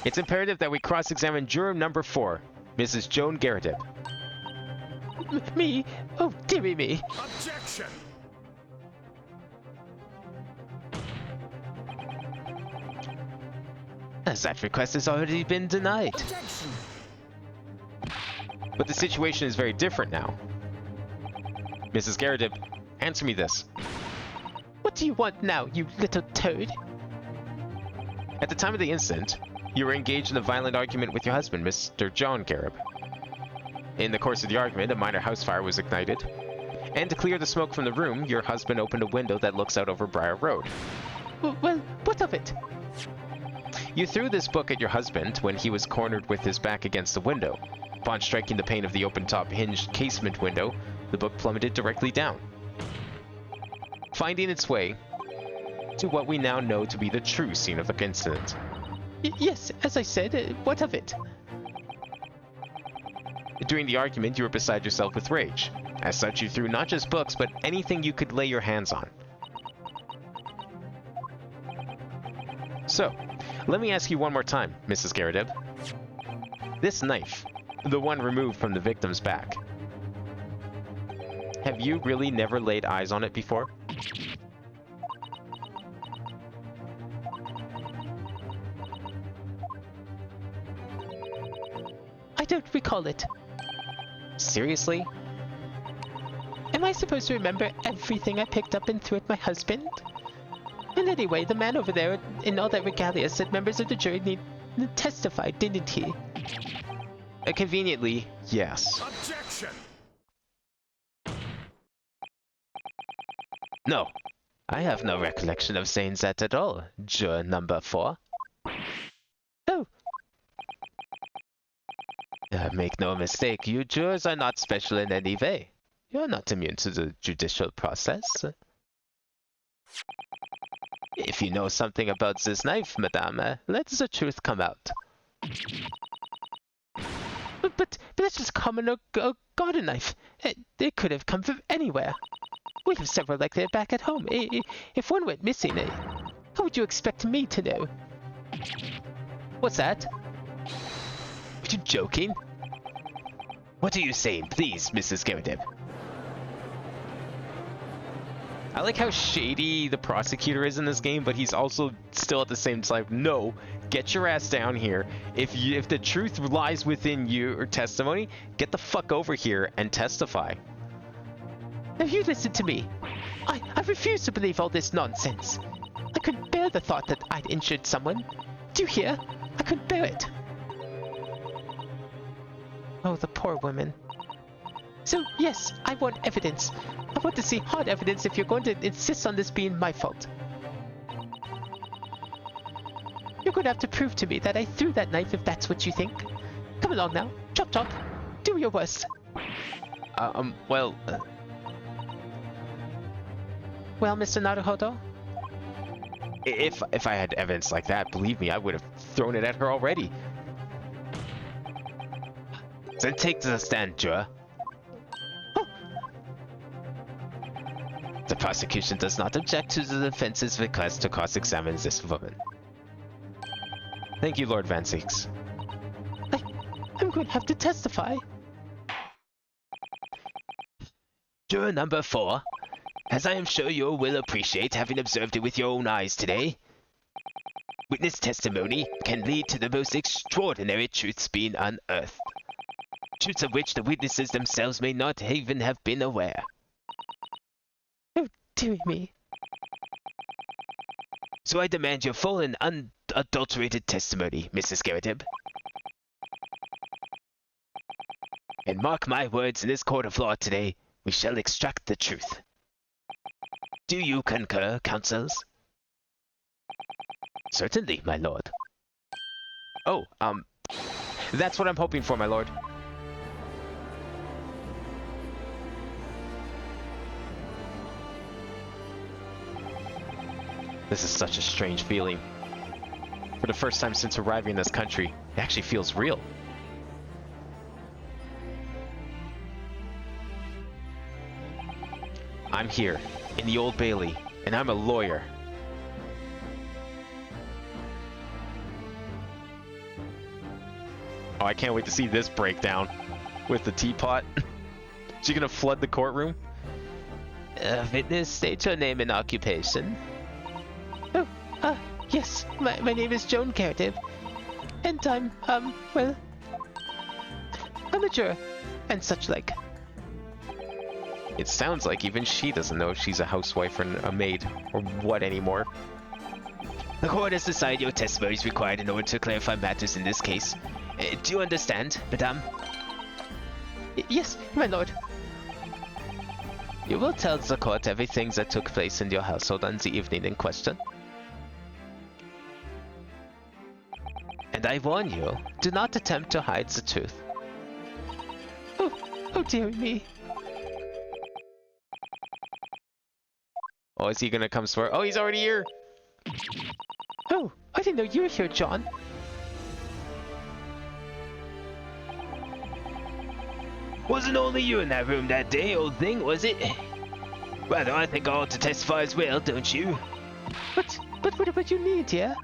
it's imperative that we cross-examine juror number 4, Mrs. Joan Garrideb. Me? Oh, dearie me. Objection! as that request has already been denied. Objection! But the situation is very different now. Mrs. Garrideb, answer me this. What do you want now, you little toad? At the time of the incident, you were engaged in a violent argument with your husband, Mr. John Garib. In the course of the argument, a minor house fire was ignited, and to clear the smoke from the room, your husband opened a window that looks out over Briar Road. Well, what of it? You threw this book at your husband when he was cornered with his back against the window. Upon striking the pane of the open-top hinged casement window, the book plummeted directly down, finding its way to what we now know to be the true scene of the incident. Yes, as I said, what of it? During the argument, you were beside yourself with rage. As such, you threw not just books, but anything you could lay your hands on. So, let me ask you one more time, Mrs. Garrideb. This knife, the one removed from the victim's back, have you really never laid eyes on it before? I don't recall it. Seriously? Am I supposed to remember everything I picked up and threw at my husband? And anyway, the man over there in all that regalia said members of the jury need to testify, didn't he? Conveniently, yes. Objection! No, I have no recollection of saying that at all, juror number 4. Oh, Make no mistake, you jurors are not special in any way. You're not immune to the judicial process. If you know something about this knife, madame, let the truth come out. but that's just common garden knife. It could have come from anywhere. We have several like that back at home. If one went missing, how would you expect me to know? What's that? Are you joking? What are you saying, please, Mrs. Garrideb? I like how shady the prosecutor is in this game, but he's also still at the same time, no, get your ass down here. If the truth lies within your testimony, get the fuck over here and testify. Now you listen to me. I refuse to believe all this nonsense. I couldn't bear the thought that I'd injured someone. Do you hear? I couldn't bear it. Oh, the poor woman. So, yes, I want evidence. I want to see hard evidence if you're going to insist on this being my fault. You're going to have to prove to me that I threw that knife if that's what you think. Come along now. Chop chop. Do your worst. Well, Well, Mr. Naruhodo? if I had evidence like that, believe me, I would have thrown it at her already. Then take the stand, juror. The prosecution does not object to the defense's request to cross-examine this woman. Thank you, Lord Van Six. I'm going to have to testify. Juror number 4, as I am sure you will appreciate having observed it with your own eyes today, witness testimony can lead to the most extraordinary truths being unearthed. Truths of which the witnesses themselves may not even have been aware. Oh, dear me. So I demand your full and unadulterated testimony, Mrs. Garrett. And mark my words, in this court of law today, we shall extract the truth. Do you concur, counsels? Certainly, my lord. Oh, that's what I'm hoping for, my lord. This is such a strange feeling. For the first time since arriving in this country, it actually feels real. I'm here, in the Old Bailey, and I'm a lawyer. Oh, I can't wait to see this breakdown with the teapot. She gonna flood the courtroom? Witness, state your name and occupation. Oh, yes, my name is Joan Garrett. And I'm, well, I'm a juror, and such like. It sounds like even she doesn't know if she's a housewife or a maid or what anymore. The court has decided your testimony is required in order to clarify matters in this case. Do you understand, madame? Yes, my lord. You will tell the court everything that took place in your household on the evening in question. And I warn you, do not attempt to hide the truth. Oh dear me. Oh, is he gonna come swear? Oh, he's already here! Oh, I didn't know you were here, John. Wasn't only you in that room that day, old thing, was it? Well, I think I ought to testify as well, don't you? But what you need, dear?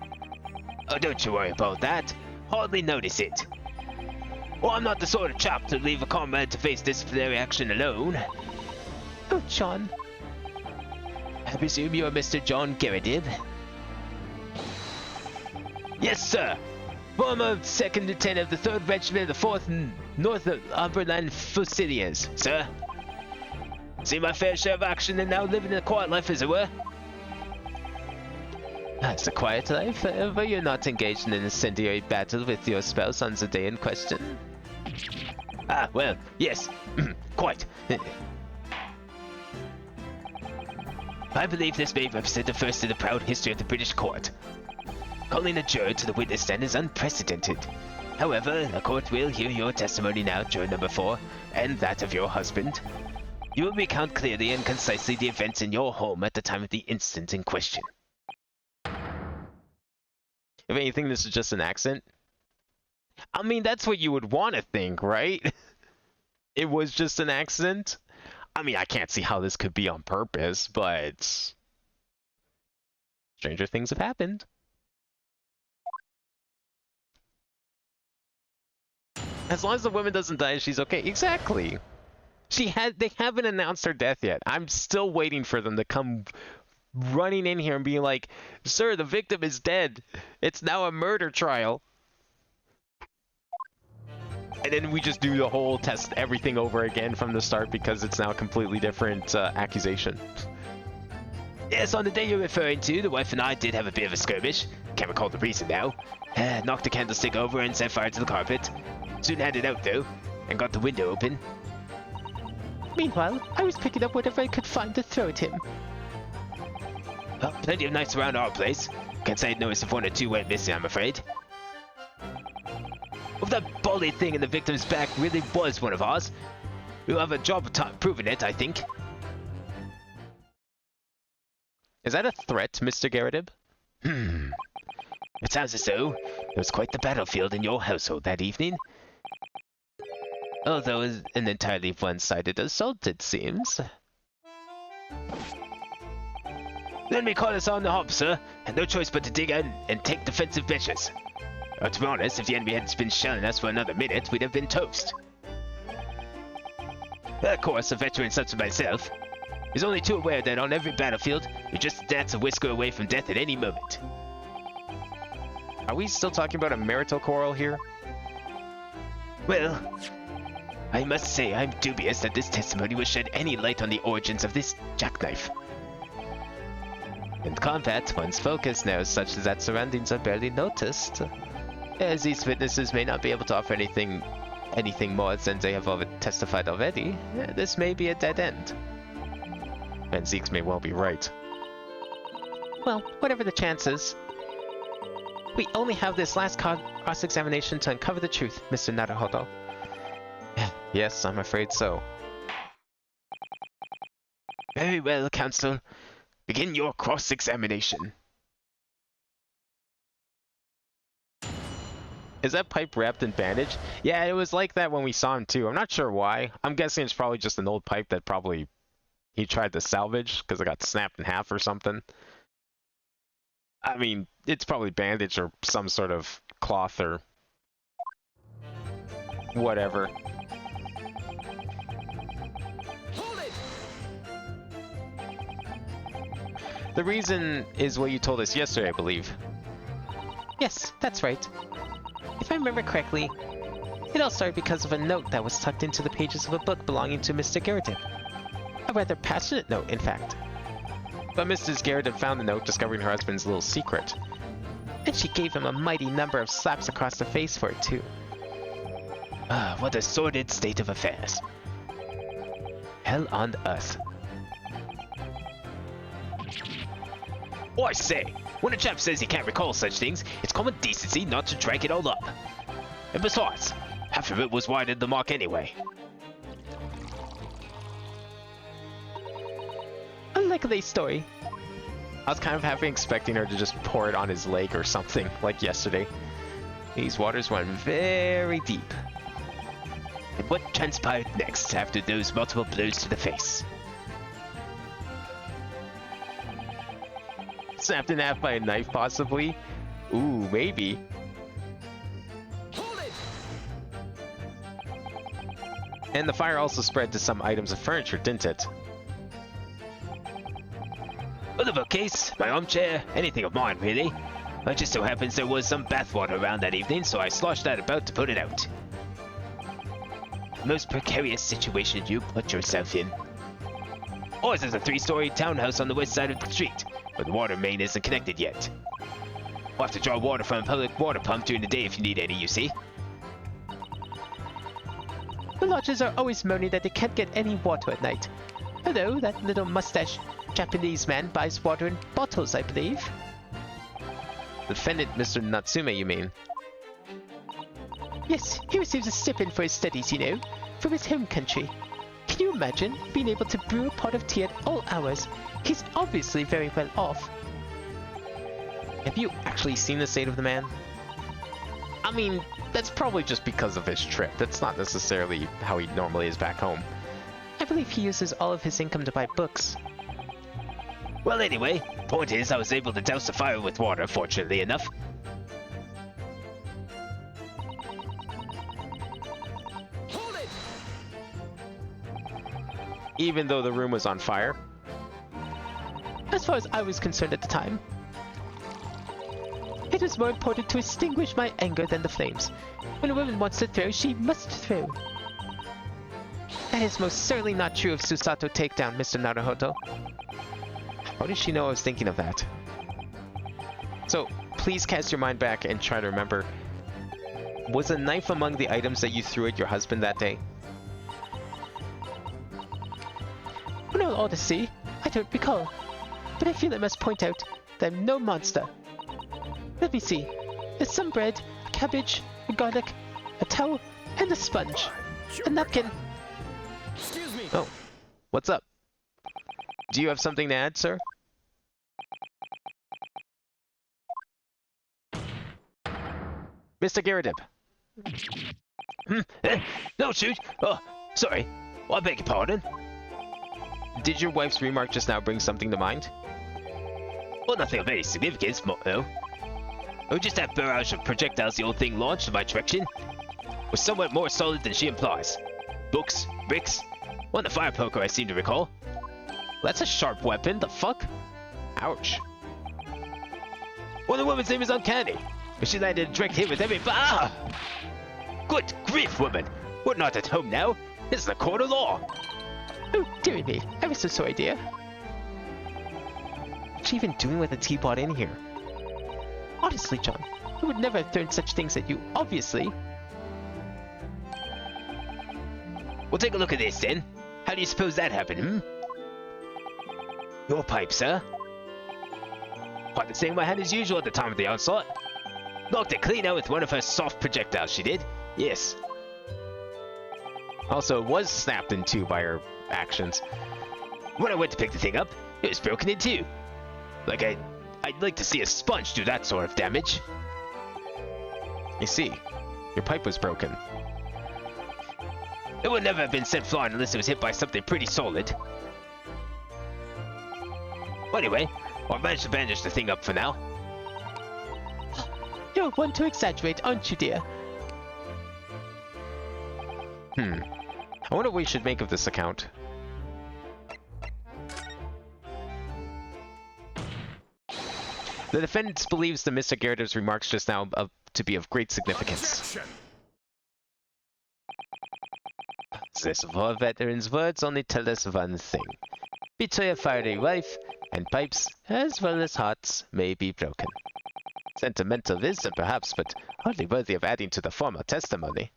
Oh, don't you worry about that. Hardly notice it. Well, I'm not the sort of chap to leave a comrade to face disciplinary action alone. Oh, John. I presume you are Mr. John Garrett? Yes, sir. Former 2nd Lieutenant of the 3rd Regiment of the 4th Northumberland Fusiliers, sir. Seen my fair share of action and now living a quiet life, as it were. That's a quiet life. Were you not engaged in an incendiary battle with your spouse on the day in question? Ah, well, yes. Quite. I believe this may represent the first in the proud history of the British court. Calling a juror to the witness stand is unprecedented. However, the court will hear your testimony now, juror number 4, and that of your husband. You will recount clearly and concisely the events in your home at the time of the incident in question. If anything, this is just an accent. I mean, that's what you would want to think, right? It was just an accident. I mean, I can't see how this could be on purpose, but stranger things have happened. As long as the woman doesn't die, she's okay. Exactly. They haven't announced her death yet. I'm still waiting for them to come running in here and being like, "Sir, the victim is dead. It's now a murder trial." And then we just do the whole test, everything over again from the start because it's now a completely different accusation. Yes, on the day you're referring to, the wife and I did have a bit of a skirmish. Can't recall the reason now. Knocked the candlestick over and set fire to the carpet. Soon had it out though, and got the window open. Meanwhile, I was picking up whatever I could find to throw at him. Well, plenty of knives around our place. Can't say I'd noticed if 1 or 2 went missing, I'm afraid. If that bally thing in the victim's back really was one of ours, we'll have a job of time proving it, I think. Is that a threat, Mr. Garrett? It sounds as though it was quite the battlefield in your household that evening. Although an entirely one-sided assault, it seems. Let me call us on the hop, sir. Had no choice but to dig in and take defensive measures. To be honest, if the enemy hadn't been shelling us for another minute, we'd have been toast. Of course, a veteran such as myself is only too aware that on every battlefield, you're just a dance a whisker away from death at any moment. Are we still talking about a marital quarrel here? Well, I must say I'm dubious that this testimony will shed any light on the origins of this jackknife. In combat, one's focus now is such that surroundings are barely noticed. As these witnesses may not be able to offer anything more than they have testified already, this may be a dead end. Van Zieks may well be right. Well, whatever the chances, we only have this last cross-examination to uncover the truth, Mr. Naruhodo. Yes, I'm afraid so. Very well, Counsel. Begin your cross-examination. Is that pipe wrapped in bandage? Yeah, it was like that when we saw him too. I'm not sure why. I'm guessing it's probably just an old pipe that probably he tried to salvage because it got snapped in half or something. I mean, it's probably bandage or some sort of cloth or whatever. Hold it! The reason is what you told us yesterday, I believe. Yes, that's right. If I remember correctly, it all started because of a note that was tucked into the pages of a book belonging to Mr. Garrett. A rather passionate note, in fact. But Mrs. Garrett found the note, discovering her husband's little secret. And she gave him a mighty number of slaps across the face for it, too. Ah, what a sordid state of affairs. Hell on earth. Oh, I say, when a chap says he can't recall such things, it's common decency not to drag it all up. And besides, half of it was wide of the mark anyway. Unlikely story. I was kind of half expecting her to just pour it on his leg or something, like yesterday. These waters run very deep. And what transpired next after those multiple blows to the face? Snapped in half by a knife, possibly? Ooh, maybe. Hold it! And the fire also spread to some items of furniture, didn't it? Well, of a case, my armchair, anything of mine, really. It just so happens there was some bathwater around that evening, so I sloshed that about to put it out. Most precarious situation you put yourself in. Ours is a 3-story townhouse on the west side of the street, but the water main isn't connected yet. We'll have to draw water from a public water pump during the day if you need any, you see. The lodgers are always moaning that they can't get any water at night. Although that little mustache Japanese man buys water in bottles, I believe. The defendant, Mr. Natsume, you mean? Yes, he receives a stipend for his studies, you know, from his home country. Can you imagine being able to brew a pot of tea at all hours? He's obviously very well off. Have you actually seen the state of the man? I mean, that's probably just because of his trip. That's not necessarily how he normally is back home. I believe he uses all of his income to buy books. Well, anyway, point is I was able to douse the fire with water, fortunately enough. Hold it! Even though the room was on fire. As far as I was concerned at the time, it was more important to extinguish my anger than the flames. When a woman wants to throw, she must throw. That is most certainly not true of Susato Takedown, Mr. Naruhodo. How did she know I was thinking of that? So, please cast your mind back and try to remember. Was a knife among the items that you threw at your husband that day? In all honesty, I don't recall. But I feel I must point out that I'm no monster. Let me see. There's some bread, a cabbage, a garlic, a towel, and a sponge. A napkin. Excuse me! Oh, what's up? Do you have something to add, sir? Mr. Garridip. No, shoot! Oh, sorry. I beg your pardon. Did your wife's remark just now bring something to mind? Well, nothing of any significance, though. Oh, just that barrage of projectiles the old thing launched in my direction was somewhat more solid than she implies. Books, bricks, one the fire poker I seem to recall. That's a sharp weapon, the fuck? Ouch. Well, the woman's name is Uncanny, but she landed a direct hit with every ah! Good grief, woman! We're not at home now. This is a court of law. Oh, dearie me. I'm so sorry, dear. what you even doing with a teapot in here? Honestly, John, I would never have thrown such things at you, obviously. Well, take a look at this then. How do you suppose that happened, Your pipe, sir. Quite the same way I had as usual at the time of the onslaught. Knocked it clean out with one of her soft projectiles, she did. Yes. Also, it was snapped in two by her actions. When I went to pick the thing up, it was broken in two. Like I'd like to see a sponge do that sort of damage. You see, your pipe was broken. It would never have been sent flying unless it was hit by something pretty solid. Anyway, I managed to bandage the thing up for now. You're one to exaggerate, aren't you, dear? I wonder what we should make of this account. The defendant believes the Mr. Gerardov's remarks just now to be of great significance. Objection. This war veteran's words only tell us one thing. Between a fiery wife and pipes, as well as hearts, may be broken. Sentimental wisdom perhaps, but hardly worthy of adding to the formal testimony.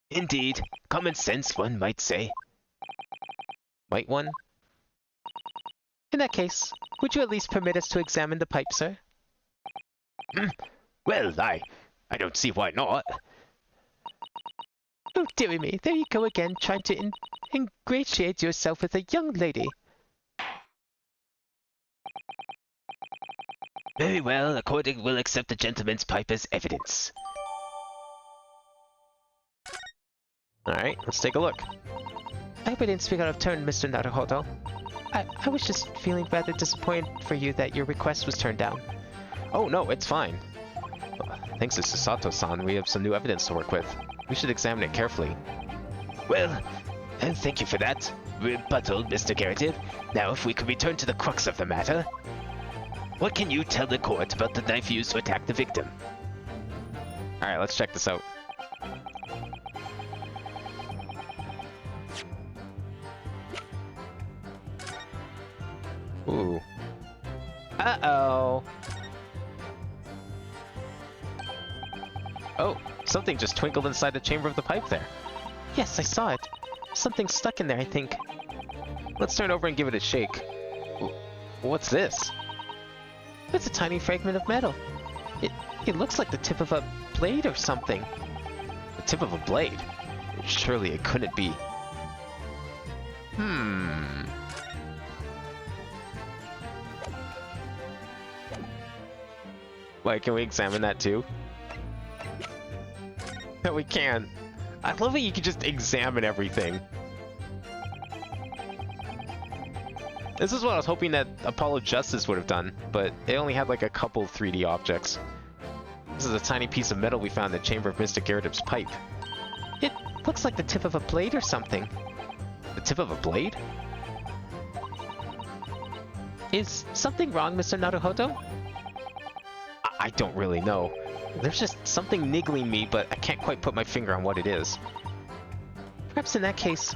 Indeed, common sense, one might say. Might one? In that case, would you at least permit us to examine the pipe, sir? Well, I don't see why not. Oh, dearie me, there you go again, trying to ingratiate yourself with a young lady. Very well, the court will accept the gentleman's pipe as evidence. Alright, let's take a look. I hope I didn't speak out of turn, Mr. Naruhodo. I was just feeling rather disappointed for you that your request was turned down. Oh no, it's fine. Thanks to Susato-san, we have some new evidence to work with. We should examine it carefully. Well, and thank you for that. Rebuttal, Mr. Gerardov. Now, if we could return to the crux of the matter. What can you tell the court about the knife used to attack the victim? Alright, let's check this out. Ooh. Uh-oh. Oh, something just twinkled inside the chamber of the pipe there. Yes, I saw it. Something stuck in there, I think. Let's turn over and give it a shake. What's this? It's a tiny fragment of metal. It looks like the tip of a blade or something. The tip of a blade? Surely it couldn't be. Wait, can we examine that too? No, we can. I love that you can just examine everything. This is what I was hoping that Apollo Justice would have done, but it only had like a couple 3D objects. This is a tiny piece of metal we found in the chamber of Mr. Gerardov's pipe. It looks like the tip of a blade or something. The tip of a blade? Is something wrong, Mr. Naruhodo? I don't really know. There's just something niggling me, but I can't quite put my finger on what it is. Perhaps in that case,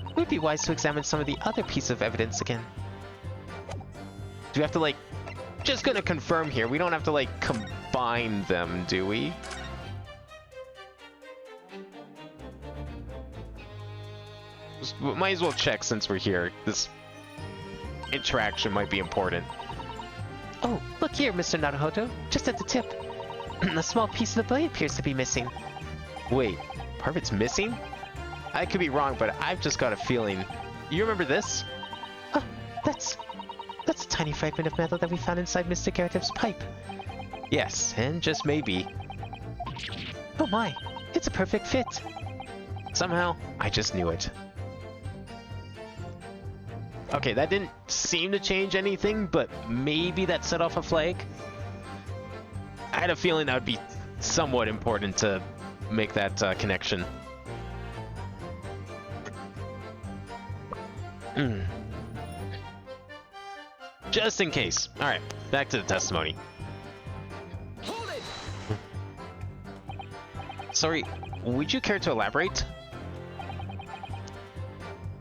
it would be wise to examine some of the other pieces of evidence again. Do we have to, like... Just gonna confirm here, we don't have to, like, combine them, do we? Might as well check since we're here. This interaction might be important. Oh, look here, Mr. Naruhodo. Just at the tip. A small piece of the blade appears to be missing. Wait, part of it's missing? I could be wrong, but I've just got a feeling. You remember this? Oh, that's a tiny fragment of metal that we found inside Mr. Gerardov's pipe. Yes, and just maybe. Oh my, it's a perfect fit. Somehow, I just knew it. Okay, that didn't seem to change anything, but maybe that set off a flag. I had a feeling that would be somewhat important to make that connection. Just in case. Alright, back to the testimony. Hold it! Sorry, would you care to elaborate?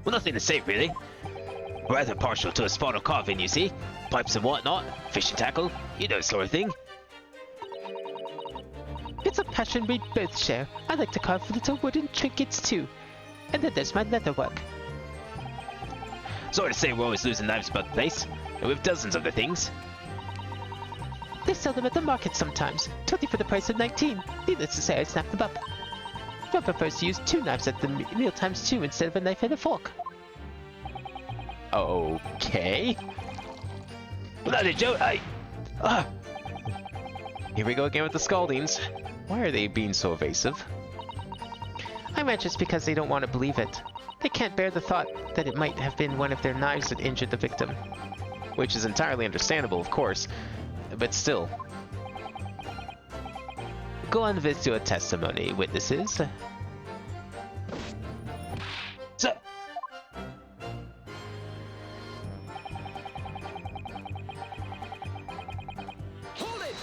Well, nothing to say, really. Rather partial to a spot of carving, you see. Pipes and whatnot, fishing tackle, you know, sort of thing. It's a passion we both share. I like to carve little wooden trinkets too. And then there's my leatherwork. Sorry to say we're always losing knives about the place, and we've dozens of the things. They sell them at the market sometimes, 20 for the price of 19. Needless to say, I snap them up. One prefers to use 2 knives at the meal times too instead of a knife and a fork. Okay. Bloody Joe, Here we go again with the scaldings. Why are they being so evasive? I imagine it's because they don't want to believe it. They can't bear the thought that it might have been one of their knives that injured the victim. Which is entirely understandable, of course. But still. Go on with your testimony, witnesses. Sir. Hold it!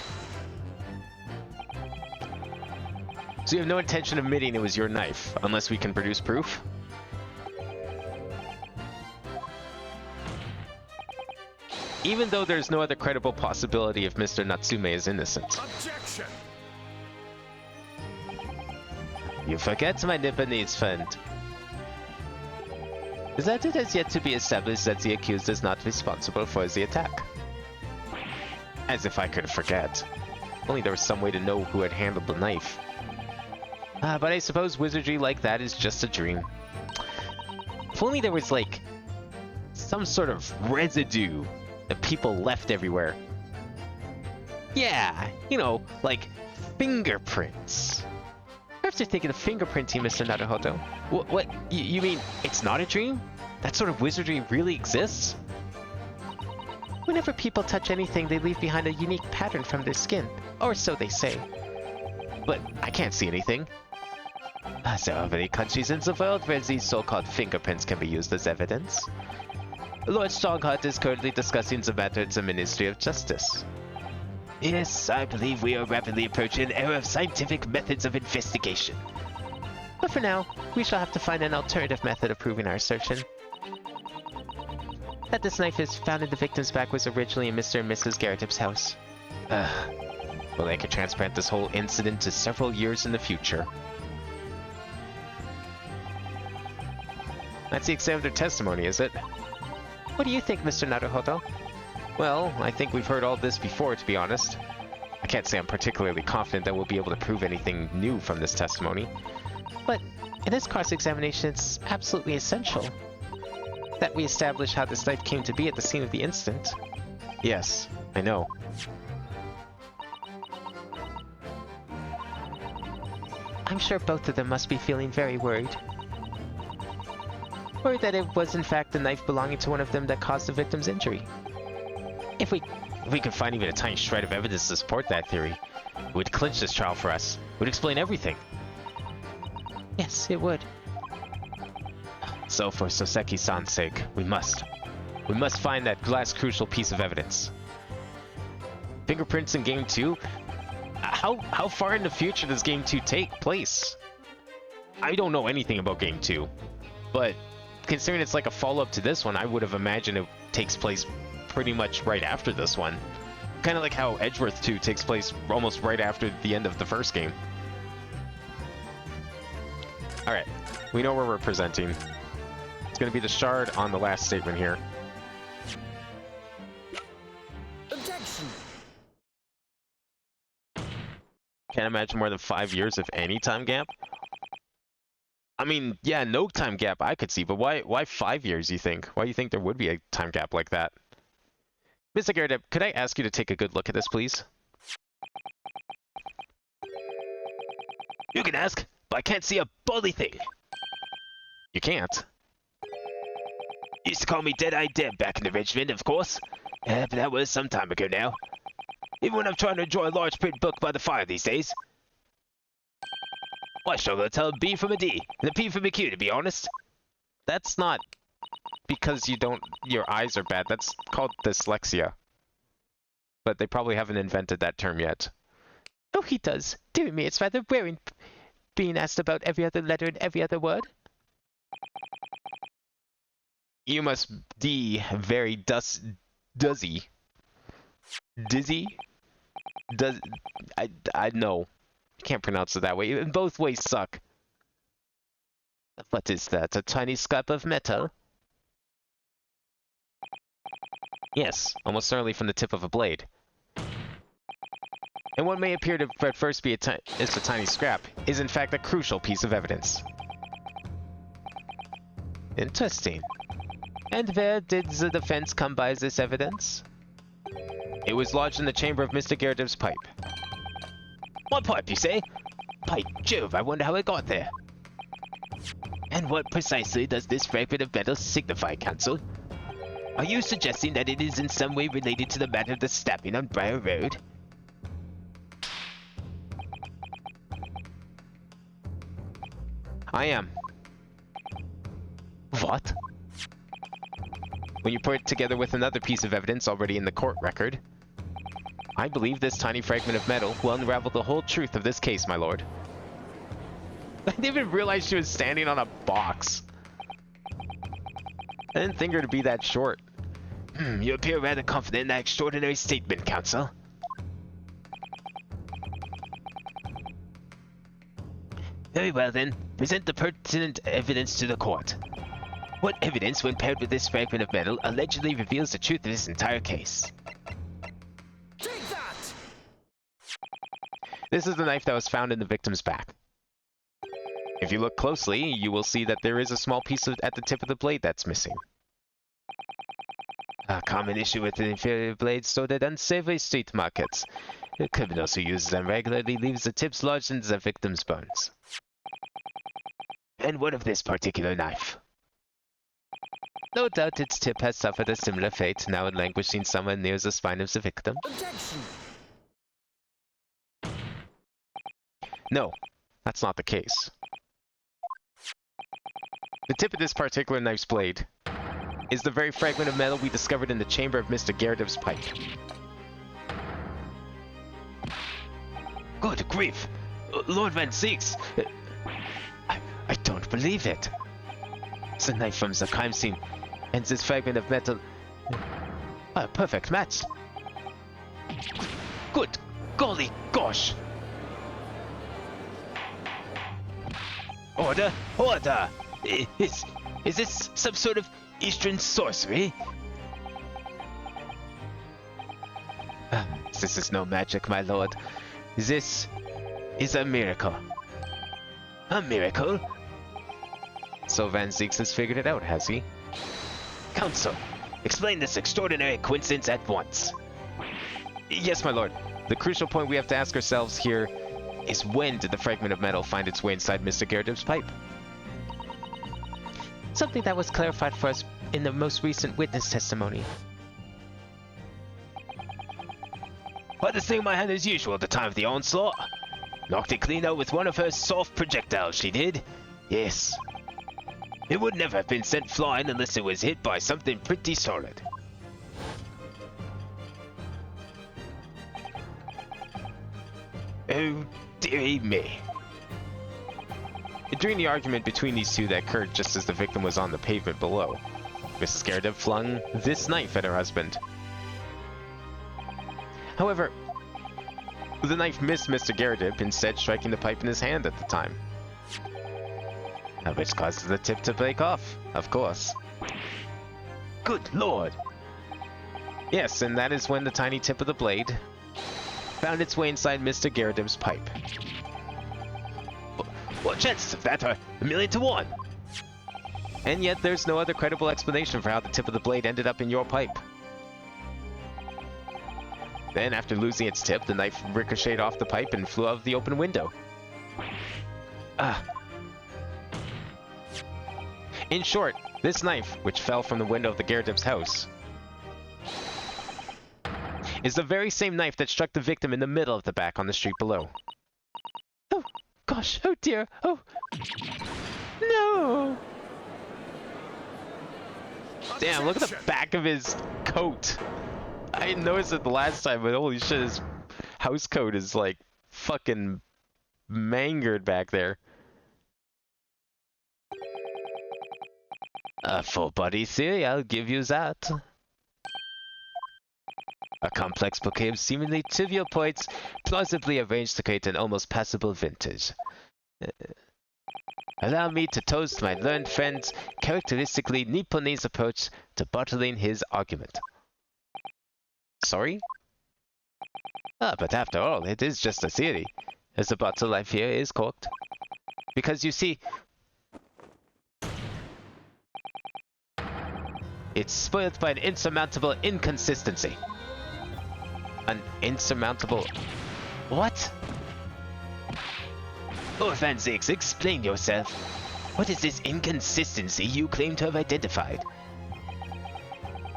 So you have no intention of admitting it was your knife, unless we can produce proof? Even though there's no other credible possibility if Mr. Natsume is innocent. Objection! You forget, my Nipponese friend, that it has yet to be established that the accused is not responsible for the attack. As if I could forget. Only there was some way to know who had handled the knife. But I suppose wizardry like that is just a dream. If only there was, like, some sort of residue that people left everywhere. Yeah, you know, like fingerprints. Perhaps you're thinking of fingerprinting, Mr. Naruhodo. What? You mean it's not a dream? That sort of wizardry really exists? Whenever people touch anything, they leave behind a unique pattern from their skin. Or so they say. But I can't see anything. There are many countries in the world where these so-called fingerprints can be used as evidence. Lord Strongheart is currently discussing the matter at the Ministry of Justice. Yes, I believe we are rapidly approaching an era of scientific methods of investigation. But for now, we shall have to find an alternative method of proving our assertion. That this knife is found in the victim's back was originally in Mr. and Mrs. Garretip's house. Well, they could transplant this whole incident to several years in the future. That's the extent of their testimony, is it? What do you think, Mr. Naruhodo? Well, I think we've heard all this before, to be honest. I can't say I'm particularly confident that we'll be able to prove anything new from this testimony. But in this cross-examination, it's absolutely essential that we establish how this knife came to be at the scene of the incident. Yes, I know. I'm sure both of them must be feeling very worried. Worried that it was in fact the knife belonging to one of them that caused the victim's injury. If we could find even a tiny shred of evidence to support that theory, it would clinch this trial for us. It would explain everything. Yes, it would. So for Soseki-san's sake, we must find that last crucial piece of evidence. Fingerprints in Game 2? How far in the future does Game 2 take place? I don't know anything about Game 2, but considering it's like a follow-up to this one, I would have imagined it takes place pretty much right after this one. Kind of like how Edgeworth 2 takes place almost right after the end of the first game. Alright, we know where we're presenting. It's going to be the shard on the last statement here. Objection! Can't imagine more than 5 years of any time gap. I mean, yeah, no time gap I could see, but why 5 years, you think? Why do you think there would be a time gap like that? Mr. Garretip, could I ask you to take a good look at this, please? You can ask, but I can't see a bloody thing. You can't? Used to call me Dead-Eyed Deb back in the regiment, of course. But that was some time ago now. Even when I'm trying to enjoy a large print book by the fire these days. I struggle to tell a B from a D, and a P from a Q, to be honest. That's not because your eyes are bad. That's called dyslexia. But they probably haven't invented that term yet. Oh, he does. Dear me, it's rather wearing being asked about every other letter and every other word. You must be very dizzy. Dizzy? I know. I can't pronounce it that way. Both ways suck. What is that? A tiny scrap of metal? Yes, almost certainly from the tip of a blade. And what may appear to at first be just a tiny scrap is in fact a crucial piece of evidence. Interesting. And where did the defense come by this evidence? It was lodged in the chamber of Mr. Gyarados' pipe. What pipe, you say? By Jove, I wonder how it got there. And what precisely does this fragment of metal signify, Counsel? Are you suggesting that it is in some way related to the matter of the stabbing on Briar Road? I am. What? When you put it together with another piece of evidence already in the court record, I believe this tiny fragment of metal will unravel the whole truth of this case, my lord. I didn't even realize she was standing on a box. I didn't think her to be that short. You appear rather confident in that extraordinary statement, Counsel. Very well then, present the pertinent evidence to the court. What evidence, when paired with this fragment of metal, allegedly reveals the truth of this entire case? Take that! This is the knife that was found in the victim's back. If you look closely, you will see that there is a small piece at the tip of the blade that's missing. A common issue with the inferior blades stored at unsavory street markets. The criminals who use them regularly leaves the tips lodged in the victim's bones. And what of this particular knife? No doubt its tip has suffered a similar fate, now languishing somewhere near the spine of the victim. Objection! No, that's not the case. The tip of this particular knife's blade is the very fragment of metal we discovered in the chamber of Mr. Gyarados' pipe. Good grief! Lord Van Zieks! I don't believe it! It's a knife from the crime scene, and this fragment of metal... A perfect match! Good golly gosh! Order! Order! Is this some sort of Eastern sorcery? This is no magic, my lord. This is a miracle. A miracle? So Van Zieks has figured it out, has he? Counsel, explain this extraordinary coincidence at once. Yes, my lord. The crucial point we have to ask ourselves here is when did the fragment of metal find its way inside Mr. Gyarados' pipe? Something that was clarified for us in the most recent witness testimony. Had this thing in my hand as usual at the time of the onslaught. Knocked it clean out with one of her soft projectiles, she did. Yes. It would never have been sent flying unless it was hit by something pretty solid. Oh, dearie me. During the argument between these two that occurred just as the victim was on the pavement below, Mrs. Gyarados flung this knife at her husband. However, the knife missed Mr. Gyarados, instead striking the pipe in his hand at the time. Which causes the tip to break off, of course. Good lord! Yes, and that is when the tiny tip of the blade found its way inside Mr. Gyarados' pipe. What chances of that are 1,000,000 to 1? And yet there's no other credible explanation for how the tip of the blade ended up in your pipe. Then, after losing its tip, the knife ricocheted off the pipe and flew out of the open window. In short, this knife, which fell from the window of the Gyarados' house, is the very same knife that struck the victim in the middle of the back on the street below. Oh, gosh, oh dear, oh. No! Damn, look at the back of his coat. I didn't notice it the last time, but holy shit, his house coat is like fucking mangled back there. A full body theory, I'll give you that. A complex bouquet of seemingly trivial points, plausibly arranged to create an almost passable vintage. Allow me to toast my learned friend's characteristically Nipponese approach to bottling his argument. Sorry? Ah, but after all, it is just a theory, as the bottle I fear is corked. Because you see, it's spoiled by an insurmountable inconsistency. An insurmountable... What? Oh, Van Zix, explain yourself. What is this inconsistency you claim to have identified?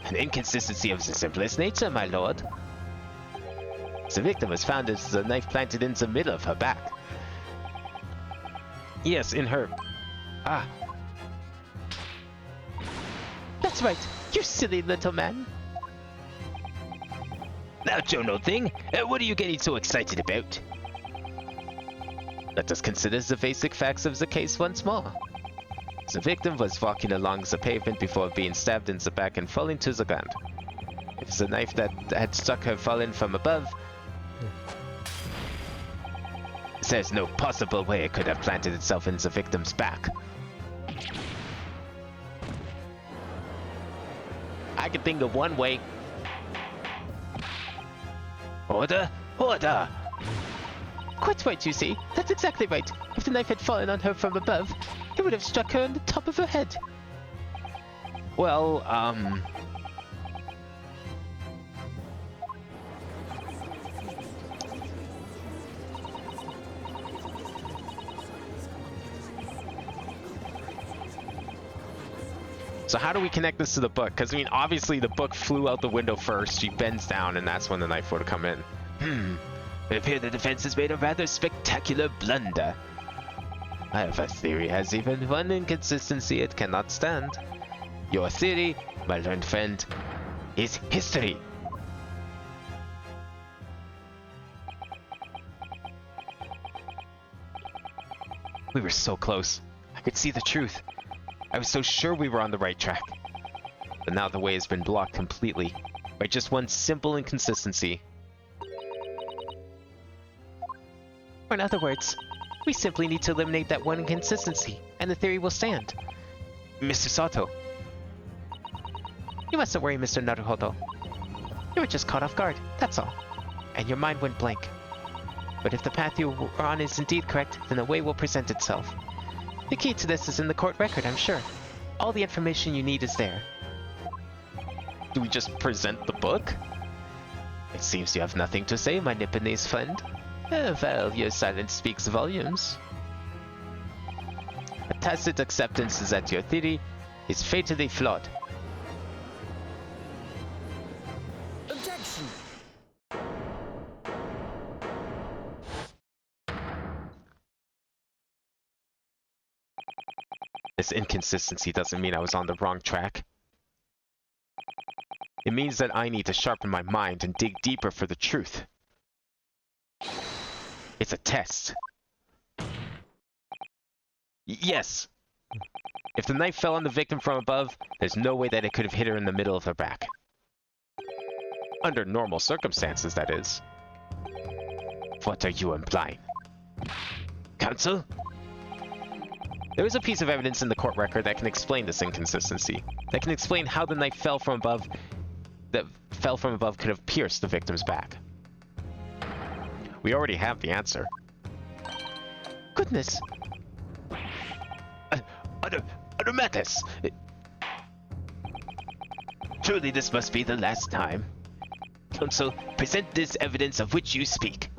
An inconsistency of the simplest nature, my lord. The victim was found with the knife planted in the middle of her back. Yes, in her... Ah, That's right, you silly little man. Now, Jono thing, what are you getting so excited about? Let us consider the basic facts of the case once more. The victim was walking along the pavement before being stabbed in the back and falling to the ground. If the knife that had struck her fallen from above, there's no possible way it could have planted itself in the victim's back. I can think of one way. Order? Order! Quite right, you see. That's exactly right. If the knife had fallen on her from above, it would have struck her on the top of her head. Well, so how do we connect this to the book? Because, I mean, obviously the book flew out the window first. She bends down, and that's when the knife would have come in. It appears the defense has made a rather spectacular blunder. However, theory has even one inconsistency it cannot stand. Your theory, my learned friend, is history. We were so close. I could see the truth. I was so sure we were on the right track. But now the way has been blocked completely by just one simple inconsistency. Or in other words, we simply need to eliminate that one inconsistency, and the theory will stand. Mr. Sato, You mustn't worry, Mr. Naruhodo. You were just caught off guard, that's all. And your mind went blank. But if the path you are on is indeed correct, then a way will present itself. The key to this is in the court record, I'm sure. All the information you need is there. do we just present the book? It seems you have nothing to say, my Nipponese friend. Well, your silence speaks volumes. A tacit acceptance that your theory is fatally flawed. Objection! This inconsistency doesn't mean I was on the wrong track. It means that I need to sharpen my mind and dig deeper for the truth. It's a test. Yes! If the knife fell on the victim from above, there's no way that it could have hit her in the middle of her back. Under normal circumstances, that is. What are you implying? Counsel? There is a piece of evidence in the court record that can explain this inconsistency. That can explain how the knife fell from above could have pierced the victim's back. We already have the answer. Goodness! Other matters. Truly, this must be the last time. Counsel, present this evidence of which you speak.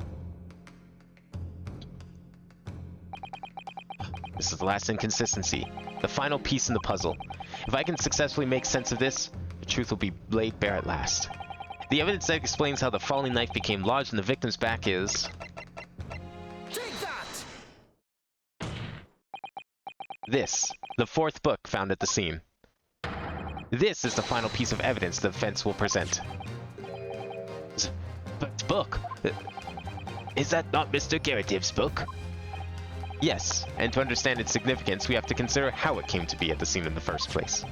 This is the last inconsistency, the final piece in the puzzle. If I can successfully make sense of this, the truth will be laid bare at last. The evidence that explains how the falling knife became lodged in the victim's back is... Take that! this, the fourth book found at the scene. This is the final piece of evidence the defense will present. But book? Is that not Mr. Geratiev's book? Yes, and to understand its significance, we have to consider how it came to be at the scene in the first place.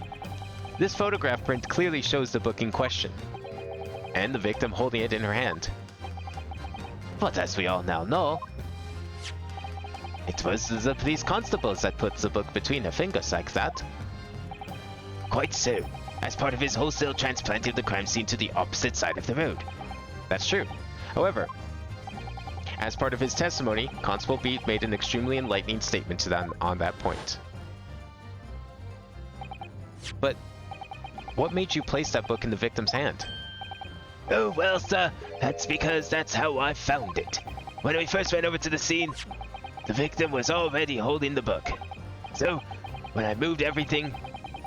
This photograph print clearly shows the book in question, and the victim holding it in her hand. But as we all now know, it was the police constables that put the book between her fingers like that. Quite so. As part of his wholesale transplanting of the crime scene to the opposite side of the road. That's true. However, as part of his testimony, Constable Beat made an extremely enlightening statement to them on that point. But what made you place that book in the victim's hand? Oh, well, sir, that's because that's how I found it. When we first went over to the scene, the victim was already holding the book. So, when I moved everything,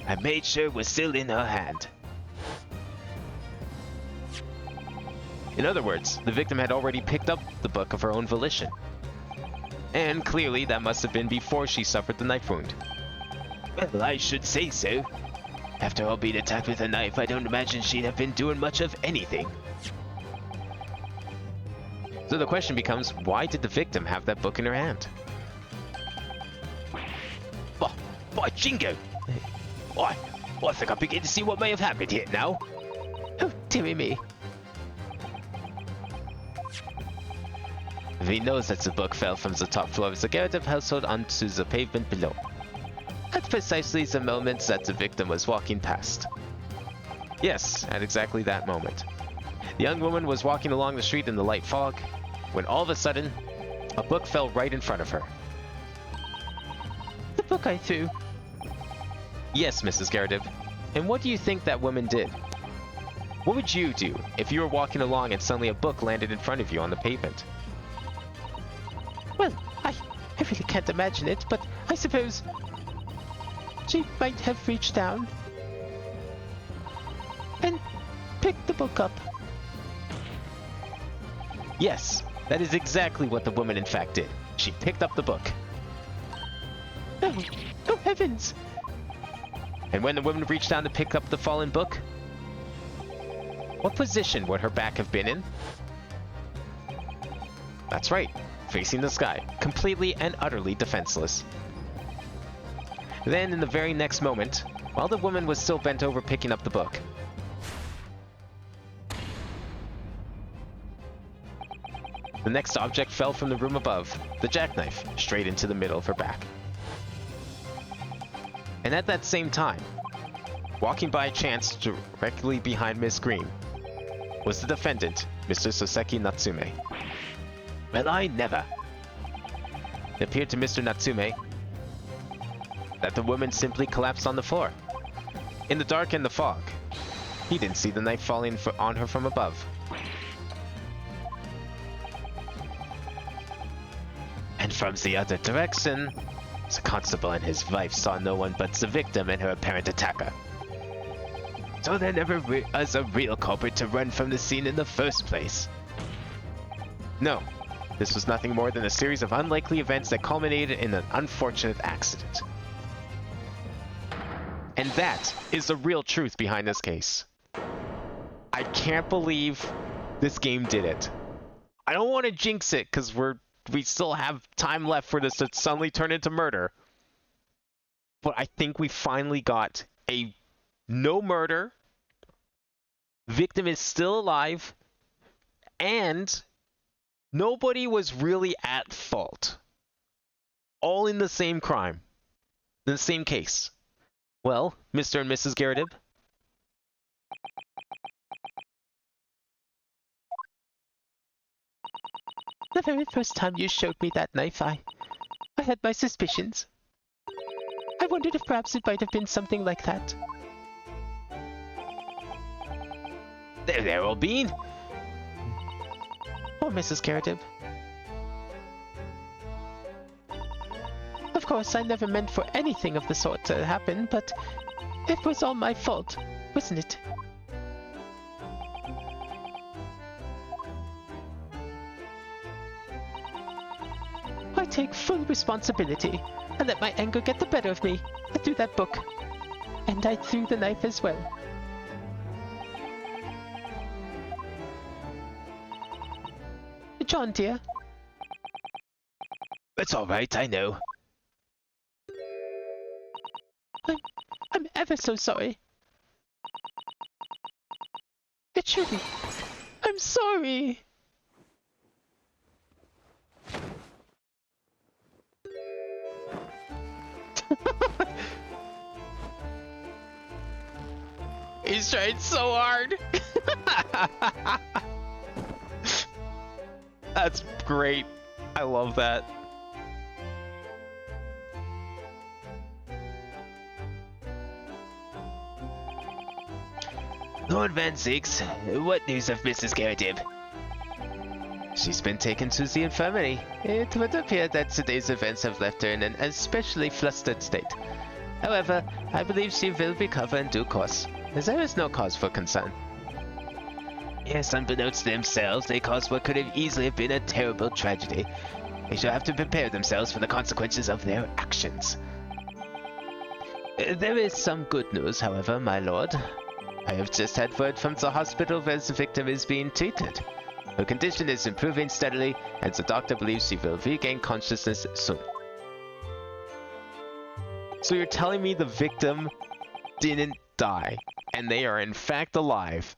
I made sure it was still in her hand. In other words, the victim had already picked up the book of her own volition. And clearly that must have been before she suffered the knife wound. Well, I should say so. After all being attacked with a knife, I don't imagine she'd have been doing much of anything. So the question becomes, why did the victim have that book in her hand? By jingo! I think I'm beginning to see what may have happened here now. Oh, dearie me. We know that the book fell from the top floor of the Garrett household onto the pavement below, at precisely the moment that the victim was walking past. Yes, at exactly that moment. The young woman was walking along the street in the light fog, when all of a sudden, a book fell right in front of her. The book I threw. Yes, Mrs. Garrett. And what do you think that woman did? What would you do if you were walking along and suddenly a book landed in front of you on the pavement? Well, I really can't imagine it, but I suppose she might have reached down and picked the book up. Yes, that is exactly what the woman in fact did. She picked up the book. Oh heavens! And when the woman reached down to pick up the fallen book, what position would her back have been in? That's right, facing the sky, completely and utterly defenseless. Then, in the very next moment, while the woman was still bent over picking up the book, the next object fell from the room above, the jackknife, straight into the middle of her back. And at that same time, walking by chance directly behind Miss Green, was the defendant, Mr. Soseki Natsume. Well, I never. It appeared to Mr. Natsume that the woman simply collapsed on the floor. In the dark and the fog, he didn't see the knife falling on her from above. And from the other direction, the constable and his wife saw no one but the victim and her apparent attacker. So there never was a real culprit to run from the scene in the first place. No, this was nothing more than a series of unlikely events that culminated in an unfortunate accident. And that is the real truth behind this case. I can't believe this game did it. I don't want to jinx it because we still have time left for this to suddenly turn into murder. But I think we finally got a no murder, victim is still alive, and nobody was really at fault. All in the same crime. In the same case. Well, Mr. and Mrs. Garrett, The very first time you showed me that knife, I had my suspicions. I wondered if perhaps it might have been something like that. there, old bean. Or Mrs. Garrett. Of course, I never meant for anything of the sort to happen, but it was all my fault, wasn't it? I take full responsibility. I let my anger get the better of me. I threw that book. And I threw the knife as well. John, dear. It's alright, I know. I'm ever so sorry. It truly. I'm sorry. He's trying so hard. That's great. I love that. Lord Van Zix, what news of Mrs. Garrett? She's been taken to the infirmary. It would appear that today's events have left her in an especially flustered state. However, I believe she will recover in due course. There is no cause for concern. Yes, unbeknownst to themselves, they caused what could have easily been a terrible tragedy. They shall have to prepare themselves for the consequences of their actions. There is some good news, however, my lord. I have just had word from the hospital where the victim is being treated. Her condition is improving steadily, and the doctor believes she will regain consciousness soon. So you're telling me the victim didn't die, and they are in fact alive?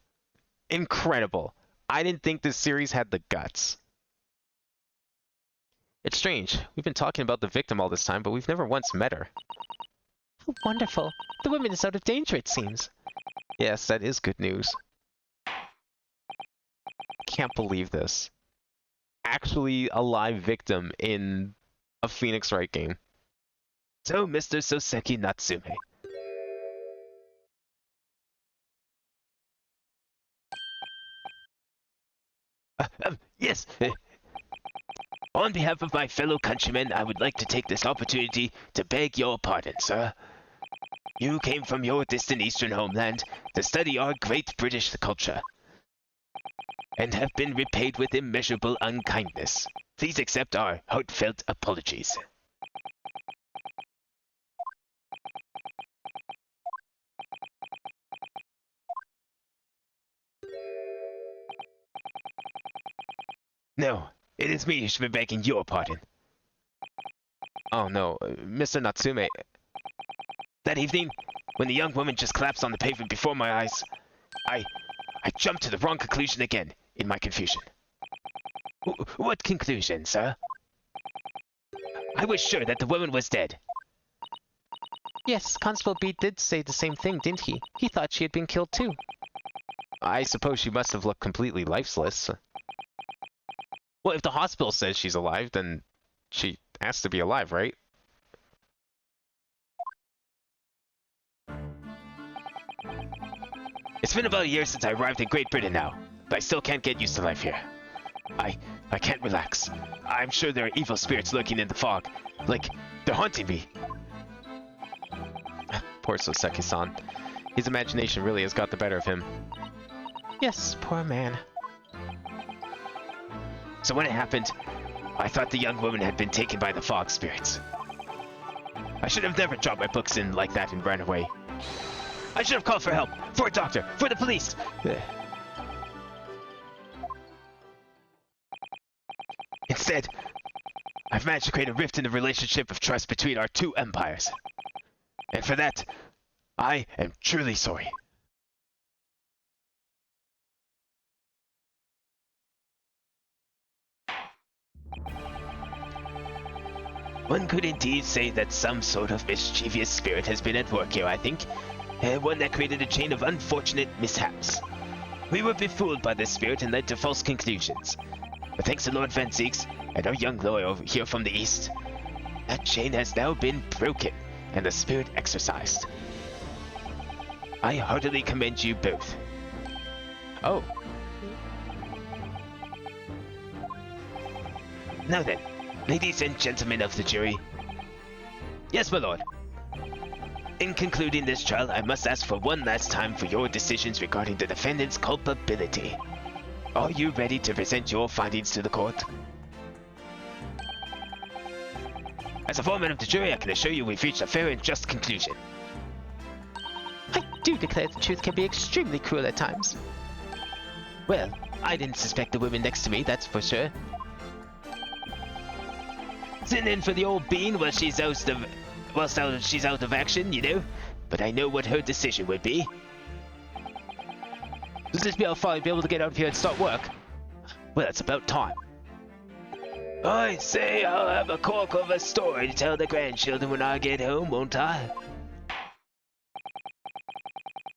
Incredible. I didn't think this series had the guts. It's strange. We've been talking about the victim all this time, but we've never once met her. Wonderful. The woman is out of danger, it seems. Yes, that is good news. Can't believe this. Actually a live victim in a Phoenix Wright game. So, Mr. Soseki Natsume. Yes. On behalf of my fellow countrymen, I would like to take this opportunity to beg your pardon, sir. You came from your distant eastern homeland to study our great British culture, and have been repaid with immeasurable unkindness. Please accept our heartfelt apologies. No, it is me who should be begging your pardon. Oh no, Mr. Natsume. That evening, when the young woman just collapsed on the pavement before my eyes, I jumped to the wrong conclusion again in my confusion. What conclusion, sir? I was sure that the woman was dead. Yes, Constable Beat did say the same thing, didn't he? He thought she had been killed too. I suppose she must have looked completely lifeless. Well, if the hospital says she's alive, then she has to be alive, right? It's been about a year since I arrived in Great Britain now, but I still can't get used to life here. I can't relax. I'm sure there are evil spirits lurking in the fog. Like, they're haunting me. Poor Soseki-san. His imagination really has got the better of him. Yes, poor man. So when it happened, I thought the young woman had been taken by the fog spirits. I should have never dropped my books in like that and ran away. I should have called for help, for a doctor, for the police. Instead, I've managed to create a rift in the relationship of trust between our two empires. And for that, I am truly sorry. One could indeed say that some sort of mischievous spirit has been at work here, I think. One that created a chain of unfortunate mishaps. We were befooled by this spirit and led to false conclusions. But thanks to Lord Van Zix and our young lawyer here from the east, that chain has now been broken and the spirit exorcised. I heartily commend you both. Oh, Now then, ladies and gentlemen of the jury. Yes, my lord. In concluding this trial, I must ask for one last time for your decisions regarding the defendant's culpability. Are you ready to present your findings to the court? As a foreman of the jury, I can assure you we've reached a fair and just conclusion. I do declare the truth can be extremely cruel at times. Well, I didn't suspect the woman next to me, that's for sure. sitting in for the old bean while she's out of action, you know. But I know what her decision would be. Does this mean I'll finally be able to get out of here and start work? Well, it's about time. I say I'll have a cork of a story to tell the grandchildren when I get home, won't I?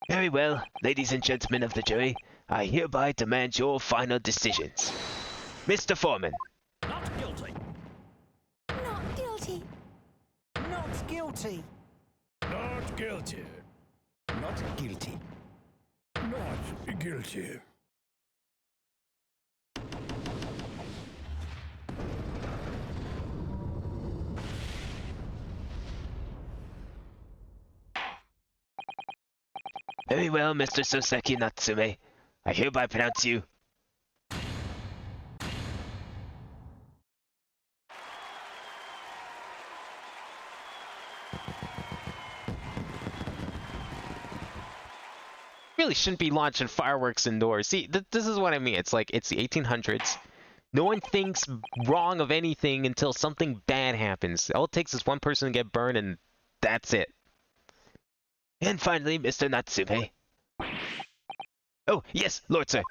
Very well, ladies and gentlemen of the jury, I hereby demand your final decisions. Mr. Foreman. Not guilty. Not guilty. Not guilty. Not guilty. Not guilty. Not guilty. Very well, Mr. Soseki Natsume. I hereby pronounce you... Really shouldn't be launching fireworks indoors. See, this is what I mean. It's like, it's the 1800s. No one thinks wrong of anything until something bad happens. All it takes is one person to get burned, and that's it. And finally, Mr. Natsume. Oh, yes, Lord Sir.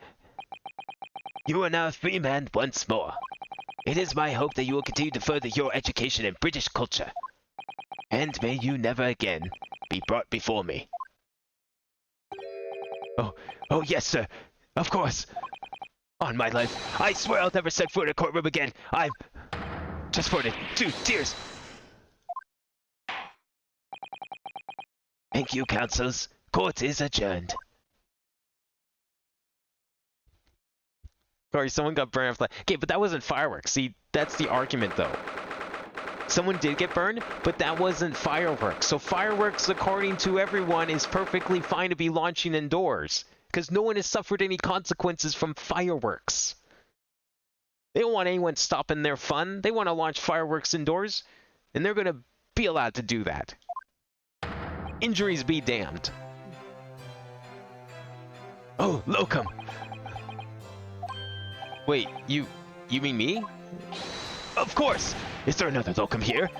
You are now a free man once more. It is my hope that you will continue to further your education in British culture. And may you never again be brought before me. Oh yes, sir. Of course. On my life, I swear I'll never set foot in a courtroom again. I'm... just voted 2 tears. Thank you, counsels. Court is adjourned. Sorry, someone got burned off. Okay, but that wasn't fireworks. See, that's the argument, though. Someone did get burned, but that wasn't fireworks. So fireworks, according to everyone, is perfectly fine to be launching indoors. Because no one has suffered any consequences from fireworks. They don't want anyone stopping their fun. They want to launch fireworks indoors. And they're going to be allowed to do that. Injuries be damned. Oh, Locum! Wait, you mean me? Of course! Is there another Locum here?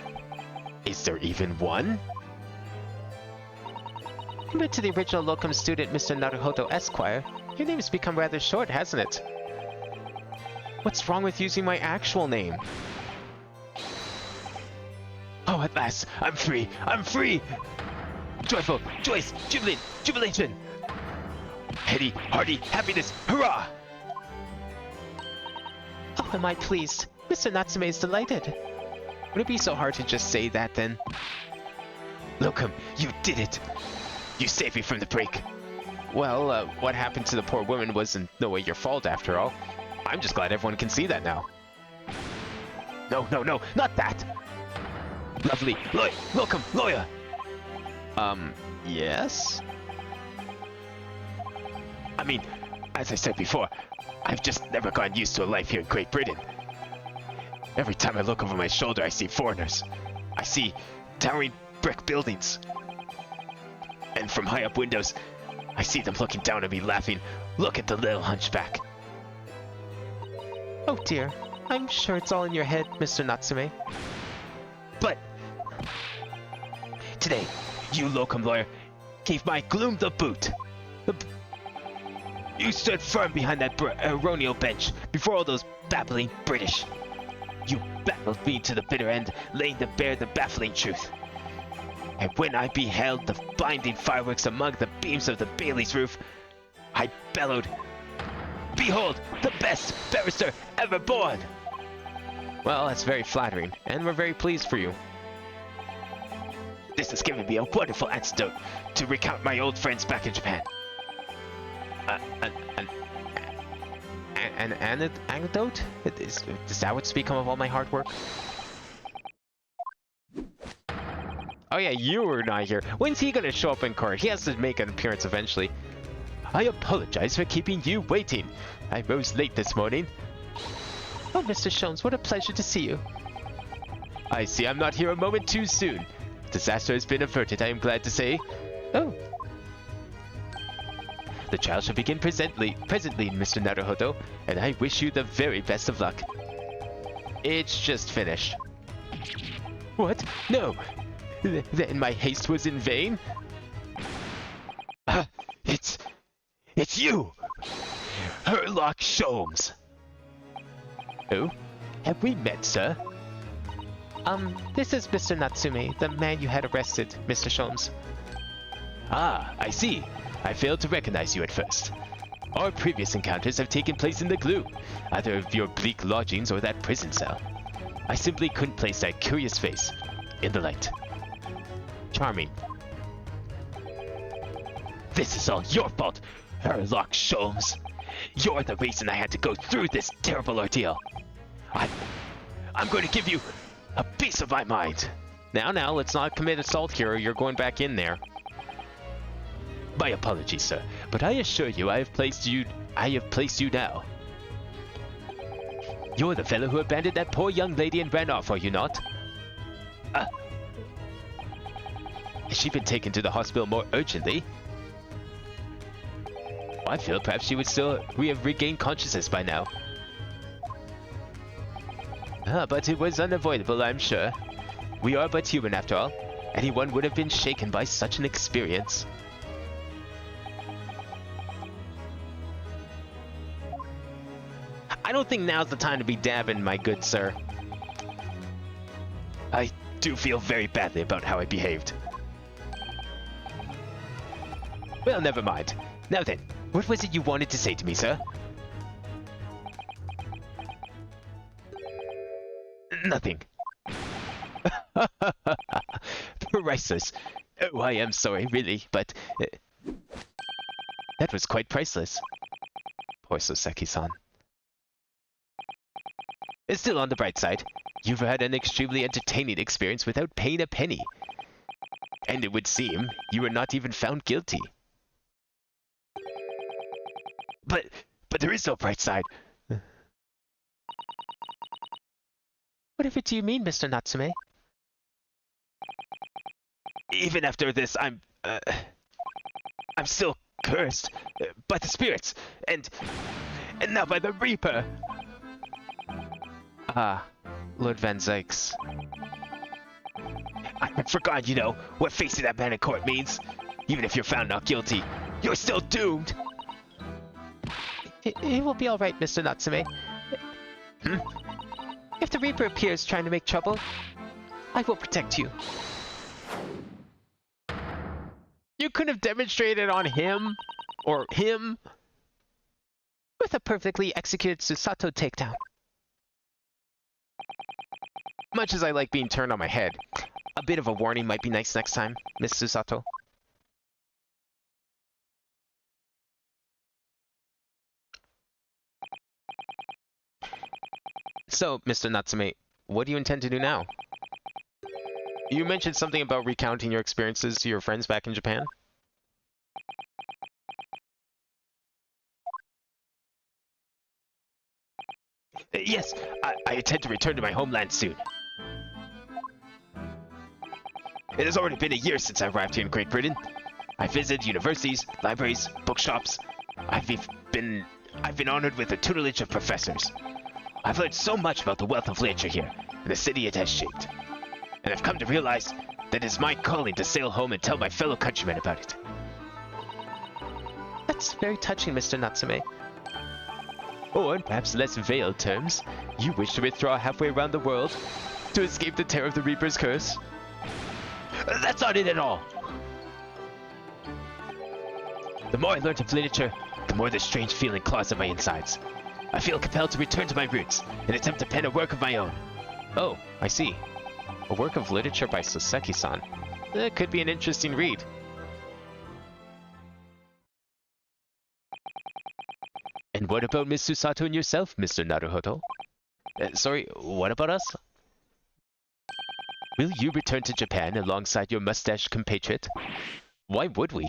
Is there even one? Compared to the original Locum student, Mr. Naruhodo Esquire, your name has become rather short, hasn't it? What's wrong with using my actual name? Oh, at last! I'm free! I'm free! Joyful! Joyce! Jubilant! Jubilation! Heady! Hearty! Happiness! Hurrah! Oh, am I pleased? Mr. Natsume is delighted. Would it be so hard to just say that, then? Locum, you did it! You saved me from the break. Well, what happened to the poor woman was in no way your fault, after all. I'm just glad everyone can see that now. No, not that! Lovely! Locum, lawyer! Yes? I mean, as I said before, I've just never gotten used to a life here in Great Britain. Every time I look over my shoulder, I see foreigners. I see towering brick buildings. And from high up windows, I see them looking down at me laughing. Look at the little hunchback. Oh dear. I'm sure it's all in your head, Mr. Natsume. But today, you Locum lawyer gave my gloom the boot. You stood firm behind that baronial bench before all those babbling British. You battled me to the bitter end, laying to bare the baffling truth. And when I beheld the blinding fireworks among the beams of the Bailey's roof, I bellowed, "Behold, the best barrister ever born!" Well, that's very flattering, and we're very pleased for you. This has given me a wonderful antidote to recount my old friends back in Japan. An anecdote? Is that what's become of all my hard work? Oh yeah, you were not here. When's he gonna show up in court? He has to make an appearance eventually. I apologize for keeping you waiting. I rose late this morning. Oh, Mr. Sholmes, what a pleasure to see you. I see I'm not here a moment too soon. Disaster has been averted, I am glad to say. Oh. The trial shall begin presently, Mr. Naruhodo, and I wish you the very best of luck. It's just finished. What? No! Then my haste was in vain? It's you! Herlock Sholmes! Who? Have we met, sir? This is Mr. Natsume, the man you had arrested, Mr. Sholmes. Ah, I see. I failed to recognize you at first. Our previous encounters have taken place in the glue, either of your bleak lodgings or that prison cell. I simply couldn't place that curious face in the light. Charming. This is all your fault, Herlock Sholmes. You're the reason I had to go through this terrible ordeal. I'm going to give you a piece of my mind. Now, let's not commit assault here or you're going back in there. My apologies, sir, but I assure you I have placed you now. You're the fellow who abandoned that poor young lady and ran off, are you not? Has she been taken to the hospital more urgently? I feel perhaps she would still have regained consciousness by now. But it was unavoidable, I'm sure. We are but human after all. Anyone would have been shaken by such an experience. I don't think now's the time to be dabbing, my good sir. I do feel very badly about how I behaved. Well, never mind. Now then, what was it you wanted to say to me, sir? Nothing. Priceless. Oh, I am sorry, really, but... that was quite priceless. Poor Soseki-san. It's still on the bright side. You've had an extremely entertaining experience without paying a penny. And it would seem you were not even found guilty. But there is no bright side. Whatever do you mean, Mr. Natsume? Even after this, I'm still cursed by the spirits, and now by the Reaper. Ah, Lord Van Zykes. I forgot, you know, what facing that man in court means. Even if you're found not guilty, you're still doomed. It will be alright, Mr. Natsume. If the Reaper appears trying to make trouble, I will protect you. You could have demonstrated on him, or him, With a perfectly executed Susato takedown. much as I like being turned on my head. A bit of a warning might be nice next time, Miss Susato. So, Mr. Natsume, what do you intend to do now? You mentioned something about recounting your experiences to your friends back in Japan? Yes, I intend to return to my homeland soon. It has already been a year since I arrived here in Great Britain. I visited universities, libraries, bookshops. I've been honored with the tutelage of professors. I've learned so much about the wealth of literature here, and the city it has shaped. And I've come to realize that it is my calling to sail home and tell my fellow countrymen about it. That's very touching, Mr. Natsume. Or, in perhaps less veiled terms, you wish to withdraw halfway around the world to escape the terror of the Reaper's curse? That's not it at all! The more I learn of literature, the more this strange feeling claws at my insides. I feel compelled to return to my roots and attempt to pen a work of my own. Oh, I see. A work of literature by Soseki-san. That could be an interesting read. And what about Miss Susato and yourself, Mr. Naruhodo? Sorry, what about us? Will you return to Japan alongside your mustached compatriot? Why would we?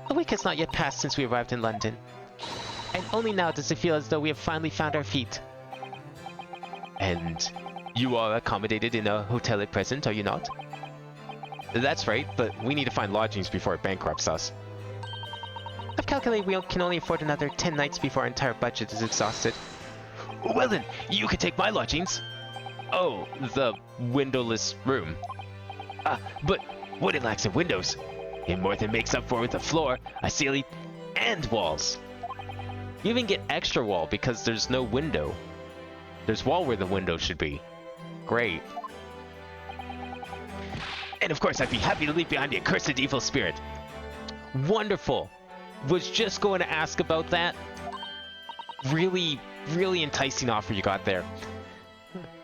A week has not yet passed since we arrived in London. And only now does it feel as though we have finally found our feet. And you are accommodated in a hotel at present, are you not? That's right, but we need to find lodgings before it bankrupts us. I've calculated we can only afford another 10 nights before our entire budget is exhausted. Well then, you can take my lodgings. Oh, the windowless room. But what it lacks in windows, it more than makes up for with a floor, a ceiling, and walls. You even get extra wall because there's no window. There's wall where the window should be. Great. And of course, I'd be happy to leave behind the accursed evil spirit. Wonderful. Was just going to ask about that. Really, really enticing offer you got there.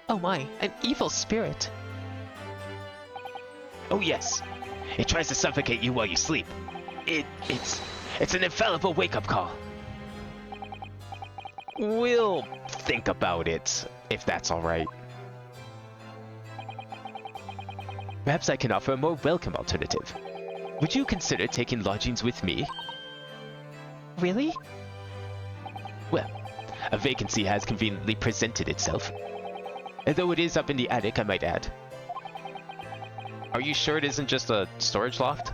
Oh my, an evil spirit. Oh yes, it tries to suffocate you while you sleep. It's an infallible wake-up call. We'll think about it, if that's alright. Perhaps I can offer a more welcome alternative. Would you consider taking lodgings with me? Really? Well, a vacancy has conveniently presented itself. Though it is up in the attic, I might add. Are you sure it isn't just a storage loft?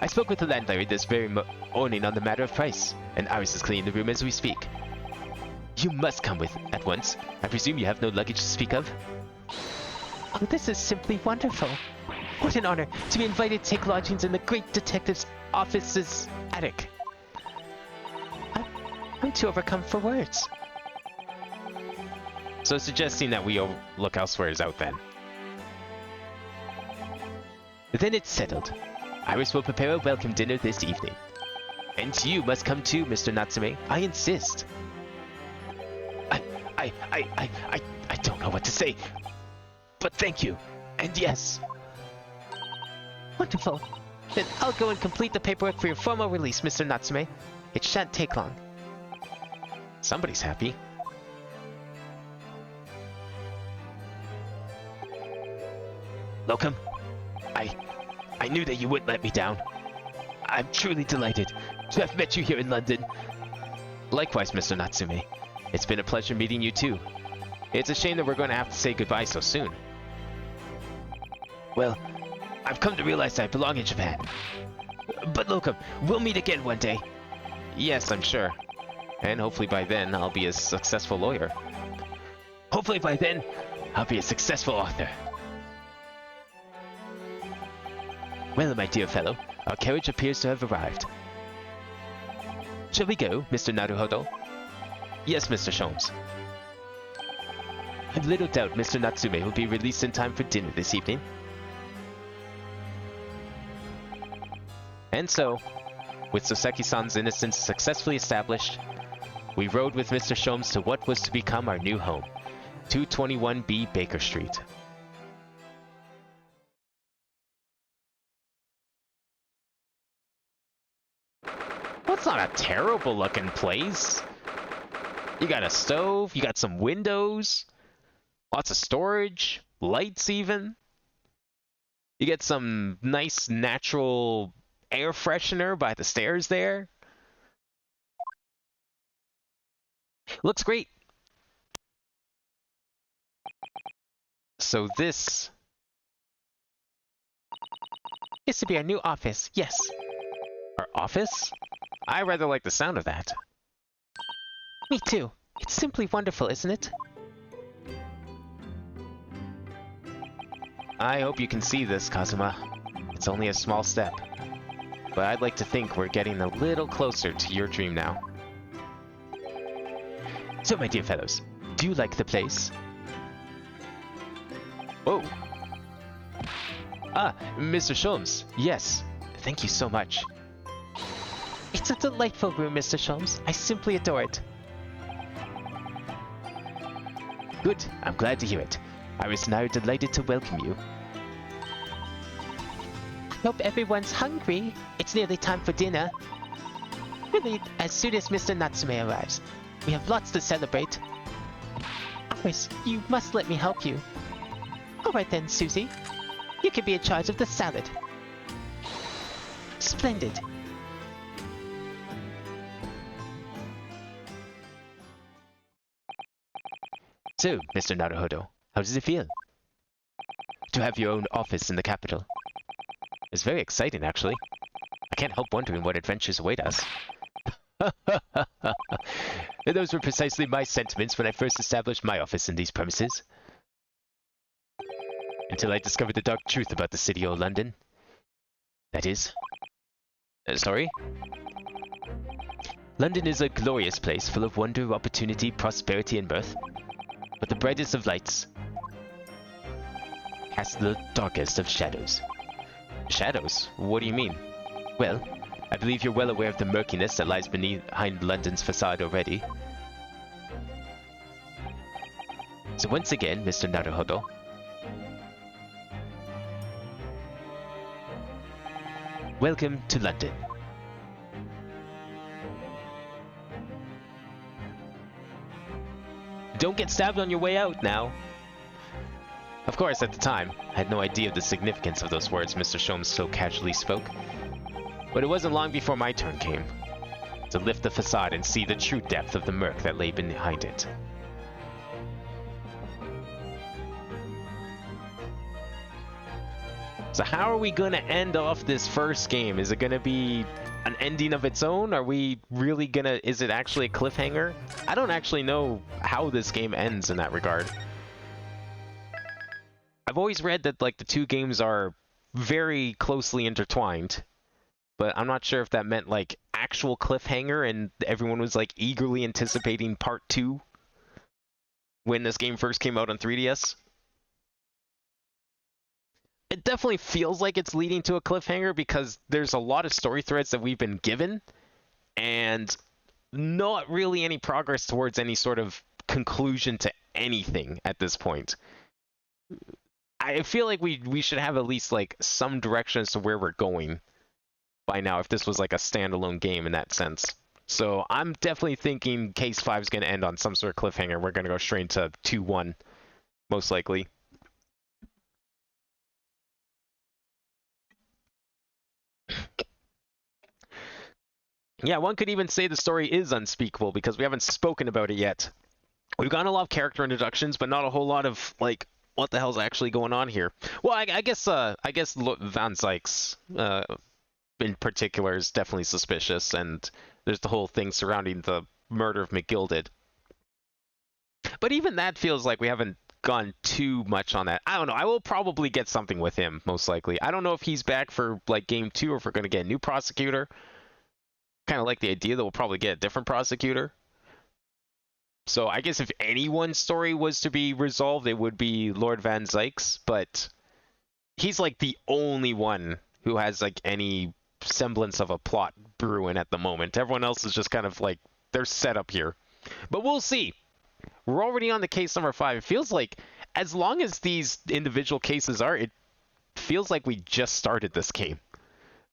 I spoke with the landlady this very morning on the matter of price, and Iris is cleaning the room as we speak. You must come with at once. I presume you have no luggage to speak of? Oh, this is simply wonderful. What an honor to be invited to take lodgings in the great detective's office's attic. I'm too overcome for words. So suggesting that we look elsewhere is out then. Then it's settled. Iris will prepare a welcome dinner this evening. And you must come too, Mr. Natsume. I insist. I don't know what to say. But thank you. And yes. Wonderful. Then I'll go and complete the paperwork for your formal release, Mr. Natsume. It shan't take long. Somebody's happy. Locum, I knew that you wouldn't let me down. I'm truly delighted to have met you here in London. Likewise, Mr. Natsume. It's been a pleasure meeting you too. It's a shame that we're going to have to say goodbye so soon. Well, I've come to realize I belong in Japan. But Locum, we'll meet again one day. Yes, I'm sure. And hopefully by then, I'll be a successful lawyer. Hopefully by then, I'll be a successful author. Well, my dear fellow, our carriage appears to have arrived. Shall we go, Mr. Naruhodo? Yes, Mr. Sholmes. I've little doubt Mr. Natsume will be released in time for dinner this evening. And so, with Soseki-san's innocence successfully established, we rode with Mr. Sholmes to what was to become our new home, 221B Baker Street. Well, it's not a terrible looking place. You got a stove, you got some windows, lots of storage, lights even. You get some nice natural air freshener by the stairs there. Looks great. So this This to be our new office, yes. our office? I rather like the sound of that. Me too. It's simply wonderful, isn't it? I hope you can see this, Kazuma. It's only a small step. But I'd like to think we're getting a little closer to your dream now. So, my dear fellows, do you like the place? Whoa! Ah, Mr. Sholmes, yes. Thank you so much. It's a delightful room, Mr. Sholmes. I simply adore it. Good, I'm glad to hear it. Iris and I are delighted to welcome you. Hope everyone's hungry. It's nearly time for dinner. Really, as soon as Mr. Natsume arrives. We have lots to celebrate. Iris, you must let me help you. Alright then, Susie. You can be in charge of the salad. Splendid. So, Mr. Naruhodo, how does it feel to have your own office in the capital? It's very exciting, actually. I can't help wondering what adventures await us. And those were precisely my sentiments when I first established my office in these premises. Until I discovered the dark truth about the city of London. That is... sorry? London is a glorious place full of wonder, opportunity, prosperity, and mirth. But the brightest of lights casts the darkest of shadows. Shadows? What do you mean? Well, I believe you're well aware of the murkiness that lies behind London's facade already. So once again, Mr. Naruhodo, welcome to London. Don't get stabbed on your way out now. Of course, at the time, I had no idea of the significance of those words Mr. Sholmes so casually spoke. But it wasn't long before my turn came, to lift the facade and see the true depth of the murk that lay behind it. So how are we gonna end off this first game? Is it gonna be an ending of its own? Are we really gonna... Is it actually a cliffhanger? I don't actually know how this game ends in that regard. I've always read that like the two games are very closely intertwined, but I'm not sure if that meant like actual cliffhanger and everyone was like eagerly anticipating part 2 when this game first came out on 3DS. It definitely feels like it's leading to a cliffhanger because there's a lot of story threads that we've been given and not really any progress towards any sort of conclusion to anything at this point. I feel like we should have at least like some direction as to where we're going by now if this was like a standalone game in that sense. So I'm definitely thinking Case 5 is going to end on some sort of cliffhanger. We're going to go straight into 2-1, most likely. Yeah, one could even say the story is unspeakable because we haven't spoken about it yet. We've gotten a lot of character introductions, but not a whole lot of like what the hell's actually going on here. Well, I guess Van Zykes in particular is definitely suspicious, and there's the whole thing surrounding the murder of McGilded. But even that feels like we haven't gone too much on that. I don't know. I will probably get something with him, most likely. I don't know if he's back for like game 2 or if we're going to get a new prosecutor. Kind of like the idea that we'll probably get a different prosecutor. So I guess if anyone's story was to be resolved, it would be Lord Van Zykes, but he's like the only one who has like any semblance of a plot brewing at the moment. Everyone else is just kind of like, they're set up here. But we'll see. We're already on to case number 5. It feels like, as long as these individual cases are, it feels like we just started this game.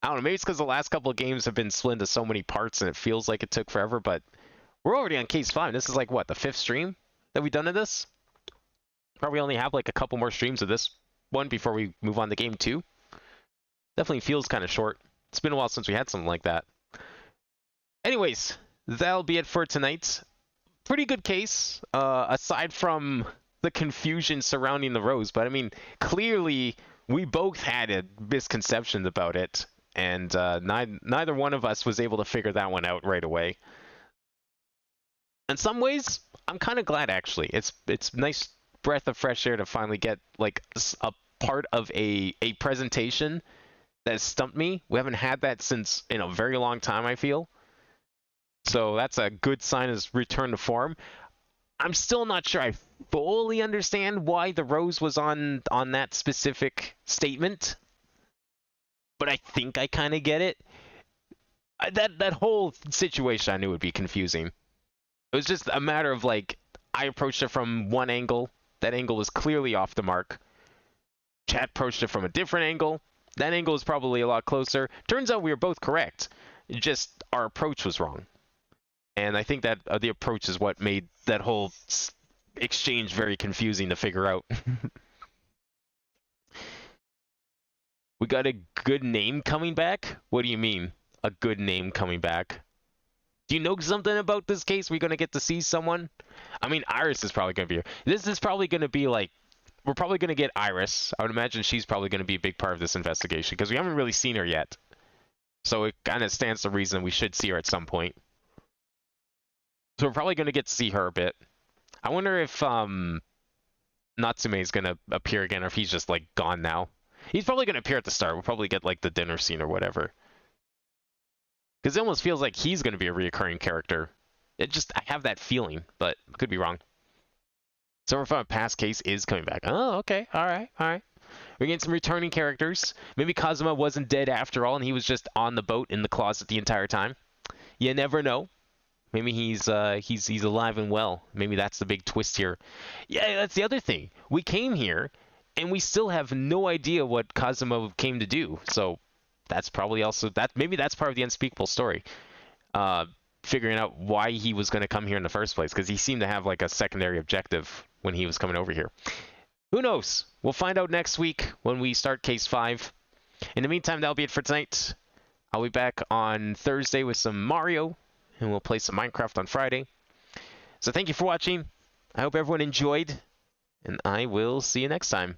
I don't know, maybe it's because the last couple of games have been split into so many parts and it feels like it took forever, but we're already on case 5. This is like, what, the 5th stream that we've done of this? Probably only have like a couple more streams of this one before we move on to game 2. Definitely feels kind of short. It's been a while since we had something like that. Anyways, that'll be it for tonight. Pretty good case, aside from the confusion surrounding the rose. But I mean, clearly we both had a misconception about it, and neither one of us was able to figure that one out right away. In some ways, I'm kind of glad actually. It's nice breath of fresh air to finally get like a part of a presentation that stumped me. We haven't had that since in a very long time, I feel. So that's a good sign as return to form. I'm still not sure I fully understand why the rose was on that specific statement, but I think I kind of get it. That whole situation I knew would be confusing. It was just a matter of like, I approached it from one angle. That angle was clearly off the mark. Chat approached it from a different angle. That angle was probably a lot closer. Turns out we were both correct. Just our approach was wrong. And I think that the approach is what made that whole exchange very confusing to figure out. We got a good name coming back? What do you mean, a good name coming back? Do you know something about this case? We're going to get to see someone? I mean, Iris is probably going to be here. This is probably going to be like, we're probably going to get Iris. I would imagine she's probably going to be a big part of this investigation because we haven't really seen her yet. So it kind of stands to reason we should see her at some point. So we're probably going to get to see her a bit. I wonder if Natsume is going to appear again, or if he's just like gone now. He's probably going to appear at the start. We'll probably get like the dinner scene or whatever. Because it almost feels like he's going to be a reoccurring character. I have that feeling, but I could be wrong. Summer from a Past case is coming back. Oh, okay. All right. We're getting some returning characters. Maybe Kazuma wasn't dead after all, and he was just on the boat in the closet the entire time. You never know. Maybe he's alive and well. Maybe that's the big twist here. Yeah, that's the other thing. We came here, and we still have no idea what Kazuma came to do. So that's probably also maybe that's part of the unspeakable story. Figuring out why he was going to come here in the first place, because he seemed to have like a secondary objective when he was coming over here. Who knows? We'll find out next week when we start Case 5. In the meantime, that'll be it for tonight. I'll be back on Thursday with some Mario, and we'll play some Minecraft on Friday. So thank you for watching. I hope everyone enjoyed, and I will see you next time.